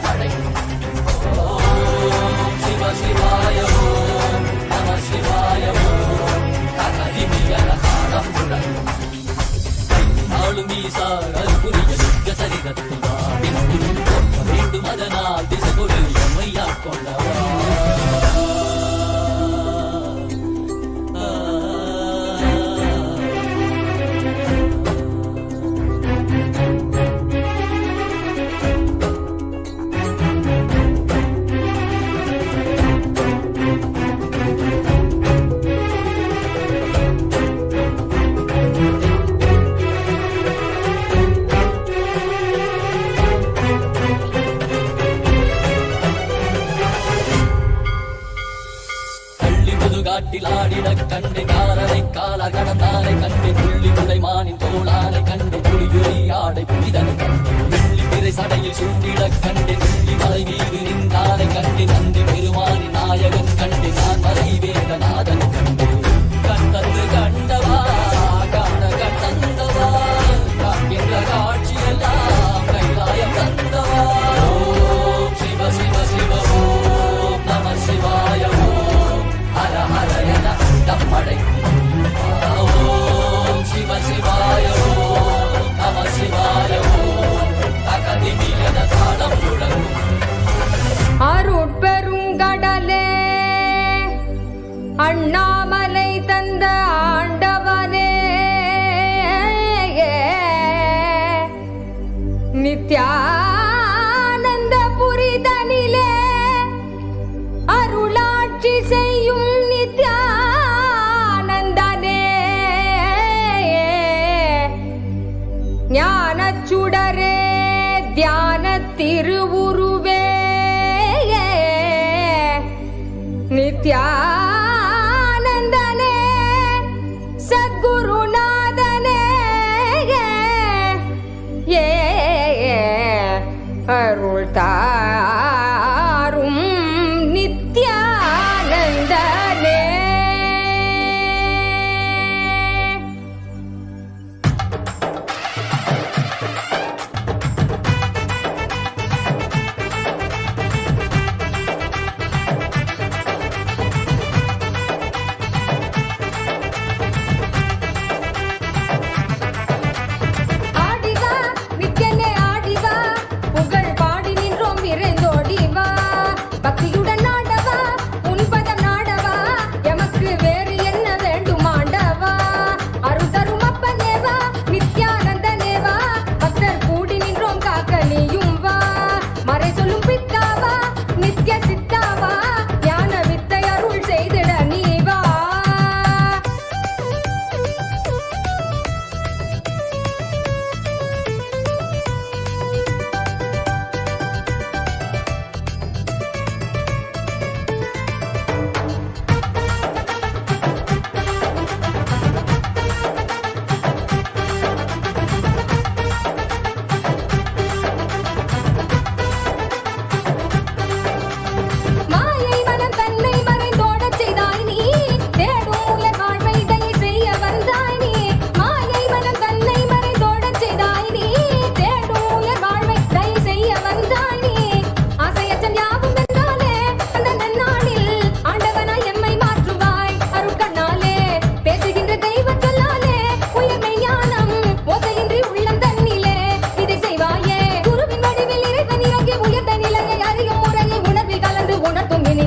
படைக்கும் சிவ சிவாய நம சிவாய ககதிமியன காலம் முழங்கும் நாளும் ஈசா அருப்புரிய நித்ய சரிதத்தில் வா வேண்டும் அதனால் திசை கொடு எம்மையா கொண்டவா காட்டில் ஆடிட கண்டே காரனை காலா கடந்தானை கண்டே புள்ளி குடைமானின் தோளானை கண்டே புலியுரை ஆடை புனிதனை கண்டே வெள்ளி பிறை சடையில் சூண்டிட கண்டே புள்ளி மலை மீது நின்றானை கண்டே நந்தி பெருமானின் நாயகன் கண்டே நான் மறை வேதநாதனை கண்டே கண்டது கண்டவா காண கண்டந்தவா காண்கின்ற காட்சியெல்லாம் கைலாயம் தந்தவா ஓம் சிவ சிவ சிவ ஓம் நம சிவாய ஹர ஹர என படைக்கும் ஓம் சிவ சிவாய ஓம் நம சிவாய ஓம் தகதிமி என தாளம் முழங்கும் அருட்பெருங்கடலே அண்ணாமலை தந்த ஆண்டவனே நித்யானந்த புரிதனிலே அருளாட்சி செய்யும் நித்யானந்தனே ஞானச்சுடரே தியான திருவுருவே நித்யானந்தனே சத்குருநாதனே அருள் தாரும் நித்யானந்தனே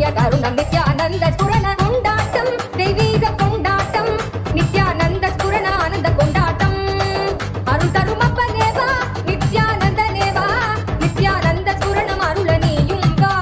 நித்யாய கருணம் நித்யானந்த ஸ்புரண கொண்டாட்டம் தெய்வீக கொண்டாட்டம் நித்யானந்த ஸ்புரண ஆனந்த கொண்டாட்டம் அருள் தருமப்பனேவா நித்யானந்தனேவா நித்யானந்த ஸ்புரணம் அருள நீயும் வா.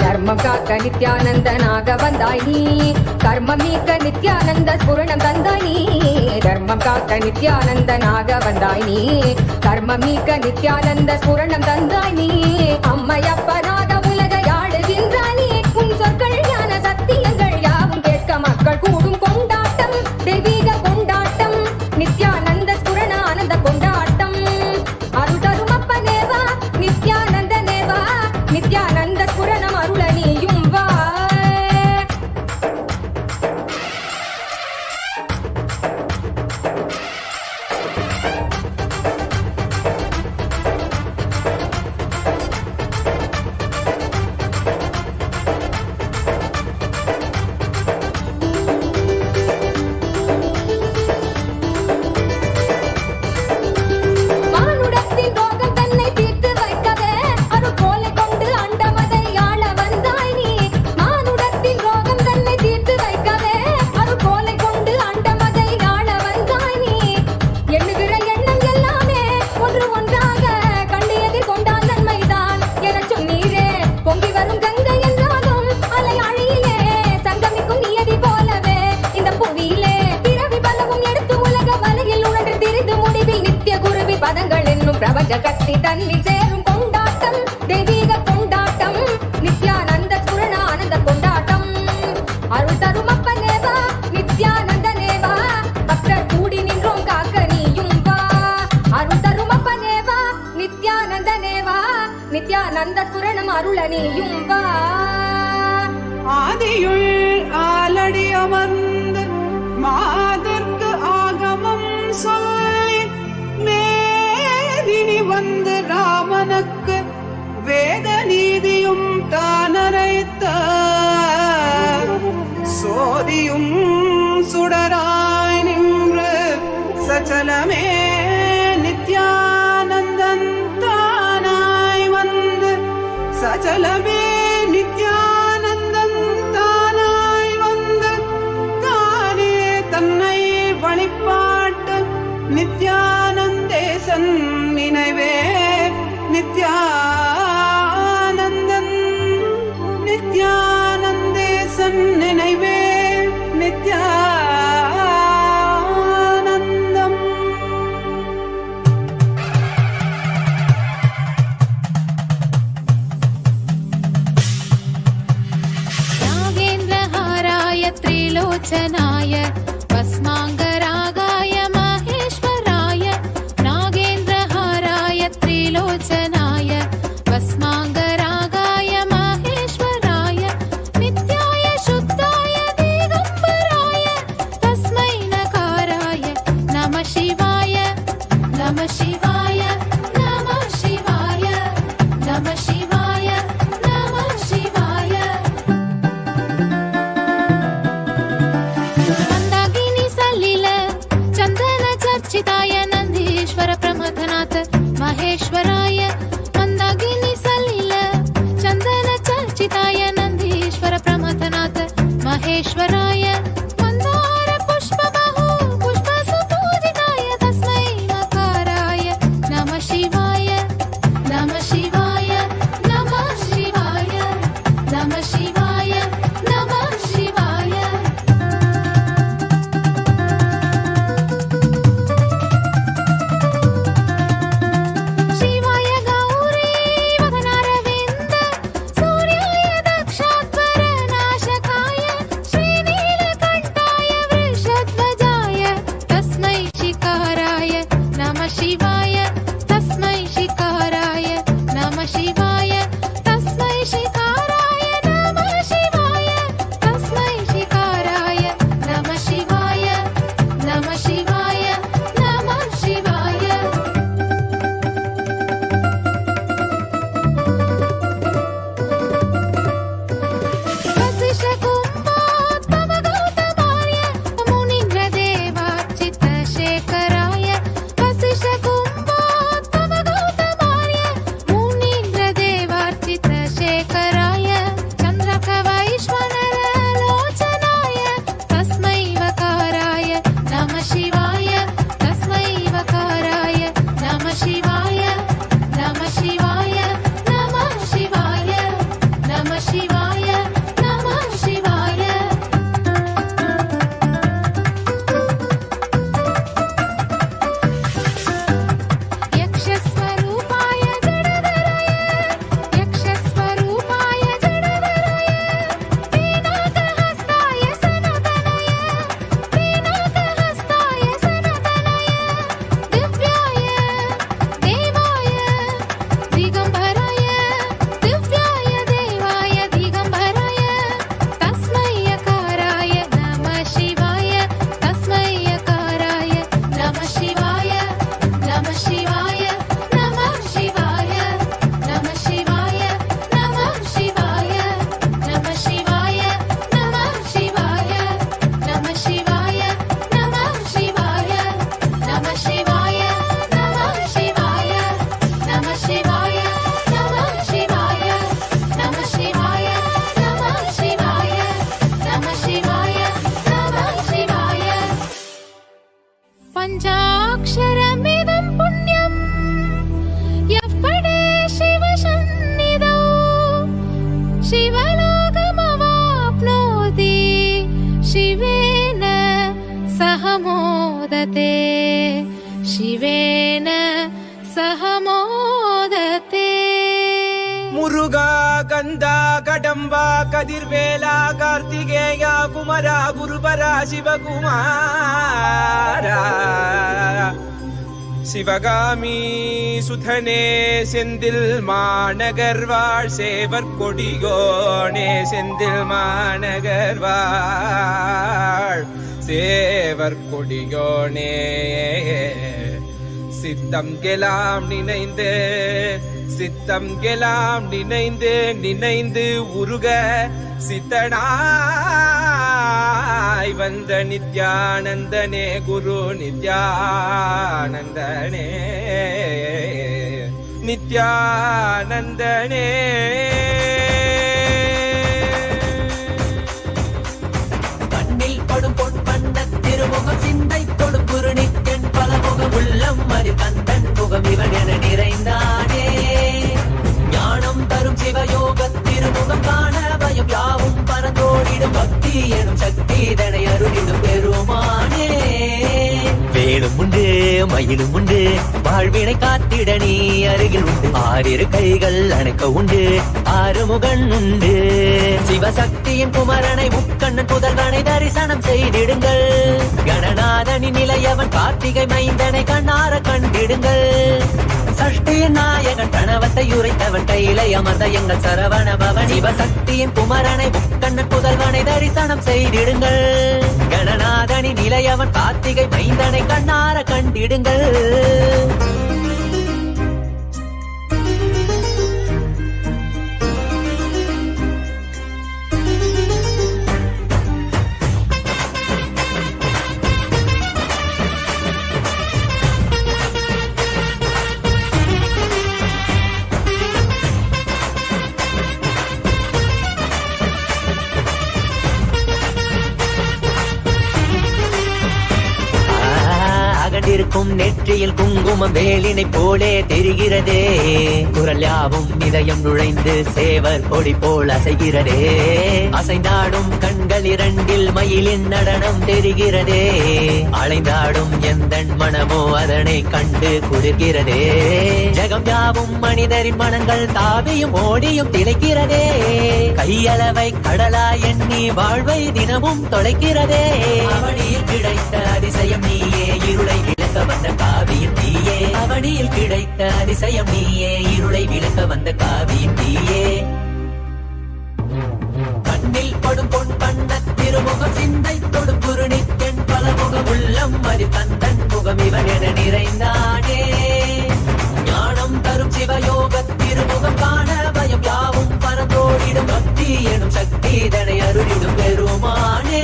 தர்மம் காக்க நித்யானந்தனாக வந்தாய் நீ கர்மம் நீக்க நித்யானந்த ஸ்புரணம் தந்தாய் நீ தர்மம் காக்க நித்யானந்தனாக வந்தாய் நீ கர்மம் நீக்க நித்யானந்த ஸ்புரணம் தந்தாய் நீ அம்மையப்பனாக உலகை ஆடுகின்றாய் நீ உன் சொற்கள் ஞான சத்தியங்கள் யாவும் கேட்க மக்கள் கூடும் கொண்டாட்டம் தெய்வீக கொண்டாட்டம் நித்யானந்த ஸ்புரண ஆனந்த கொண்டாட்டம் அருள் தருமப்பனேவா நித்யானந்தனேவா நித்யானந்த ஸ்புரணம் அருள நீயும் வா. மானுடத்தின் ரோகம் தன்னை தீர்த்து வைக்கவே அருள் கோலை கொண்டு அண்டமதை ஆள வந்தாய் நீ மானுடத்தின் ரோகம் தன்னை தீர்த்து வைக்கவே அருள் கோலை கொண்டு அண்டமதை ஆள வந்தாய் நீ எண்ணுகிற எண்ணம் எல்லாமே ஒன்று ஒன்றாக கண்டு எதிர்கொண்டால் நன்மைதான் என சொன்னீரே பொங்கி வரும் கங்கை என்றாலும் அலை அழியிலே சங்கமிக்கும் நியதி போலவே இந்த புவியிலே பிறவி பலவும் எடுத்து உலக வலையில் உழன்று திரிந்து முடிவில் நித்திய குருவி பதங்கள் என்னும் பிரபஞ்ச கத்தி தன்னில் சேரும் கொண்டாட்டம் தெய்வீக கொண்டாட்டம் நித்யானந்த ஸ்புரண ஆனந்த கொண்டாட்டம் அருள் தருமப்பனேவா நித்யானந்தனேவா பக்தர் கூடி நின்றோம் காக்க நீயும் வா. அருள் தருமப்பனேவா நித்யானந்தனேவா நித்யானந்த ஸ்புரணம் அருள நீயும் வா. ஆதியுள் ஆலடி அமர்ந்து மாதர்க்கு ஆகமம் சொல்லி மேதினி வந்து ராமனுக்கு வேத நீதியும் தானரைத்த சோதியும் சுடராய் நின்று சச்சலமே நித்யானந்தன் தானாய் வந்து சச்சலமே நித்யானந்தன் தானாய் வந்து தானே தன்னை வழிபாட்டு நித்யானந்தேசன் நினைவே நித்யானந்தன் நித்யானந்தேசன் நினைவே நித்யானந்தம். नागेन्द्रहाराय त्रिलोचनाय भस्माङ्गरागाय माहेश्वराय नागेन्द्रहाराय त्रिलोचनाय भस्माङ्गरागाय माहेश्वराय नित्याय शुद्धाय दिगम्बराय तस्मै नकाराय नमः शिवाय नमः शिवाय नमः शिवाय नमः शिवाय नमः शिवाय. मन्दाकिनी सलिल चन्दन चर्चिताय नन्दीश्वर प्रमथनाथ महेश्वराय मन्दाकिनी सलिल चन्दन चर्चिताय नन्दीश्वर प्रमथनाथ महेश्वराय मन्दार पुष्प बहु पुष्प सुपूजिताय तस्मै नकाराय नमः शिवाय नमः शिवाय नमः शिवाय नमः शिवाय नमः शिवाय. शिवाय क्षरमिदं पुण्यम् यः पठे शिवसन्निधौ शिवलोकमवाप्नोति शिवेन सह मोदते शिवेन सह मोदते முருகா கந்தா கடம்பா கதிர்வேலா கார்த்திகேயா குமரா குருபரா சிவகுமாரா சிவகாமி சுதனே செந்தில் மாநகர்வாழ் சேவர் கொடியோனே செந்தில் மாநகர்வாழ் சேவர் கொடியோனே சித்தம் கெலாம் நினைந்து சித்தம் கெலாம் நினைந்து நினைந்து உருக சித்தனாய் வந்த நித்யானந்தனே குரு நித்யானந்தனே நித்யானந்தனே கண்ணில் படும் பொன் வண்ண திருமுகம் சிந்தை தொடும் குரு நித்யன் பலமுகம் உள்ளம் மறி கந்தன் முகம் இவன் என நிறைந்தானே ஞானம் தரும் சிவயோக திருமுகம் காண பயம் யாவும் பரந்தோடிடும் பக்தி எனும் சக்தி இதனை அருளிடும் பெருமானே வேலும் உண்டு மயிலும் உண்டு வாழ்வினை காத்திட நீ அருகில் உண்டு ஆறிரு கைகள் அணைக்க உண்டு ஆறுமுகன் உண்டு சிவசக்தியின் குமரனை முக்கண்ணன் புதல்வனை தரிசனம் செய்திடுங்கள் கணநாதனின் நிலையவன் கார்த்திகை மைந்தனை கண்ணார கண்டிடுங்கள் சஷ்டியின் நாயகன் கணவத்தை உரைத்தவன் கையிலை அமர்ந்த எங்கள் சரவண பவன் சிவசக்தியின் குமரனை முக்கண்ணன் புதல்வனை தரிசனம் செய்திடுங்கள் கணநாதனின் நிலையவன் கார்த்திகை மைந்தனை கண்ணார கண்டிடுங்கள் இருக்கும் நெற்றியில் குங்குமம் வேலினை போலே தெரிகிறதே குரல் யாவும் இதயம் நுழைந்து சேவர் கொடி போல் அசைகிறதே அசைந்தாடும் கண்கள் இரண்டில் மயிலின் நடனம் தெரிகிறதே அலைந்தாடும் எந்தன் மனமோ அதனை கண்டு குளிர்கிறதே ஜகம் யாவும் மனிதரின் மனங்கள் தாவியும் ஓடியும் திளைக்கிறதே கையளவை கடலா எண்ணி வாழ்வை தினமும் தொலைக்கிறதே அவனியில் கிடைத்த அதிசயம் நீயே இருளை விளக்க வந்த காவியின் நீயே அவனியில் கிடைத்த அதிசயம் நீயே இருளை விளக்க வந்த காவியின் நீயே கண்ணில் படும் பொன் வண்ண திருமுகம் சிந்தை தொடும் குரு நித்யன் பலமுகம் உள்ளம் மறி கந்தன் முகம் இவன் என நிறைந்தானே ஞானம் தரும் சிவயோக திருமுகம் காண பயம் யாவும் பரந்தோடிடும் பக்தி எனும் சக்தி இதனை அருளிடும் பெருமானே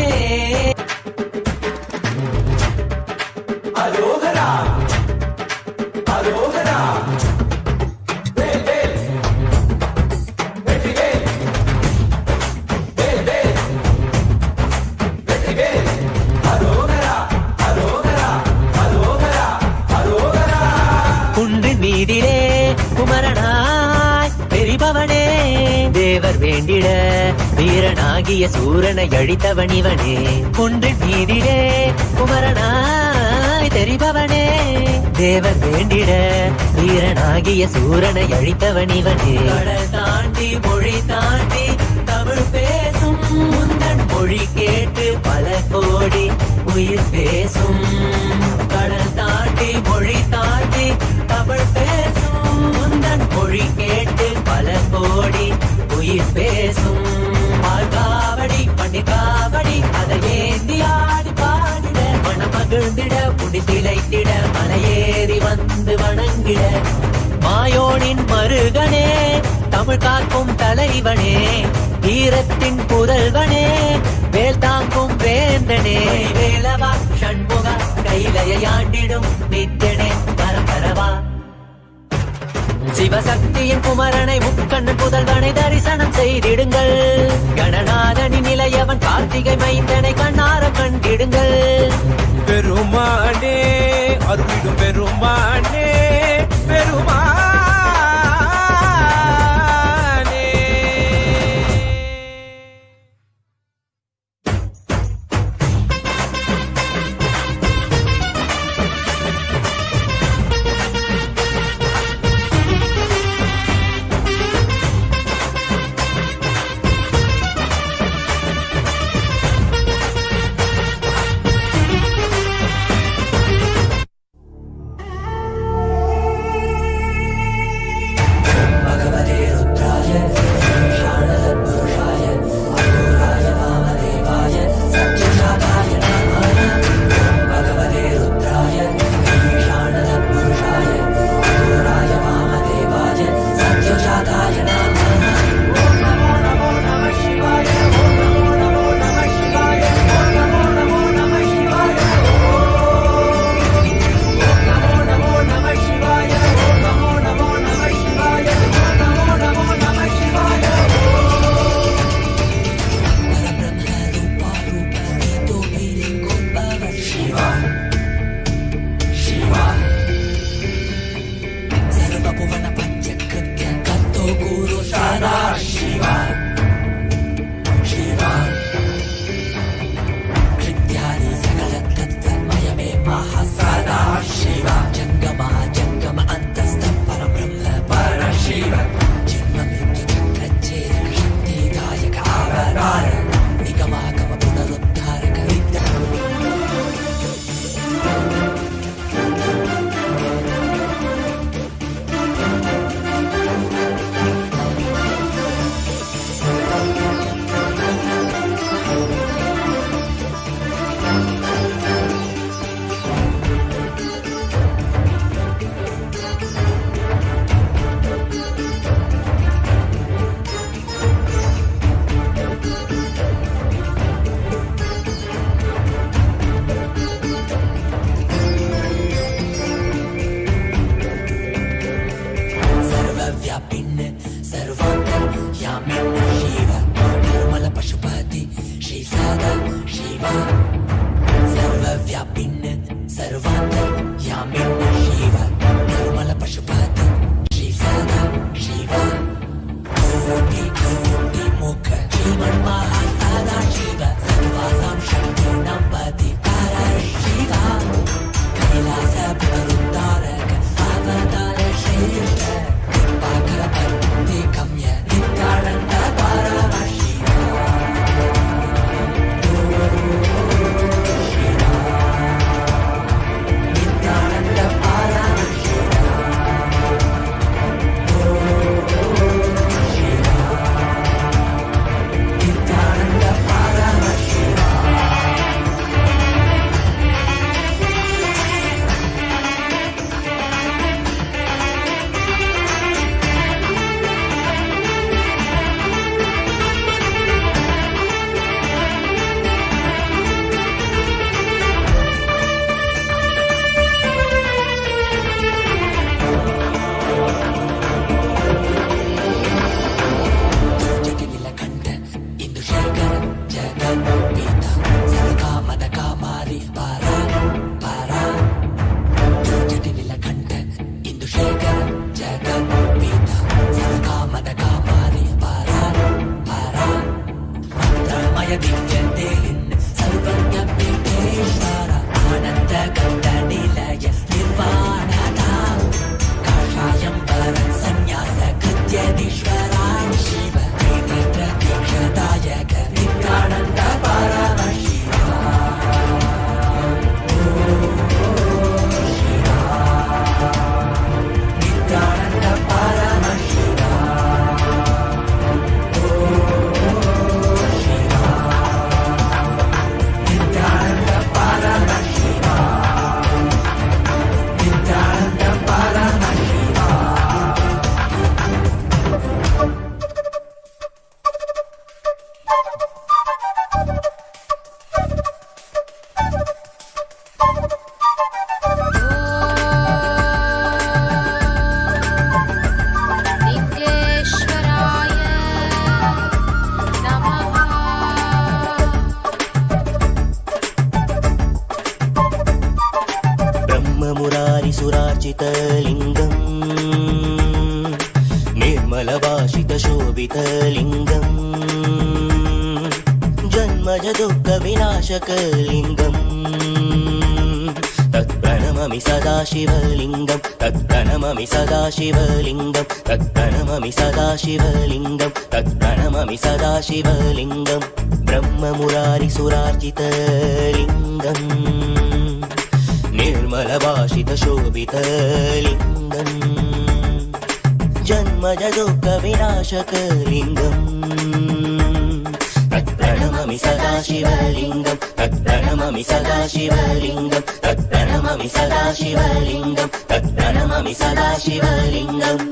அரோகரா அரோகரா வேல் வேல் வெற்றி வேல் வேல் வேல் வெற்றி வேல் அரோகரா அரோகரா அரோகரா அரோகரா குன்றின் மீதிலே குமரனாய் பெரிபவனே தேவர் வேண்டிட வீரனாகிய சூரனை அழித்தவன் இவனே குன்றின் மீதிலே குமரனாய் தெரிபவனே தேவர் வேண்டிட வீரனாகிய சூரனை அழித்தவன் இவனே கடல் தாண்டி மொழி தாண்டி தமிழ் பேசும் முந்தன் மொழி கேட்டு பல கோடி உயிர் பேசும் கடல் தாண்டி மொழி தாண்டி தமிழ் பேசும் முந்தன் மொழி கேட்டு பல கோடி உயிர் பேசும் காவடி பண்ணி காவடி அதை ஏந்தி ஆடி பாடிட மனமகிழ்ந்திட புடி திளைத்திட மலையேறி வந்து வணங்கிட மாயோனின் மருகனே தமிழ் காக்கும் தலைவனே வீரத்தின் புதல்வனே வேல் தாங்கும் வேந்தனே வேலவா ஷண்முக கைலையாண்டிடும் நித்யனே பரபரவா சிவசக்தியின் குமரனை முக்கண்ணன் புதல்வனை தரிசனம் செய்திடுங்கள் கணநாதனின் நிலையவன் கார்த்திகை மைந்தனை கண்ணார கண்டிடுங்கள் பெருமானே அருளிடும் பெருமானே பெருமானே. देवमुरारिसुरार्चितलिङ्गम् निर्मलभाषितशोभितलिङ्गम् जन्मजदुःखविनाशकलिङ्गम् तत्प्रणममि सदा शिवलिङ्गं तत्प्रणममि सदा शिवलिङ्गं तत्प्रणममि सदा शिवलिङ्गं तत्प्रणममि सदा शिवलिङ्गं ब्रह्ममुरारिसुरार्चितलिङ्गम् निर्मलभाषितशोभितलिङ्गम् जन्मजदुःखविनाशकलिङ्गम् तत्प्रणममि सदा शिवलिङ्गं तत्प्रणममि सदा शिवलिङ्गं तत्प्रणममि सदा शिवलिङ्गं तत्प्रणममि सदा शिवलिङ्गम्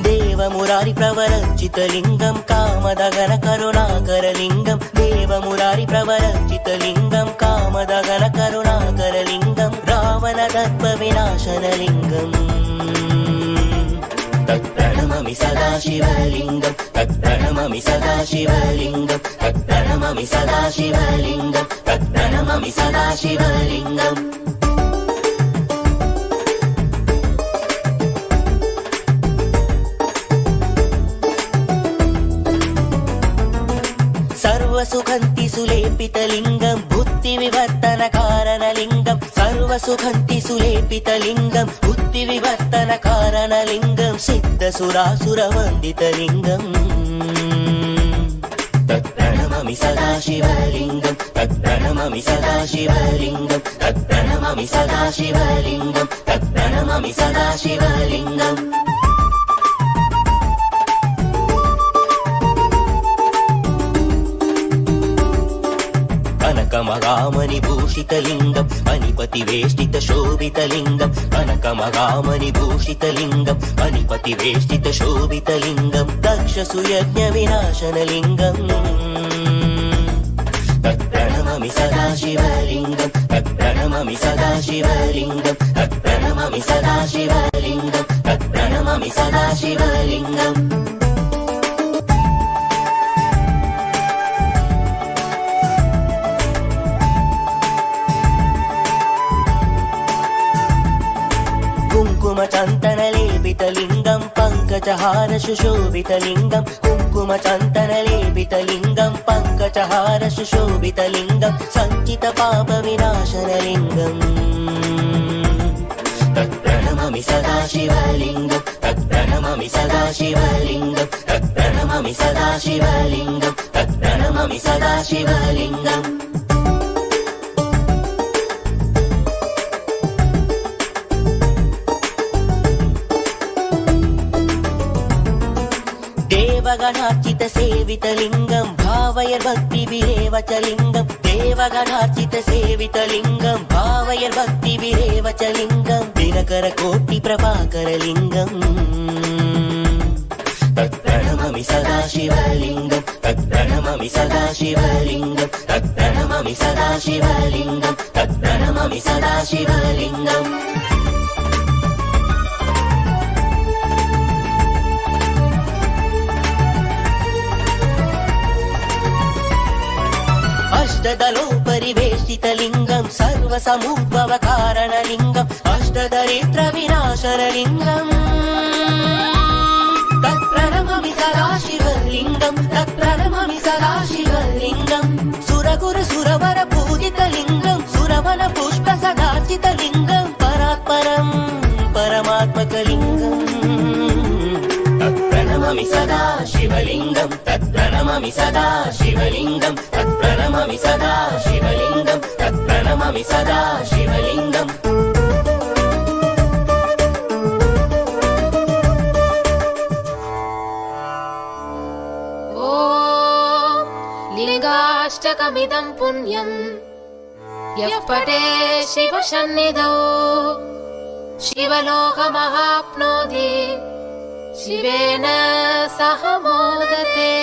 देवमुरारि प्रवरञ्चितलिङ्गं कामदगन करुणाकरलिङ्गं देवमुरारि प्रवरञ्चितलिङ्गं कामदगन करुणाकरलिङ्गं रावणदर्पविनाशनलिङ्गम् तत्प्रणममि सदा शिवलिङ्गं तत्प्रणममि सदा शिवलिङ्गं तत्प्रणममि सदा शिवलिङ्गं तत्प्रणममि सदा शिवलिङ्गम् सर्वसुखन्ति सुलेपितलिङ्गं बुद्धिविवर्तनकारणलिङ्गं सर्वसुखन्ति सुलेपितलिङ्गं बुद्धिविवर्तनकारणलिङ्गं सिद्धसुरासुरवन्दितलिङ्गम् तत्प्रणममि सदा शिवलिङ्गं तत्प्रणममि सदा शिवलिङ्गं तत्प्रणममि सदा शिवलिङ्गं तत्प्रणममि सदा शिवलिङ्गम् कनकमहामणिभूषितलिङ्गं मणिपतिवेष्टितशोभितलिङ्गं कनकमहामणिभूषितलिङ्गं मणिपतिवेष्टितशोभितलिङ्गं दक्षसुयज्ञविनाशनलिङ्गम् तत्प्रणममि सदा शिवलिङ्गं तत्प्रणममि सदा शिवलिङ्गं तत्प्रणममि सदा शिवलिङ्गं तत्प्रणममि सदा शिवलिङ्गम् कुङ्कुमचन्दनलेपितलिङ्गं पङ्कजहार सुशोभितलिङ्गं कुङ्कुमचन्दनलेपितलिङ्गं पङ्कजहार सुशोभितलिङ्गं सञ्चितपापविनाशनलिङ्गम् तत्प्रणममि सदा शिवलिङ्गं तत्प्रणममि सदा शिवलिङ्गं तत्प्रणममि सदा शिवलिङ्गं तत्प्रणममि सदा शिवलिङ्गम् देवगणार्चितसेवितलिङ्गं भावयर्भक्तिभिरेव च लिङ्गं देवगणार्चितसेवितलिङ्गं भावयर्भक्तिभिरेव च लिङ्गं दिनकरकोटिप्रभाकरलिङ्गम् तत्प्रणममि सदा शिवलिङ्गं तत्प्रणममि सदा शिवलिङ्गं तत्प्रणममि सदा शिवलिङ्गं तत्प्रणममि सदा शिवलिङ्गम् अष्टदलोपरिवेष्टितलिङ्गं सर्वसमुद्भवकारणलिङ्गम् अष्टदरिद्रविनाशनलिङ्गम् तत्प्रणममि सदा शिवलिङ्गं तत्प्रणममि सदा शिवलिङ्गं सुरगुरुसुरवरपूजितलिङ्गं सुरवनपुष्पसदार्चितलिङ्गं परात्परं परमात्मकलिङ्गम् तत्प्रणममि सदा शिवलिङ्गं तत्प्रणममि सदा शिवलिङ्गं तत्प्रणममि सदा शिवलिङ्गं तत्प्रणममि सदा शिवलिङ्गम् ॐ लिङ्गाष्टकमिदं पुण्यं यः पठे शिवसन्निधौ शिवलोकमहाप्नोति शिवेन सह मोदते।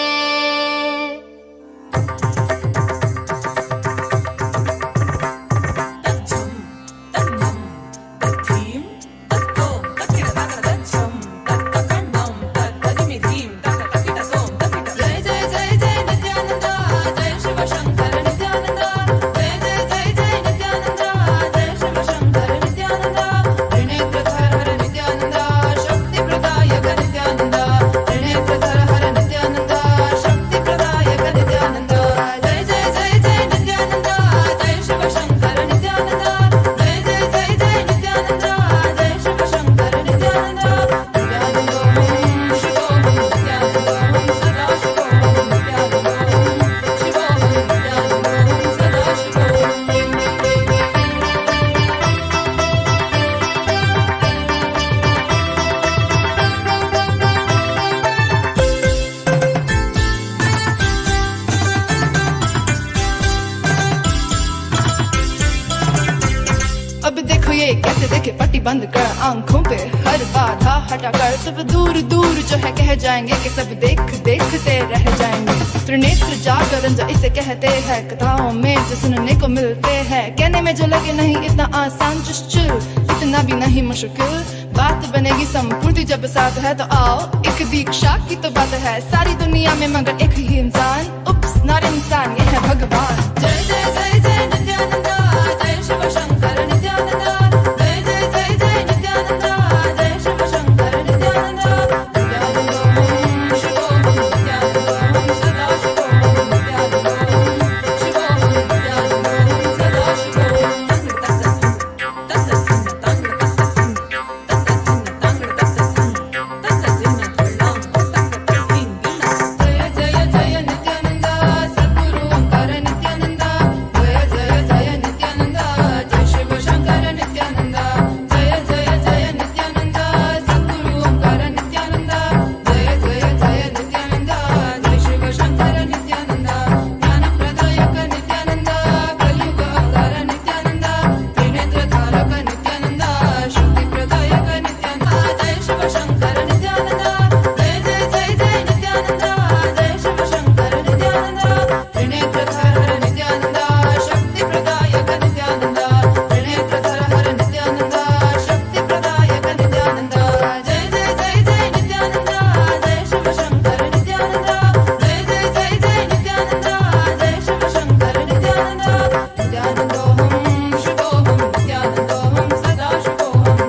सब देखो ये कैसे देखे पट्टी बंद कर आंखों पे हर बाधा हटा कर सब दूर दूर जो है कह जाएंगे कि सब देखते रह जाएंगे। त्रिनेत्र जागरण जो इसे कहते हैं कथाओं में जो सुनने को मिलते हैं कहने में जो लगे नहीं इतना आसान चिल इतना भी नहीं मुश्किल बात बनेगी संपूर्ति जब साथ है तो आओ एक दीक्षा की तो बात है सारी दुनिया में मगर एक ही इंसान उप्स नॉट इंसान ये है भगवान। जय जय जय जय नित्यानंदा जय शिव शंकर नित्यानंदा जय जय जय जय नित्यानंदा जय शिव शंकर नित्यानंदा नित्यानंदोहम शिवोहम नित्यानंदोहम सदा शिवोहम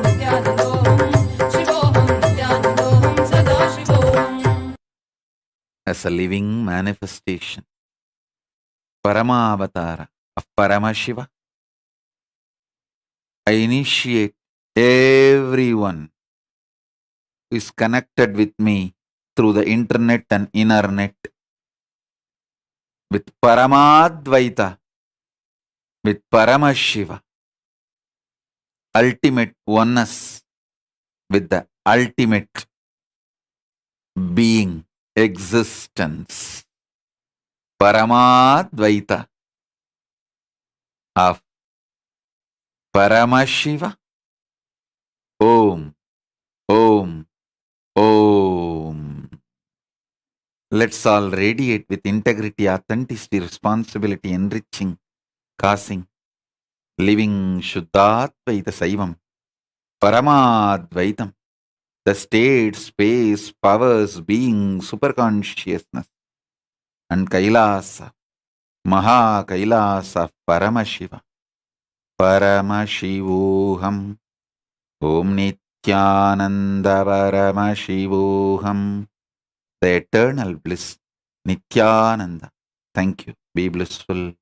नित्यानंदोहम शिवोहम नित्यानंदोहम सदा शिवोहम। As a living manifestation, Paramavatara of Paramashiva, I initiate everyone who is connected with me through the internet and internet with Paramadvaita, with Paramashiva, ultimate oneness with the ultimate being, existence, Paramadvaita of Paramashiva. Om, Om, Om. Let's all radiate with integrity, authenticity, responsibility, enriching, causing, living Shuddhadvaita Saivam, Paramadvaitam, the state, space, powers, being, superconsciousness, and Kailasa, Maha Kailasa of Paramashiva, Paramashivoham, Om Nithyananda Paramashivoham, the eternal bliss, Nithyananda. Thank you. Be blissful.